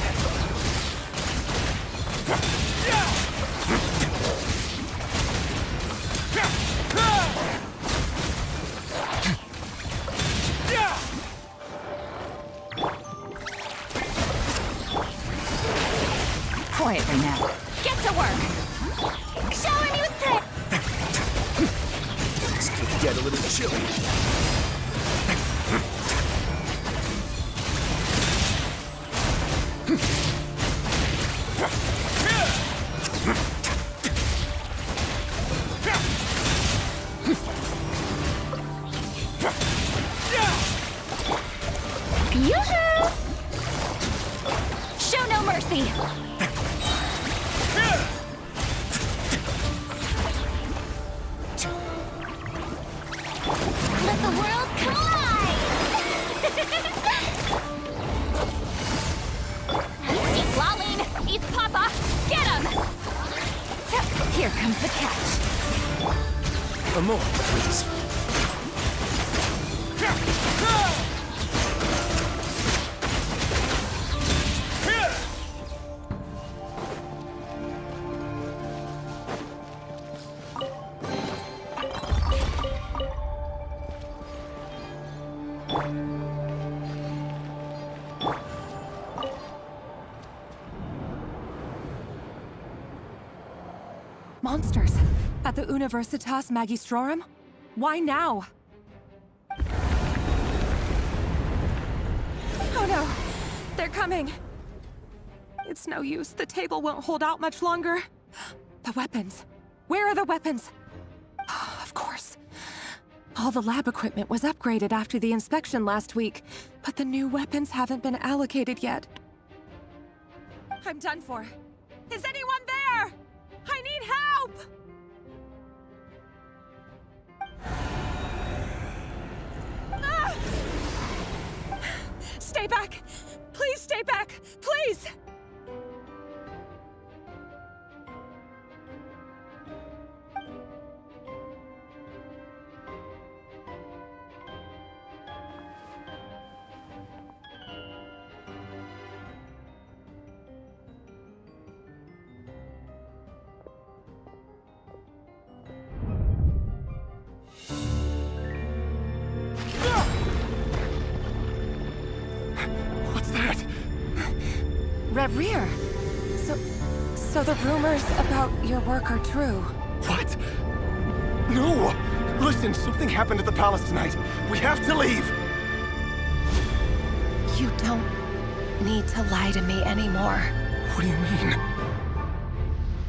Quietly now.
Get to work! Show him you thing!
Things could get a little chilly.
Yoo-hoo! Show no mercy! Let the world collide! Eat Lolling! Eat Papa! Get him!
Here comes the catch.
A more, please.
Monsters. At the Universitas Magistrorum? Why now? Oh no! They're coming! It's no use. The table won't hold out much longer. The weapons. Where are the weapons? Of course. All the lab equipment was upgraded after the inspection last week, but the new weapons haven't been allocated yet. I'm done for. Is anyone there? I need help! Ah! Stay back! Please stay back! Please!
What's that?
Rerir! So the rumors about your work are true.
What? No! Listen, something happened at the palace tonight. We have to leave!
You don't need to lie to me anymore.
What do you mean?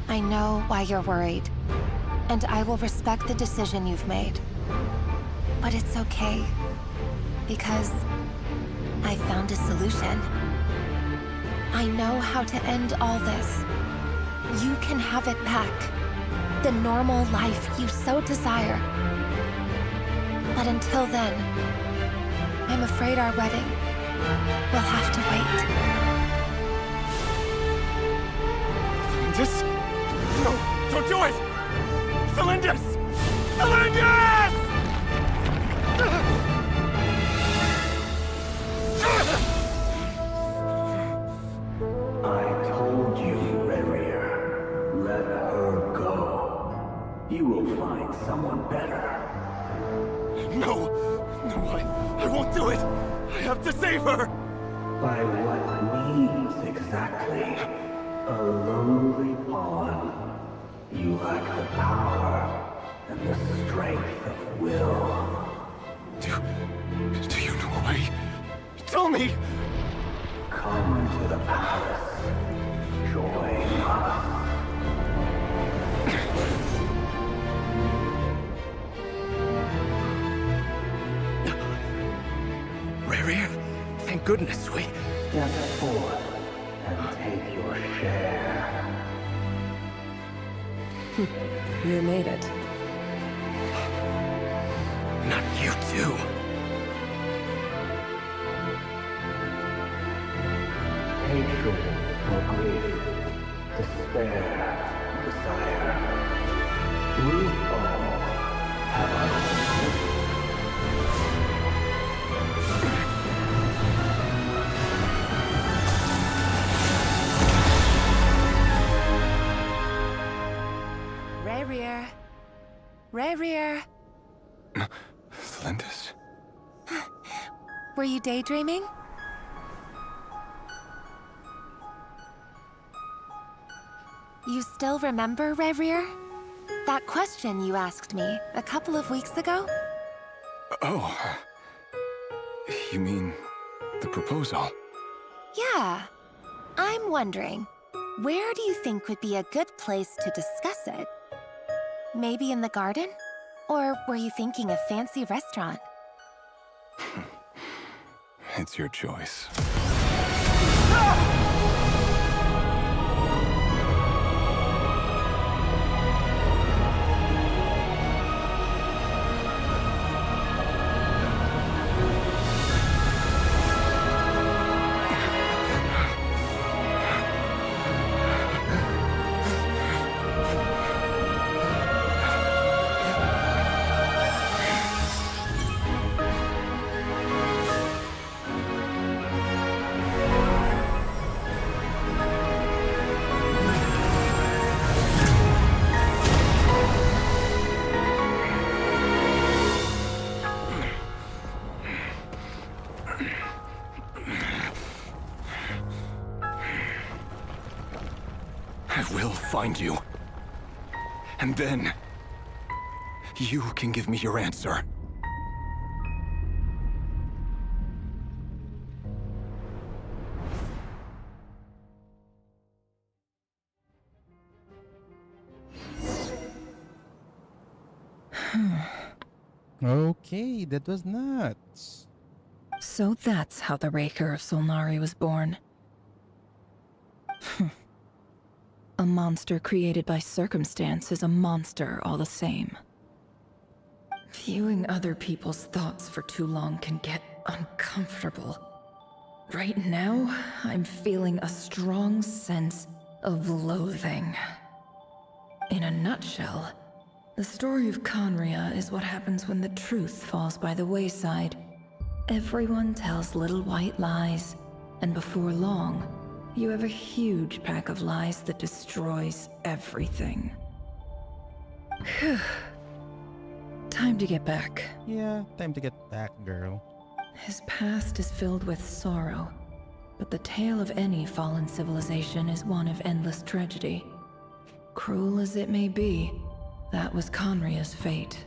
I know why you're worried, and I will respect the decision you've made. But it's okay, because I found a solution. I know how to end all this. You can have it back. The normal life you so desire. But until then, I'm afraid our wedding will have to wait.
Flins? No, don't do it! Flins! Flins!
I told you, Rerir. Let her go. You will find someone better.
No! I won't do it! I have to save her!
By what means exactly? A lowly pawn. You lack the power and the strength of will.
Do you know a way? Tell me!
Come to the palace. Join us.
Rerir, thank goodness we...
Step forth and take your share.
You made it.
Not you too.
Hatred or grief, despair, desire. We all have our own.
Rerir. Rerir.
Flindis?
Were you daydreaming? You still remember, Rerir? That question you asked me a couple of weeks ago?
Oh. You mean the proposal?
Yeah. I'm wondering, where do you think would be a good place to discuss it? Maybe in the garden? Or were you thinking a fancy restaurant?
It's your choice. I will find you. And then, you can give me your answer.
Okay, that was nuts.
So that's how the Rerir of Solnari was born. A monster created by circumstance is a monster all the same. Viewing other people's thoughts for too long can get uncomfortable. Right now, I'm feeling a strong sense of loathing. In a nutshell, the story of Conria is what happens when the truth falls by the wayside. Everyone tells little white lies, and before long, you have a huge pack of lies that destroys everything. Whew. Time to get back.
Yeah, time to get back, girl.
His past is filled with sorrow, but the tale of any fallen civilization is one of endless tragedy. Cruel as it may be, that was Conria's fate.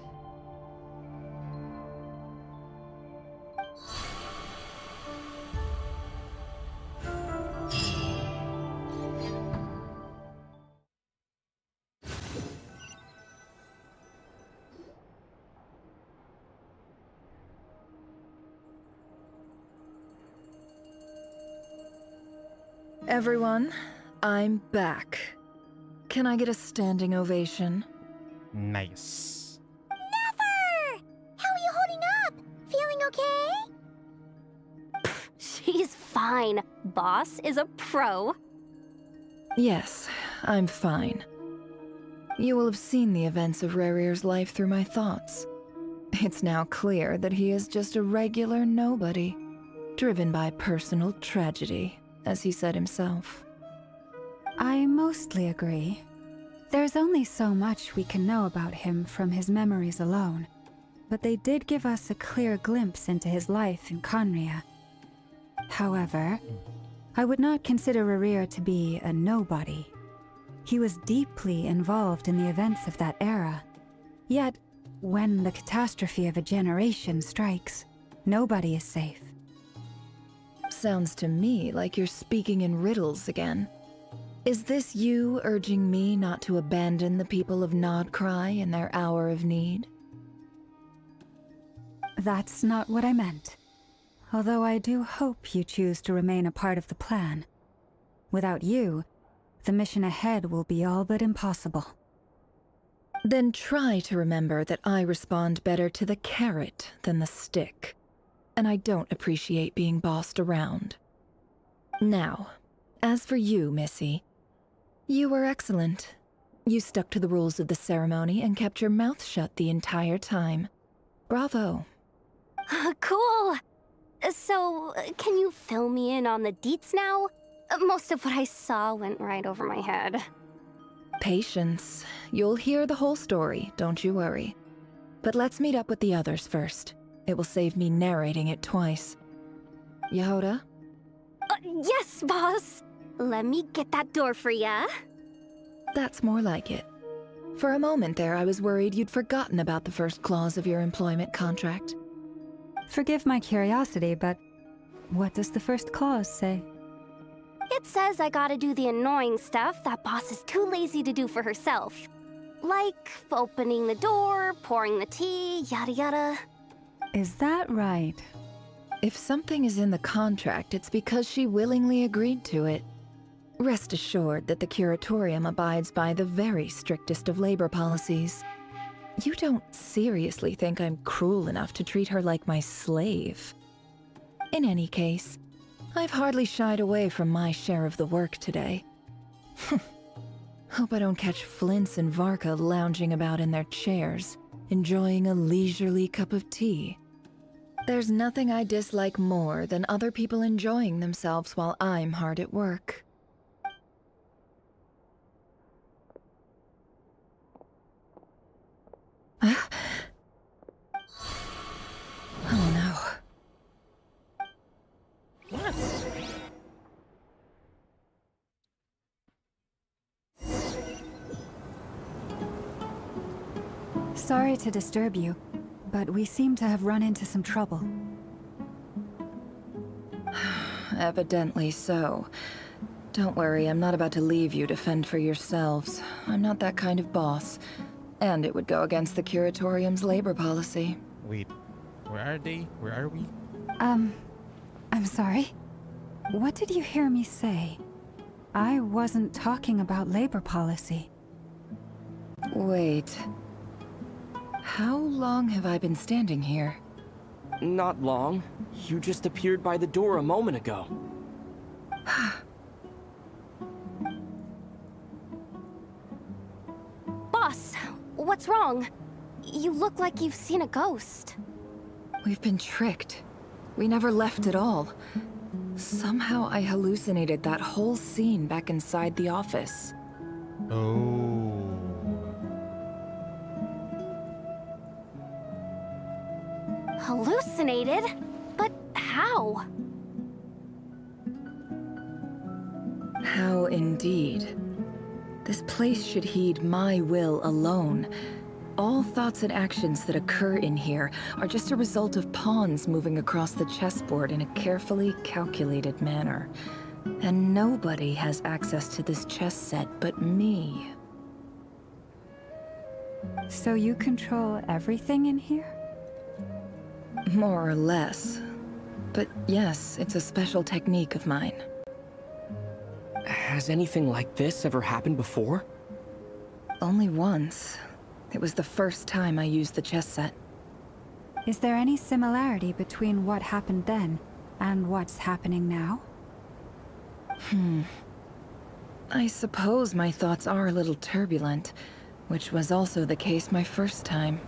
Everyone, I'm back. Can I get a standing ovation?
Nice.
Never! How are you holding up? Feeling okay?
She's fine. Boss is a pro.
Yes, I'm fine. You will have seen the events of Rerir's life through my thoughts. It's now clear that he is just a regular nobody, driven by personal tragedy, as he said himself.
I mostly agree. There's only so much we can know about him from his memories alone, but they did give us a clear glimpse into his life in Conria. However, I would not consider Rerir to be a nobody. He was deeply involved in the events of that era. Yet, when the catastrophe of a generation strikes, nobody is safe.
Sounds to me like you're speaking in riddles again. Is this you urging me not to abandon the people of Nodcry in their hour of need?
That's not what I meant. Although I do hope you choose to remain a part of the plan. Without you, the mission ahead will be all but impossible.
Then try to remember that I respond better to the carrot than the stick. And I don't appreciate being bossed around. Now, as for you, Missy, you were excellent. You stuck to the rules of the ceremony and kept your mouth shut the entire time. Bravo.
Cool. So, can you fill me in on the deets now? Most of what I saw went right over my head.
Patience. You'll hear the whole story, don't you worry. But let's meet up with the others first. It will save me narrating it twice. Yehoda?
Yes, boss! Let me get that door for ya.
That's more like it. For a moment there, I was worried you'd forgotten about the first clause of your employment contract.
Forgive my curiosity, but what does the first clause say?
It says I gotta do the annoying stuff that boss is too lazy to do for herself. Like opening the door, pouring the tea, yada yada.
Is that right?
If something is in the contract, it's because she willingly agreed to it. Rest assured that the Curatorium abides by the very strictest of labor policies. You don't seriously think I'm cruel enough to treat her like my slave? In any case, I've hardly shied away from my share of the work today. Hope I don't catch Flins and Varka lounging about in their chairs, enjoying a leisurely cup of tea. There's nothing I dislike more than other people enjoying themselves while I'm hard at work. Oh no.
Sorry to disturb you, but we seem to have run into some trouble.
Evidently so. Don't worry, I'm not about to leave you to fend for yourselves. I'm not that kind of boss. And it would go against the Curatorium's labor policy.
Wait, where are they? Where are we?
I'm sorry. What did you hear me say? I wasn't talking about labor policy.
Wait. How long have I been standing here?
Not long. You just appeared by the door a moment ago.
Boss, what's wrong? You look like you've seen a ghost.
We've been tricked. We never left at all. Somehow I hallucinated that whole scene back inside the office.
Oh.
Hallucinated? But how?
How indeed. This place should heed my will alone. All thoughts and actions that occur in here are just a result of pawns moving across the chessboard in a carefully calculated manner. And nobody has access to this chess set but me.
So you control everything in here?
More or less. But yes, it's a special technique of mine.
Has anything like this ever happened before?
Only once. It was the first time I used the chess set.
Is there any similarity between what happened then and what's happening now?
I suppose my thoughts are a little turbulent, which was also the case my first time.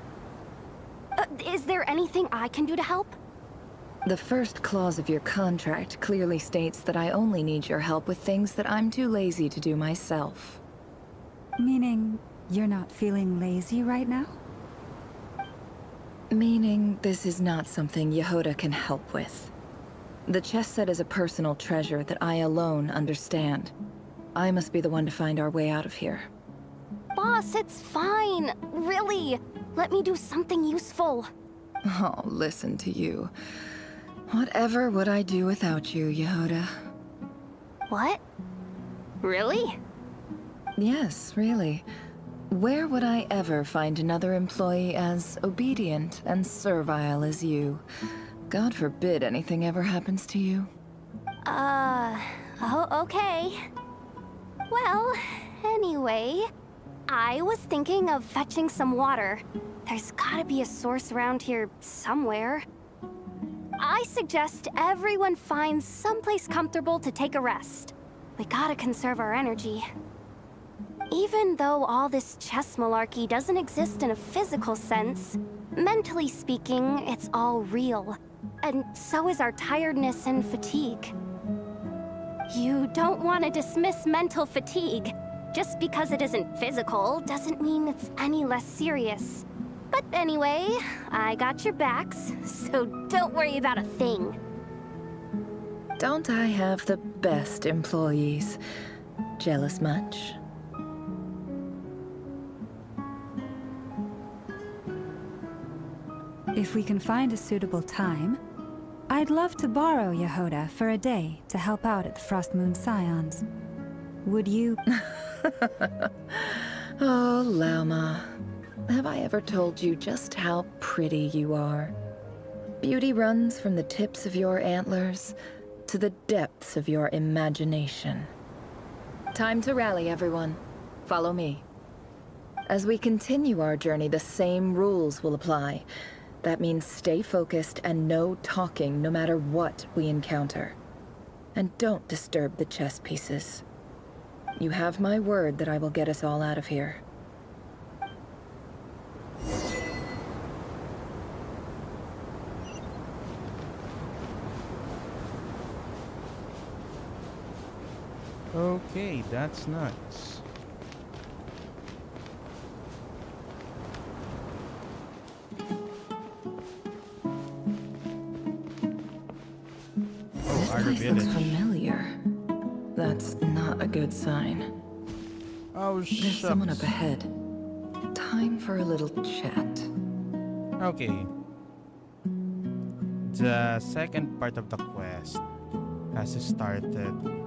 Is there anything I can do to help?
The first clause of your contract clearly states that I only need your help with things that I'm too lazy to do myself.
Meaning, you're not feeling lazy right now?
Meaning, this is not something Yehoda can help with. The chess set is a personal treasure that I alone understand. I must be the one to find our way out of here.
Boss, it's fine. Really. Let me do something useful.
Oh, listen to you. Whatever would I do without you, Yehoda?
What? Really?
Yes, really. Where would I ever find another employee as obedient and servile as you? God forbid anything ever happens to you.
Oh, okay. Well, anyway, I was thinking of fetching some water. There's gotta be a source around here somewhere. I suggest everyone finds someplace comfortable to take a rest. We gotta conserve our energy. Even though all this chess malarkey doesn't exist in a physical sense, mentally speaking, it's all real. And so is our tiredness and fatigue. You don't want to dismiss mental fatigue. Just because it isn't physical doesn't mean it's any less serious. But anyway, I got your backs, so don't worry about a thing.
Don't I have the best employees? Jealous much?
If we can find a suitable time, I'd love to borrow Yehoda for a day to help out at the Frost Moon Scions. Would you?
Oh, Lama. Have I ever told you just how pretty you are? Beauty runs from the tips of your antlers to the depths of your imagination. Time to rally, everyone. Follow me. As we continue our journey, the same rules will apply. That means stay focused and no talking no matter what we encounter. And don't disturb the chess pieces. You have my word that I will get us all out of here.
Okay, that's nuts.
This place looks familiar. That's not a good sign.
Oh,
There's someone up ahead. Time for a little chat.
Okay. The second part of the quest has started.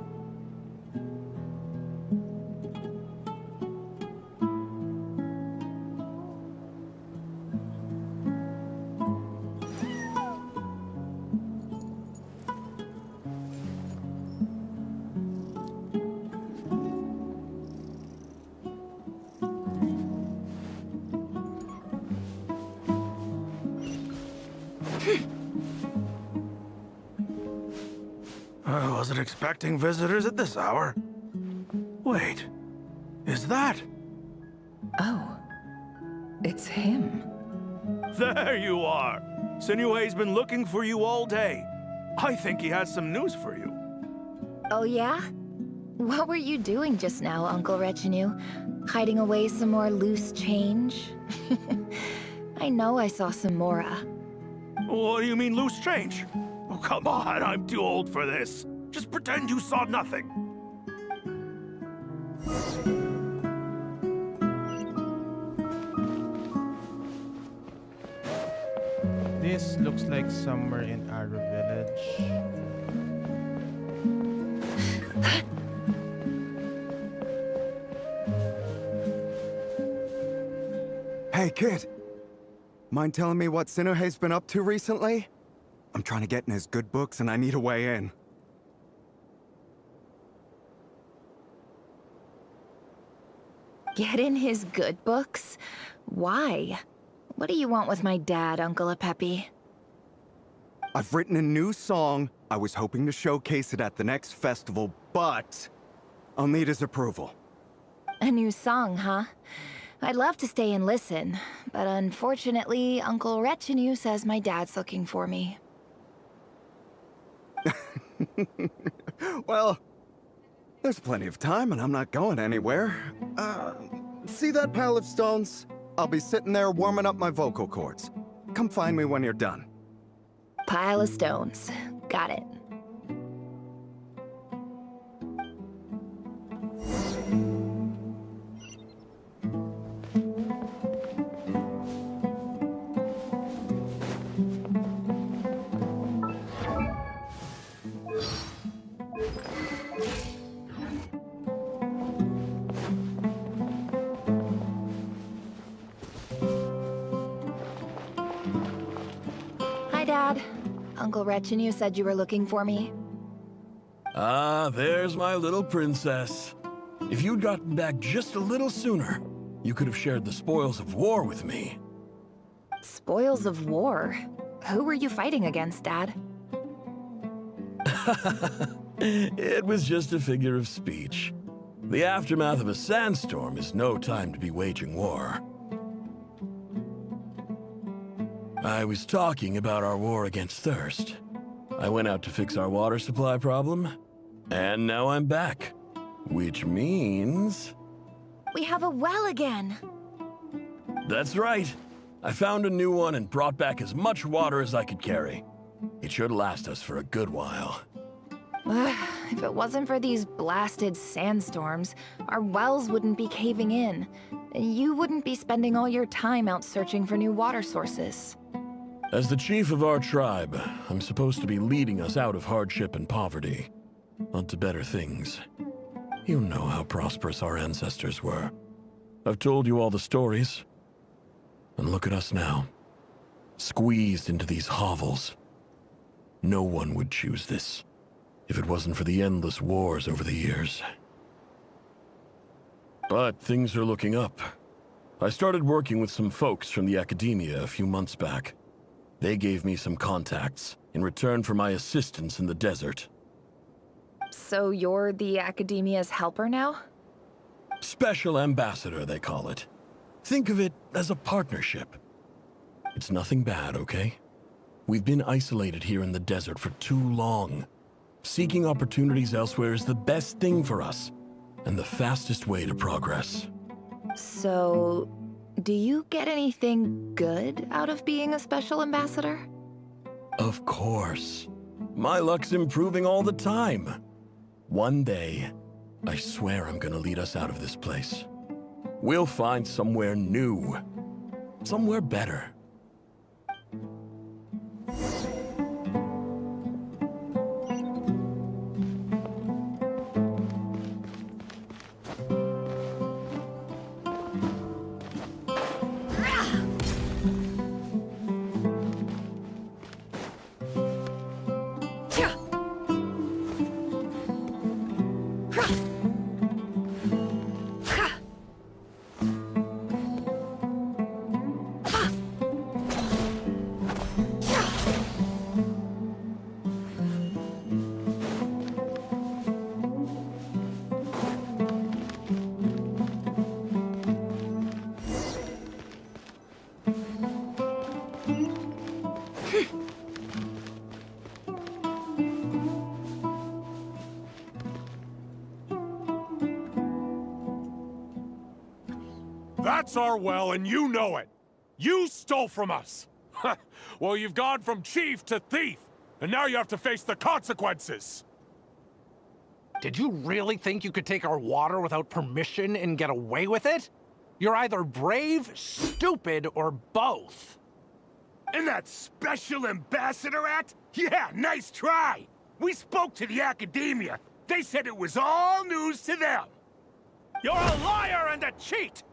I wasn't expecting visitors at this hour. Wait, is that?
Oh, it's him.
There you are! Sinue's been looking for you all day. I think he has some news for you.
Oh yeah? What were you doing just now, Uncle Retinue? Hiding away some more loose change? I know I saw some Mora.
What do you mean loose change? Oh, come on, I'm too old for this. Just pretend you saw nothing.
This looks like somewhere in our village.
Hey, kid. Mind telling me what Sinuhe's been up to recently? I'm trying to get in his good books and I need a way in.
Get in his good books? Why? What do you want with my dad, Uncle Apepi?
I've written a new song. I was hoping to showcase it at the next festival, but I'll need his approval.
A new song, huh? I'd love to stay and listen, but unfortunately, Uncle Retinue says my dad's looking for me.
Well, there's plenty of time and I'm not going anywhere. See that pile of stones? I'll be sitting there warming up my vocal cords. Come find me when you're done.
Pile of stones. Got it. Dad. Uncle Retinue said you were looking for me.
Ah, there's my little princess. If you'd gotten back just a little sooner, you could have shared the spoils of war with me.
Spoils of war? Who were you fighting against, Dad?
It was just a figure of speech. The aftermath of a sandstorm is no time to be waging war. I was talking about our war against thirst. I went out to fix our water supply problem, and now I'm back. Which means
we have a well again.
That's right. I found a new one and brought back as much water as I could carry. It should last us for a good while.
If it wasn't for these blasted sandstorms, our wells wouldn't be caving in. You wouldn't be spending all your time out searching for new water sources.
As the chief of our tribe, I'm supposed to be leading us out of hardship and poverty, onto better things. You know how prosperous our ancestors were. I've told you all the stories. And look at us now, squeezed into these hovels. No one would choose this, if it wasn't for the endless wars over the years. But things are looking up. I started working with some folks from the academia a few months back. They gave me some contacts in return for my assistance in the desert.
So you're the academia's helper now?
Special ambassador, they call it. Think of it as a partnership. It's nothing bad, okay? We've been isolated here in the desert for too long. Seeking opportunities elsewhere is the best thing for us, and the fastest way to progress.
So, do you get anything good out of being a special ambassador?
Of course. My luck's improving all the time. One day, I swear I'm gonna lead us out of this place. We'll find somewhere new. Somewhere better.
That's our well, and you know it. You stole from us. Well, you've gone from chief to thief, and now you have to face the consequences.
Did you really think you could take our water without permission and get away with it? You're either brave, stupid, or both.
And that Special Ambassador Act? Yeah, nice try! We spoke to the academia. They said it was all news to them.
You're a liar and a cheat!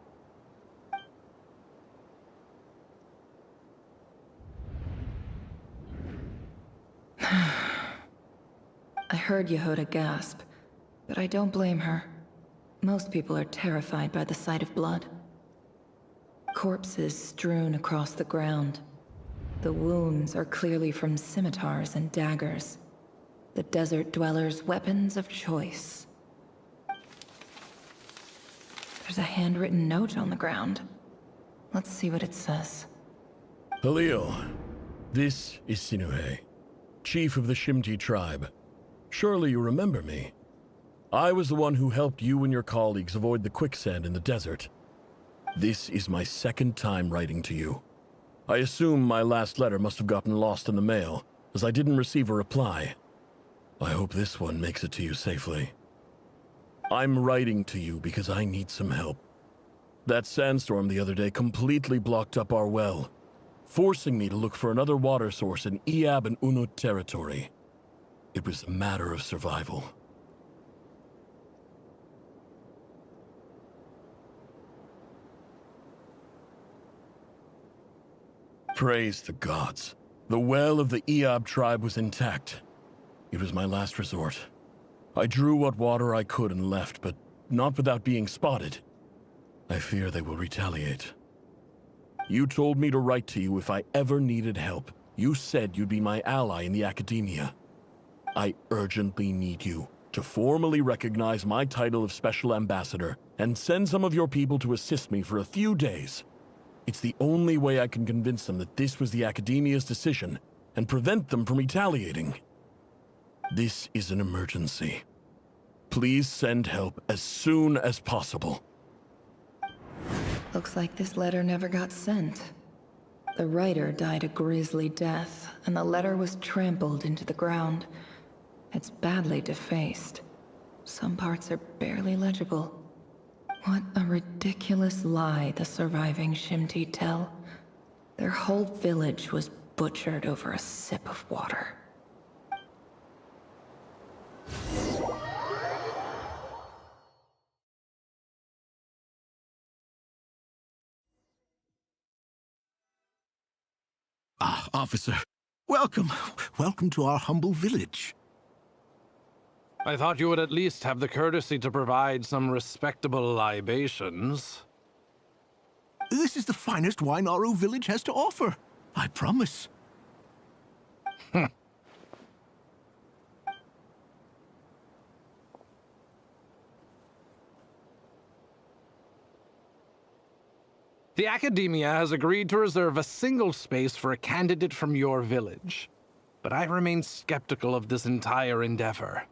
I heard Yehuda gasp, but I don't blame her. Most people are terrified by the sight of blood. Corpses strewn across the ground. The wounds are clearly from scimitars and daggers. The desert dwellers' weapons of choice. There's a handwritten note on the ground. Let's see what it says.
Halil, this is Sinuhe, chief of the Shimti tribe. Surely you remember me. I was the one who helped you and your colleagues avoid the quicksand in the desert. This is my second time writing to you. I assume my last letter must have gotten lost in the mail, as I didn't receive a reply. I hope this one makes it to you safely. I'm writing to you because I need some help. That sandstorm the other day completely blocked up our well, forcing me to look for another water source in Iab and Unut territory. It was a matter of survival. Praise the gods. The well of the Iab tribe was intact. It was my last resort. I drew what water I could and left, but not without being spotted. I fear they will retaliate. You told me to write to you if I ever needed help. You said you'd be my ally in the academia. I urgently need you to formally recognize my title of Special Ambassador and send some of your people to assist me for a few days. It's the only way I can convince them that this was the academia's decision and prevent them from retaliating. This is an emergency. Please send help as soon as possible.
Looks like this letter never got sent. The writer died a grisly death, and the letter was trampled into the ground. It's badly defaced. Some parts are barely legible. What a ridiculous lie the surviving Shimti tell. Their whole village was butchered over a sip of water.
Ah, officer. Welcome. Welcome to our humble village.
I thought you would at least have the courtesy to provide some respectable libations.
This is the finest wine Aru village has to offer. I promise.
The Academia has agreed to reserve a single space for a candidate from your village. But I remain skeptical of this entire endeavor.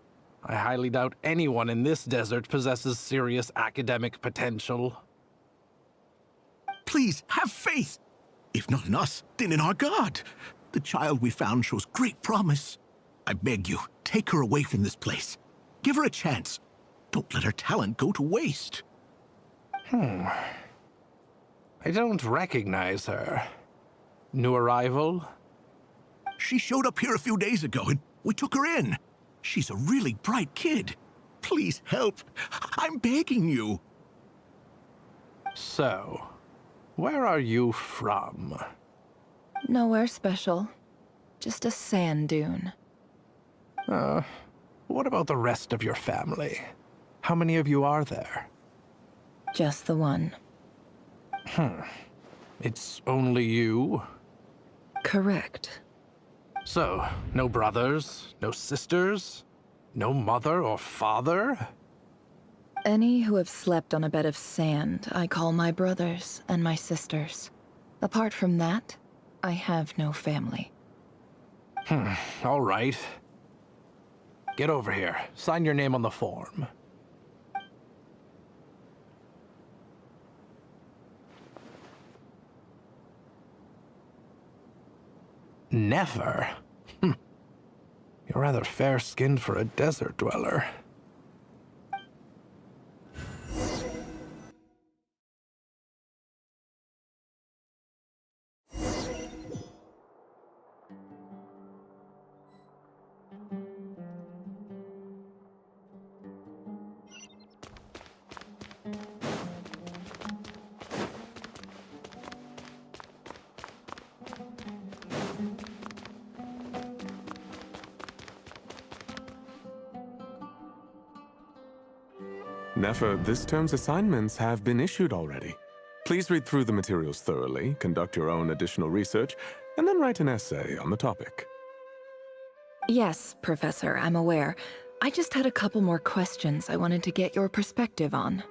I highly doubt anyone in this desert possesses serious academic potential.
Please, have faith. If not in us, then in our god. The child we found shows great promise. I beg you, take her away from this place. Give her a chance. Don't let her talent go to waste.
I don't recognize her. New arrival?
She showed up here a few days ago, and we took her in. She's a really bright kid. Please help. I'm begging you.
So, where are you from?
Nowhere special. Just a sand dune.
What about the rest of your family? How many of you are there?
Just the one.
It's only you?
Correct.
So, no brothers, no sisters, no mother or father?
Any who have slept on a bed of sand, I call my brothers and my sisters. Apart from that, I have no family.
All right. Get over here. Sign your name on the form. Never? You're rather fair-skinned for a desert dweller.
Nefer, this term's assignments have been issued already. Please read through the materials thoroughly, conduct your own additional research, and then write an essay on the topic.
Yes, Professor, I'm aware. I just had a couple more questions I wanted to get your perspective on.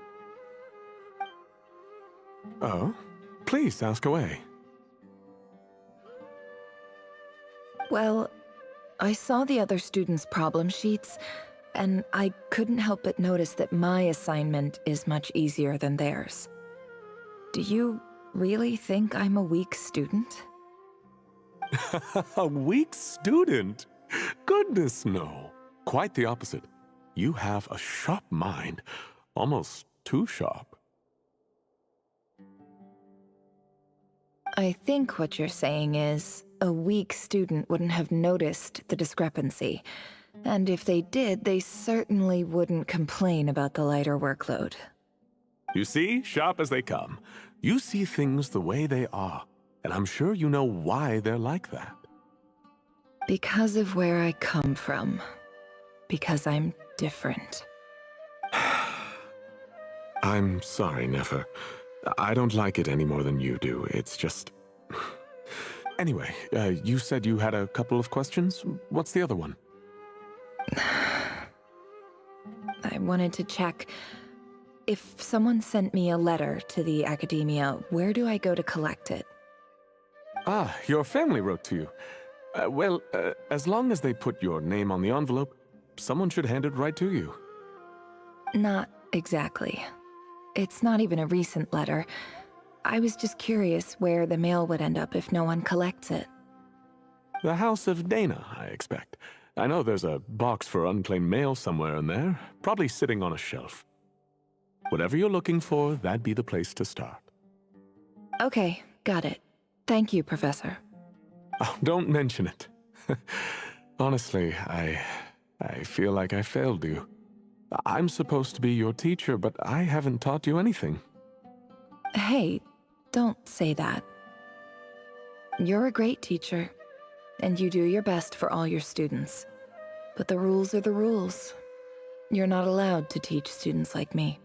Oh? Please, ask away.
Well, I saw the other students' problem sheets, and I couldn't help but notice that my assignment is much easier than theirs. Do you really think I'm a weak student?
A weak student? Goodness, no. Quite the opposite. You have a sharp mind. Almost too sharp.
I think what you're saying is, a weak student wouldn't have noticed the discrepancy. And if they did, they certainly wouldn't complain about the lighter workload.
You see, sharp as they come. You see things the way they are, and I'm sure you know why they're like that.
Because of where I come from. Because I'm different.
I'm sorry, Nefer. I don't like it any more than you do. It's just... Anyway, you said you had a couple of questions. What's the other one?
I wanted to check. If someone sent me a letter to the Academia, where do I go to collect it?
Ah, your family wrote to you. Well, as long as they put your name on the envelope, someone should hand it right to you.
Not exactly. It's not even a recent letter. I was just curious where the mail would end up if no one collects it.
The House of Dana, I expect. I know there's a box for unclaimed mail somewhere in there, probably sitting on a shelf. Whatever you're looking for, that'd be the place to start.
Okay, got it. Thank you, Professor.
Oh, don't mention it. Honestly, I feel like I failed you. I'm supposed to be your teacher, but I haven't taught you anything.
Hey, don't say that. You're a great teacher, and you do your best for all your students. But the rules are the rules. You're not allowed to teach students like me.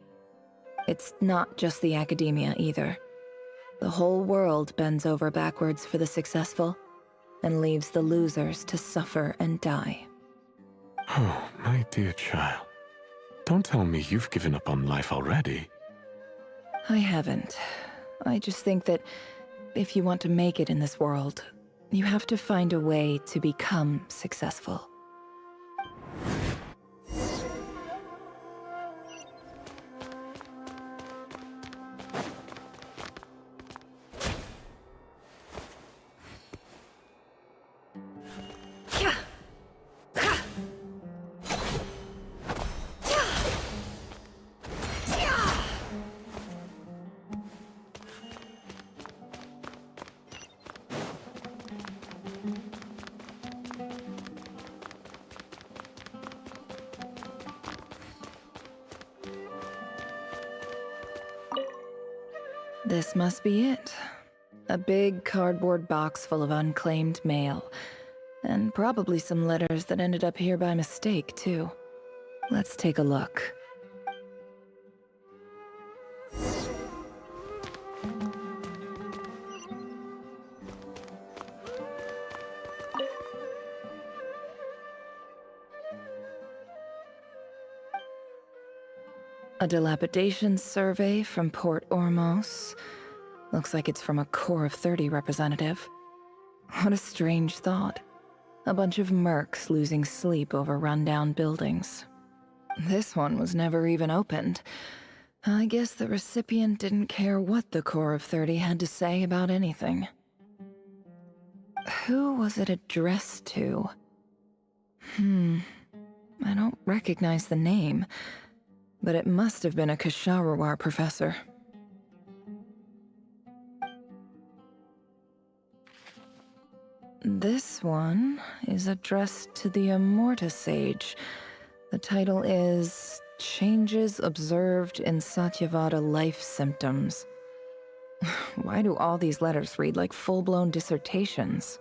It's not just the academia either. The whole world bends over backwards for the successful, and leaves the losers to suffer and die.
Oh, my dear child. Don't tell me you've given up on life already.
I haven't. I just think that if you want to make it in this world, you have to find a way to become successful. This must be it. A big cardboard box full of unclaimed mail. And probably some letters that ended up here by mistake, too. Let's take a look. A dilapidation survey from Port Ormos. Looks like it's from a Core of 30 representative. What a strange thought. A bunch of mercs losing sleep over rundown buildings. This one was never even opened. I guess the recipient didn't care what the Core of 30 had to say about anything. Who was it addressed to? I don't recognize the name. But it must have been a Ksharawar professor. This one is addressed to the Immorta Sage. The title is Changes Observed in Satyavada Life Symptoms. Why do all these letters read like full-blown dissertations?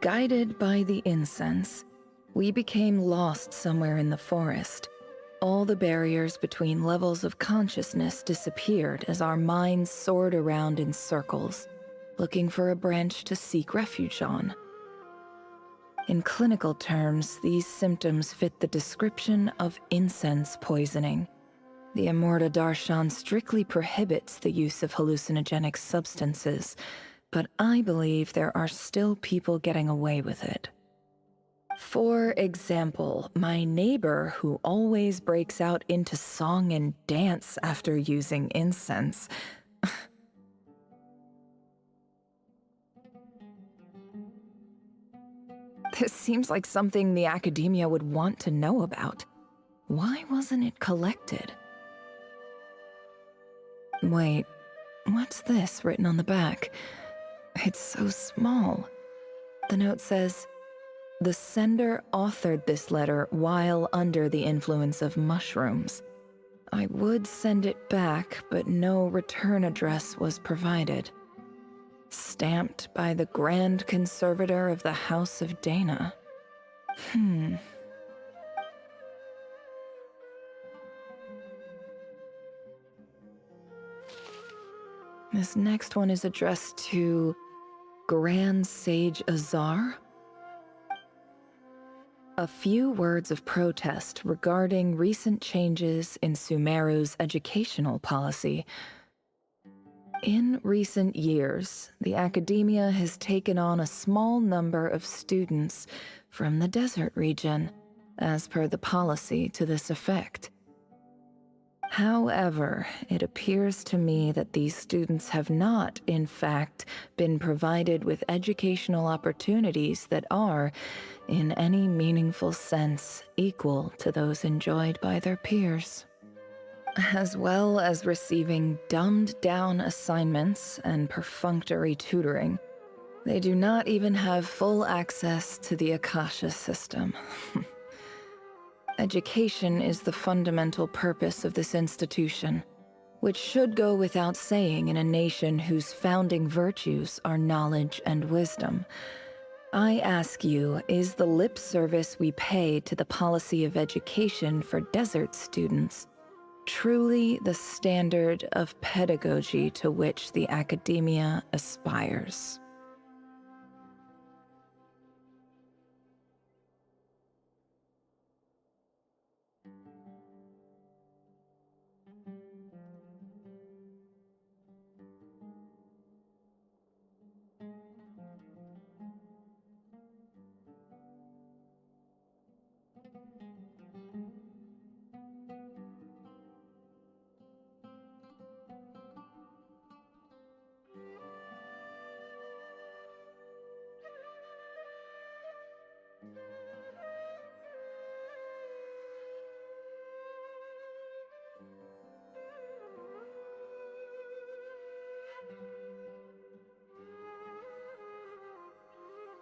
Guided by the incense, we became lost somewhere in the forest. All the barriers between levels of consciousness disappeared as our minds soared around in circles, looking for a branch to seek refuge on. In clinical terms, these symptoms fit the description of incense poisoning. The Immorta Darshan strictly prohibits the use of hallucinogenic substances, but I believe there are still people getting away with it. For example, my neighbor who always breaks out into song and dance after using incense. This seems like something the academia would want to know about. Why wasn't it collected? Wait, what's this written on the back? It's so small. The note says, "The sender authored this letter while under the influence of mushrooms. I would send it back, but no return address was provided. Stamped by the Grand Conservator of the House of Dana." This next one is addressed to Grand Sage Azar. A few words of protest regarding recent changes in Sumeru's educational policy. In recent years, the academia has taken on a small number of students from the desert region. as per the policy to this effect. However, it appears to me that these students have not, in fact, been provided with educational opportunities that are, in any meaningful sense, equal to those enjoyed by their peers. As well as receiving dumbed-down assignments and perfunctory tutoring, they do not even have full access to the Akasha system. Education is the fundamental purpose of this institution, which should go without saying in a nation whose founding virtues are knowledge and wisdom. I ask you, is the lip service we pay to the policy of education for desert students truly the standard of pedagogy to which the academia aspires?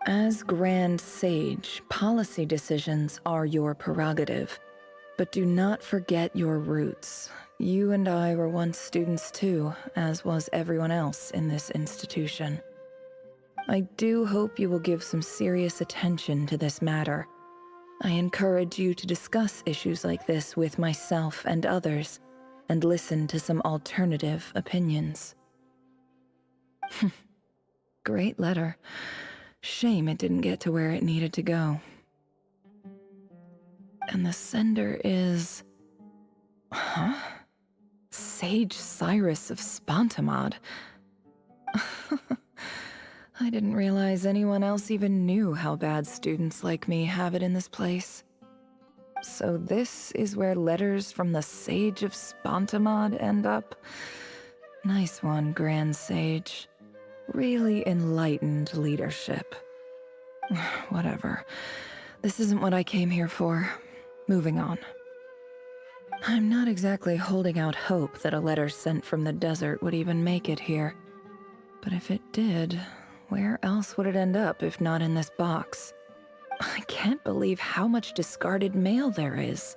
As Grand Sage, policy decisions are your prerogative, but do not forget your roots. You and I were once students too, as was everyone else in this institution. I do hope you will give some serious attention to this matter. I encourage you to discuss issues like this with myself and others, and listen to some alternative opinions. Great letter. Shame it didn't get to where it needed to go. And the sender is... Huh? Sage Cyrus of Spontamod. I didn't realize anyone else even knew how bad students like me have it in this place. So this is where letters from the Sage of Spontamod end up? Nice one, Grand Sage. Really enlightened leadership. Whatever. This isn't what I came here for. Moving on. I'm not exactly holding out hope that a letter sent from the desert would even make it here. But if it did, where else would it end up if not in this box? I can't believe how much discarded mail there is.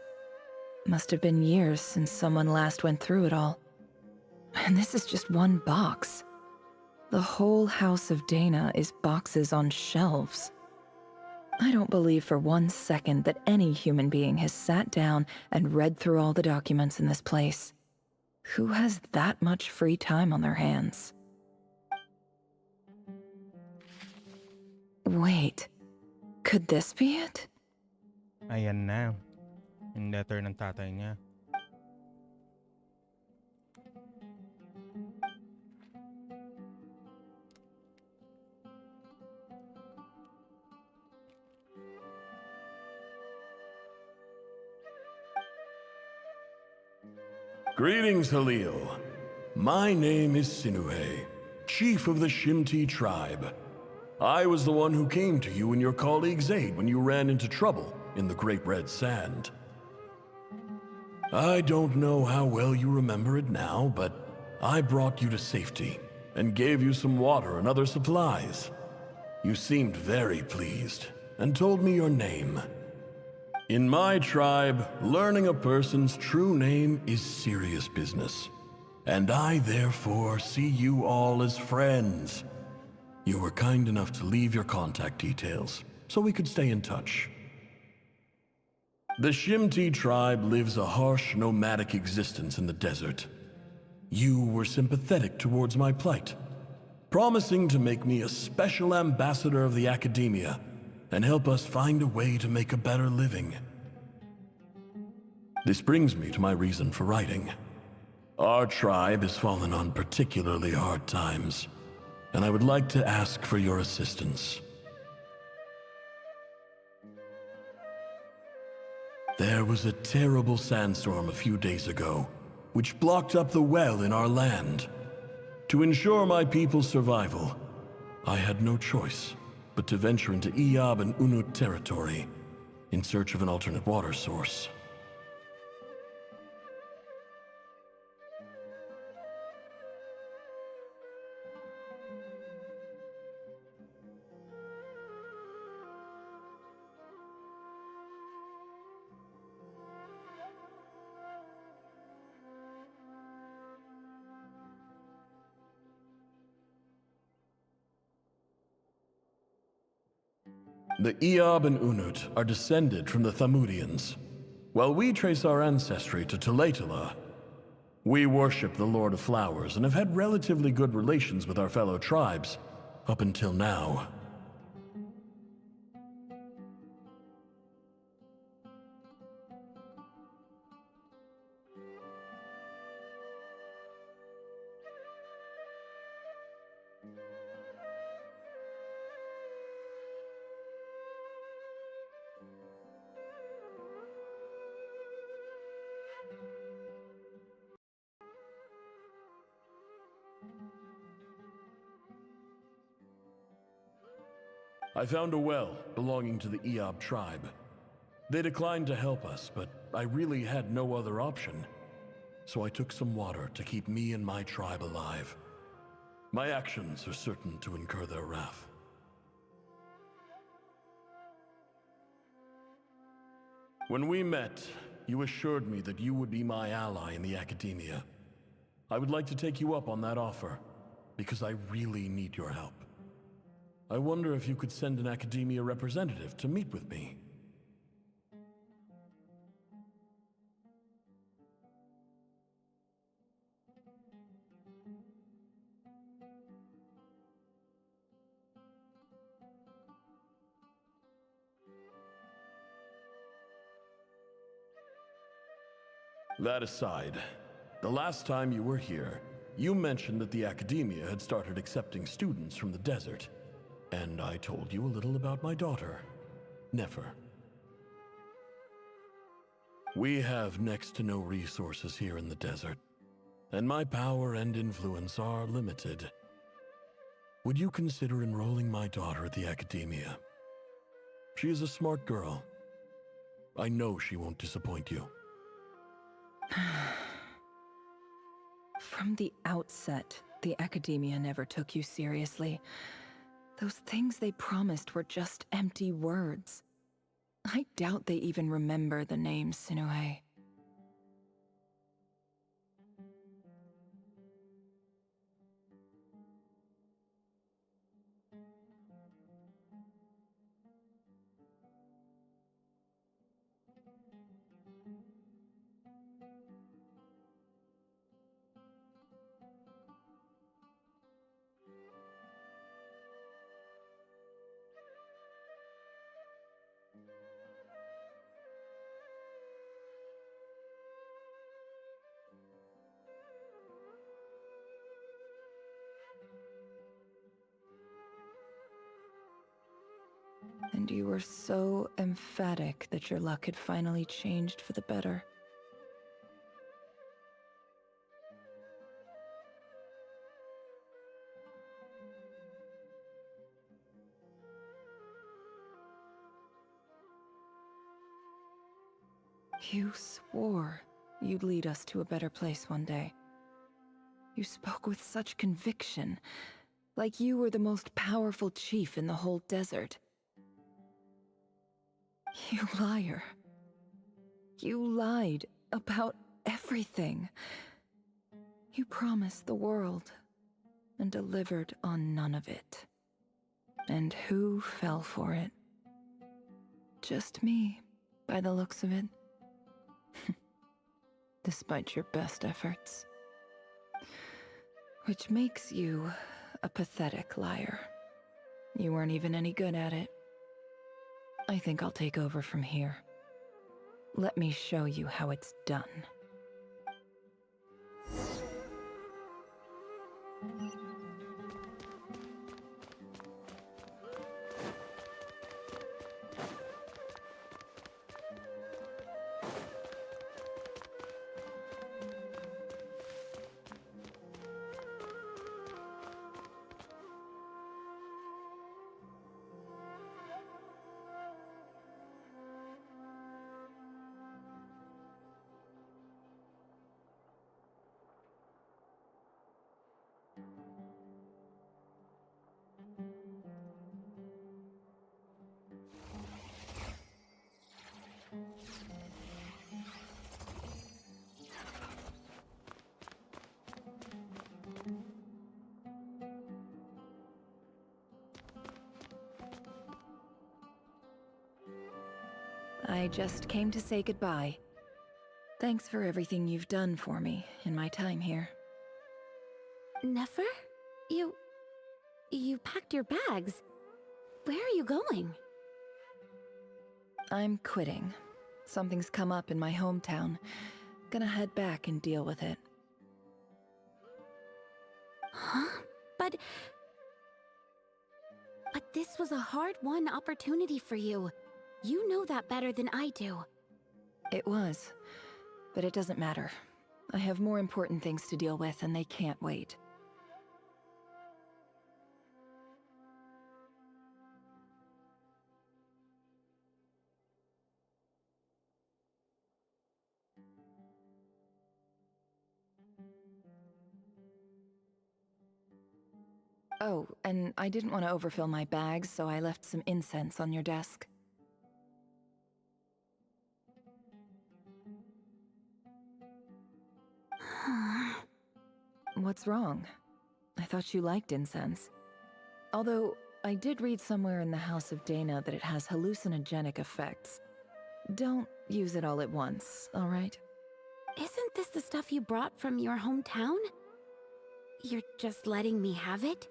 Must have been years since someone last went through it all. And this is just one box. The whole House of Dana is boxes on shelves. I don't believe for 1 second that any human being has sat down and read through all the documents in this place. Who has that much free time on their hands? Wait, could this be it?
Ayan na. Yung letter ng tatay niya.
Greetings, Halil. My name is Sinuhe, chief of the Shimti tribe. I was the one who came to you and your colleague's aid when you ran into trouble in the Great Red Sand. I don't know how well you remember it now, but I brought you to safety and gave you some water and other supplies. You seemed very pleased and told me your name. In my tribe, learning a person's true name is serious business, and I therefore see you all as friends. You were kind enough to leave your contact details, so we could stay in touch. The Shimti tribe lives a harsh, nomadic existence in the desert. You were sympathetic towards my plight, promising to make me a special ambassador of the academia and help us find a way to make a better living. This brings me to my reason for writing. Our tribe has fallen on particularly hard times, and I would like to ask for your assistance. There was a terrible sandstorm a few days ago, which blocked up the well in our land. To ensure my people's survival, I had no choice but to venture into Iyab and Unut territory in search of an alternate water source. The Iyab and Unut are descended from the Thamudians. While we trace our ancestry to Tulatala, we worship the Lord of Flowers and have had relatively good relations with our fellow tribes up until now. I found a well belonging to the Iyab tribe. They declined to help us, but I really had no other option. So I took some water to keep me and my tribe alive. My actions are certain to incur their wrath. When we met, you assured me that you would be my ally in the academia. I would like to take you up on that offer, because I really need your help. I wonder if you could send an academia representative to meet with me. That aside, the last time you were here, you mentioned that the academia had started accepting students from the desert. And I told you a little about my daughter, Nefer. We have next to no resources here in the desert, and my power and influence are limited. Would you consider enrolling my daughter at the academia? She is a smart girl. I know she won't disappoint you.
From the outset, the academia never took you seriously. Those things they promised were just empty words. I doubt they even remember the name Sinuhe. And you were so emphatic that your luck had finally changed for the better. You swore you'd lead us to a better place one day. You spoke with such conviction, like you were the most powerful chief in the whole desert. You liar. You lied about everything. You promised the world and delivered on none of it. And who fell for it? Just me, by the looks of it. Despite your best efforts. Which makes you a pathetic liar. You weren't even any good at it. I think I'll take over from here. Let me show you how it's done. I just came to say goodbye. Thanks for everything you've done for me in my time here.
Nefer? You packed your bags. Where are you going?
I'm quitting. Something's come up in my hometown. Gonna head back and deal with it.
Huh? But this was a hard-won opportunity for you. You know that better than I do.
It was. But it doesn't matter. I have more important things to deal with, and they can't wait. Oh, and I didn't want to overfill my bags, so I left some incense on your desk. What's wrong? I thought you liked incense. Although, I did read somewhere in the House of Dana that it has hallucinogenic effects. Don't use it all at once, alright?
Isn't this the stuff you brought from your hometown? You're just letting me have it?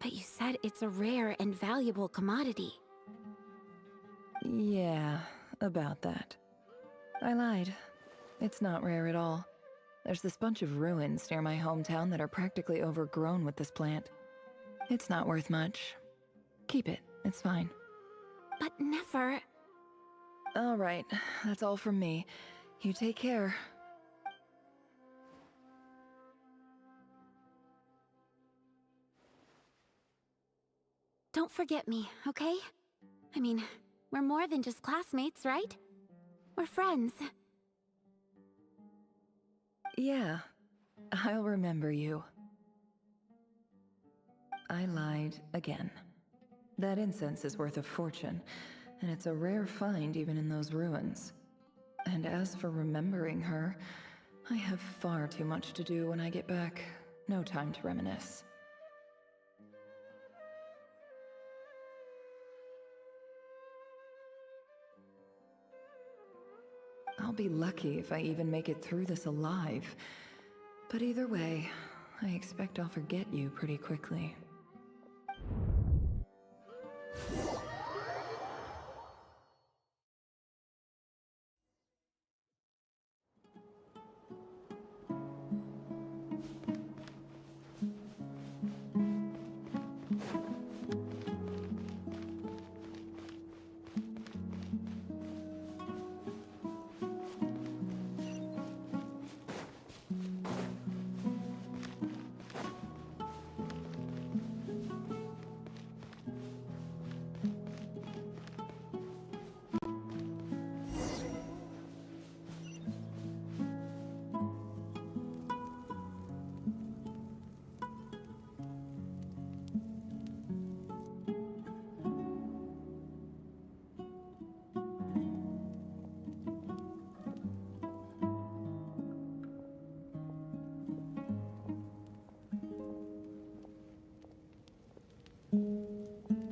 But you said it's a rare and valuable commodity.
Yeah, about that. I lied. It's not rare at all. There's this bunch of ruins near my hometown that are practically overgrown with this plant. It's not worth much. Keep it, it's fine.
But Nefer...
Alright, that's all from me. You take care.
Don't forget me, okay? I mean, we're more than just classmates, right? We're friends.
Yeah, I'll remember you. I lied again. That incense is worth a fortune, and it's a rare find even in those ruins. And as for remembering her, I have far too much to do when I get back. No time to reminisce. I'll be lucky if I even make it through this alive. But either way, I expect I'll forget you pretty quickly.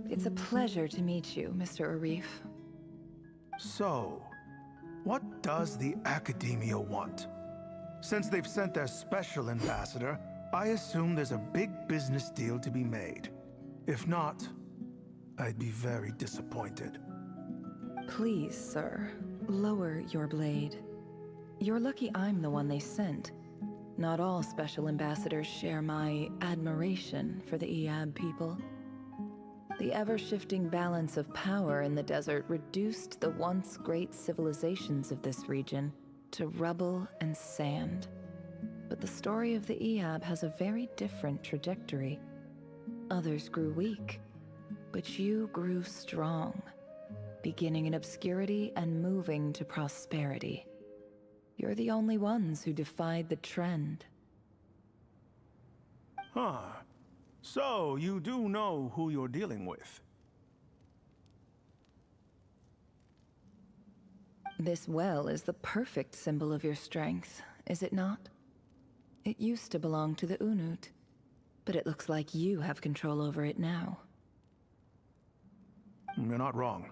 It's a pleasure to meet you, Mr. Arif.
So, what does the Academia want? Since they've sent their special ambassador, I assume there's a big business deal to be made. If not, I'd be very disappointed.
Please, sir, lower your blade. You're lucky I'm the one they sent. Not all special ambassadors share my admiration for the Iab people. The ever-shifting balance of power in the desert reduced the once great civilizations of this region to rubble and sand. But the story of the Iab has a very different trajectory. Others grew weak, but you grew strong, beginning in obscurity and moving to prosperity. You're the only ones who defied the trend.
Huh. So, you do know who you're dealing with?
This well is the perfect symbol of your strength, is it not? It used to belong to the Unut, but it looks like you have control over it now.
You're not wrong.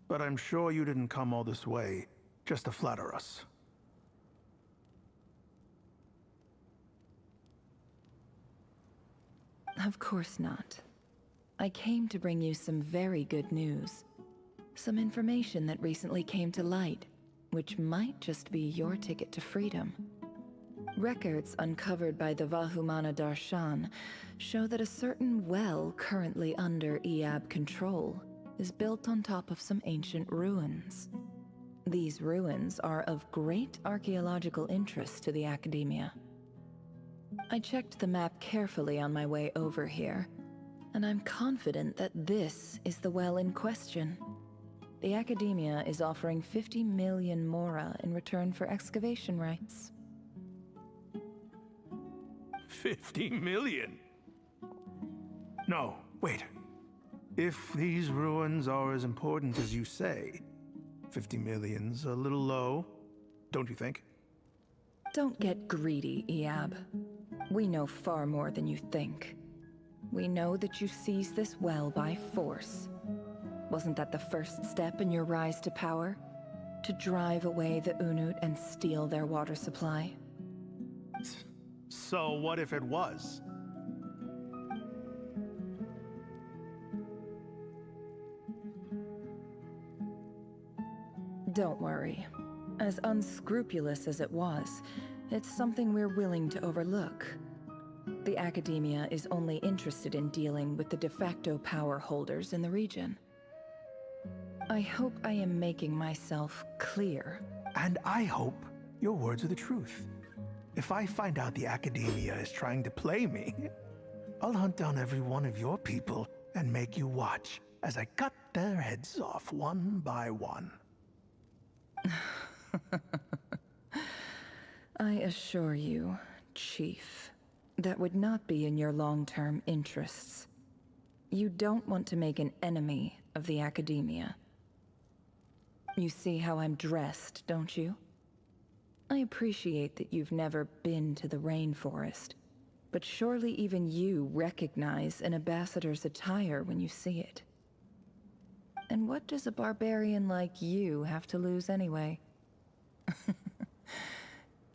But I'm sure you didn't come all this way just to flatter us.
Of course not. I came to bring you some very good news. Some information that recently came to light, which might just be your ticket to freedom. Records uncovered by the Vahumana Darshan show that a certain well currently under Iab control is built on top of some ancient ruins. These ruins are of great archaeological interest to the Academia. I checked the map carefully on my way over here, and I'm confident that this is the well in question. The Academia is offering 50 million mora in return for excavation rights.
50 million? No, wait. If these ruins are as important as you say, 50 million's a little low, don't you think?
Don't get greedy, Iab. We know far more than you think. We know that you seized this well by force. Wasn't that the first step in your rise to power? To drive away the Unut and steal their water supply?
So what if it was?
Don't worry. As unscrupulous as it was, it's something we're willing to overlook. The Academia is only interested in dealing with the de facto power holders in the region. I hope I am making myself clear.
And I hope your words are the truth. If I find out the Academia is trying to play me, I'll hunt down every one of your people and make you watch as I cut their heads off one by one.
I assure you, Chief, that would not be in your long-term interests. You don't want to make an enemy of the Academia. You see how I'm dressed, don't you? I appreciate that you've never been to the rainforest, but surely even you recognize an ambassador's attire when you see it. And what does a barbarian like you have to lose anyway?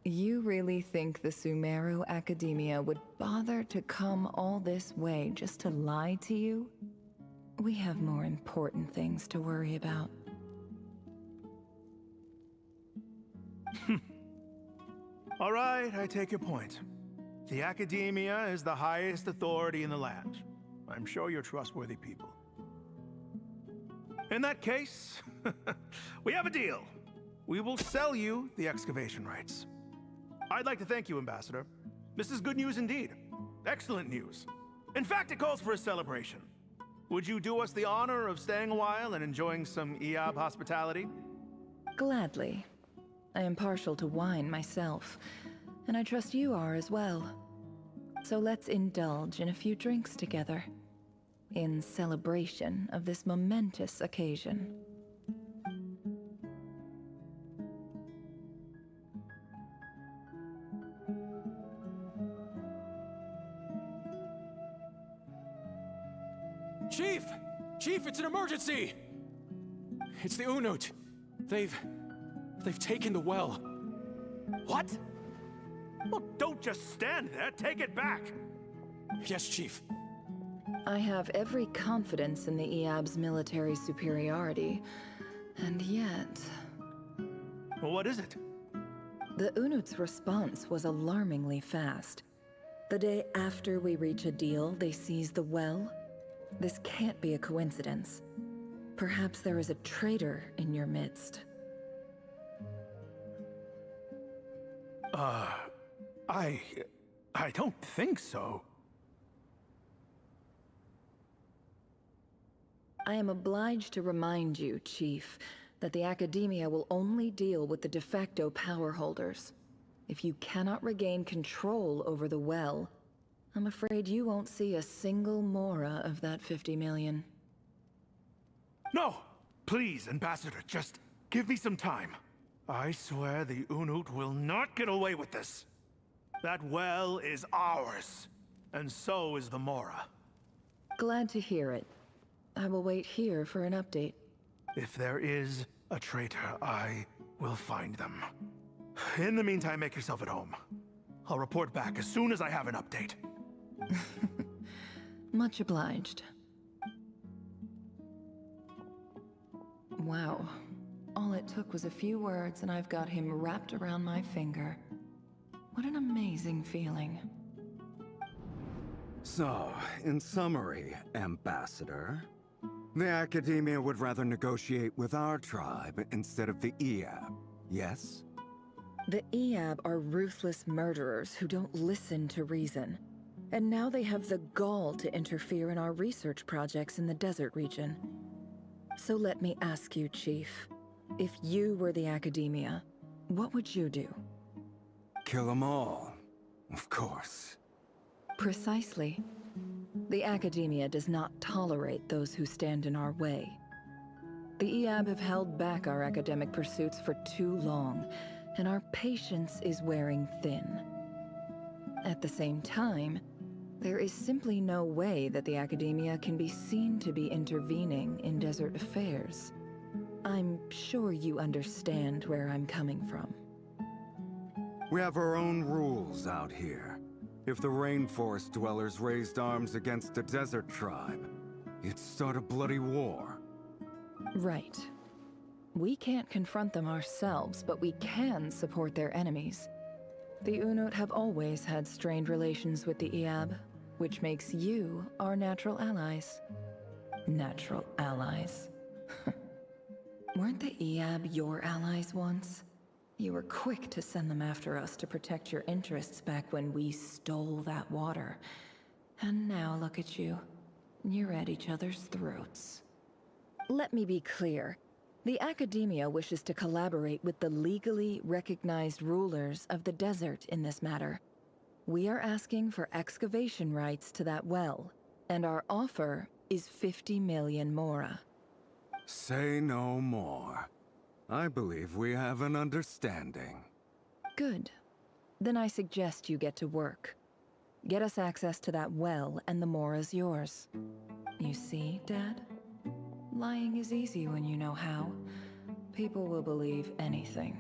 You really think the Sumeru Academia would bother to come all this way just to lie to you? We have more important things to worry about.
All right, I take your point. The Academia is the highest authority in the land. I'm sure you're trustworthy people. In that case, we have a deal. We will sell you the excavation rights. I'd like to thank you, Ambassador. This is good news indeed. Excellent news. In fact, it calls for a celebration. Would you do us the honor of staying a while and enjoying some Iab hospitality?
Gladly. I am partial to wine myself, and I trust you are as well. So let's indulge in a few drinks together, in celebration of this momentous occasion.
Chief! Chief, it's an emergency! It's the Unut. They've taken the well.
What? Well, don't just stand there. Take it back.
Yes, Chief.
I have every confidence in the Iab's military superiority, and yet...
Well, what is it?
The Unut's response was alarmingly fast. The day after we reach a deal, they seize the well. This can't be a coincidence. Perhaps there is a traitor in your midst.
I don't think so.
I am obliged to remind you, Chief, that the Academia will only deal with the de facto power holders. If you cannot regain control over the well, I'm afraid you won't see a single mora of that 50 million.
No! Please, Ambassador, just give me some time. I swear the Unut will not get away with this. That well is ours, and so is the mora.
Glad to hear it. I will wait here for an update.
If there is a traitor, I will find them. In the meantime, make yourself at home. I'll report back as soon as I have an update.
Much obliged. Wow. All it took was a few words and I've got him wrapped around my finger. What an amazing feeling.
So, in summary, Ambassador, the Academia would rather negotiate with our tribe instead of the Eab, yes?
The Eab are ruthless murderers who don't listen to reason. And now they have the gall to interfere in our research projects in the desert region. So let me ask you, Chief. If you were the Academia, what would you do?
Kill them all, of course.
Precisely. The Academia does not tolerate those who stand in our way. The Eab have held back our academic pursuits for too long, and our patience is wearing thin. At the same time, there is simply no way that the Academia can be seen to be intervening in desert affairs. I'm sure you understand where I'm coming from.
We have our own rules out here. If the rainforest dwellers raised arms against a desert tribe, it'd start a bloody war.
Right. We can't confront them ourselves, but we can support their enemies. The Unut have always had strained relations with the Eab, which makes you our natural allies. Natural allies. Weren't the Eab your allies once? You were quick to send them after us to protect your interests back when we stole that water. And now look at you. You're at each other's throats. Let me be clear. The Academia wishes to collaborate with the legally recognized rulers of the desert in this matter. We are asking for excavation rights to that well, and our offer is 50 million mora.
Say no more. I believe we have an understanding.
Good. Then I suggest you get to work. Get us access to that well, and the mora's yours. You see, Dad? Lying is easy when you know how. People will believe anything.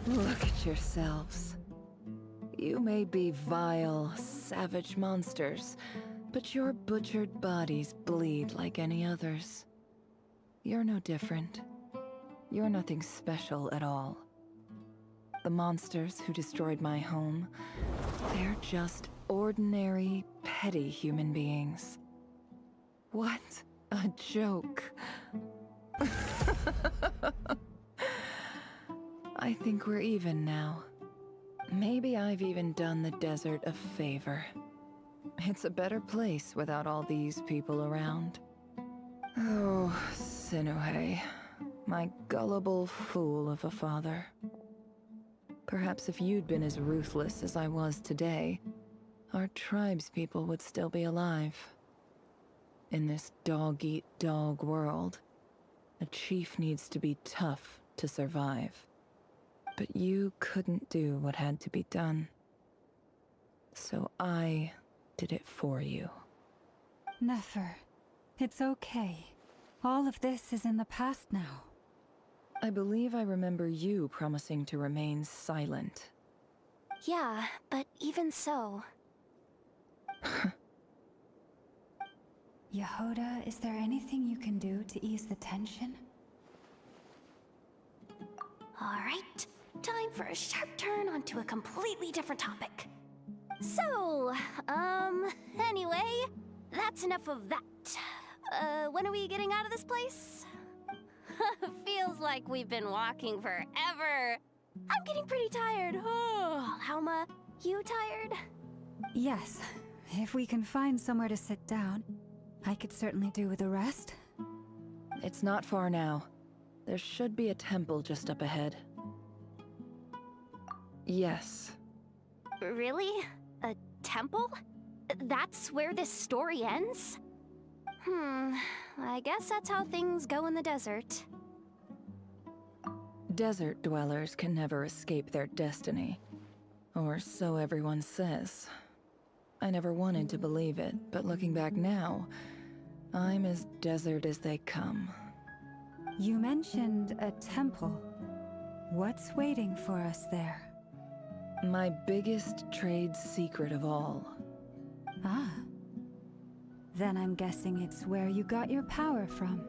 Look at yourselves. You may be vile, savage monsters, but your butchered bodies bleed like any others. You're no different. You're nothing special at all. The monsters who destroyed my home, they're just ordinary, petty human beings. What a joke. I think we're even now. Maybe I've even done the desert a favor. It's a better place without all these people around. Oh, Sinuhe, my gullible fool of a father. Perhaps if you'd been as ruthless as I was today, our tribespeople would still be alive. In this dog-eat-dog world, a chief needs to be tough to survive. But you couldn't do what had to be done. So I did it for you.
Nefer, it's okay. All of this is in the past now.
I believe I remember you promising to remain silent.
Yeah, but even so...
Yehoda, is there anything you can do to ease the tension?
Alright, time for a sharp turn onto a completely different topic. So, anyway, that's enough of that. When are we getting out of this place? Feels like we've been walking forever. I'm getting pretty tired. Oh, Halma, you tired?
Yes. If we can find somewhere to sit down, I could certainly do with a rest.
It's not far now. There should be a temple just up ahead. Yes.
Really? A temple? That's where this story ends? I guess that's how things go in the desert.
Desert dwellers can never escape their destiny. Or so everyone says. I never wanted to believe it, but looking back now, I'm as desert as they come.
You mentioned a temple. What's waiting for us there?
My biggest trade secret of all.
Ah. Then I'm guessing it's where you got your power from.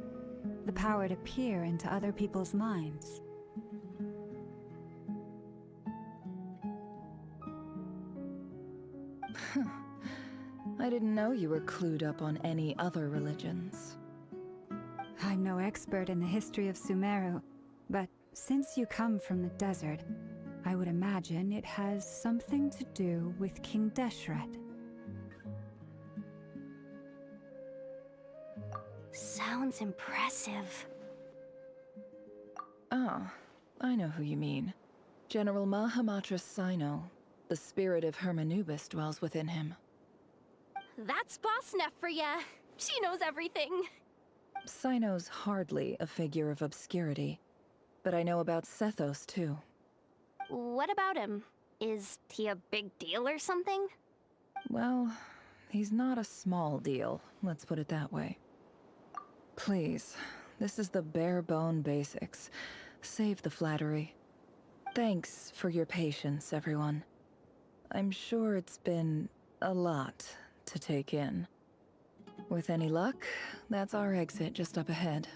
The power to peer into other people's minds.
I didn't know you were clued up on any other religions.
I'm no expert in the history of Sumeru, but since you come from the desert, I would imagine it has something to do with King Deshret.
Sounds impressive.
Ah, I know who you mean. General Mahamatra Sino. The spirit of Hermanubis dwells within him.
That's Boss Neff for ya. She knows everything.
Sino's hardly a figure of obscurity, but I know about Sethos too.
What about him? Is he a big deal or something?
Well, he's not a small deal, let's put it that way. Please, this is the bare-bone basics. Save the flattery. Thanks for your patience, everyone. I'm sure it's been a lot to take in. With any luck, that's our exit just up ahead.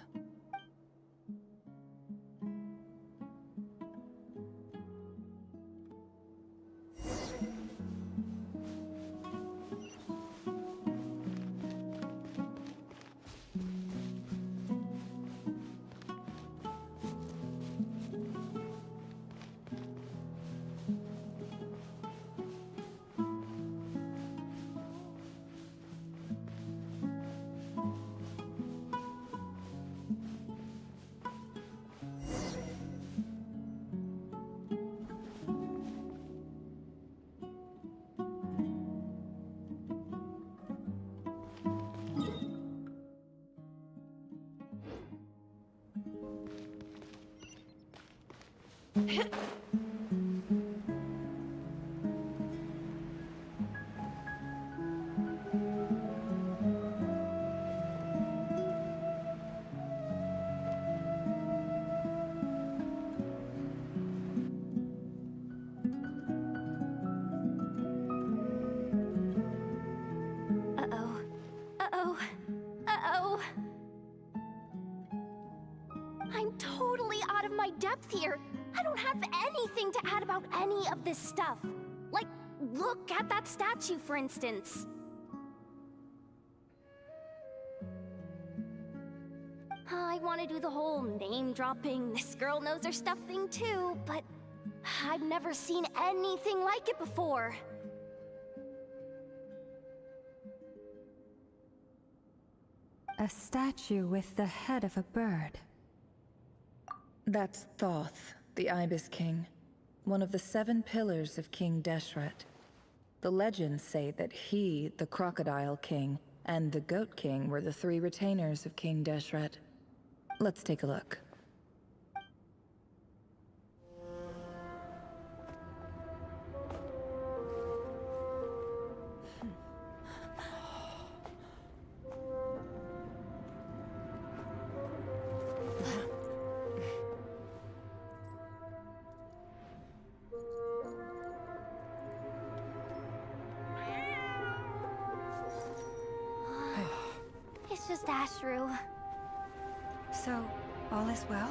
I'm totally out of my depth here. I don't have anything to add about any of this stuff. Like, look at that statue, for instance. I want to do the whole name-dropping, this girl knows her stuff thing too, but I've never seen anything like it before.
A statue with the head of a bird.
That's Thoth, the Ibis King, one of the 7 pillars of King Deshret. The legends say that he, the Crocodile King, and the Goat King were the 3 retainers of King Deshret. Let's take a look.
It's just Ashru.
So, all is well?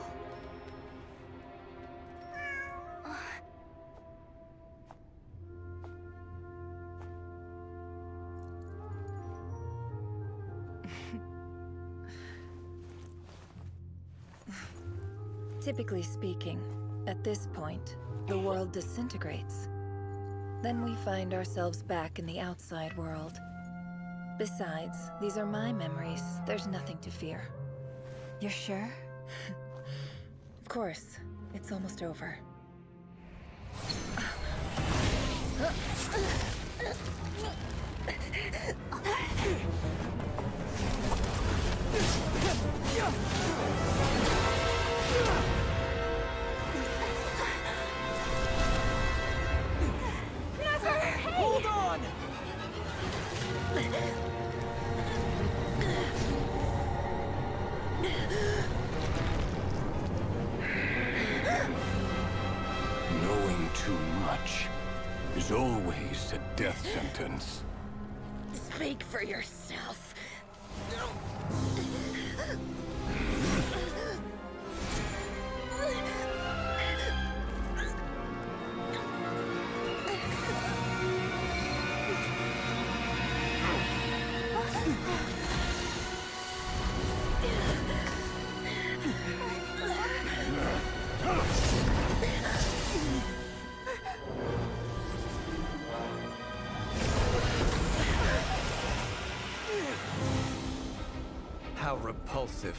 Typically speaking, at this point, the world disintegrates. Then we find ourselves back in the outside world. Besides, these are my memories. There's nothing to fear.
You're sure?
Of course. It's almost over.
Hold on!
Knowing too much is always a death sentence.
Speak for yourself.
How repulsive.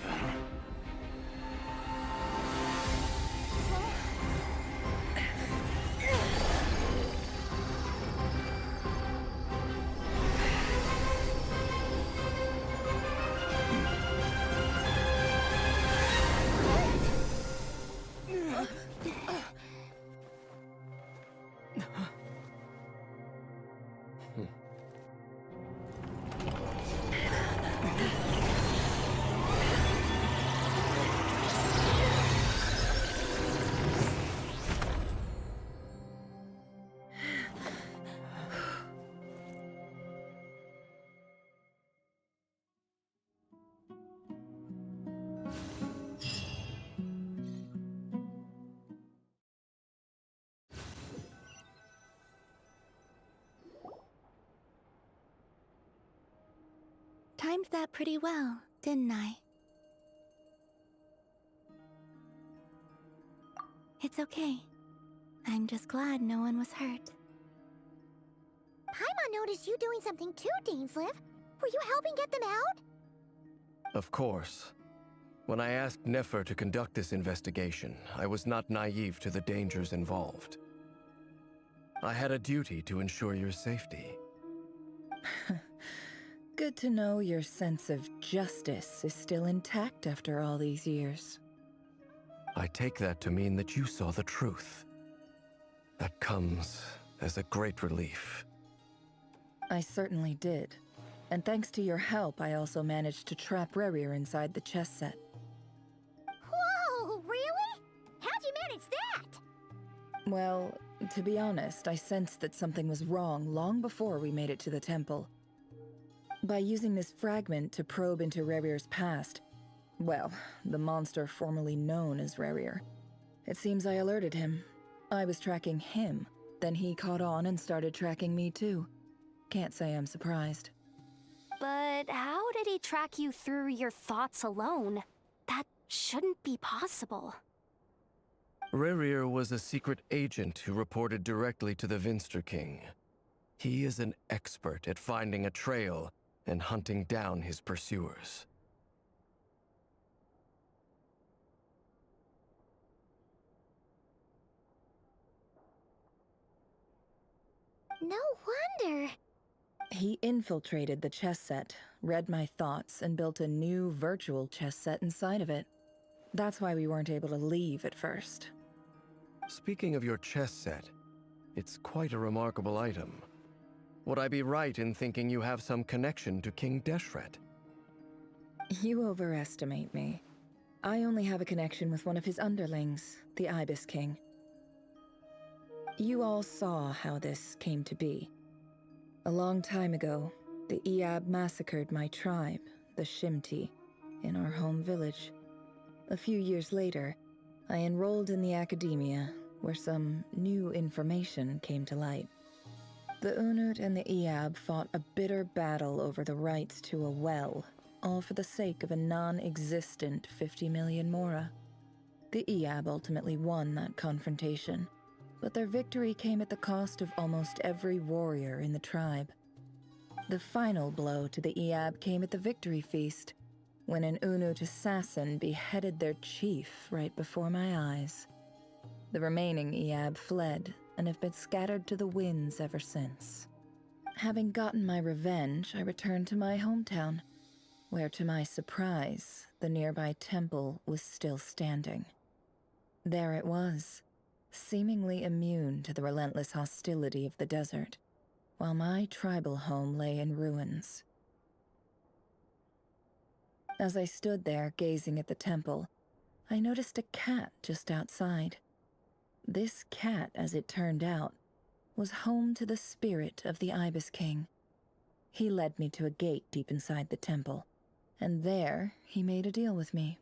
Timed that pretty well, didn't I? It's okay. I'm just glad no one was hurt.
Paimon noticed you doing something too, Dainsleif. Were you helping get them out?
Of course. When I asked Nefer to conduct this investigation, I was not naive to the dangers involved. I had a duty to ensure your safety.
Good to know your sense of justice is still intact after all these years.
I take that to mean that you saw the truth. That comes as a great relief.
I certainly did. And thanks to your help, I also managed to trap Rerir inside the chess set.
Whoa, really? How'd you manage that?
Well, to be honest, I sensed that something was wrong long before we made it to the temple. By using this fragment to probe into Rerir's past, well, the monster formerly known as Rerir, it seems I alerted him. I was tracking him, then he caught on and started tracking me too. Can't say I'm surprised.
But how did he track you through your thoughts alone? That shouldn't be possible.
Rerir was a secret agent who reported directly to the Vinster King. He is an expert at finding a trail and hunting down his pursuers.
No wonder.
He infiltrated the chess set, read my thoughts, and built a new virtual chess set inside of it. That's why we weren't able to leave at first.
Speaking of your chess set, it's quite a remarkable item. Would I be right in thinking you have some connection to King Deshret?
You overestimate me. I only have a connection with one of his underlings, the Ibis King. You all saw how this came to be. A long time ago, the Iab massacred my tribe, the Shimti, in our home village. A few years later, I enrolled in the academia, where some new information came to light. The Unut and the Iab fought a bitter battle over the rights to a well, all for the sake of a non-existent 50 million mora. The Iab ultimately won that confrontation, but their victory came at the cost of almost every warrior in the tribe. The final blow to the Iab came at the victory feast, when an Unut assassin beheaded their chief right before my eyes. The remaining Iab fled and have been scattered to the winds ever since. Having gotten my revenge, I returned to my hometown, where to my surprise, the nearby temple was still standing. There it was, seemingly immune to the relentless hostility of the desert, while my tribal home lay in ruins. As I stood there gazing at the temple, I noticed a cat just outside. This cat, as it turned out, was home to the spirit of the Ibis King. He led me to a gate deep inside the temple, and there he made a deal with me.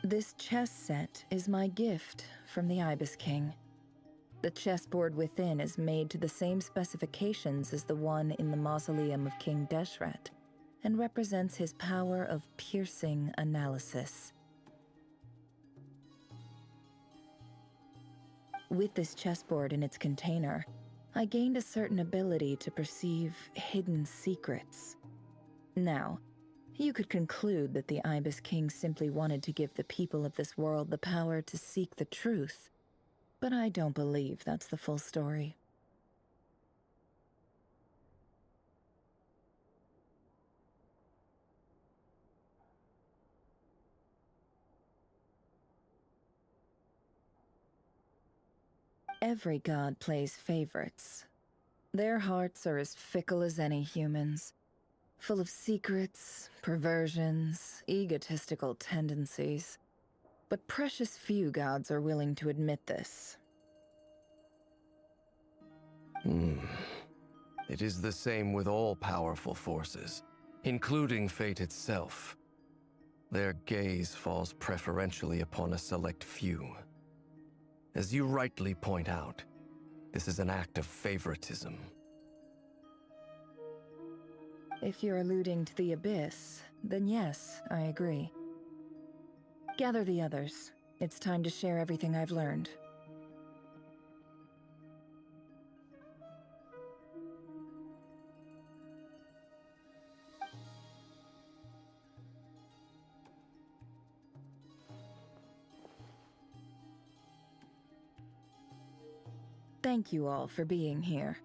This chess set is my gift from the Ibis King. The chessboard within is made to the same specifications as the one in the mausoleum of King Deshret, and represents his power of piercing analysis. With this chessboard in its container, I gained a certain ability to perceive hidden secrets. Now, you could conclude that the Ibis King simply wanted to give the people of this world the power to seek the truth, but I don't believe that's the full story. Every god plays favorites. Their hearts are as fickle as any human's, full of secrets, perversions, egotistical tendencies. But precious few gods are willing to admit this.
It is the same with all powerful forces, including fate itself. Their gaze falls preferentially upon a select few. As you rightly point out, this is an act of favoritism.
If you're alluding to the Abyss, then yes, I agree. Gather the others. It's time to share everything I've learned. Thank you all for being here.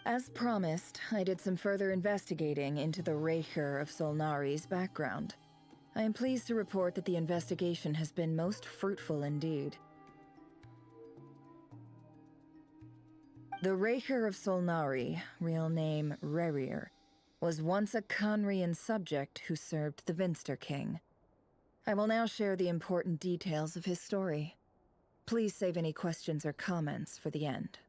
As promised, I did some further investigating into the Rerir of Solnari's background. I am pleased to report that the investigation has been most fruitful indeed. The Rerir of Solnari, real name Rerir, was once a Conrian subject who served the Vinster King. I will now share the important details of his story. Please save any questions or comments for the end.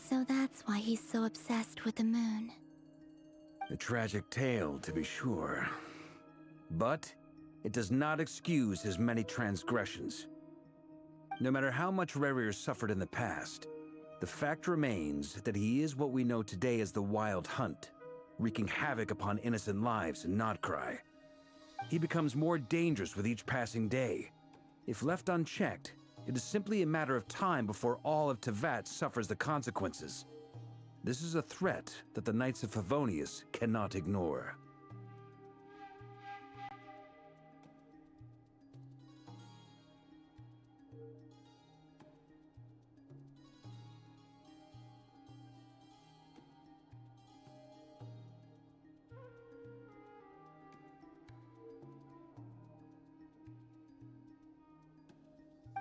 So that's why he's so obsessed with the moon.
A tragic tale, to be sure. But it does not excuse his many transgressions. No matter how much Rerir suffered in the past, the fact remains that he is what we know today as the Wild Hunt, wreaking havoc upon innocent lives in Notcry. He becomes more dangerous with each passing day. If left unchecked, it is simply a matter of time before all of Tevat suffers the consequences. This is a threat that the Knights of Favonius cannot ignore.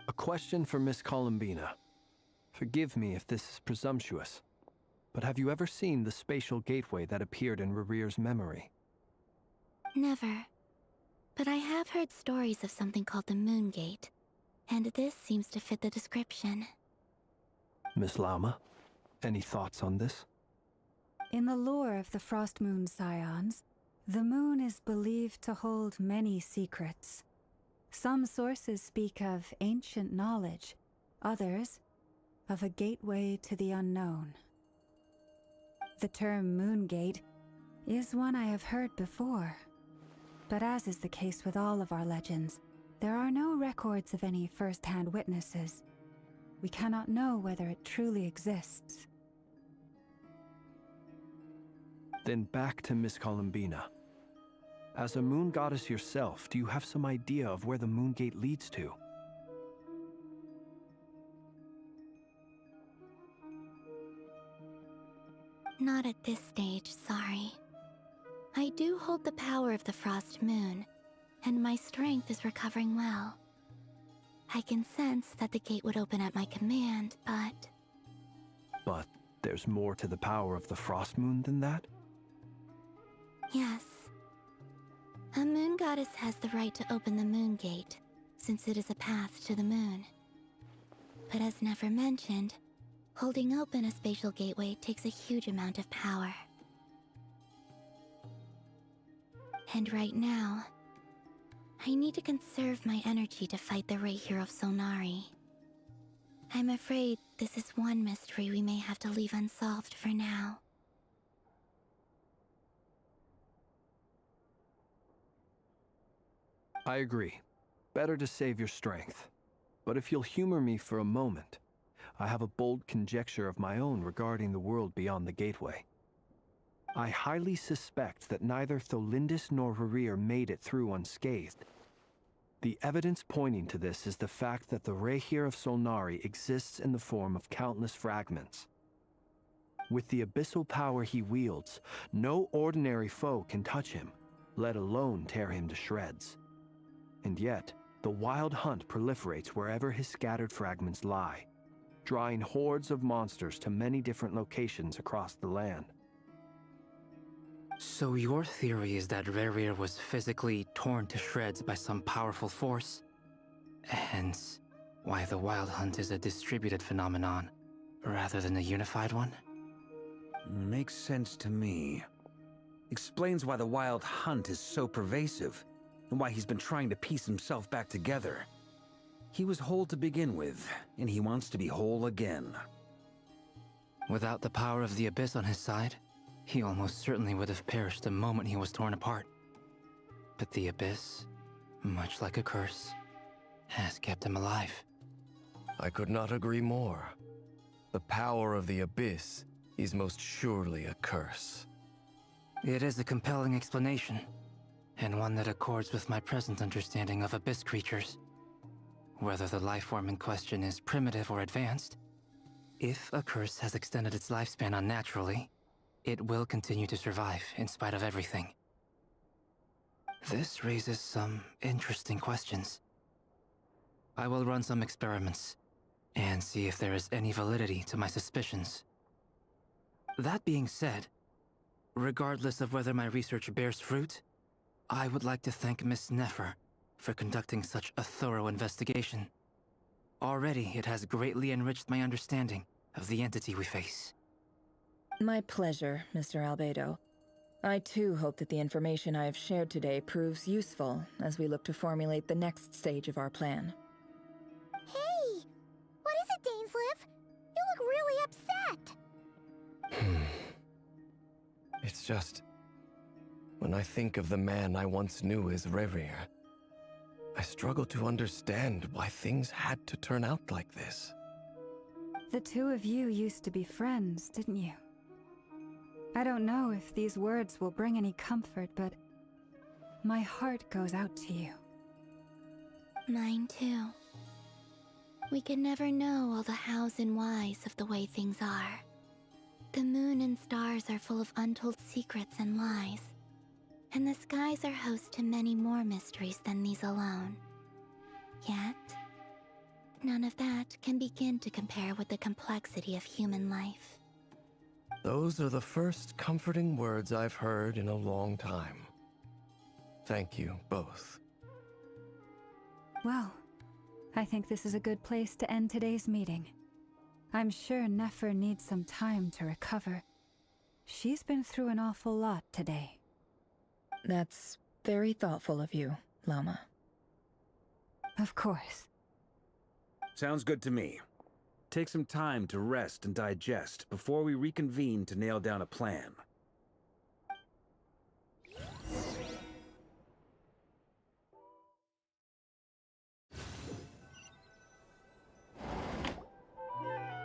A question for Miss Columbina. Forgive me if this is presumptuous, but have you ever seen the spatial gateway that appeared in Rerir's memory?
Never. But I have heard stories of something called the Moon Gate, and this seems to fit the description.
Miss Lauma, any thoughts on this?
In the lore of the Frost Moon Scions, the moon is believed to hold many secrets. Some sources speak of ancient knowledge, others of a gateway to the unknown. The term Moongate is one I have heard before, but as is the case with all of our legends, there are no records of any first-hand witnesses. We cannot know whether it truly exists.
Then back to Miss Columbina. As a moon goddess yourself, do you have some idea of where the Moon Gate leads to?
Not at this stage, sorry. I do hold the power of the Frost Moon, and my strength is recovering well. I can sense that the gate would open at my command, but...
But there's more to the power of the Frost Moon than that?
Yes. A moon goddess has the right to open the moon gate, since it is a path to the moon. But as Nefer mentioned, holding open a spatial gateway takes a huge amount of power. And right now, I need to conserve my energy to fight the Rerir of Solnari. I'm afraid this is one mystery we may have to leave unsolved for now.
I agree. Better to save your strength. But if you'll humor me for a moment, I have a bold conjecture of my own regarding the world beyond the gateway. I highly suspect that neither Tholindis nor Rerir made it through unscathed. The evidence pointing to this is the fact that the Rerir of Solnari exists in the form of countless fragments. With the abyssal power he wields, no ordinary foe can touch him, let alone tear him to shreds. And yet, the Wild Hunt proliferates wherever his scattered fragments lie, drawing hordes of monsters to many different locations across the land.
So your theory is that Rerir was physically torn to shreds by some powerful force? Hence, why the Wild Hunt is a distributed phenomenon, rather than a unified one?
Makes sense to me. Explains why the Wild Hunt is so pervasive, and why he's been trying to piece himself back together. He was whole to begin with, and he wants to be whole again.
Without the power of the Abyss on his side, he almost certainly would have perished the moment he was torn apart. But the Abyss, much like a curse, has kept him alive.
I could not agree more. The power of the Abyss is most surely a curse.
It is a compelling explanation, and one that accords with my present understanding of Abyss creatures. Whether the life form in question is primitive or advanced, if a curse has extended its lifespan unnaturally, it will continue to survive in spite of everything. This raises some interesting questions. I will run some experiments and see if there is any validity to my suspicions. That being said, regardless of whether my research bears fruit, I would like to thank Miss Nefer for conducting such a thorough investigation. Already, it has greatly enriched my understanding of the entity we face.
My pleasure, Mr. Albedo. I too hope that the information I have shared today proves useful as we look to formulate the next stage of our plan.
Hey! What is it, Dainsleif? You look really upset!
It's just... when I think of the man I once knew as Rerir, I struggle to understand why things had to turn out like this.
The two of you used to be friends, didn't you? I don't know if these words will bring any comfort, but my heart goes out to you.
Mine too. We can never know all the hows and whys of the way things are. The moon and stars are full of untold secrets and lies, and the skies are host to many more mysteries than these alone. Yet, none of that can begin to compare with the complexity of human life.
Those are the first comforting words I've heard in a long time. Thank you, both.
Well, I think this is a good place to end today's meeting. I'm sure Nefer needs some time to recover. She's been through an awful lot today.
That's very thoughtful of you, Lama.
Of course.
Sounds good to me. Take some time to rest and digest before we reconvene to nail down a plan.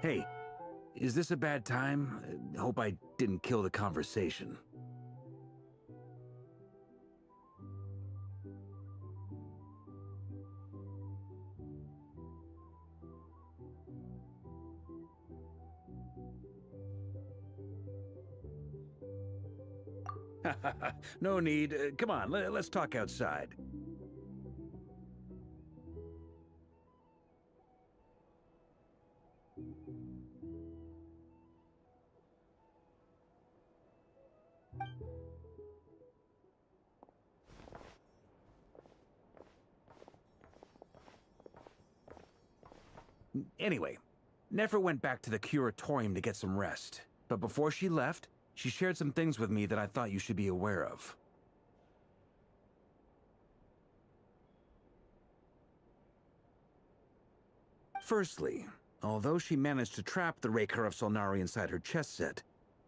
Hey, is this a bad time? Hope I didn't kill the conversation. No need. Come on, let's talk outside. Anyway, Nefer went back to the curatorium to get some rest. But before she left, she shared some things with me that I thought you should be aware of. Firstly, although she managed to trap the Rerir of Solnari inside her chess set,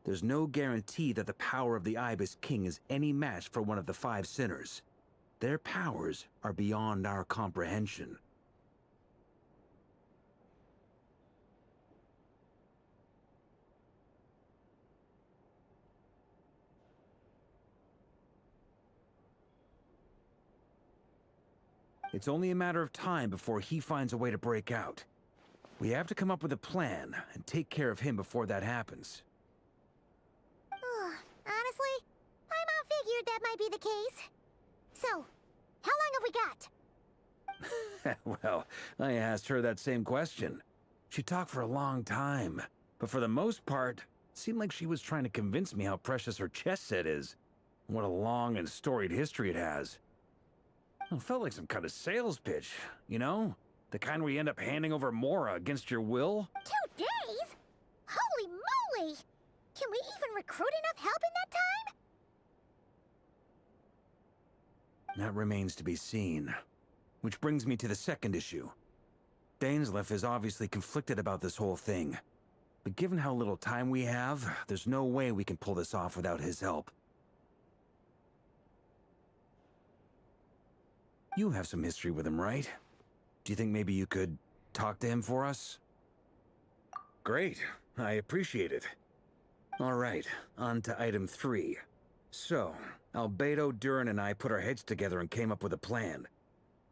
there's no guarantee that the power of the Ibis King is any match for one of the 5 sinners. Their powers are beyond our comprehension. It's only a matter of time before he finds a way to break out. We have to come up with a plan and take care of him before that happens.
Honestly, my mom figured that might be the case. So, how long have we got?
Well, I asked her that same question. She talked for a long time, but for the most part, it seemed like she was trying to convince me how precious her chess set is. What a long and storied history it has. It felt like some kind of sales pitch, you know? The kind where you end up handing over Mora against your will.
2 days? Holy moly! Can we even recruit enough help in that time?
That remains to be seen. Which brings me to the second issue. Dainsleif is obviously conflicted about this whole thing. But given how little time we have, there's no way we can pull this off without his help. You have some history with him, right? Do you think maybe you could talk to him for us? Great. I appreciate it. All right, on to item 3. So, Albedo, Durin, and I put our heads together and came up with a plan.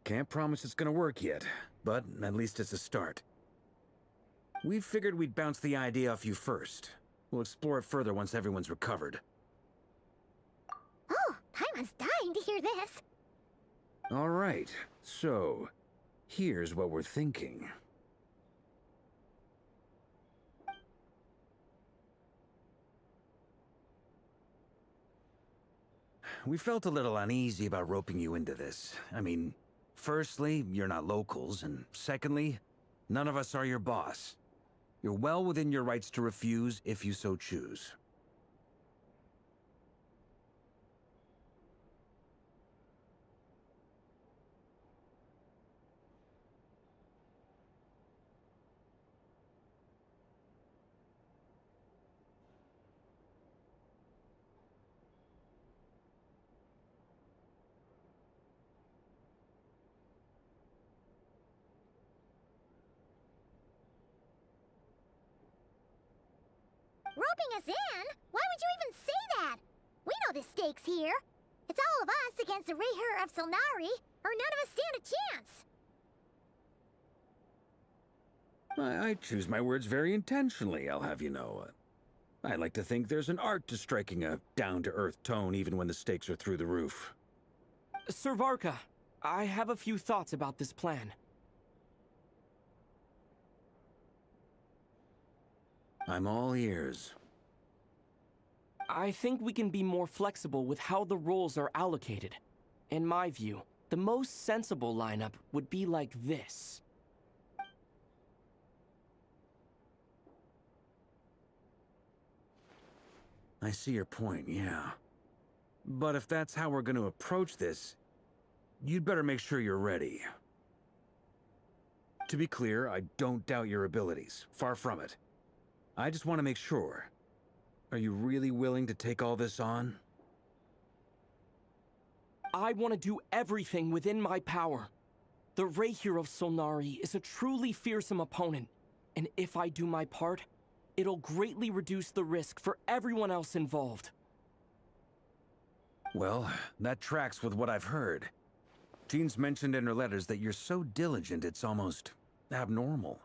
Can't promise it's gonna work yet, but at least it's a start. We figured we'd bounce the idea off you first. We'll explore it further once everyone's recovered.
Oh, Paimon's dying to hear this.
All right, so here's what we're thinking. We felt a little uneasy about roping you into this. I mean, firstly, you're not locals, and secondly, none of us are your boss. You're well within your rights to refuse if you so choose.
Roping us in? Why would you even say that? We know the stakes here. It's all of us against the Rerir of Solnari, or none of us stand a chance.
I choose my words very intentionally, I'll have you know. I like to think there's an art to striking a down-to-earth tone even when the stakes are through the roof.
Sir Varka, I have a few thoughts about this plan.
I'm all ears.
I think we can be more flexible with how the roles are allocated. In my view, the most sensible lineup would be like this.
I see your point, yeah. But if that's how we're going to approach this, you'd better make sure you're ready. To be clear, I don't doubt your abilities. Far from it. I just want to make sure. Are you really willing to take all this on?
I want to do everything within my power. The Rerir of Solnari is a truly fearsome opponent, and if I do my part, it'll greatly reduce the risk for everyone else involved.
Well, that tracks with what I've heard. Jean's mentioned in her letters that you're so diligent it's almost abnormal.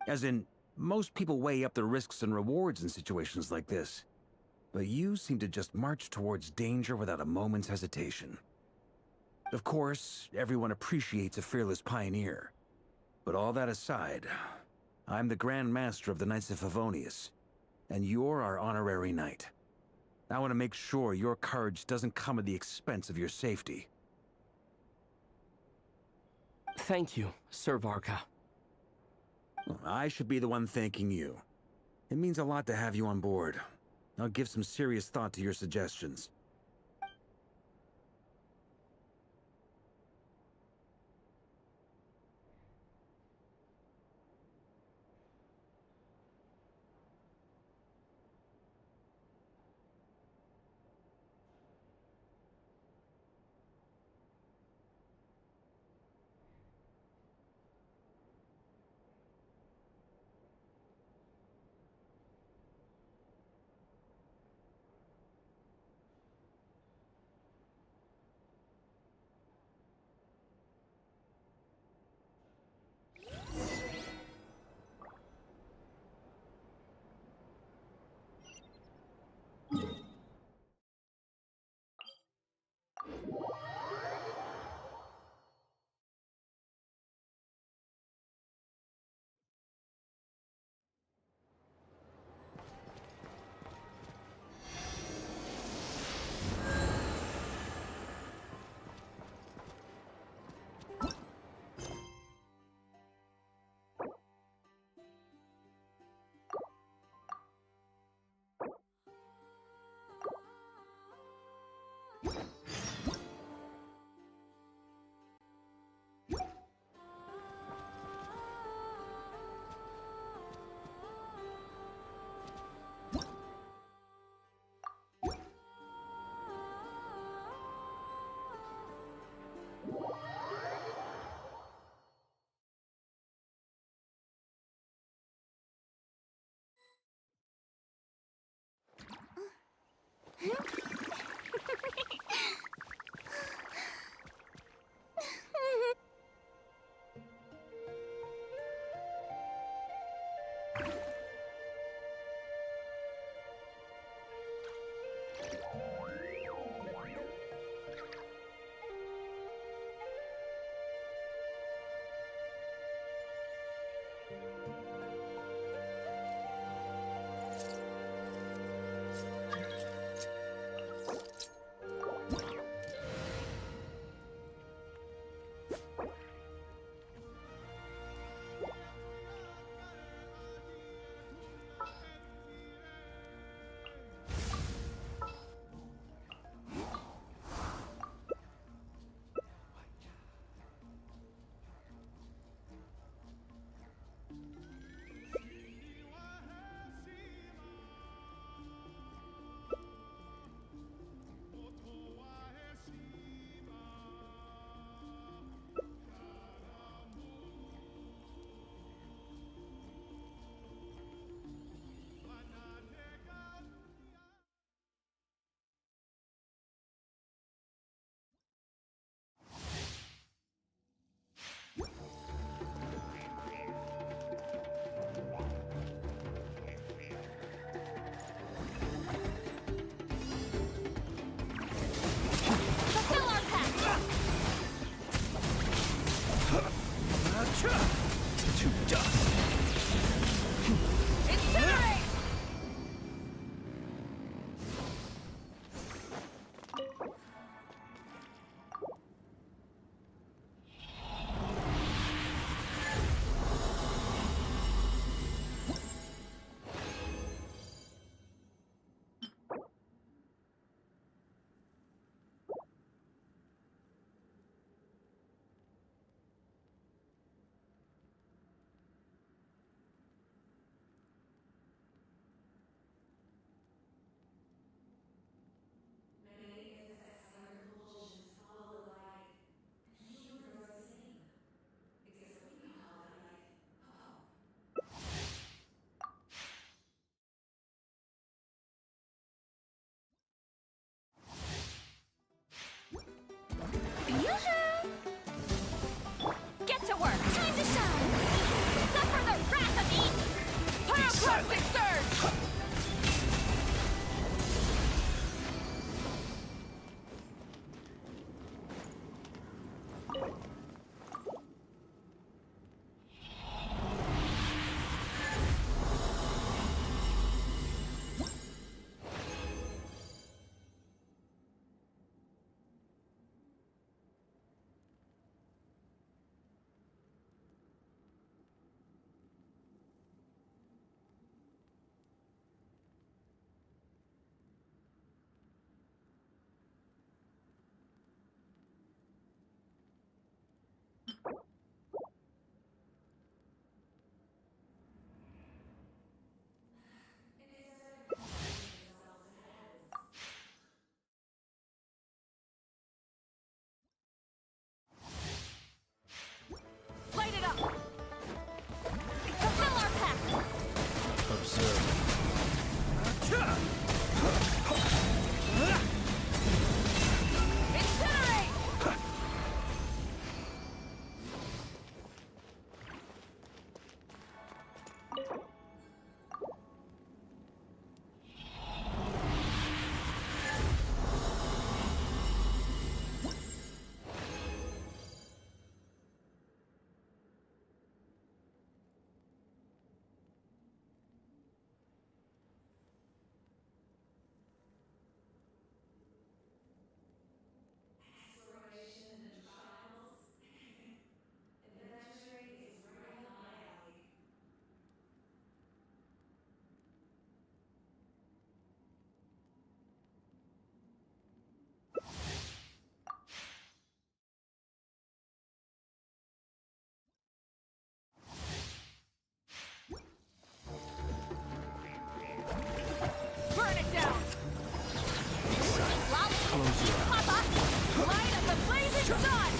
As in, most people weigh up the risks and rewards in situations like this. but you seem to just march towards danger without a moment's hesitation. Of course, everyone appreciates a fearless pioneer. But all that aside, I'm the Grand Master of the Knights of Favonius, and you're our honorary knight. I want to make sure your courage doesn't come at the expense of your safety.
Thank you, Sir Varka.
I should be the one thanking you. It means a lot to have you on board. I'll give some serious thought to your suggestions.
Close your eyes.
Papa! Light up the blazing sun!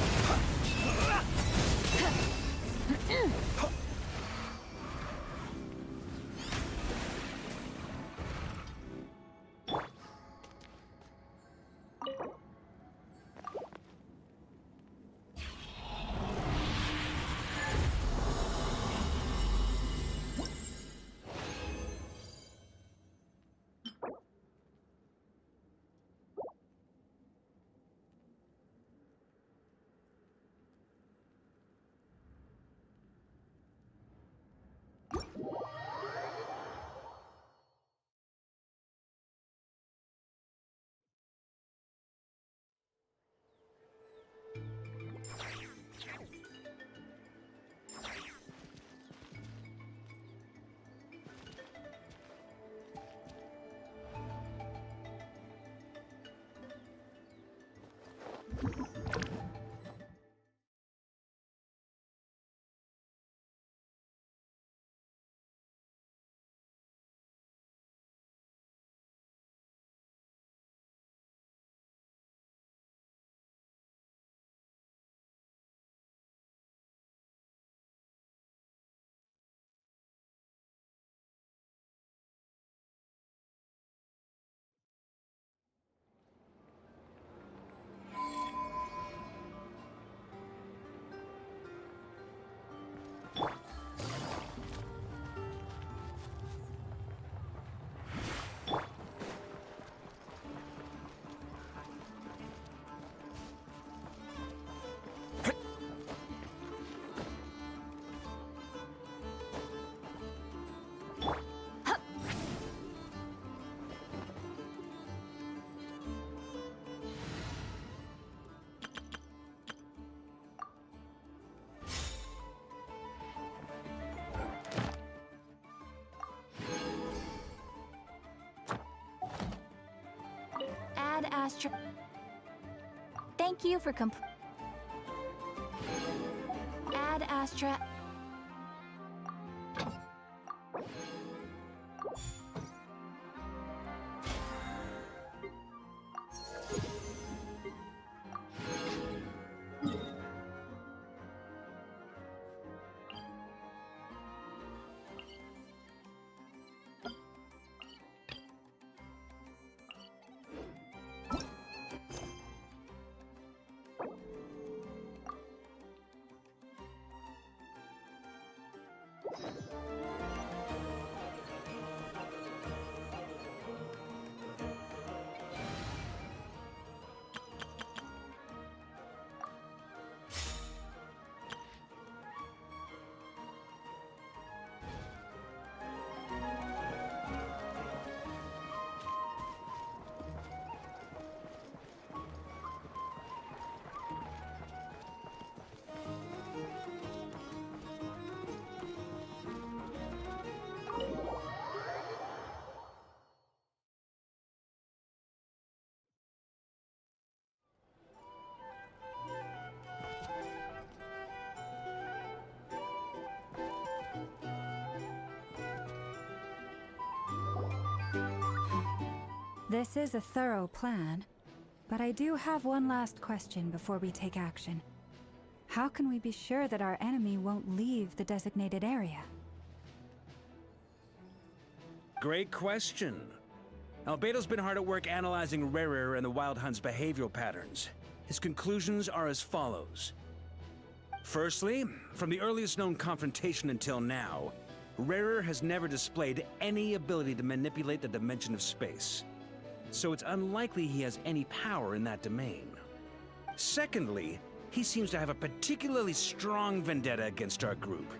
Add Astra. Thank you for Add Astra.
This is a thorough plan, but I do have one last question before we take action. How can we be sure that our enemy won't leave the designated area?
Great question. Albedo's been hard at work analyzing Rerir and the Wild Hunt's behavioral patterns. His conclusions are as follows. Firstly, from the earliest known confrontation until now, Rerir has never displayed any ability to manipulate the dimension of space. So it's unlikely he has any power in that domain. Secondly, he seems to have a particularly strong vendetta against our group.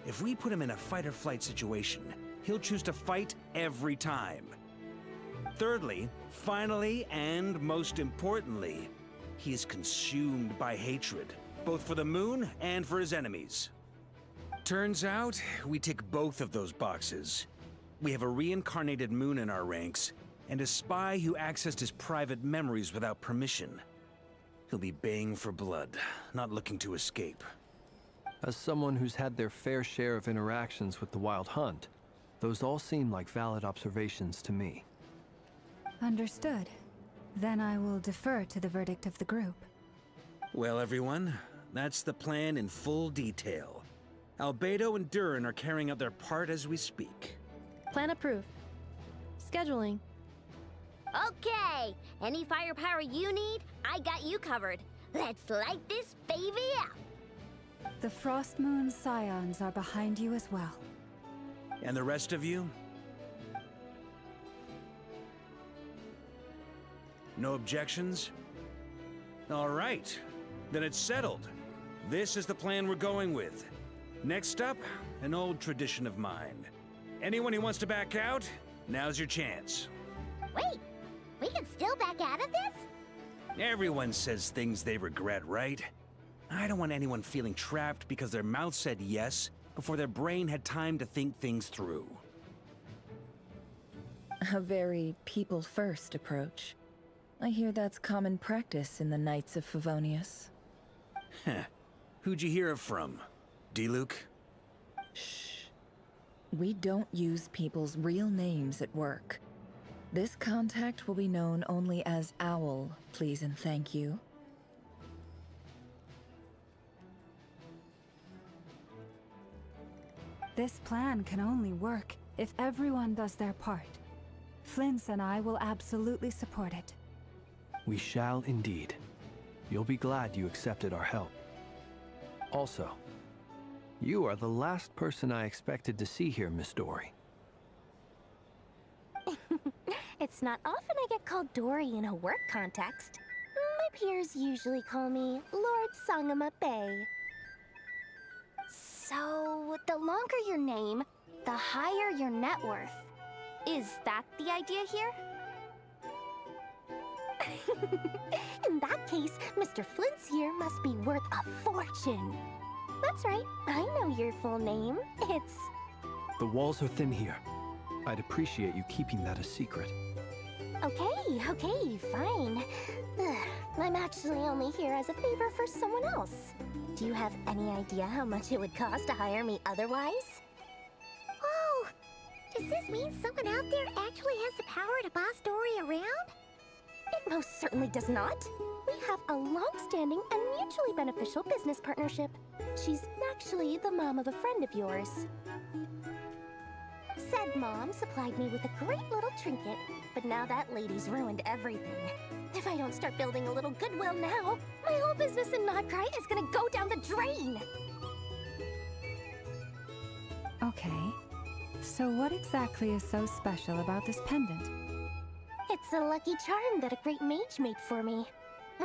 If we put him in a fight-or-flight situation, he'll choose to fight every time. Thirdly, finally, and most importantly, he is consumed by hatred, both for the moon and for his enemies. Turns out, we tick both of those boxes. We have a reincarnated moon in our ranks, and a spy who accessed his private memories without permission. He'll be baying for blood, not looking to escape.
As someone who's had their fair share of interactions with the Wild Hunt, those all seem like valid observations to me.
Understood. Then I will defer to the verdict of the group.
Well, everyone, that's the plan in full detail. Albedo and Durin are carrying out their part as we speak.
Plan approved. Scheduling.
Okay, any firepower you need, I got you covered. Let's light this baby up.
The Frost Moon Scions are behind you as well.
And the rest of you? No objections? All right, then it's settled. This is the plan we're going with. Next up, an old tradition of mine. Anyone who wants to back out, now's your chance.
Wait, we can still back out of this?
Everyone says things they regret, right? I don't want anyone feeling trapped because their mouth said yes before their brain had time to think things through.
A very people-first approach. I hear that's common practice in the Knights of Favonius.
Heh. Who'd you hear it from? D-Luke?
Shh. We don't use people's real names at work. This contact will be known only as Owl, please and thank you.
This plan can only work if everyone does their part. Flins and I will absolutely support it.
We shall indeed. You'll be glad you accepted our help. Also, you are the last person I expected to see here, Miss Dory.
It's not often I get called Dory in a work context. My peers usually call me Lord Sangama Bay. So, the longer your name, the higher your net worth. Is that the idea here? In that case, Mr. Flint's here must be worth a fortune. That's right, I know your full name. It's...
The walls are thin here. I'd appreciate you keeping that a secret.
Okay, fine. Ugh, I'm actually only here as a favor for someone else. Do you have any idea how much it would cost to hire me otherwise?
Oh, does this mean someone out there actually has the power to boss Dory around?
It most certainly does not. We have a long-standing and mutually beneficial business partnership. She's actually the mom of a friend of yours. Said mom supplied me with a great little trinket, but now that lady's ruined everything. If I don't start building a little goodwill now, my whole business in Nodcry is gonna go down the drain!
Okay. So what exactly is so special about this pendant?
It's a lucky charm that a great mage made for me.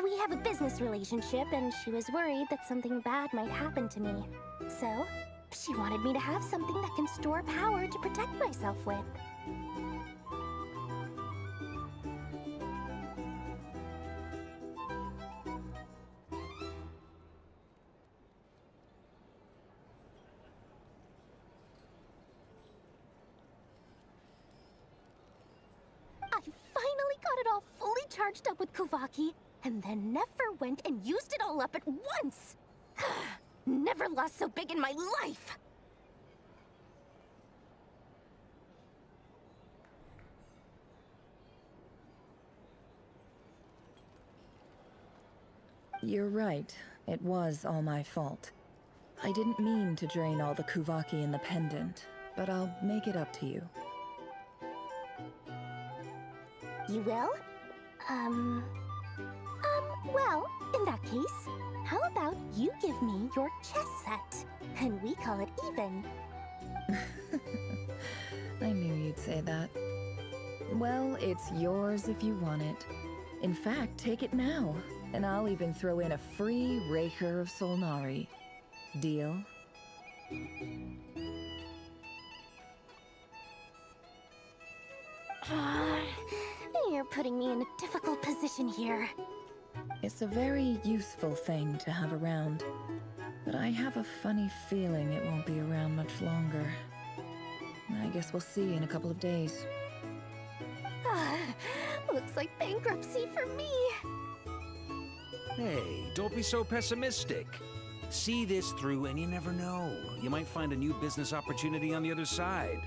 We have a business relationship, and she was worried that something bad might happen to me. So, she wanted me to have something that can store power to protect myself with. I finally got it all fully charged up with Kuvaki, and then never went and used it all up at once! Never lost so big in my life!
You're right. It was all my fault. I didn't mean to drain all the Kuvaki in the pendant, but I'll make it up to you.
You will? Well, in that case, how about you give me your chess set, and we call it even?
I knew you'd say that. Well, it's yours if you want it. In fact, take it now, and I'll even throw in a free Rerir of Solnari. Deal?
You're putting me in a difficult position here.
It's a very useful thing to have around, but I have a funny feeling it won't be around much longer. I guess we'll see in a couple of days.
Looks like bankruptcy for me.
Hey, don't be so pessimistic. See this through and you never know. You might find a new business opportunity on the other side.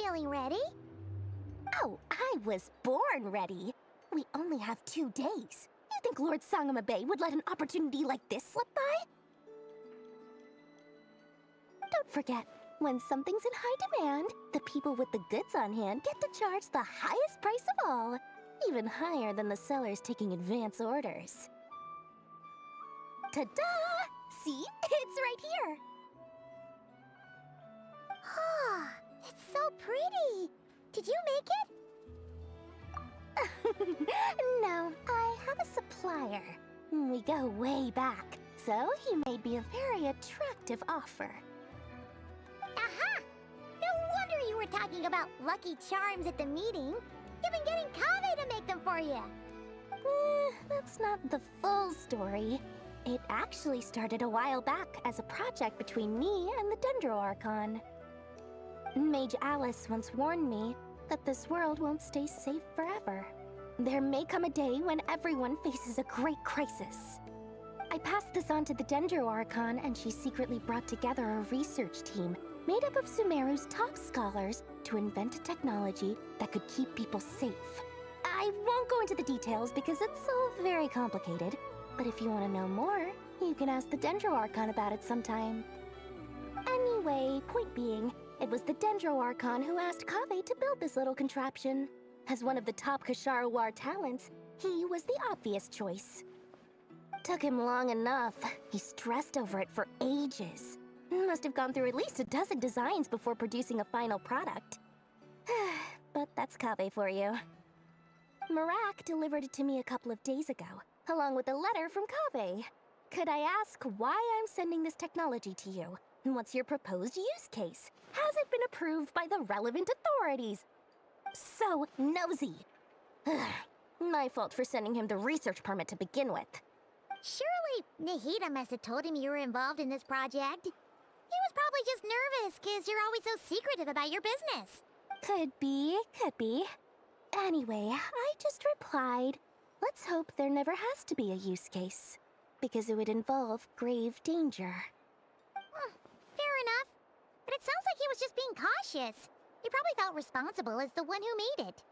feeling ready?
Oh, I was born ready. We only have 2 days. You think Lord Sangama Bay would let an opportunity like this slip by? Don't forget, when something's in high demand, the people with the goods on hand get to charge the highest price of all, even higher than the sellers taking advance orders. Ta-da! See? It's right here!
Ah, it's so pretty! Did you make it?
No, I have a supplier. We go way back, so he made me a very attractive offer.
Aha! No wonder you were talking about Lucky Charms at the meeting. You've been getting Kave to make them for you.
That's not the full story. It actually started a while back as a project between me and the Dendro Archon. Mage Alice once warned me that this world won't stay safe forever. There may come a day when everyone faces a great crisis. I passed this on to the Dendro Archon, and she secretly brought together a research team made up of Sumeru's top scholars to invent a technology that could keep people safe. I won't go into the details because it's all very complicated, but if you want to know more, you can ask the Dendro Archon about it sometime. Anyway, point being, it was the Dendro Archon who asked Kave to build this little contraption. As one of the top Kasharawar talents, he was the obvious choice. Took him long enough. He stressed over it for ages. Must have gone through at least a dozen designs before producing a final product. But that's Kave for you. Marak delivered it to me a couple of days ago, along with a letter from Kave. Could I ask why I'm sending this technology to you? What's your proposed use case? Has it been approved by the relevant authorities? So nosy. My fault for sending him the research permit to begin with.
Surely Nahida must have told him you were involved in this project. He was probably just nervous because you're always so secretive about your business.
Could be, could be. Anyway, I just replied, let's hope there never has to be a use case, because it would involve grave danger.
Fair enough. But it sounds like he was just being cautious. He probably felt responsible as the one who made it.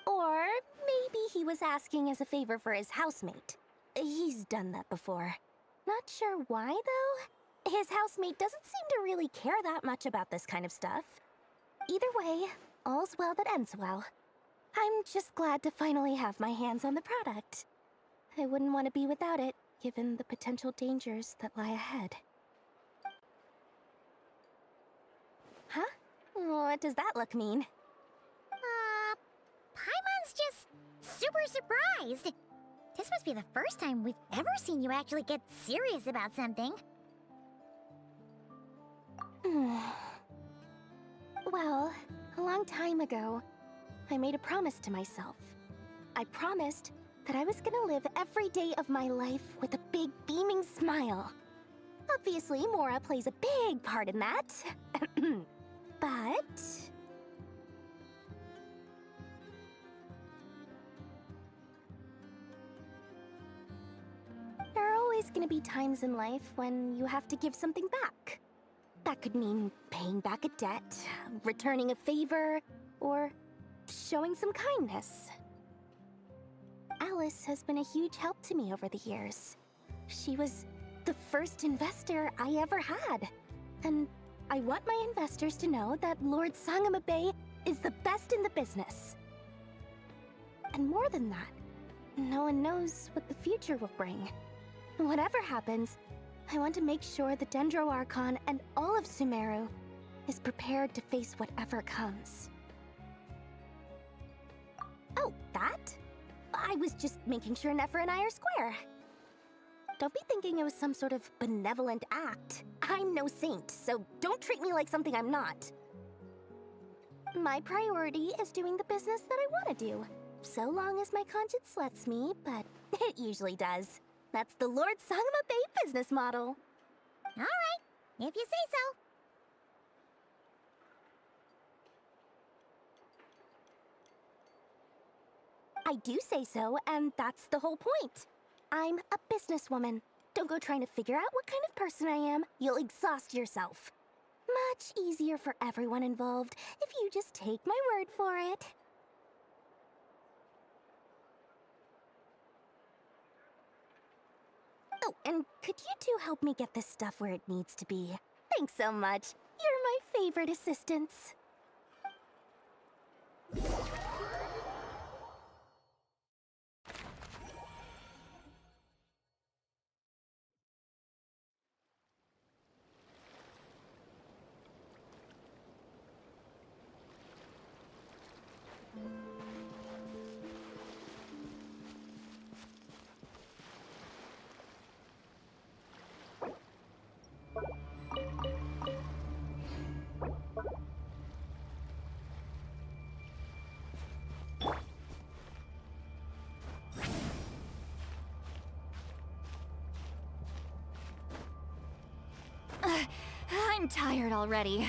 Or maybe he was asking as a favor for his housemate. He's done that before. Not sure why, though. His housemate doesn't seem to really care that much about this kind of stuff. Either way, all's well that ends well. I'm just glad to finally have my hands on the product. I wouldn't want to be without it, given the potential dangers that lie ahead. Huh? What does that look mean?
Paimon's just super surprised. This must be the first time we've ever seen you actually get serious about something.
Well, a long time ago, I made a promise to myself. I promised that I was gonna live every day of my life with a big beaming smile. Obviously, Mora plays a big part in that. But... there are always gonna be times in life when you have to give something back. That could mean paying back a debt, returning a favor, or showing some kindness. Alice has been a huge help to me over the years. She was the first investor I ever had. And I want my investors to know that Lord Sangama Bay is the best in the business. And more than that, no one knows what the future will bring. Whatever happens, I want to make sure the Dendro Archon and all of Sumeru is prepared to face whatever comes. Oh, that? I was just making sure Nefer and I are square. Don't be thinking it was some sort of benevolent act. I'm no saint, so don't treat me like something I'm not. My priority is doing the business that I want to do, so long as my conscience lets me, but it usually does. That's the Lord Sangama Bay business model.
All right, if you say so.
I do say so, and that's the whole point. I'm a businesswoman. Don't go trying to figure out what kind of person I am. You'll exhaust yourself. much easier for everyone involved if you just take my word for it. Oh, and could you two help me get this stuff where it needs to be? Thanks so much. You're my favorite assistants. I'm tired already.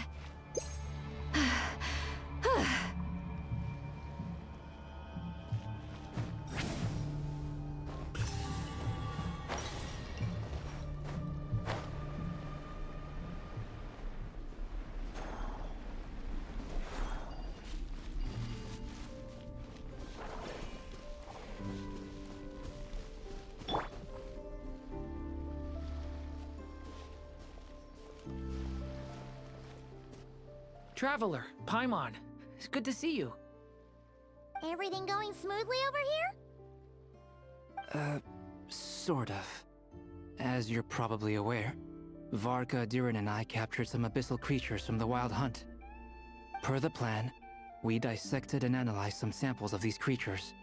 Traveler, Paimon, it's good to see you.
Everything going smoothly over here?
Sort of. As you're probably aware, Varka, Diren, and I captured some abyssal creatures from the Wild Hunt. Per the plan, we dissected and analyzed some samples of these creatures.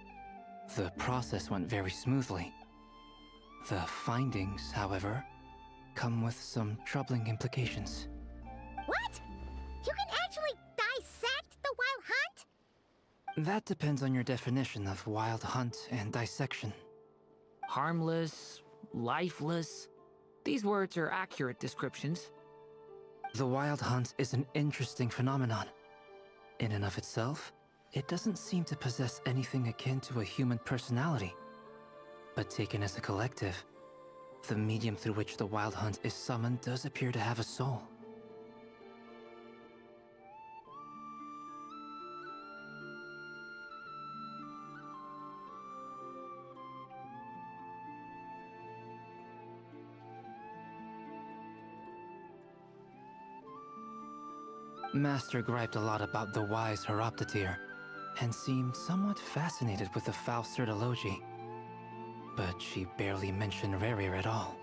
The process went very smoothly. The findings, however, come with some troubling implications.
What? You can actually dissect the Wild Hunt?
That depends on your definition of Wild Hunt and dissection.
Harmless, lifeless. These words are accurate descriptions.
The Wild Hunt is an interesting phenomenon. In and of itself, it doesn't seem to possess anything akin to a human personality. But taken as a collective, the medium through which the Wild Hunt is summoned does appear to have a soul. Master griped a lot about the wise Horoptatir, and seemed somewhat fascinated with the foul Certology. But she barely mentioned Rerir at all.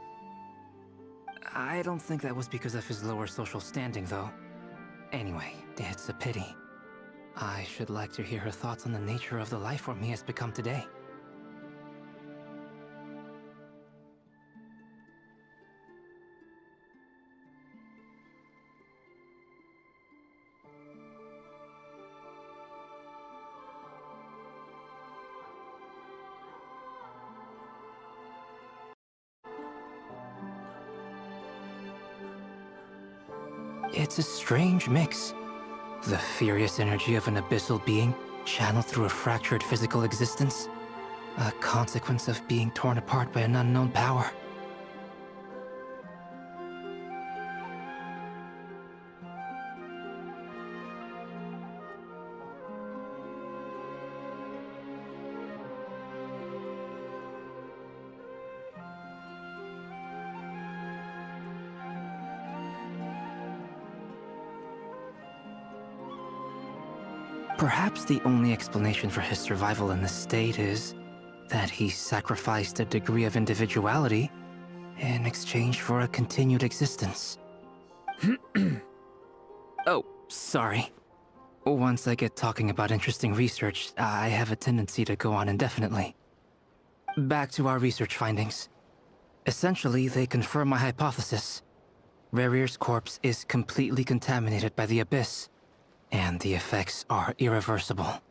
I don't think that was because of his lower social standing, though. Anyway, it's a pity. I should like to hear her thoughts on the nature of the life form he has become today. It's a strange mix. The furious energy of an abyssal being channeled through a fractured physical existence. A consequence of being torn apart by an unknown power. Perhaps the only explanation for his survival in this state is that he sacrificed a degree of individuality in exchange for a continued existence. Oh, sorry. Once I get talking about interesting research, I have a tendency to go on indefinitely. Back to our research findings. Essentially, they confirm my hypothesis. Rerir's corpse is completely contaminated by the Abyss, and the effects are irreversible.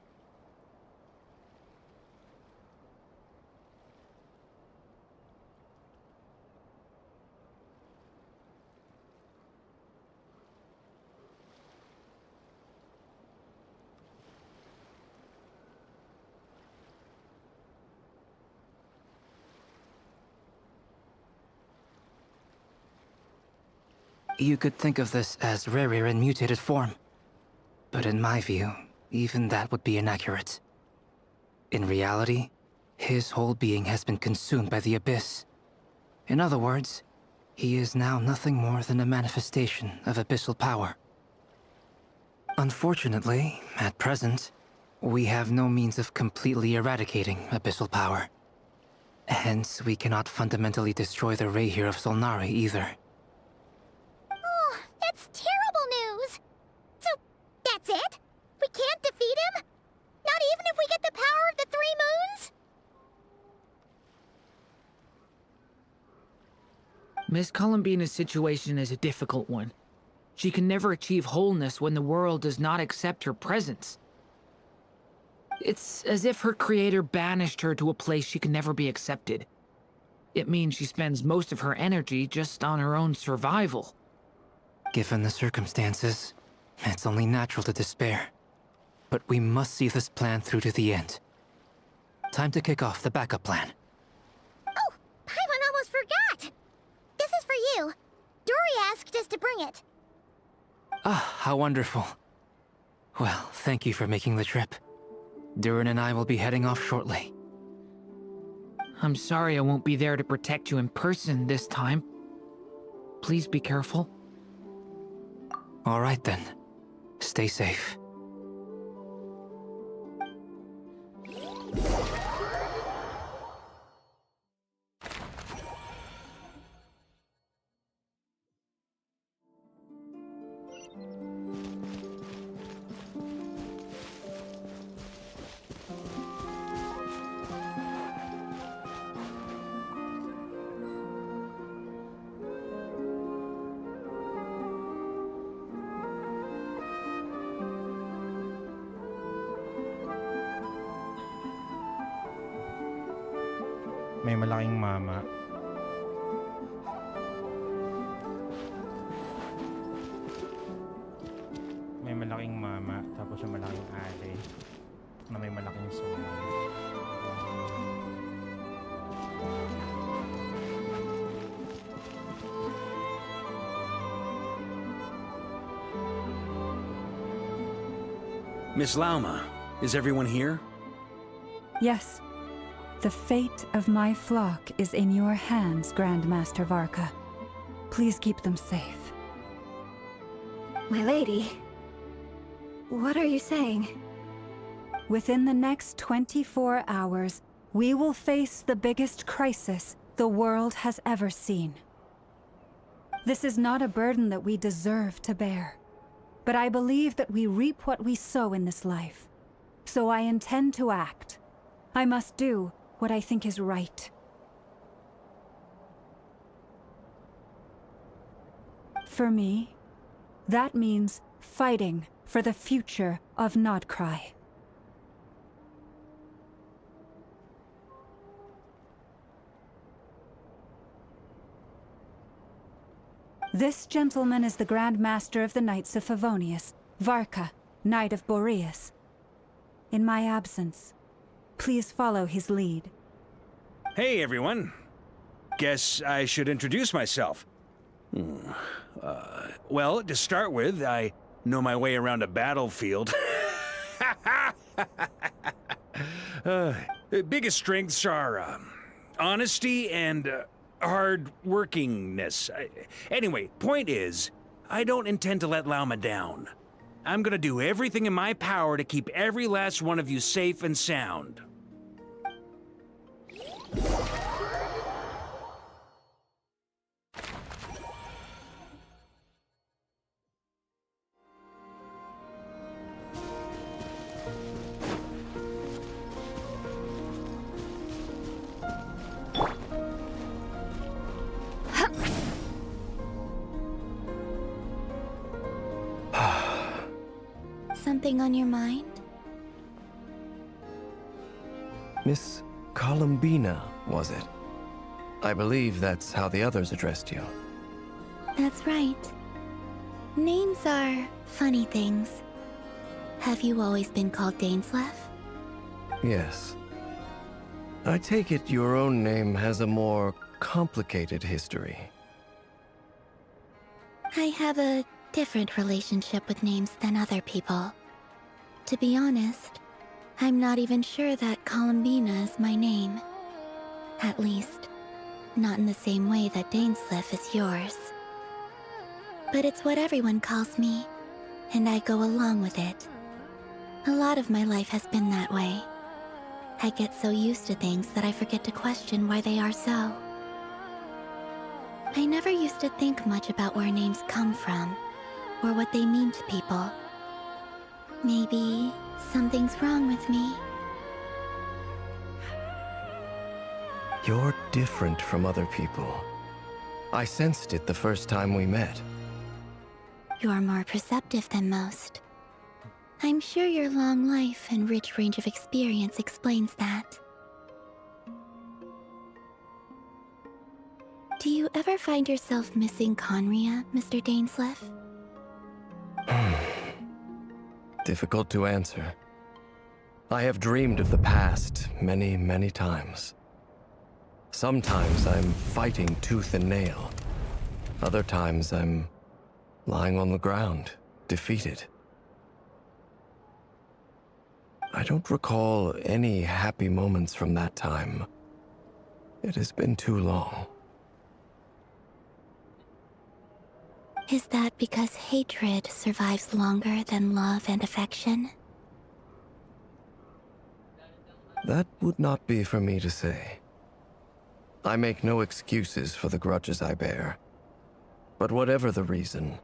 You could think of this as Rerir in mutated form. But in my view, even that would be inaccurate. In reality, his whole being has been consumed by the Abyss. In other words, he is now nothing more than a manifestation of abyssal power. Unfortunately, at present, we have no means of completely eradicating abyssal power. Hence, we cannot fundamentally destroy the Rerir of Solnari either.
Oh, that's terrible news! So, that's it? We can't defeat him? Not even if we get the power of the Three Moons?
Miss Columbina's situation is a difficult one. She can never achieve wholeness when the world does not accept her presence. It's as if her creator banished her to a place she can never be accepted. It means she spends most of her energy just on her own survival.
Given the circumstances, it's only natural to despair. But we must see this plan through to the end. Time to kick off the backup plan.
Oh, Paimon almost forgot! This is for you. Dory asked us to bring it.
Ah, how wonderful. Well, thank you for making the trip. Durin and I will be heading off shortly.
I'm sorry I won't be there to protect you in person this time. Please be careful.
All right then. Stay safe.
May malaking mama. May malaking mama, tapos yung malaking ate na may malaking suman.
Miss Lauma, is everyone here?
Yes. The fate of my flock is in your hands, Grandmaster Varka. Please keep them safe.
My lady, what are you saying?
Within the next 24 hours, we will face the biggest crisis the world has ever seen. This is not a burden that we deserve to bear, but I believe that we reap what we sow in this life. So I intend to act. I must do what I think is right. For me, that means fighting for the future of Nodcry. This gentleman is the Grand Master of the Knights of Favonius, Varka, Knight of Boreas. In my absence, please follow his lead.
Hey, everyone. Guess I should introduce myself. Well, to start with, I know my way around a battlefield. Biggest strengths are honesty and hard-workingness. Anyway, point is, I don't intend to let Lauma down. I'm gonna do everything in my power to keep every last one of you safe and sound.
Something on your mind?
Miss Columbina, was it? I believe that's how the others addressed you.
That's right. Names are funny things. Have you always been called Dainslev?
Yes. I take it your own name has a more complicated history.
I have a different relationship with names than other people. To be honest, I'm not even sure that Columbina is my name. At least, not in the same way that Dainsleif is yours. But it's what everyone calls me, and I go along with it. A lot of my life has been that way. I get so used to things that I forget to question why they are so. I never used to think much about where names come from, or what they mean to people. Maybe something's wrong with me.
You're different from other people. I sensed it the first time we met.
You're more perceptive than most. I'm sure your long life and rich range of experience explains that. Do you ever find yourself missing Conria, Mr. Dainsleif?
Difficult to answer. I have dreamed of the past many, many times. Sometimes I'm fighting tooth and nail. Other times I'm lying on the ground, defeated. I don't recall any happy moments from that time. It has been too long.
Is that because hatred survives longer than love and affection?
That would not be for me to say. I make no excuses for the grudges I bear. But whatever the reason,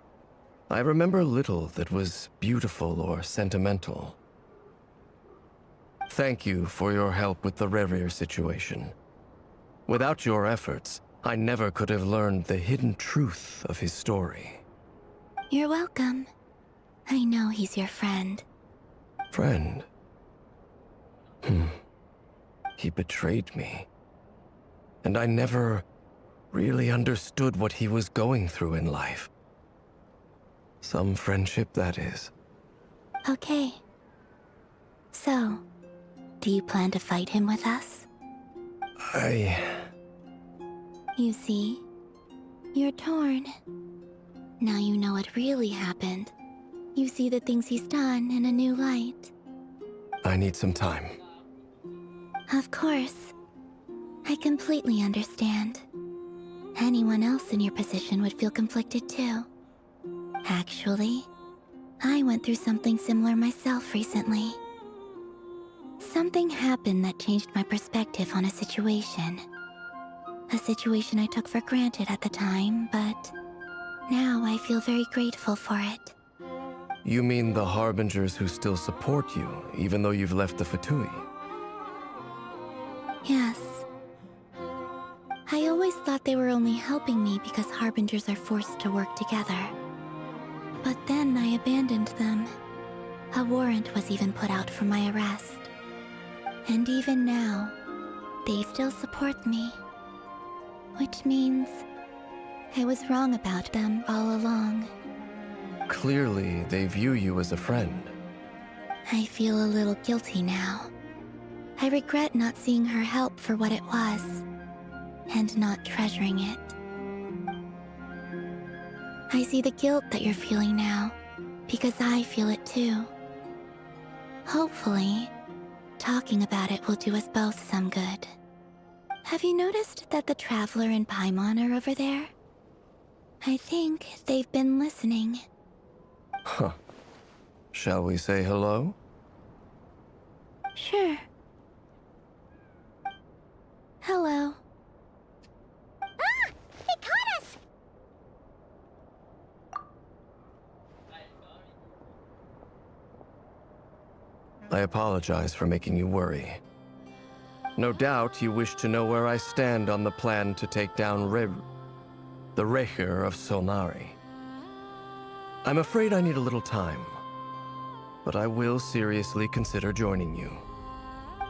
I remember little that was beautiful or sentimental. Thank you for your help with the Rerir situation. Without your efforts, I never could have learned the hidden truth of his story.
You're welcome. I know he's your friend.
Friend? He betrayed me. And I never really understood what he was going through in life. Some friendship, that is.
Okay. So, do you plan to fight him with us? You see, you're torn. Now you know what really happened. You see the things he's done in a new light.
I need some time.
Of course. I completely understand. Anyone else in your position would feel conflicted too. Actually, I went through something similar myself recently. Something happened that changed my perspective on a situation. A situation I took for granted at the time, but now I feel very grateful for it.
You mean the Harbingers who still support you, even though you've left the Fatui?
Yes. I always thought they were only helping me because Harbingers are forced to work together. But then I abandoned them. A warrant was even put out for my arrest. And even now, they still support me. Which means I was wrong about them all along.
Clearly, they view you as a friend.
I feel a little guilty now. I regret not seeing her help for what it was, and not treasuring it. I see the guilt that you're feeling now, because I feel it too. Hopefully, talking about it will do us both some good. Have you noticed that the Traveler and Paimon are over there? I think they've been listening.
Huh. Shall we say hello?
Sure. Hello.
Ah! He caught us!
I apologize for making you worry. No doubt you wish to know where I stand on the plan to take down the Rerir of Solnari. I'm afraid I need a little time, but I will seriously consider joining you.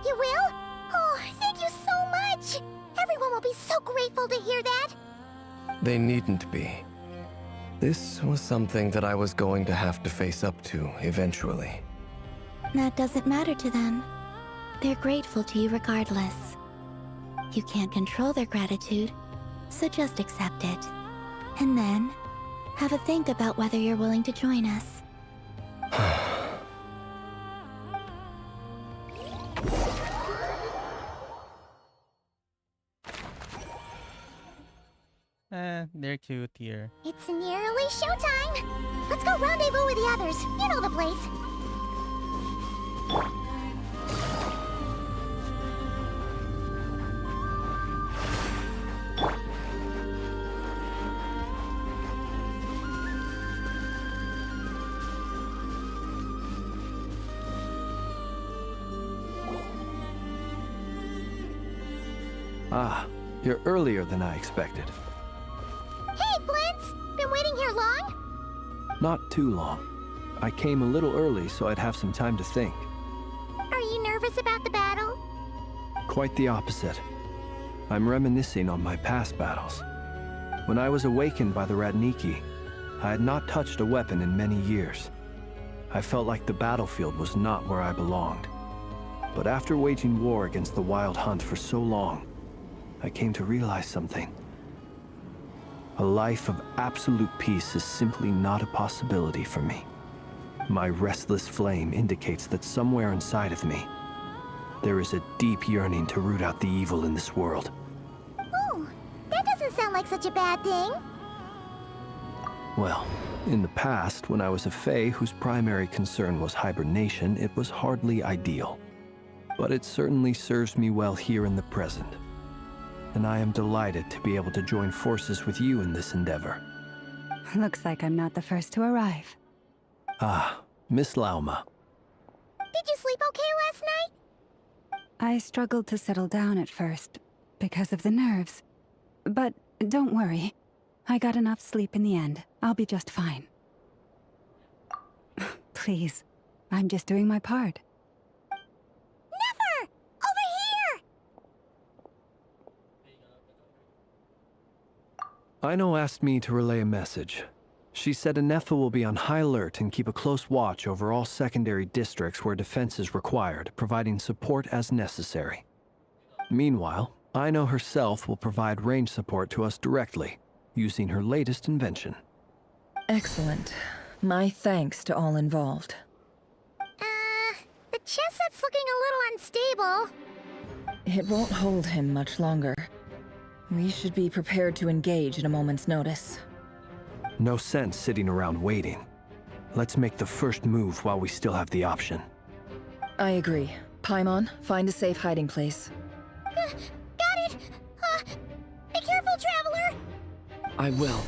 You will? Oh, thank you so much! Everyone will be so grateful to hear that!
They needn't be. This was something that I was going to have to face up to eventually.
That doesn't matter to them. They're grateful to you regardless. You can't control their gratitude, so just accept it. And then, Have a think about whether you're willing to join us.
They're cute here.
It's nearly showtime! Let's go rendezvous with the others. You know the place.
Ah, you're earlier than I expected.
Hey, Flins! Been waiting here long?
Not too long. I came a little early so I'd have some time to think.
Are you nervous about the battle?
Quite the opposite. I'm reminiscing on my past battles. When I was awakened by the Radniki, I had not touched a weapon in many years. I felt like the battlefield was not where I belonged. But after waging war against the Wild Hunt for so long, I came to realize something. A life of absolute peace is simply not a possibility for me. My restless flame indicates that somewhere inside of me, there is a deep yearning to root out the evil in this world.
Oh, that doesn't sound like such a bad thing.
Well, in the past, when I was a Fae whose primary concern was hibernation, it was hardly ideal. But it certainly serves me well here in the present. And I am delighted to be able to join forces with you in this endeavor.
Looks like I'm not the first to arrive.
Ah, Miss Lauma.
Did you sleep okay last night?
I struggled to settle down at first, because of the nerves. But don't worry. I got enough sleep in the end. I'll be just fine. Please, I'm just doing my part.
Never! Over here!
Aino asked me to relay a message. She said Anefa will be on high alert and keep a close watch over all secondary districts where defense is required, providing support as necessary. Meanwhile, Aino herself will provide range support to us directly, using her latest invention.
Excellent. My thanks to all involved.
The chest set's looking a little unstable.
It won't hold him much longer. We should be prepared to engage at a moment's notice.
No sense sitting around waiting. Let's make the first move while we still have the option.
I agree. Paimon, find a safe hiding place.
Got it! Be careful, Traveler!
I will.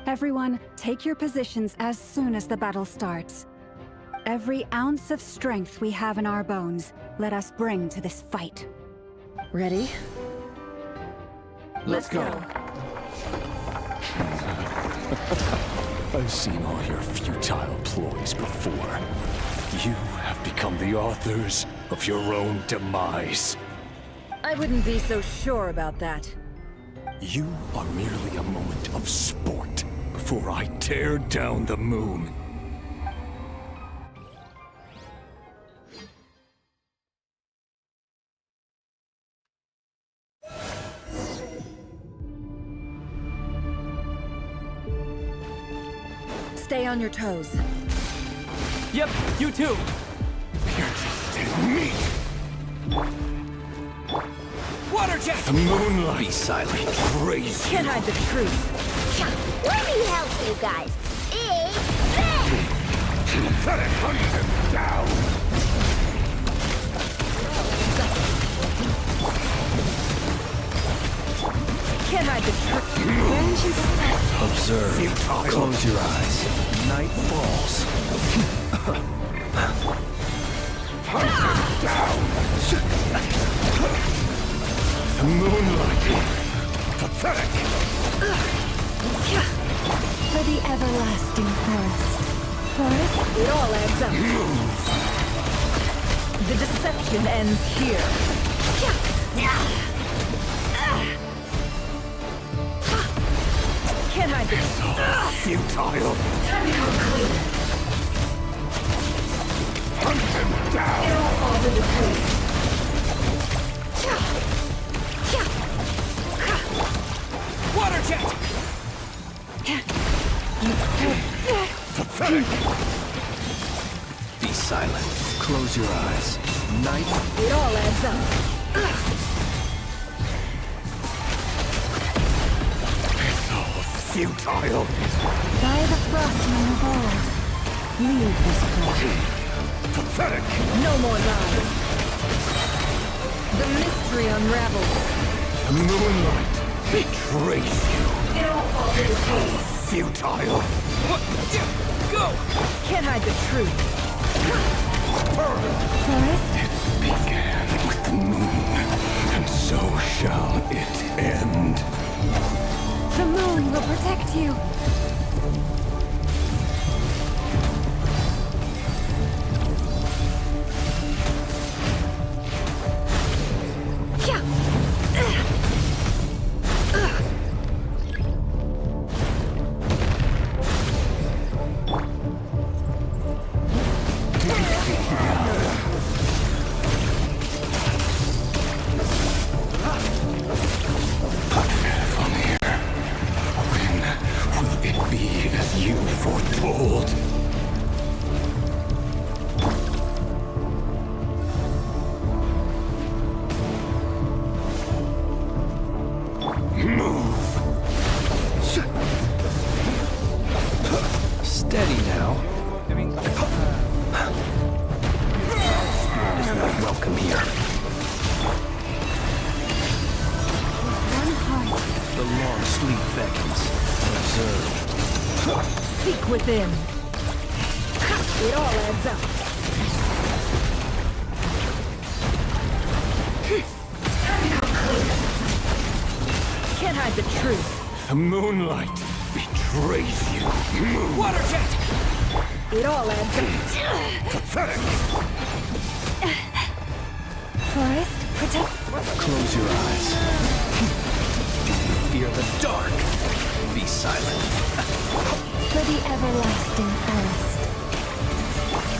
Everyone, take your positions as soon as the battle starts. Every ounce of strength we have in our bones, let us bring to this fight.
Ready?
Let's go. I've seen all your futile ploys before. You have become the authors of your own demise.
I wouldn't be so sure about that.
You are merely a moment of sport before I tear down the moon.
Stay on your toes.
Yep, you too.
Me.
Water jet!
The moonlight. Be silent. Praise
Can't hide the truth.
Let me help you guys. It's this!
Hunt him down.
Can't hide the truth.
Observe. Close your eyes. Night falls.
Hunt him down. The moonlight. Pathetic.
For the everlasting forest.
Forest, it all adds up. The deception ends here. Can't hide the
Futile.
Time to go clean.
Hunt him down.
It all falls into place.
jet!
Be silent. Close your eyes. Night.
It all adds up.
It's all futile.
By the frost moon of old, leave this place.
Pathetic.
No more lies. The mystery unravels.
The moonlight betrays you. It's all futile.
Go! Can't hide the truth.
Forest?
It began with the moon, and so shall it end.
The moon will protect you.
Steady now. Is not welcome here.
One heart.
The long sleep beckons. Observe.
Seek within. It all adds up. Can't hide the truth.
The moonlight betrays you.
Water jet!
It all adds up.
Pathetic.
Forest, protect.
Close your eyes. Do you fear the dark? Be silent.
For the everlasting forest.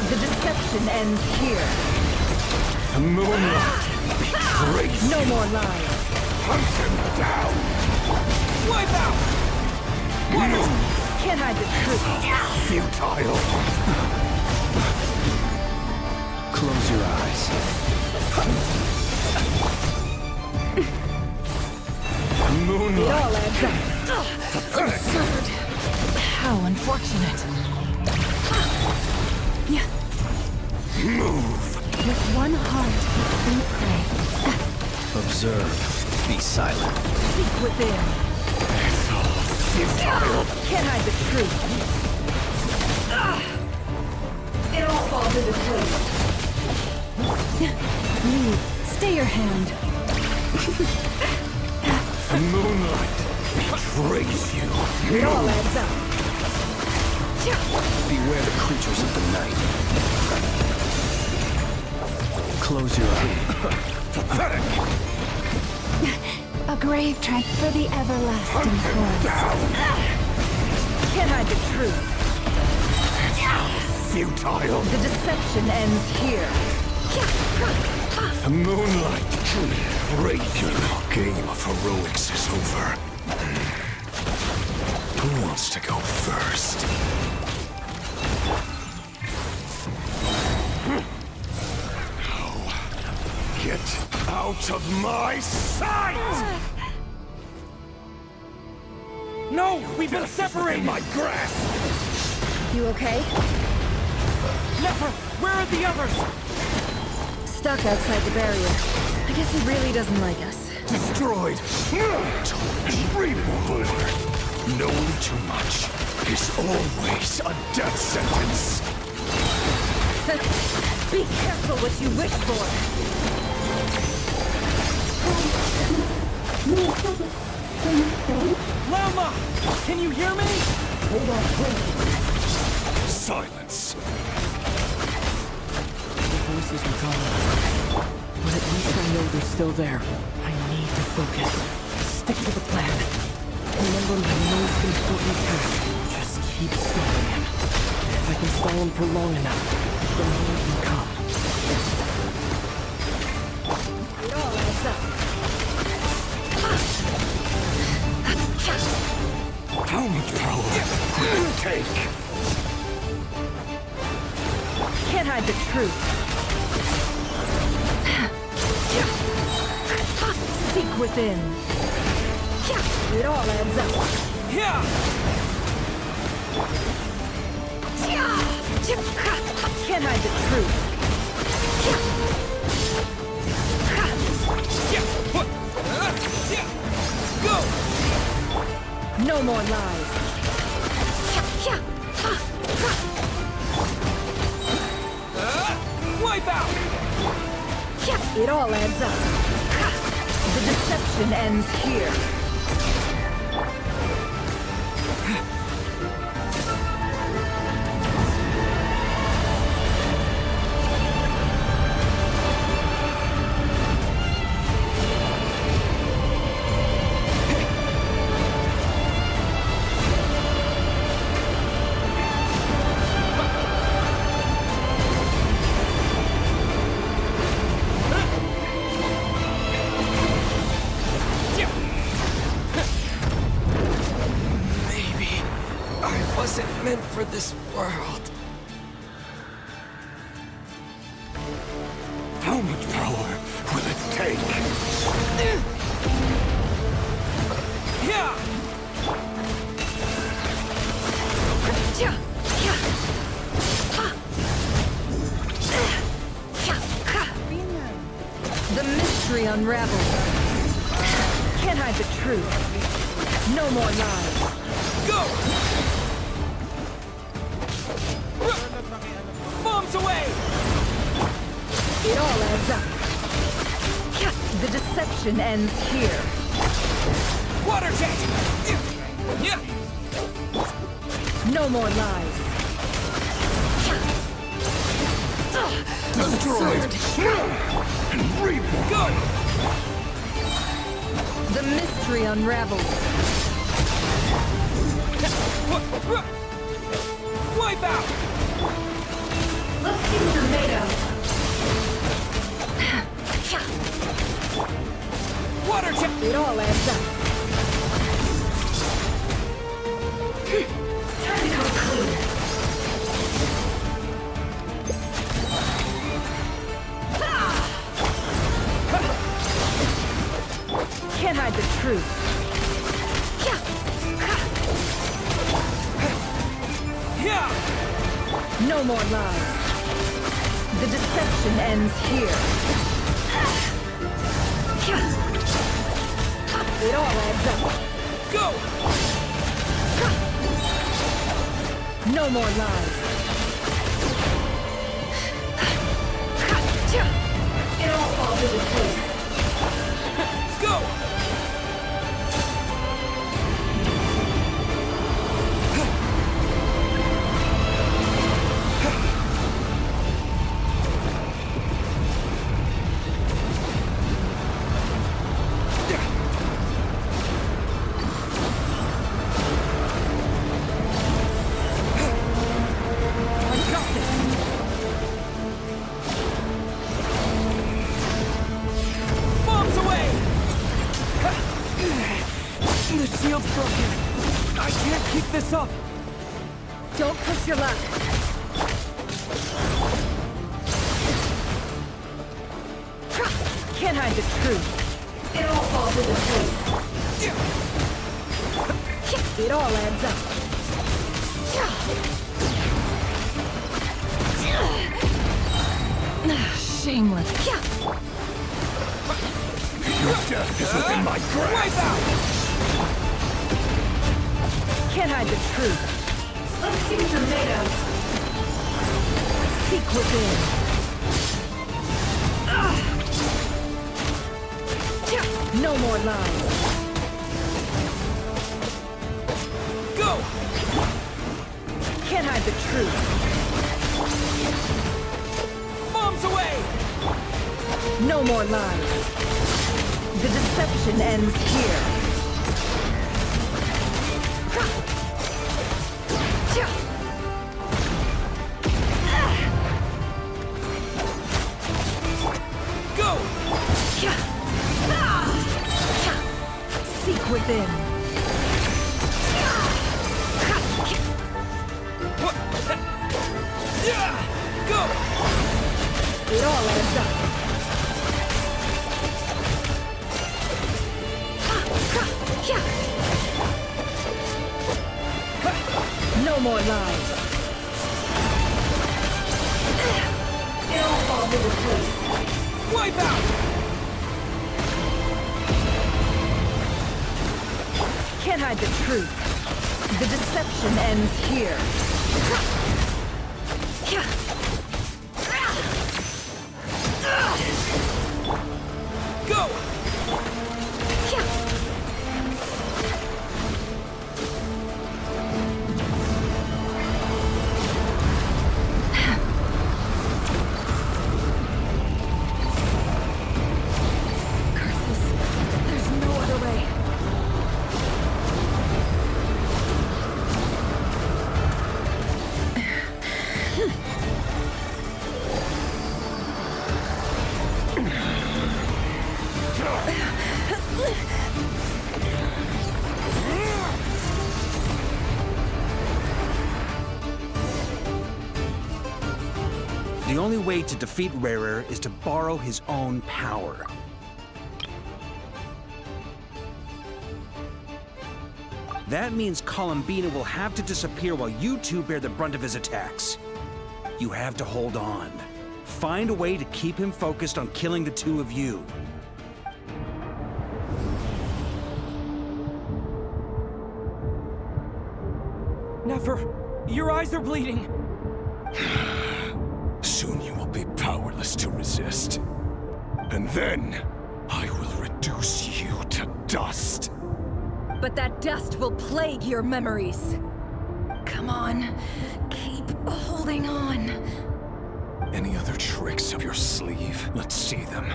The deception ends here.
The moonlight betrays you.
No more lies.
Hunt him down.
Wipe out!
Can't hide the truth.
Futile.
Close your eyes.
The
It
moonlight.
all adds up. Absurd. How unfortunate.
Move.
with one heart we pray.
Observe. Be silent.
Seek within.
It's all futile.
Can't hide the truth. It all falls into place.
Leave. Stay your hand.
The moonlight betrays you.
It all adds up.
Beware the creatures of the night. Close your eyes.
Pathetic.
A grave tread for the everlasting forest.
Can't hide the truth.
Futile.
The deception ends here.
The moonlight betrays you. Your little game of heroics is over. Who wants to go first? Get out of my sight!
No! We've been separated!
My grasp!
You okay?
Never! Where are the others?
Stuck outside the barrier. I guess he really doesn't like us.
Destroyed! Reborn! Knowing too much is always a death sentence!
Be careful what you wish for!
Lama! Can you hear me?
Hold on, silence!
The voices are gone. But at least I know they're still there. I need to focus. Stick to the plan. Remember my most important task. Just keep stalling him. If I can stall him for long enough, the moment will come.
It all adds up.
power will it take?
Can't hide the truth. Seek within. It all adds up. Can't hide the truth.
Go!
No more lies.
Wipe out!
It all adds up. The deception ends here.
Meant for this world.
How much power will it take?
The mystery unravels. Can't hide the truth. No more lies.
Go! Bombs away!
It all adds up. The deception ends here.
Water jet!
No more lies.
Destroyed! And reborn!
Go!
The mystery unravels.
Wipe out!
Let's see what you're made of.
Water jet!
It all adds up. Time to come clean. Can't hide the truth. No more lies. The deception ends here. It all adds up.
Go!
No more lies. It all falls into place.
Go! The shield's broken. I can't keep this up.
Don't push your luck. Can't hide the truth. It all falls into place. It all adds up. Shameless.
Your death is within my grasp.
Wipe out!
Can't hide the truth. Let's see what you're made of. Seek within. No more lies.
Go!
Can't hide the truth.
Bombs away!
No more lies. The deception ends here.
Go!
Seek within.
more lies. It all falls into place.
Wipe out!
Can't hide the truth. The deception ends here.
Go!
There's no other way.
The only way to defeat Rerir is to borrow his own power. That means Columbina will have to disappear while you two bear the brunt of his attacks. You have to hold on. Find a way to keep him focused on killing the two of you.
Never. Your eyes are bleeding.
Soon you will be powerless to resist. And then, I will reduce you to dust.
But that dust will plague your memories. Come on, keep holding on.
Any other tricks up your sleeve? Let's see them.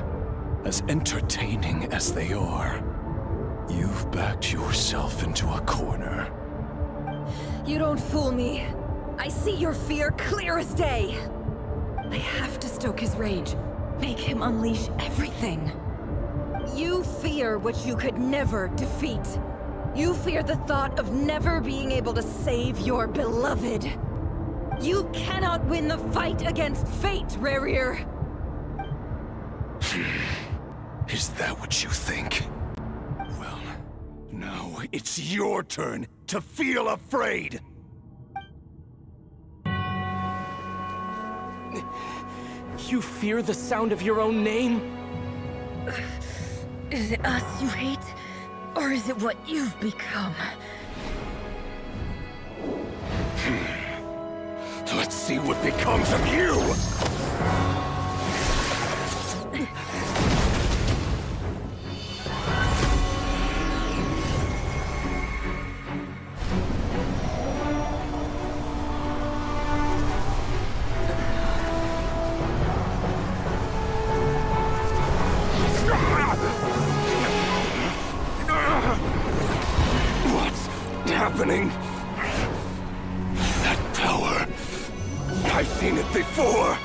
As entertaining as they are, you've backed yourself into a corner.
You don't fool me. I see your fear clear as day. I have to stoke his rage. Make him unleash everything. You fear what you could never defeat. You fear the thought of never being able to save your beloved. You cannot win the fight against fate, Rerir.
Is that what you think? Well, now it's your turn to feel afraid!
You fear the sound of your own name?
Is it us you hate? Or is it what you've become?
Let's see what becomes of you! Happening? That power. I've seen it before.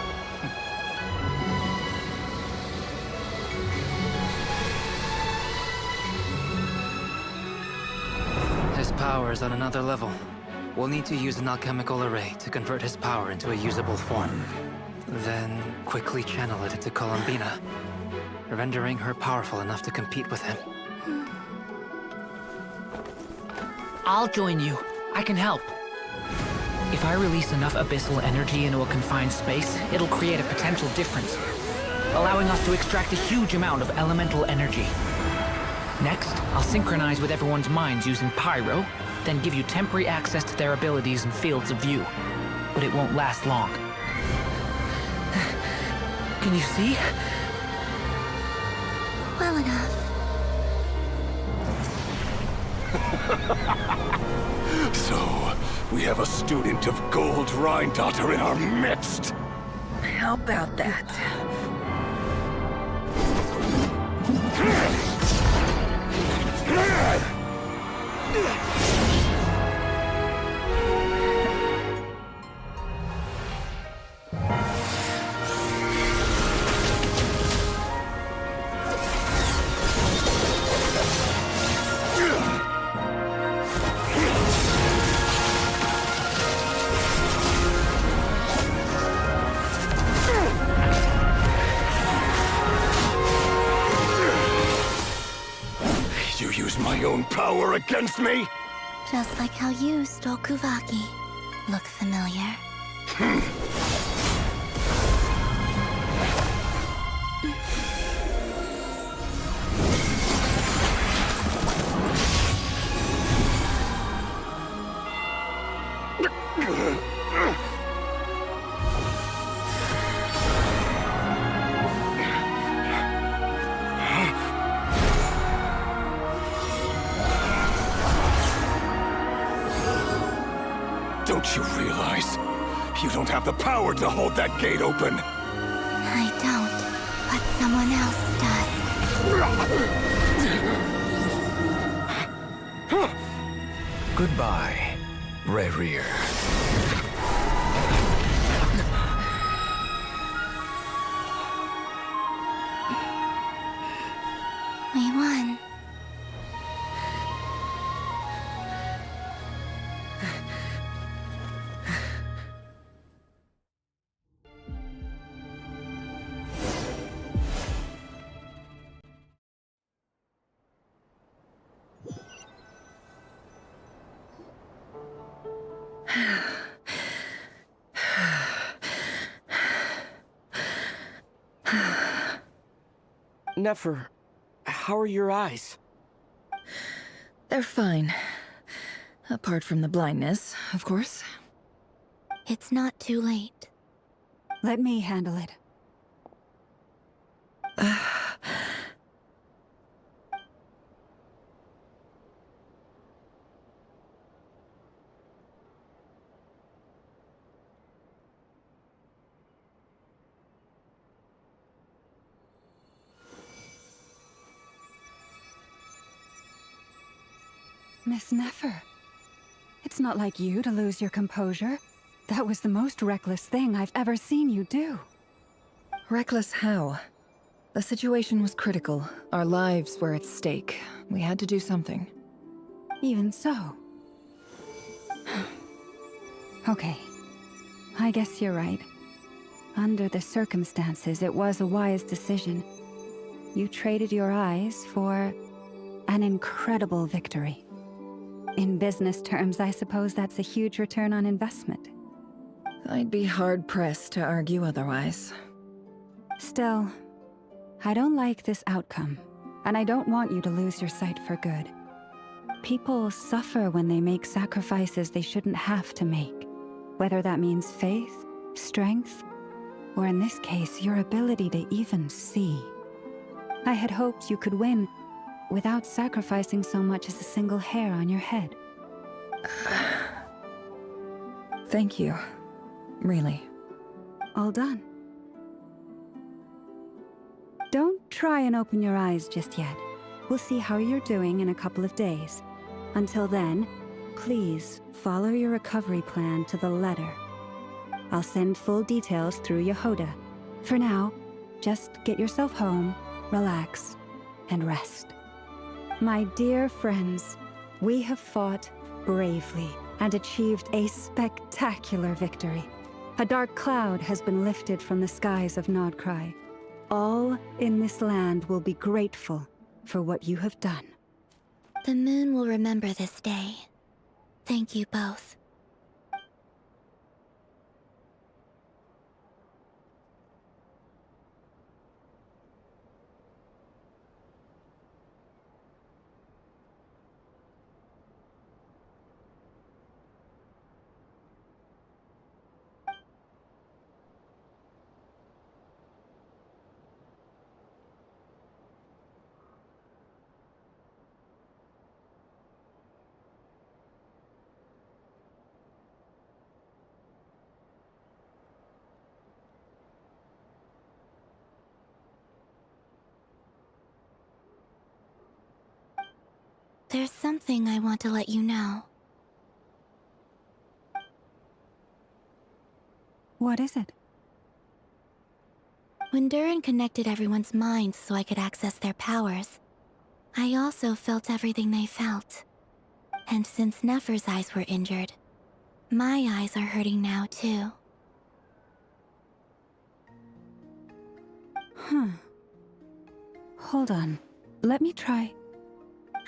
His power is on another level. We'll need to use an alchemical array to convert his power into a usable form. Then quickly channel it into Columbina, rendering her powerful enough to compete with him.
I'll join you. I can help. If I release enough abyssal energy into a confined space, it'll create a potential difference, allowing us to extract a huge amount of elemental energy. Next, I'll synchronize with everyone's minds using Pyro, then give you temporary access to their abilities and fields of view. But it won't last long. Can you see?
Well enough.
So, we have a student of Gold Rheindotter in our midst.
How about that?
My own power against me?
Just like how you stole Kuvaki. Look familiar?
Don't you realize? You don't have the power to hold that gate open!
I don't, but someone else does.
Goodbye, Rerir.
We won.
Nefer, how are your eyes?
They're fine. Apart from the blindness, of course.
It's not too late.
Let me handle it. Miss Nefer, it's not like you to lose your composure. That was the most reckless thing I've ever seen you do.
Reckless how? The situation was critical. Our lives were at stake. We had to do something.
Even so. Okay. I guess you're right. Under the circumstances, it was a wise decision. You traded your eyes for an incredible victory. In business terms, I suppose that's a huge return on investment.
I'd be hard-pressed to argue otherwise.
Still, I don't like this outcome, and I don't want you to lose your sight for good. People suffer when they make sacrifices they shouldn't have to make, whether that means faith, strength, or in this case, your ability to even see. I had hoped you could win without sacrificing so much as a single hair on your head.
Thank you. Really.
All done. Don't try and open your eyes just yet. We'll see how you're doing in a couple of days. Until then, please follow your recovery plan to the letter. I'll send full details through Yehoda. For now, just get yourself home, relax, and rest. My dear friends, we have fought bravely and achieved a spectacular victory. A dark cloud has been lifted from the skies of Nodcry. All in this land will be grateful for what you have done.
The moon will remember this day. Thank you both. There's something I want to let you know.
What is it?
When Durin connected everyone's minds so I could access their powers, I also felt everything they felt. And since Nefer's eyes were injured, my eyes are hurting now too.
Hold on. Let me try.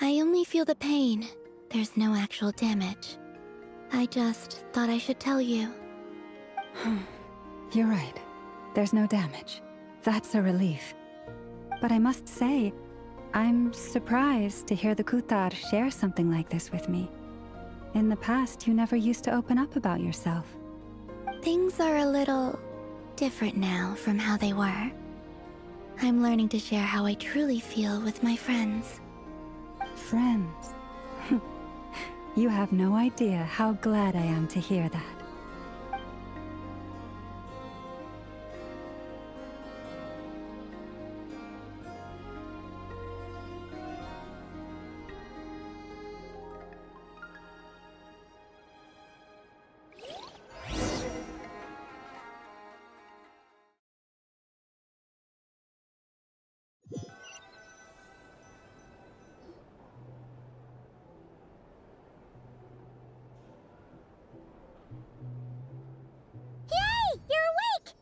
I only feel the pain. There's no actual damage. I just thought I should tell you.
You're right. There's no damage. That's a relief. But I must say, I'm surprised to hear the Kutar share something like this with me. In the past, you never used to open up about yourself.
Things are a little different now from how they were. I'm learning to share how I truly feel with my friends.
Friends? You have no idea how glad I am to hear that.
Yay! You're awake!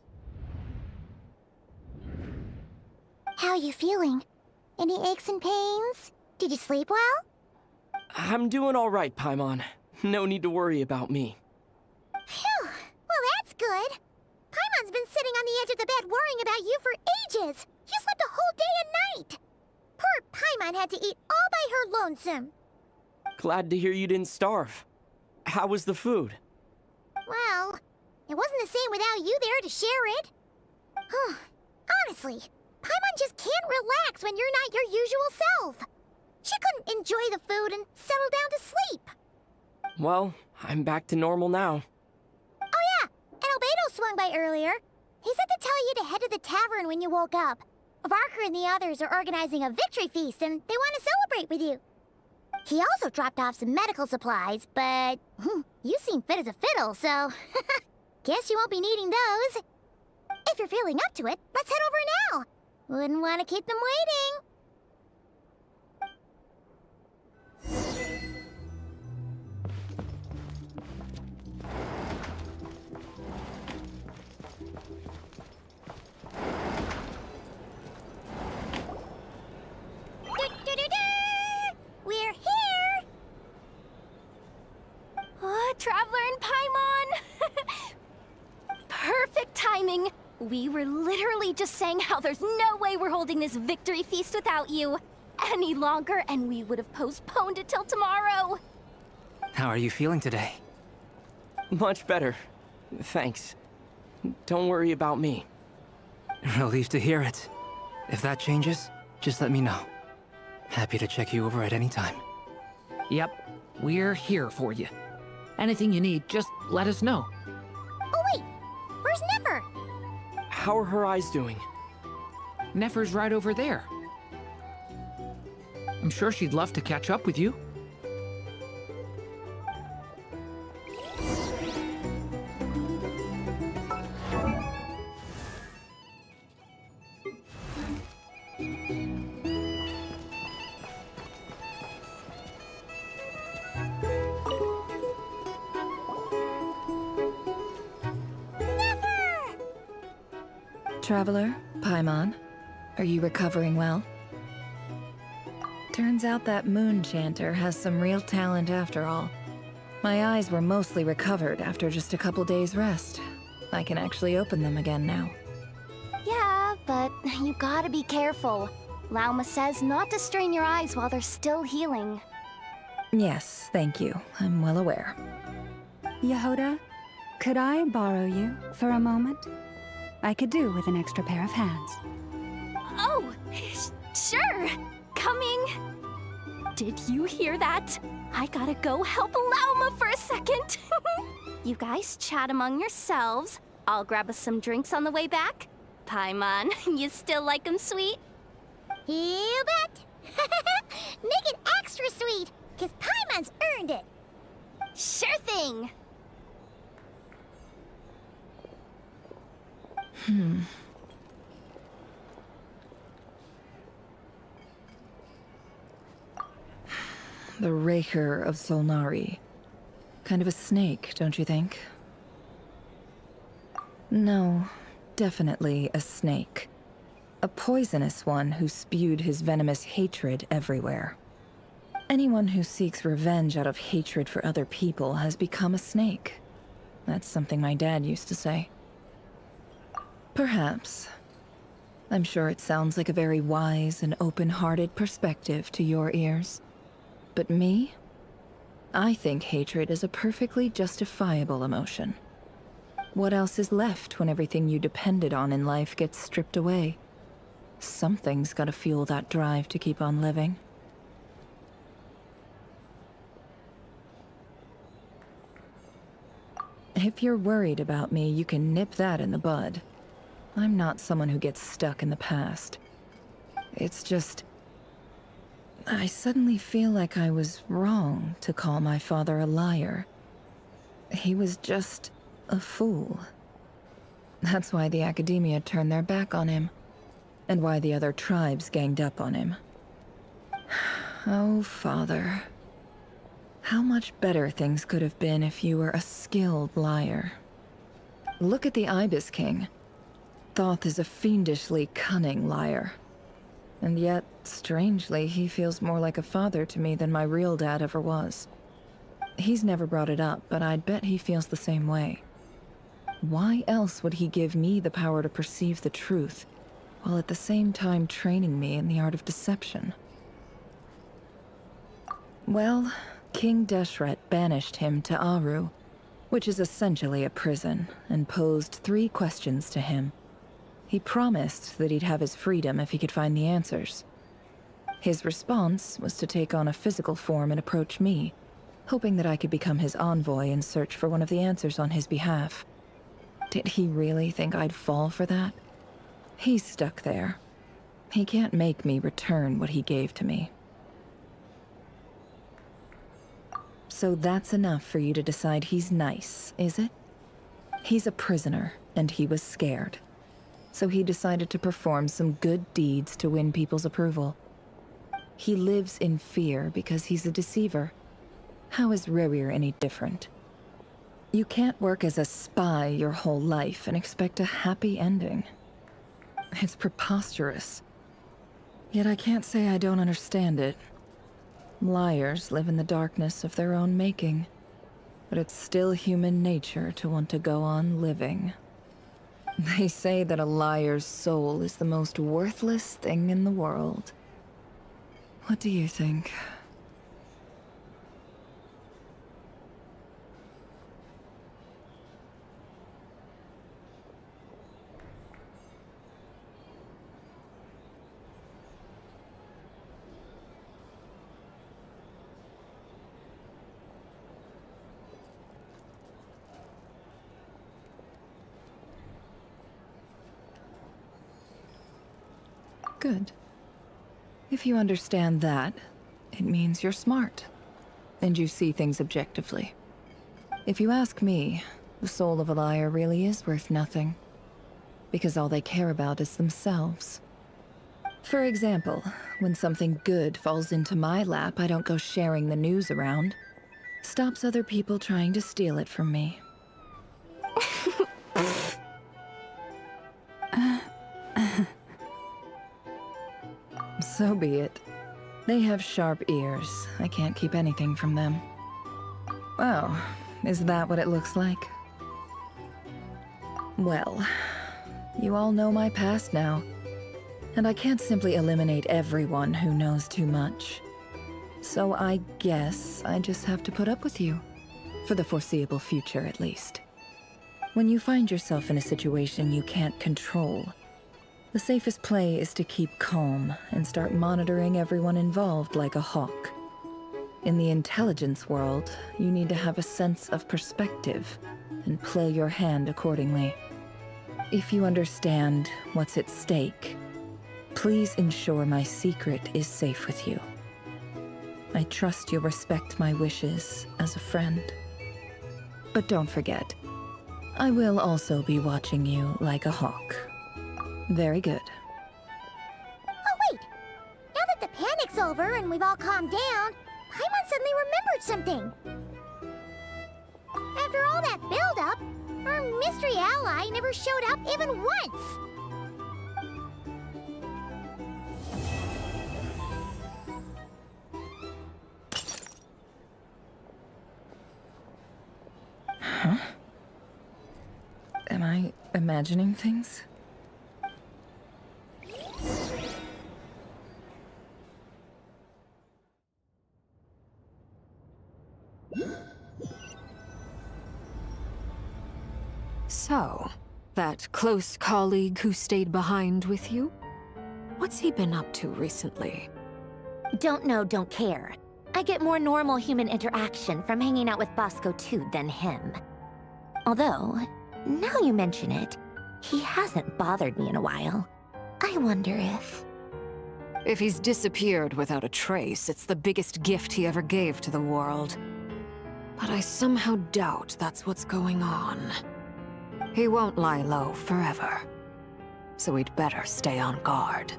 How are you feeling? Any aches and pains? Did you sleep well?
I'm doing all right, Paimon. No need to worry about me.
Phew! Well, that's good. Paimon's been sitting on the edge of the bed worrying about you for ages. You slept a whole day and night. Poor Paimon had to eat all by her lonesome.
Glad to hear you didn't starve. How was the food?
Well, it wasn't the same without you there to share it. Honestly, Paimon just can't relax when you're not your usual self. She couldn't enjoy the food and settle down to sleep.
Well, I'm back to normal now.
Oh yeah, and Albedo swung by earlier. He said to tell you to head to the tavern when you woke up. Varker and the others are organizing a victory feast and they want to celebrate with you. He also dropped off some medical supplies, but you seem fit as a fiddle, so guess you won't be needing those. If you're feeling up to it, let's head over now. Wouldn't want to keep them waiting. We're here!
Oh, Traveler and Paimon! Perfect timing! We were literally just saying how there's no way we're holding this victory feast without you any longer, and we would have postponed it till tomorrow.
How are you feeling today?
Much better. Thanks. Don't worry about me.
Relieved to hear it. If that changes, just let me know. Happy to check you over at any time.
Yep, we're here for you. Anything you need, just let us know.
Oh wait, where's Nefer?
How are her eyes doing?
Nefer's right over there. I'm sure she'd love to catch up with you.
Traveler, Paimon, are you recovering well? Turns out that moon chanter has some real talent after all. My eyes were mostly recovered after just a couple days rest. I can actually open them again now.
Yeah, but you gotta be careful. Lauma says not to strain your eyes while they're still healing.
Yes, thank you. I'm well aware.
Yehoda, could I borrow you for a moment? I could do with an extra pair of hands.
Oh, sure. Coming. Did you hear that? I gotta go help Lauma for a second. You guys chat among yourselves. I'll grab us some drinks on the way back. Paimon, you still like 'em sweet?
You bet. Make it extra sweet, because Paimon's earned it.
Sure thing.
The Rerir of Solnari. Kind of a snake, don't you think? No, definitely a snake. A poisonous one who spewed his venomous hatred everywhere. Anyone who seeks revenge out of hatred for other people has become a snake. That's something my dad used to say. Perhaps. I'm sure it sounds like a very wise and open-hearted perspective to your ears. But me? I think hatred is a perfectly justifiable emotion. What else is left when everything you depended on in life gets stripped away? Something's gotta fuel that drive to keep on living. If you're worried about me, you can nip that in the bud. I'm not someone who gets stuck in the past. It's just... I suddenly feel like I was wrong to call my father a liar. He was just a fool. That's why the Academia turned their back on him, and why the other tribes ganged up on him. Oh, Father. How much better things could have been if you were a skilled liar. Look at the Ibis King. Thoth is a fiendishly cunning liar. And yet, strangely, he feels more like a father to me than my real dad ever was. He's never brought it up, but I'd bet he feels the same way. Why else would he give me the power to perceive the truth, while at the same time training me in the art of deception? Well, King Deshret banished him to Aru, which is essentially a prison, and posed 3 questions to him. He promised that he'd have his freedom if he could find the answers. His response was to take on a physical form and approach me, hoping that I could become his envoy and search for one of the answers on his behalf. Did he really think I'd fall for that? He's stuck there. He can't make me return what he gave to me. So that's enough for you to decide he's nice, is it? He's a prisoner, and he was scared. So he decided to perform some good deeds to win people's approval. He lives in fear because he's a deceiver. How is Rerir any different? You can't work as a spy your whole life and expect a happy ending. It's preposterous. Yet I can't say I don't understand it. Liars live in the darkness of their own making, but it's still human nature to want to go on living. They say that a liar's soul is the most worthless thing in the world. What do you think? Good. If you understand that, it means you're smart, and you see things objectively. If you ask me, the soul of a liar really is worth nothing, because all they care about is themselves. For example, when something good falls into my lap, I don't go sharing the news around. Stops other people trying to steal it from me. So be it. They have sharp ears. I can't keep anything from them. Oh, is that what it looks like? Well, you all know my past now, and I can't simply eliminate everyone who knows too much. So I guess I just have to put up with you, for the foreseeable future at least. When you find yourself in a situation you can't control, the safest play is to keep calm and start monitoring everyone involved like a hawk. In the intelligence world, you need to have a sense of perspective and play your hand accordingly. If you understand what's at stake, please ensure my secret is safe with you. I trust you'll respect my wishes as a friend. But don't forget, I will also be watching you like a hawk. Very good.
Oh wait! Now that the panic's over and we've all calmed down, Paimon suddenly remembered something. After all that build-up, our mystery ally never showed up even once!
Huh? Am I imagining things?
So, that close colleague who stayed behind with you? What's he been up to recently?
Don't know, don't care. I get more normal human interaction from hanging out with Bosco too than him. Although, now you mention it, he hasn't bothered me in a while. I wonder if...
If he's disappeared without a trace, it's the biggest gift he ever gave to the world. But I somehow doubt that's what's going on. He won't lie low forever. So we'd better stay on guard.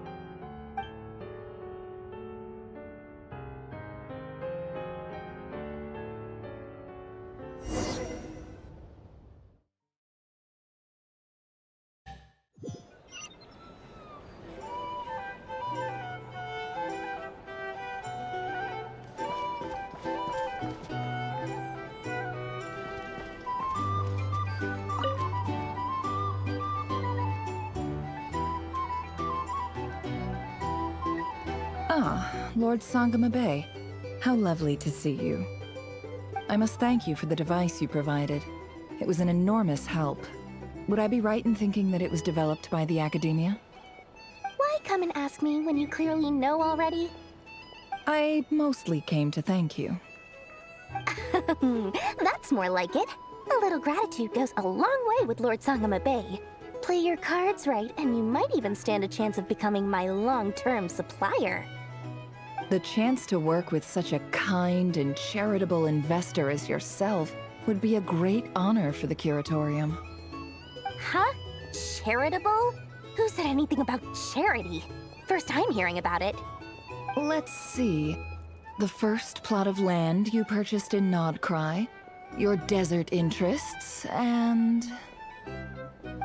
Ah, Lord Sangama Bay. How lovely to see you. I must thank you for the device you provided. It was an enormous help. Would I be right in thinking that it was developed by the Academia?
Why come and ask me when you clearly know already?
I mostly came to thank you.
That's more like it. A little gratitude goes a long way with Lord Sangama Bay. Play your cards right, and you might even stand a chance of becoming my long-term supplier.
The chance to work with such a kind and charitable investor as yourself would be a great honor for the Curatorium.
Huh? Charitable? Who said anything about charity? First time hearing about it.
Let's see. The first plot of land you purchased in Nodcry, your desert interests, and...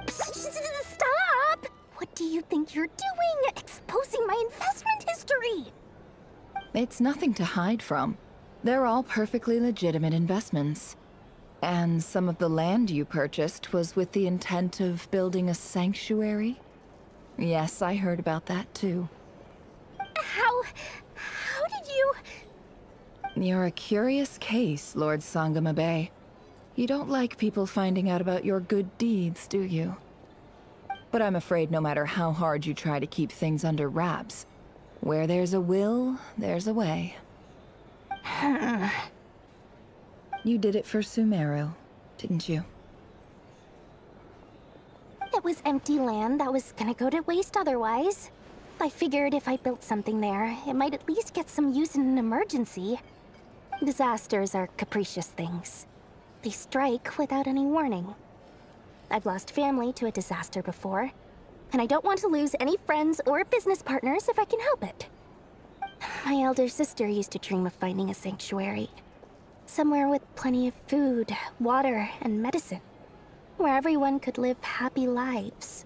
Stop! What do you think you're doing? Exposing my investment history!
It's nothing to hide from. They're all perfectly legitimate investments. And some of the land you purchased was with the intent of building a sanctuary? Yes, I heard about that too.
How did you...
You're a curious case, Lord Sangama Bay. You don't like people finding out about your good deeds, do you? But I'm afraid no matter how hard you try to keep things under wraps, where there's a will, there's a way. You did it for Sumeru, didn't you?
It was empty land that was gonna go to waste otherwise. I figured if I built something there, it might at least get some use in an emergency. Disasters are capricious things. They strike without any warning. I've lost family to a disaster before, and I don't want to lose any friends or business partners if I can help it. My elder sister used to dream of finding a sanctuary. Somewhere with plenty of food, water, and medicine. Where everyone could live happy lives.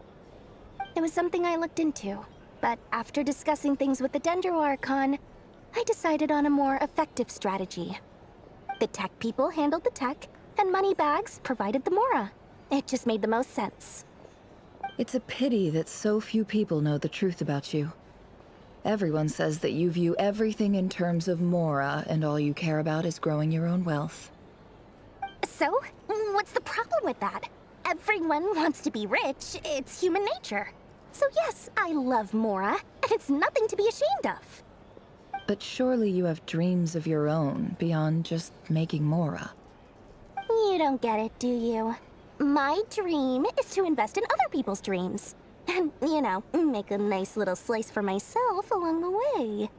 It was something I looked into, but after discussing things with the Dendro Archon, I decided on a more effective strategy. The tech people handled the tech, and Moneybags provided the Mora. It just made the most sense.
It's a pity that so few people know the truth about you. Everyone says that you view everything in terms of Mora, and all you care about is growing your own wealth.
So, what's the problem with that? Everyone wants to be rich. It's human nature. So yes, I love Mora, and it's nothing to be ashamed of.
But surely you have dreams of your own beyond just making Mora.
You don't get it, do you? My dream is to invest in other people's dreams. And, you know, make a nice little slice for myself along the way.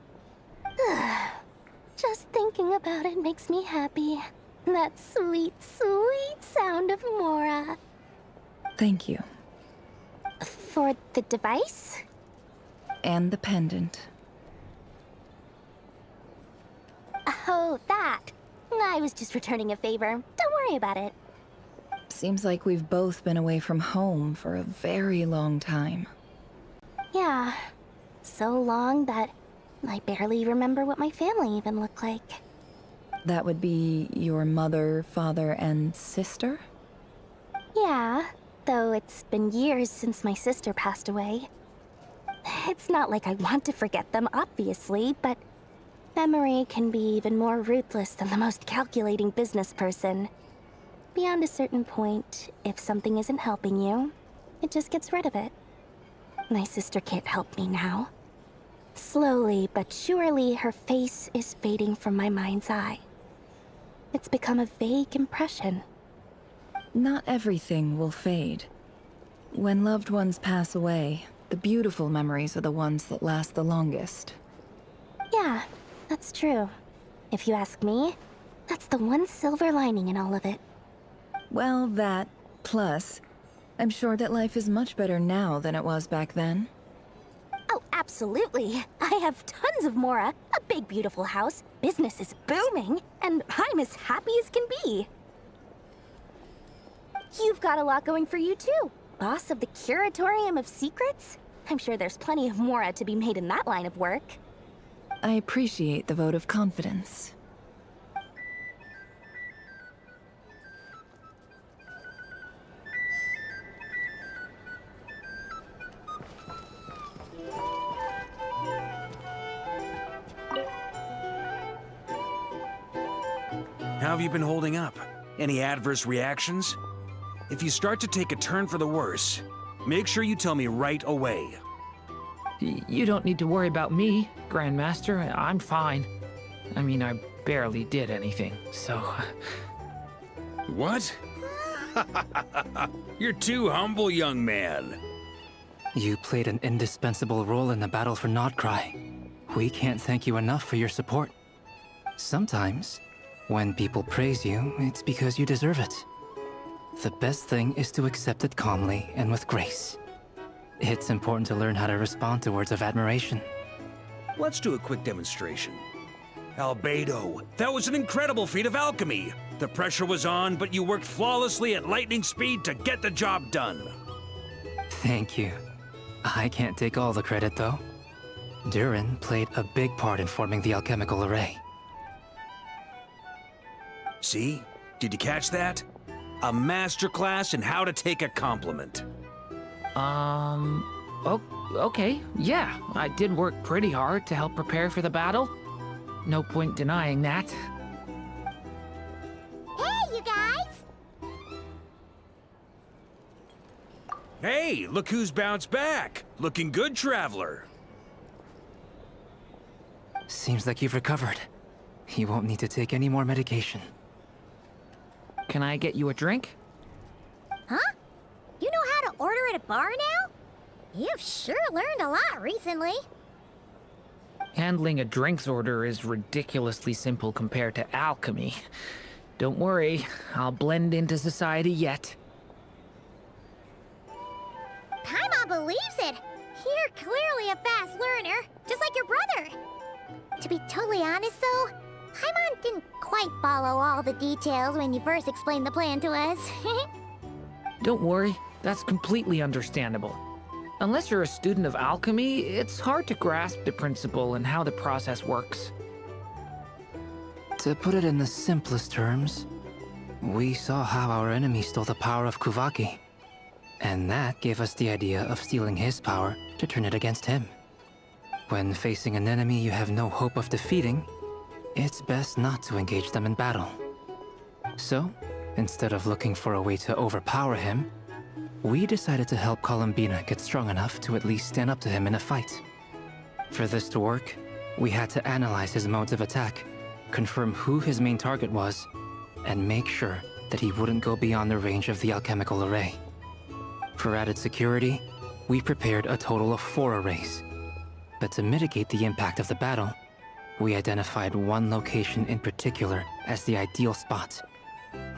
Just thinking about it makes me happy. That sweet, sweet sound of Mora.
Thank you.
For the device?
And the pendant.
Oh, that. I was just returning a favor. Don't worry about it.
Seems like we've both been away from home for a very long time.
Yeah. So long that I barely remember what my family even looked like.
That would be your mother, father, and sister?
Yeah, though it's been years since my sister passed away. It's not like I want to forget them, obviously, but memory can be even more ruthless than the most calculating business person. Beyond a certain point, if something isn't helping you, it just gets rid of it. My sister can't help me now. Slowly but surely, her face is fading from my mind's eye. It's become a vague impression.
Not everything will fade. When loved ones pass away, the beautiful memories are the ones that last the longest.
Yeah, that's true. If you ask me, that's the one silver lining in all of it.
Well, that, plus, I'm sure that life is much better now than it was back then.
Oh, absolutely. I have tons of Mora, a big beautiful house, business is booming, and I'm as happy as can be. You've got a lot going for you too. Boss of the Curatorium of Secrets? I'm sure there's plenty of Mora to be made in that line of work.
I appreciate the vote of confidence.
How have you been holding up? Any adverse reactions? If you start to take a turn for the worse, make sure you tell me right away.
You don't need to worry about me, Grandmaster. I'm fine. I mean, I barely did anything, so...
What? You're too humble, young man.
You played an indispensable role in the battle for Nodcry. We can't thank you enough for your support. Sometimes, when people praise you, it's because you deserve it. The best thing is to accept it calmly and with grace. It's important to learn how to respond to words of admiration.
Let's do a quick demonstration. Albedo, that was an incredible feat of alchemy. The pressure was on, but you worked flawlessly at lightning speed to get the job done.
Thank you. I can't take all the credit, though. Durin played a big part in forming the alchemical array.
See? Did you catch that? A masterclass in how to take a compliment.
Okay, yeah. I did work pretty hard to help prepare for the battle. No point denying that.
Hey, you guys!
Hey, look who's bounced back. Looking good, Traveler.
Seems like you've recovered. You won't need to take any more medication.
Can I get you a drink?
Huh? You know how to order at a bar now? You've sure learned a lot recently.
Handling a drinks order is ridiculously simple compared to alchemy. Don't worry, I'll blend into society yet.
Paimon believes it! You're clearly a fast learner, just like your brother. To be totally honest though, Paimon didn't quite follow all the details when you first explained the plan to us.
Don't worry, that's completely understandable. Unless you're a student of alchemy, it's hard to grasp the principle and how the process works.
To put it in the simplest terms, we saw how our enemy stole the power of Kuvaki. And that gave us the idea of stealing his power to turn it against him. When facing an enemy you have no hope of defeating, it's best not to engage them in battle. So, instead of looking for a way to overpower him, we decided to help Columbina get strong enough to at least stand up to him in a fight. For this to work, we had to analyze his modes of attack, confirm who his main target was, and make sure that he wouldn't go beyond the range of the alchemical array. For added security, we prepared a total of 4 arrays. But to mitigate the impact of the battle, we identified one location in particular as the ideal spot,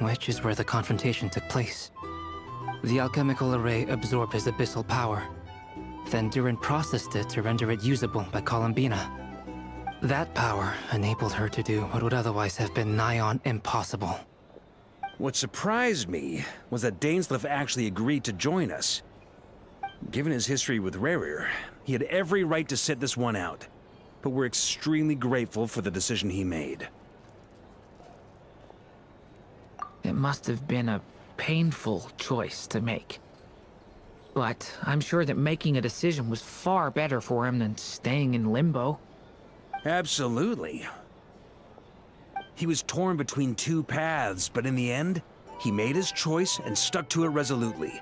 which is where the confrontation took place. The alchemical array absorbed his abyssal power. Then Durin processed it to render it usable by Columbina. That power enabled her to do what would otherwise have been nigh on impossible.
What surprised me was that Dainsleif actually agreed to join us. Given his history with Rerir, he had every right to sit this one out. But we're extremely grateful for the decision he made.
It must have been a painful choice to make. But I'm sure that making a decision was far better for him than staying in limbo.
Absolutely. He was torn between two paths, but in the end, he made his choice and stuck to it resolutely.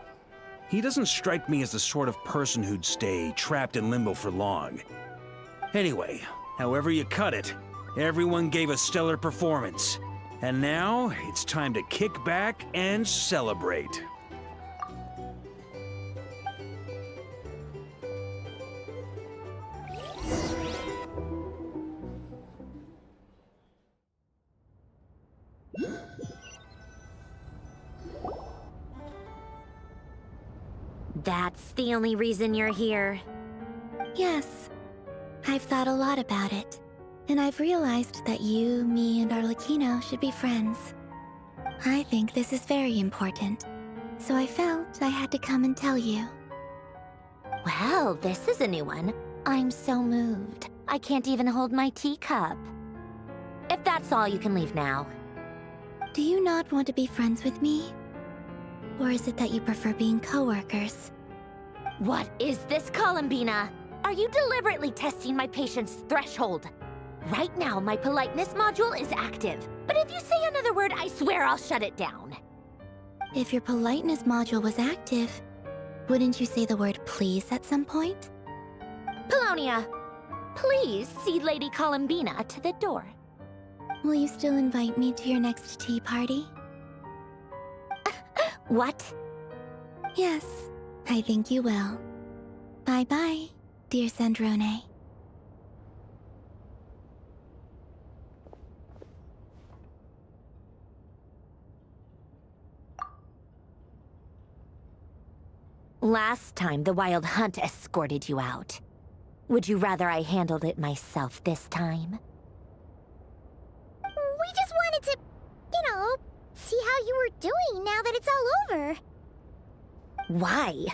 He doesn't strike me as the sort of person who'd stay trapped in limbo for long. Anyway, however you cut it, everyone gave a stellar performance. And now, it's time to kick back and celebrate.
That's the only reason you're here?
Yes. I've thought a lot about it. And I've realized that you, me, and Arlecchino should be friends. I think this is very important. So I felt I had to come and tell you.
Well, this is a new one. I'm so moved. I can't even hold my teacup. If that's all, you can leave now.
Do you not want to be friends with me? Or is it that you prefer being co-workers?
What is this, Columbina? Are you deliberately testing my patience threshold? Right now, my politeness module is active. But if you say another word, I swear I'll shut it down.
If your politeness module was active, wouldn't you say the word please at some point?
Polonia, please see Lady Columbina to the door.
Will you still invite me to your next tea party?
What?
Yes, I think you will. Bye-bye, dear Sandrone.
Last time, the Wild Hunt escorted you out. Would you rather I handled it myself this time?
We just wanted to, see how you were doing now that it's all over.
Why?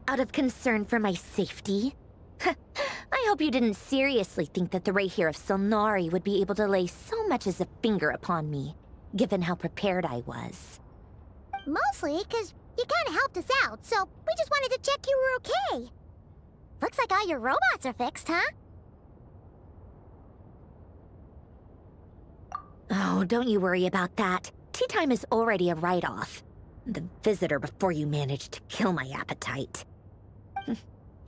Out of concern for my safety? I hope you didn't seriously think that the Rerir of Solnari would be able to lay so much as a finger upon me, given how prepared I was.
Mostly because you kinda helped us out, so we just wanted to check you were okay. Looks like all your robots are fixed, huh?
Oh, don't you worry about that. Tea time is already a write-off. The visitor before you managed to kill my appetite.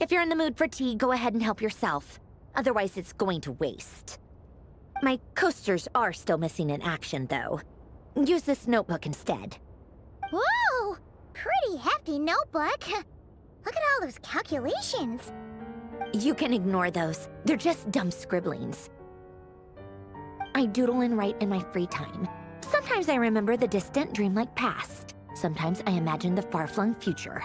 If you're in the mood for tea, go ahead and help yourself. Otherwise, it's going to waste. My coasters are still missing in action, though. Use this notebook instead.
Whoa! Pretty hefty notebook. Look at all those calculations.
You can ignore those. They're just dumb scribblings. I doodle and write in my free time. Sometimes I remember the distant, dreamlike past. Sometimes I imagine the far-flung future.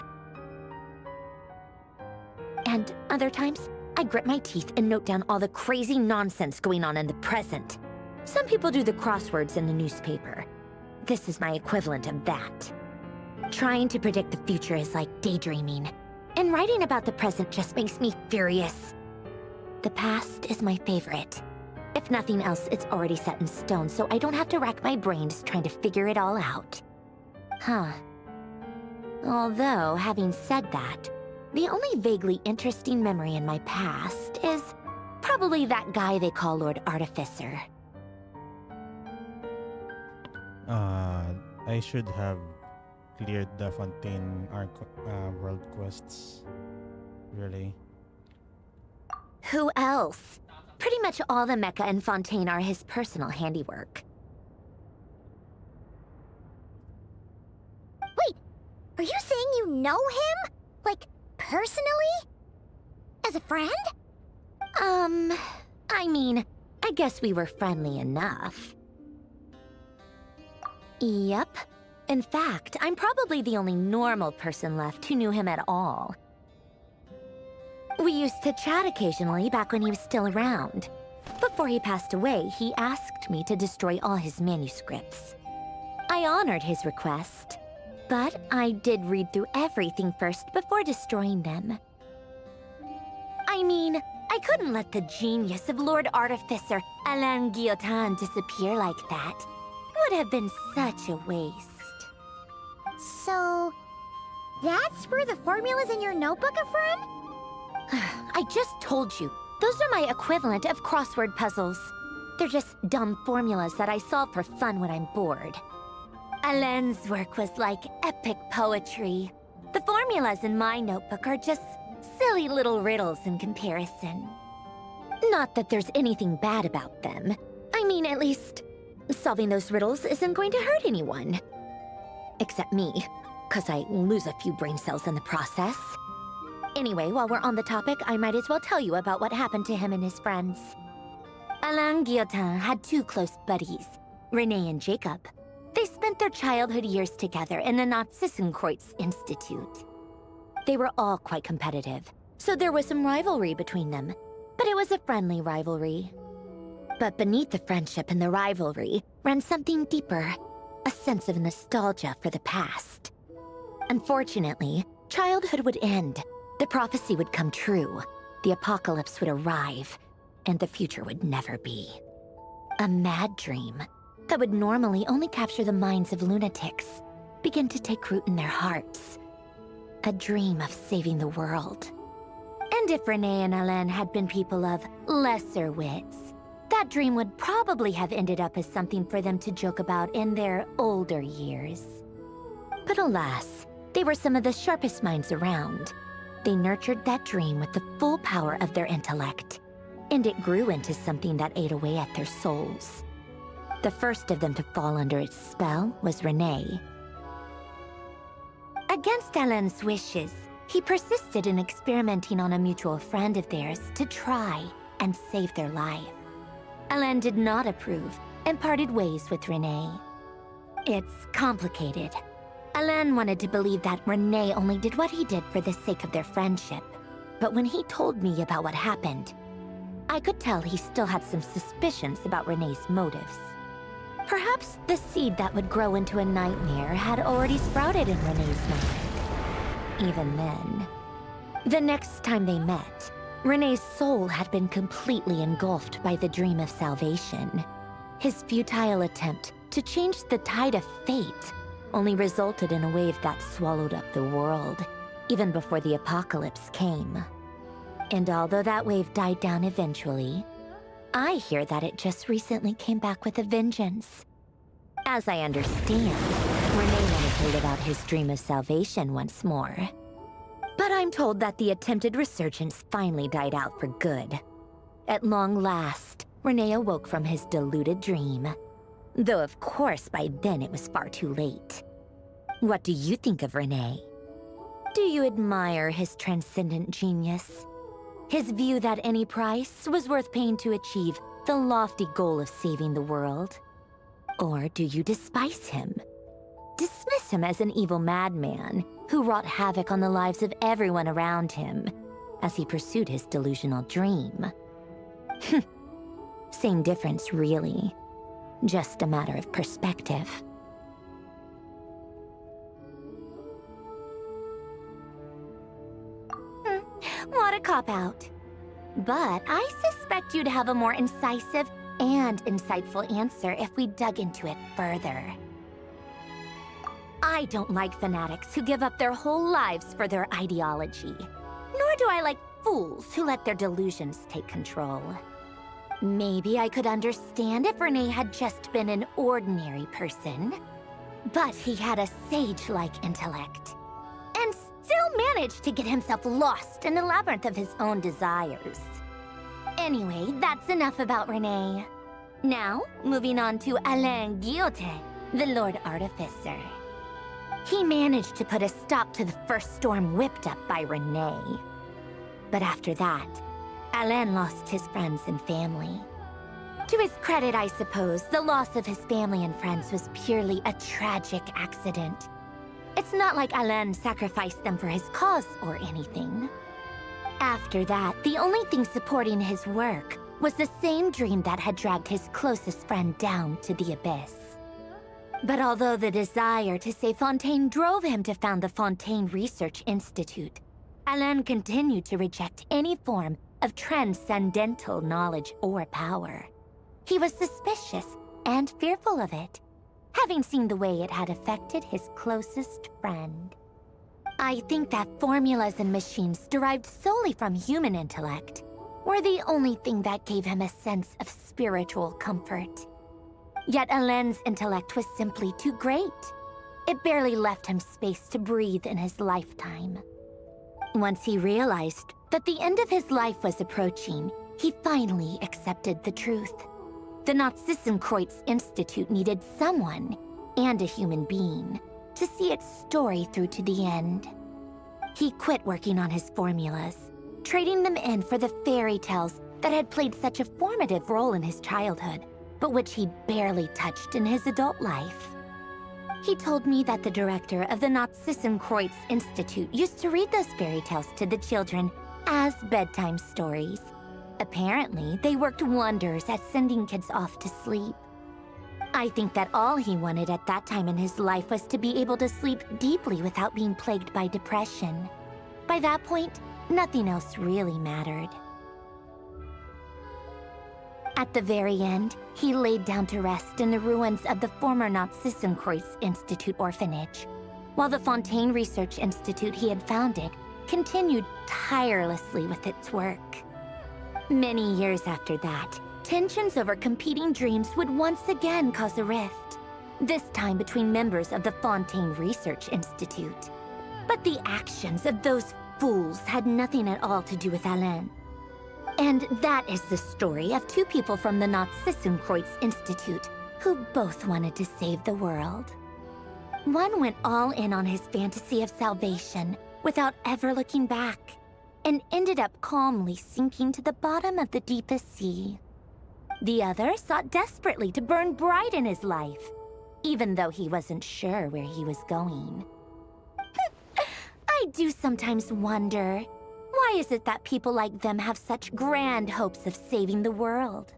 And other times, I grit my teeth and note down all the crazy nonsense going on in the present. Some people do the crosswords in the newspaper. This is my equivalent of that. Trying to predict the future is like daydreaming. And writing about the present just makes me furious. The past is my favorite. If nothing else, it's already set in stone, so I don't have to rack my brains trying to figure it all out. Huh. Although, having said that, the only vaguely interesting memory in my past is probably that guy they call Lord Artificer.
I should have cleared the Fontaine world quests. Really?
Who else? Pretty much all the mecha and Fontaine are his personal handiwork.
Wait, are you saying you know him? Like, personally? As a friend?
I mean, I guess we were friendly enough. Yep. In fact, I'm probably the only normal person left who knew him at all. We used to chat occasionally back when he was still around. Before he passed away, he asked me to destroy all his manuscripts. I honored his request, but I did read through everything first before destroying them. I mean, I couldn't let the genius of Lord Artificer Alain Guillotin disappear like that. Would have been such a waste.
So, that's where the formulas in your notebook are from?
I just told you. Those are my equivalent of crossword puzzles. They're just dumb formulas that I solve for fun when I'm bored. Alain's work was like epic poetry. The formulas in my notebook are just silly little riddles in comparison. Not that there's anything bad about them. I mean, at least, solving those riddles isn't going to hurt anyone. Except me, 'cause I lose a few brain cells in the process. Anyway, while we're on the topic, I might as well tell you about what happened to him and his friends. Alain Guillotin had two close buddies, René and Jacob. They spent their childhood years together in the Narzissenkreuz Institute. They were all quite competitive, so there was some rivalry between them, but it was a friendly rivalry. But beneath the friendship and the rivalry ran something deeper, a sense of nostalgia for the past. Unfortunately, childhood would end, the prophecy would come true, the apocalypse would arrive, and the future would never be. A mad dream that would normally only capture the minds of lunatics began to take root in their hearts. A dream of saving the world. And if René and Alain had been people of lesser wits, that dream would probably have ended up as something for them to joke about in their older years. But alas, they were some of the sharpest minds around. They nurtured that dream with the full power of their intellect, and it grew into something that ate away at their souls. The first of them to fall under its spell was René. Against Alain's wishes, he persisted in experimenting on a mutual friend of theirs to try and save their life. Alain did not approve and parted ways with René. It's complicated. Alain wanted to believe that René only did what he did for the sake of their friendship. But when he told me about what happened, I could tell he still had some suspicions about René's motives. Perhaps the seed that would grow into a nightmare had already sprouted in René's mind. Even then, the next time they met, René's soul had been completely engulfed by the dream of salvation. His futile attempt to change the tide of fate only resulted in a wave that swallowed up the world, even before the apocalypse came. And although that wave died down eventually, I hear that it just recently came back with a vengeance. As I understand, René wanted to live out his dream of salvation once more. But I'm told that the attempted resurgence finally died out for good. At long last, René awoke from his deluded dream. Though of course by then it was far too late. What do you think of René? Do you admire his transcendent genius? His view that any price was worth paying to achieve the lofty goal of saving the world? Or do you despise him? Dismiss him as an evil madman who wrought havoc on the lives of everyone around him as he pursued his delusional dream? Same difference, really. Just a matter of perspective. What a cop-out. But I suspect you'd have a more incisive and insightful answer if we dug into it further. I don't like fanatics who give up their whole lives for their ideology. Nor do I like fools who let their delusions take control. Maybe I could understand if René had just been an ordinary person. But he had a sage-like intellect. And still managed to get himself lost in the labyrinth of his own desires. Anyway, that's enough about René. Now, moving on to Alain Guillotin, the Lord Artificer. He managed to put a stop to the first storm whipped up by René. But after that, Alain lost his friends and family. To his credit, I suppose, the loss of his family and friends was purely a tragic accident. It's not like Alain sacrificed them for his cause or anything. After that, the only thing supporting his work was the same dream that had dragged his closest friend down to the abyss. But although the desire to save Fontaine drove him to found the Fontaine Research Institute, Alain continued to reject any form of transcendental knowledge or power. He was suspicious and fearful of it. having seen the way it had affected his closest friend. I think that formulas and machines derived solely from human intellect were the only thing that gave him a sense of spiritual comfort. Yet Alain's intellect was simply too great. It barely left him space to breathe in his lifetime. Once he realized that the end of his life was approaching, he finally accepted the truth. The Nazissenkreuz Institute needed someone, and a human being, to see its story through to the end. He quit working on his formulas, trading them in for the fairy tales that had played such a formative role in his childhood, but which he barely touched in his adult life. He told me that the director of the Nazissenkreuz Institute used to read those fairy tales to the children as bedtime stories. Apparently, they worked wonders at sending kids off to sleep. I think that all he wanted at that time in his life was to be able to sleep deeply without being plagued by depression. By that point, nothing else really mattered. At the very end, he laid down to rest in the ruins of the former Nazissenkreuz Institute orphanage, while the Fontaine Research Institute he had founded continued tirelessly with its work. Many years after that, tensions over competing dreams would once again cause a rift, this time between members of the Fontaine Research Institute. But the actions of those fools had nothing at all to do with Alain. And that is the story of two people from the Nazissenkreuz Institute who both wanted to save the world. One went all in on his fantasy of salvation without ever looking back, and ended up calmly sinking to the bottom of the deepest sea. The other sought desperately to burn bright in his life, even though he wasn't sure where he was going. I do sometimes wonder, why is it that people like them have such grand hopes of saving the world?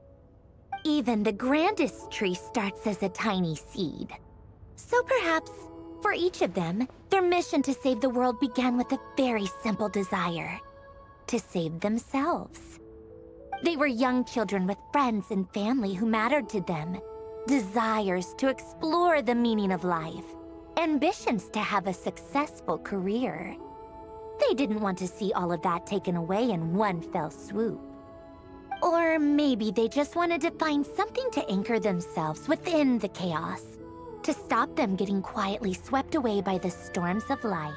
Even the grandest tree starts as a tiny seed. So perhaps, for each of them, their mission to save the world began with a very simple desire: to save themselves. They were young children with friends and family who mattered to them, desires to explore the meaning of life, ambitions to have a successful career. They didn't want to see all of that taken away in one fell swoop. Or maybe they just wanted to find something to anchor themselves within the chaos, to stop them getting quietly swept away by the storms of life.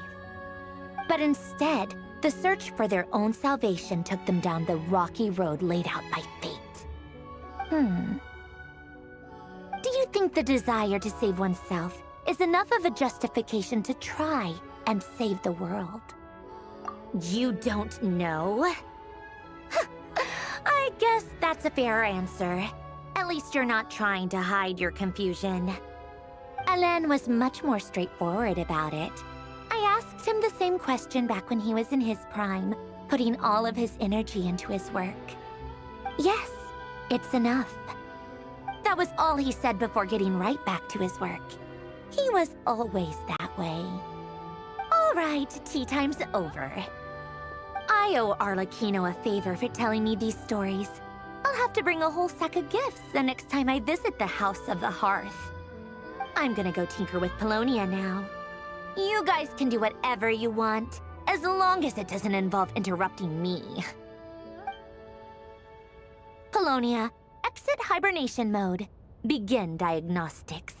But instead, the search for their own salvation took them down the rocky road laid out by fate. Do you think the desire to save oneself is enough of a justification to try and save the world? You don't know? I guess that's a fair answer. At least you're not trying to hide your confusion. Alain was much more straightforward about it. I asked him the same question back when he was in his prime, putting all of his energy into his work. Yes, it's enough. That was all he said before getting right back to his work. He was always that way. All right, tea time's over. I owe Arlecchino a favor for telling me these stories. I'll have to bring a whole sack of gifts the next time I visit the House of the Hearth. I'm gonna go tinker with Polonia now. You guys can do whatever you want, as long as it doesn't involve interrupting me. Polonia, exit hibernation mode. Begin diagnostics.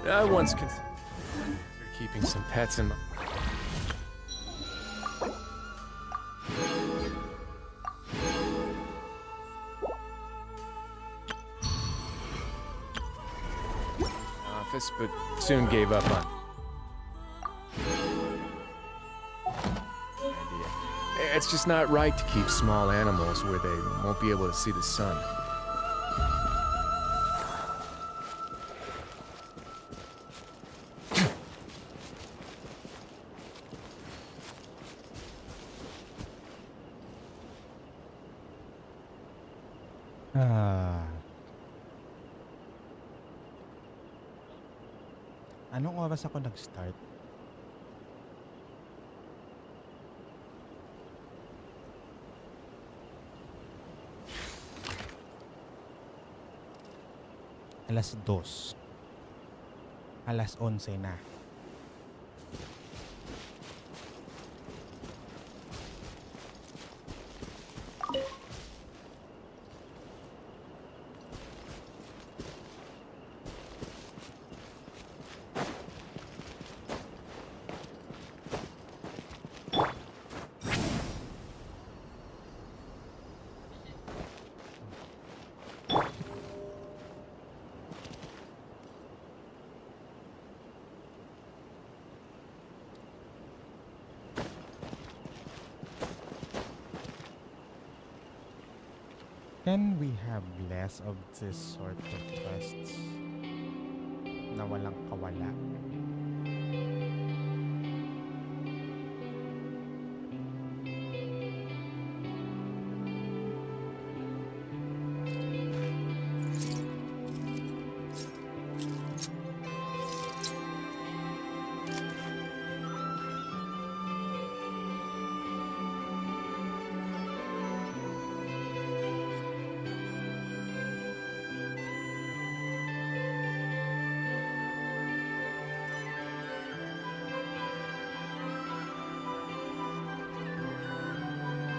I once considered keeping some pets in my... office, but soon gave up on... idea. It's just not right to keep small animals where they won't be able to see the sun.
Anong oras ako nag-start? Alas 2. Alas 11 na. Can we have less of this sort of quests na walang kawala?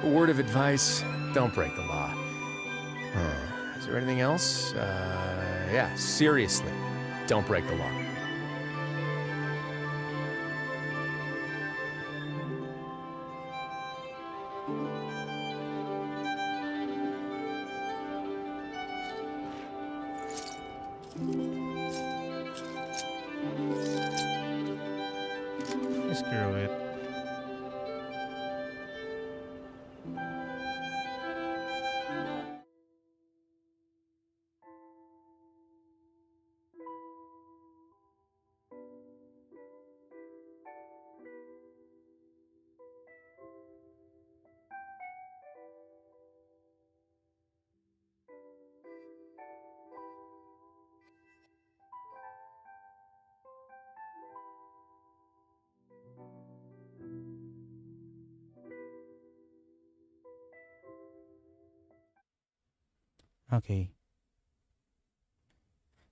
A word of advice, don't break the law. Is there anything else? Yeah, seriously, don't break the law.
Screw it. Okay.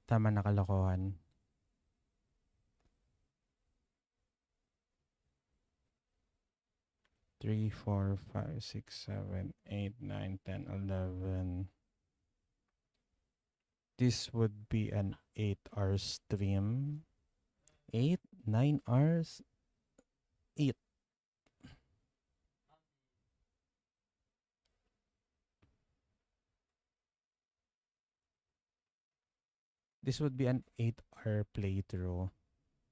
Tama na kalokohan. Three, 4, 5, 6, 7, 8, 9, 10, 11. This would be an 8-hour stream. 8, 9 hours? 8. This would be an 8-hour playthrough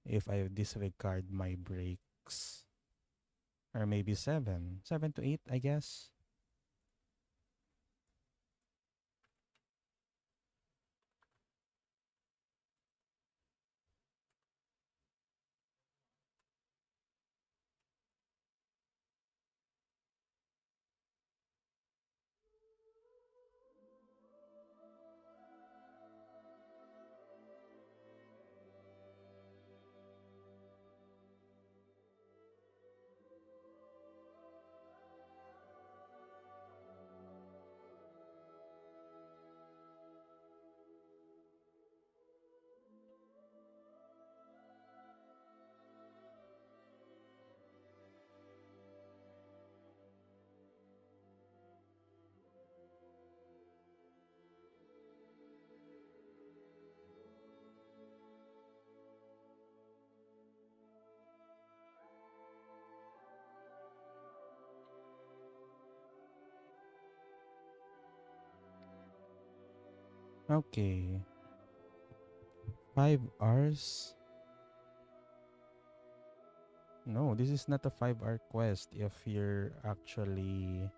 if I disregard my breaks. Or maybe 7. 7 to 8, I guess. Okay. 5 hours? No, this is not a 5-hour quest if you're actually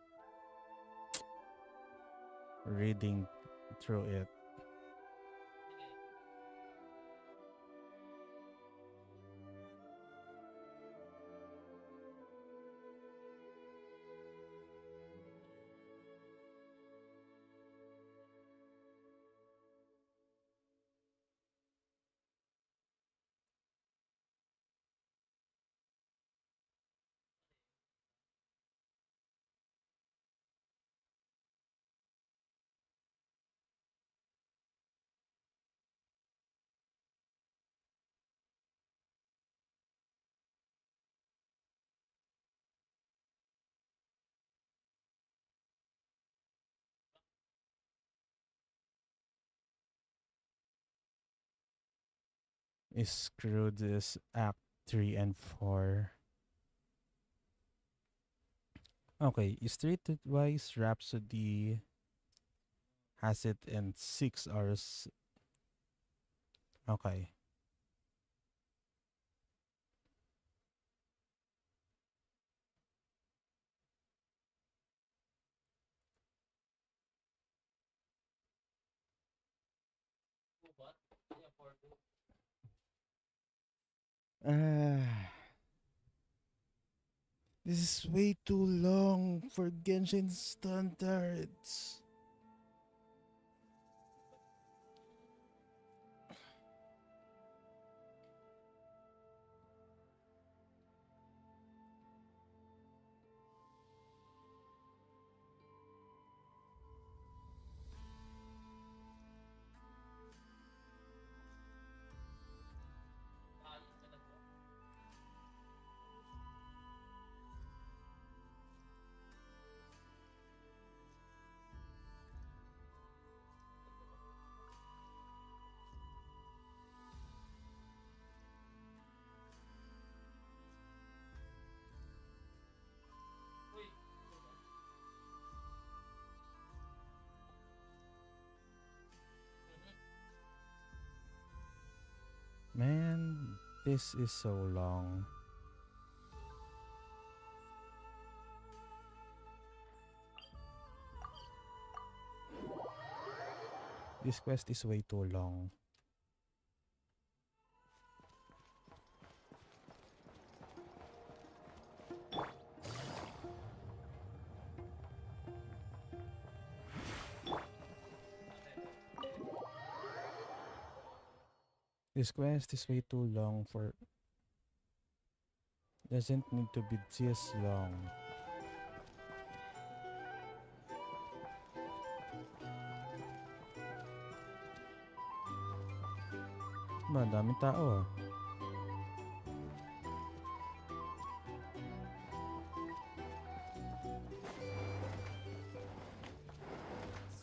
reading through it. Screw this Act 3 and 4. Okay, Streetwise Rhapsody has it in 6 hours. Okay. This is way too long for Genshin standards. Man, this is so long. This quest is way too long. This quest is way too long for... Doesn't need to be this long. Ba, daming tao ah.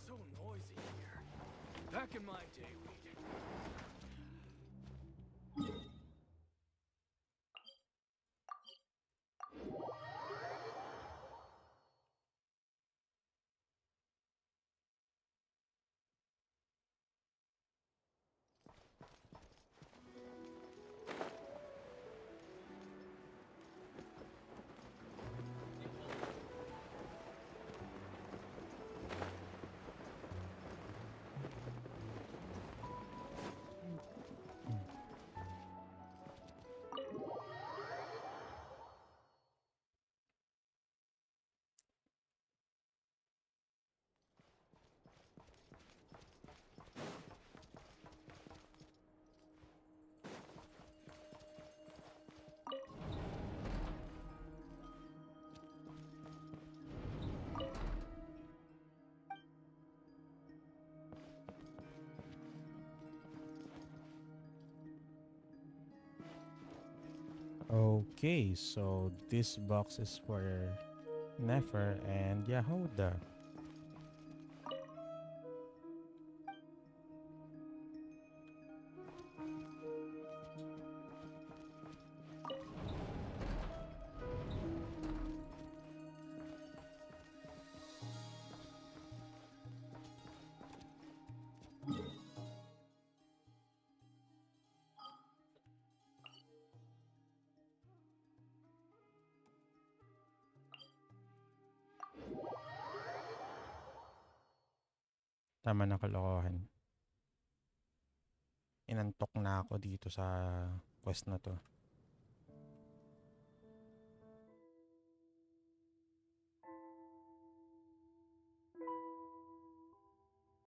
So noisy here. Back in my day,
Okay, so this box is for Nefer and Yahuda. Tama na kalokohan. Inantok na ako dito sa quest na to.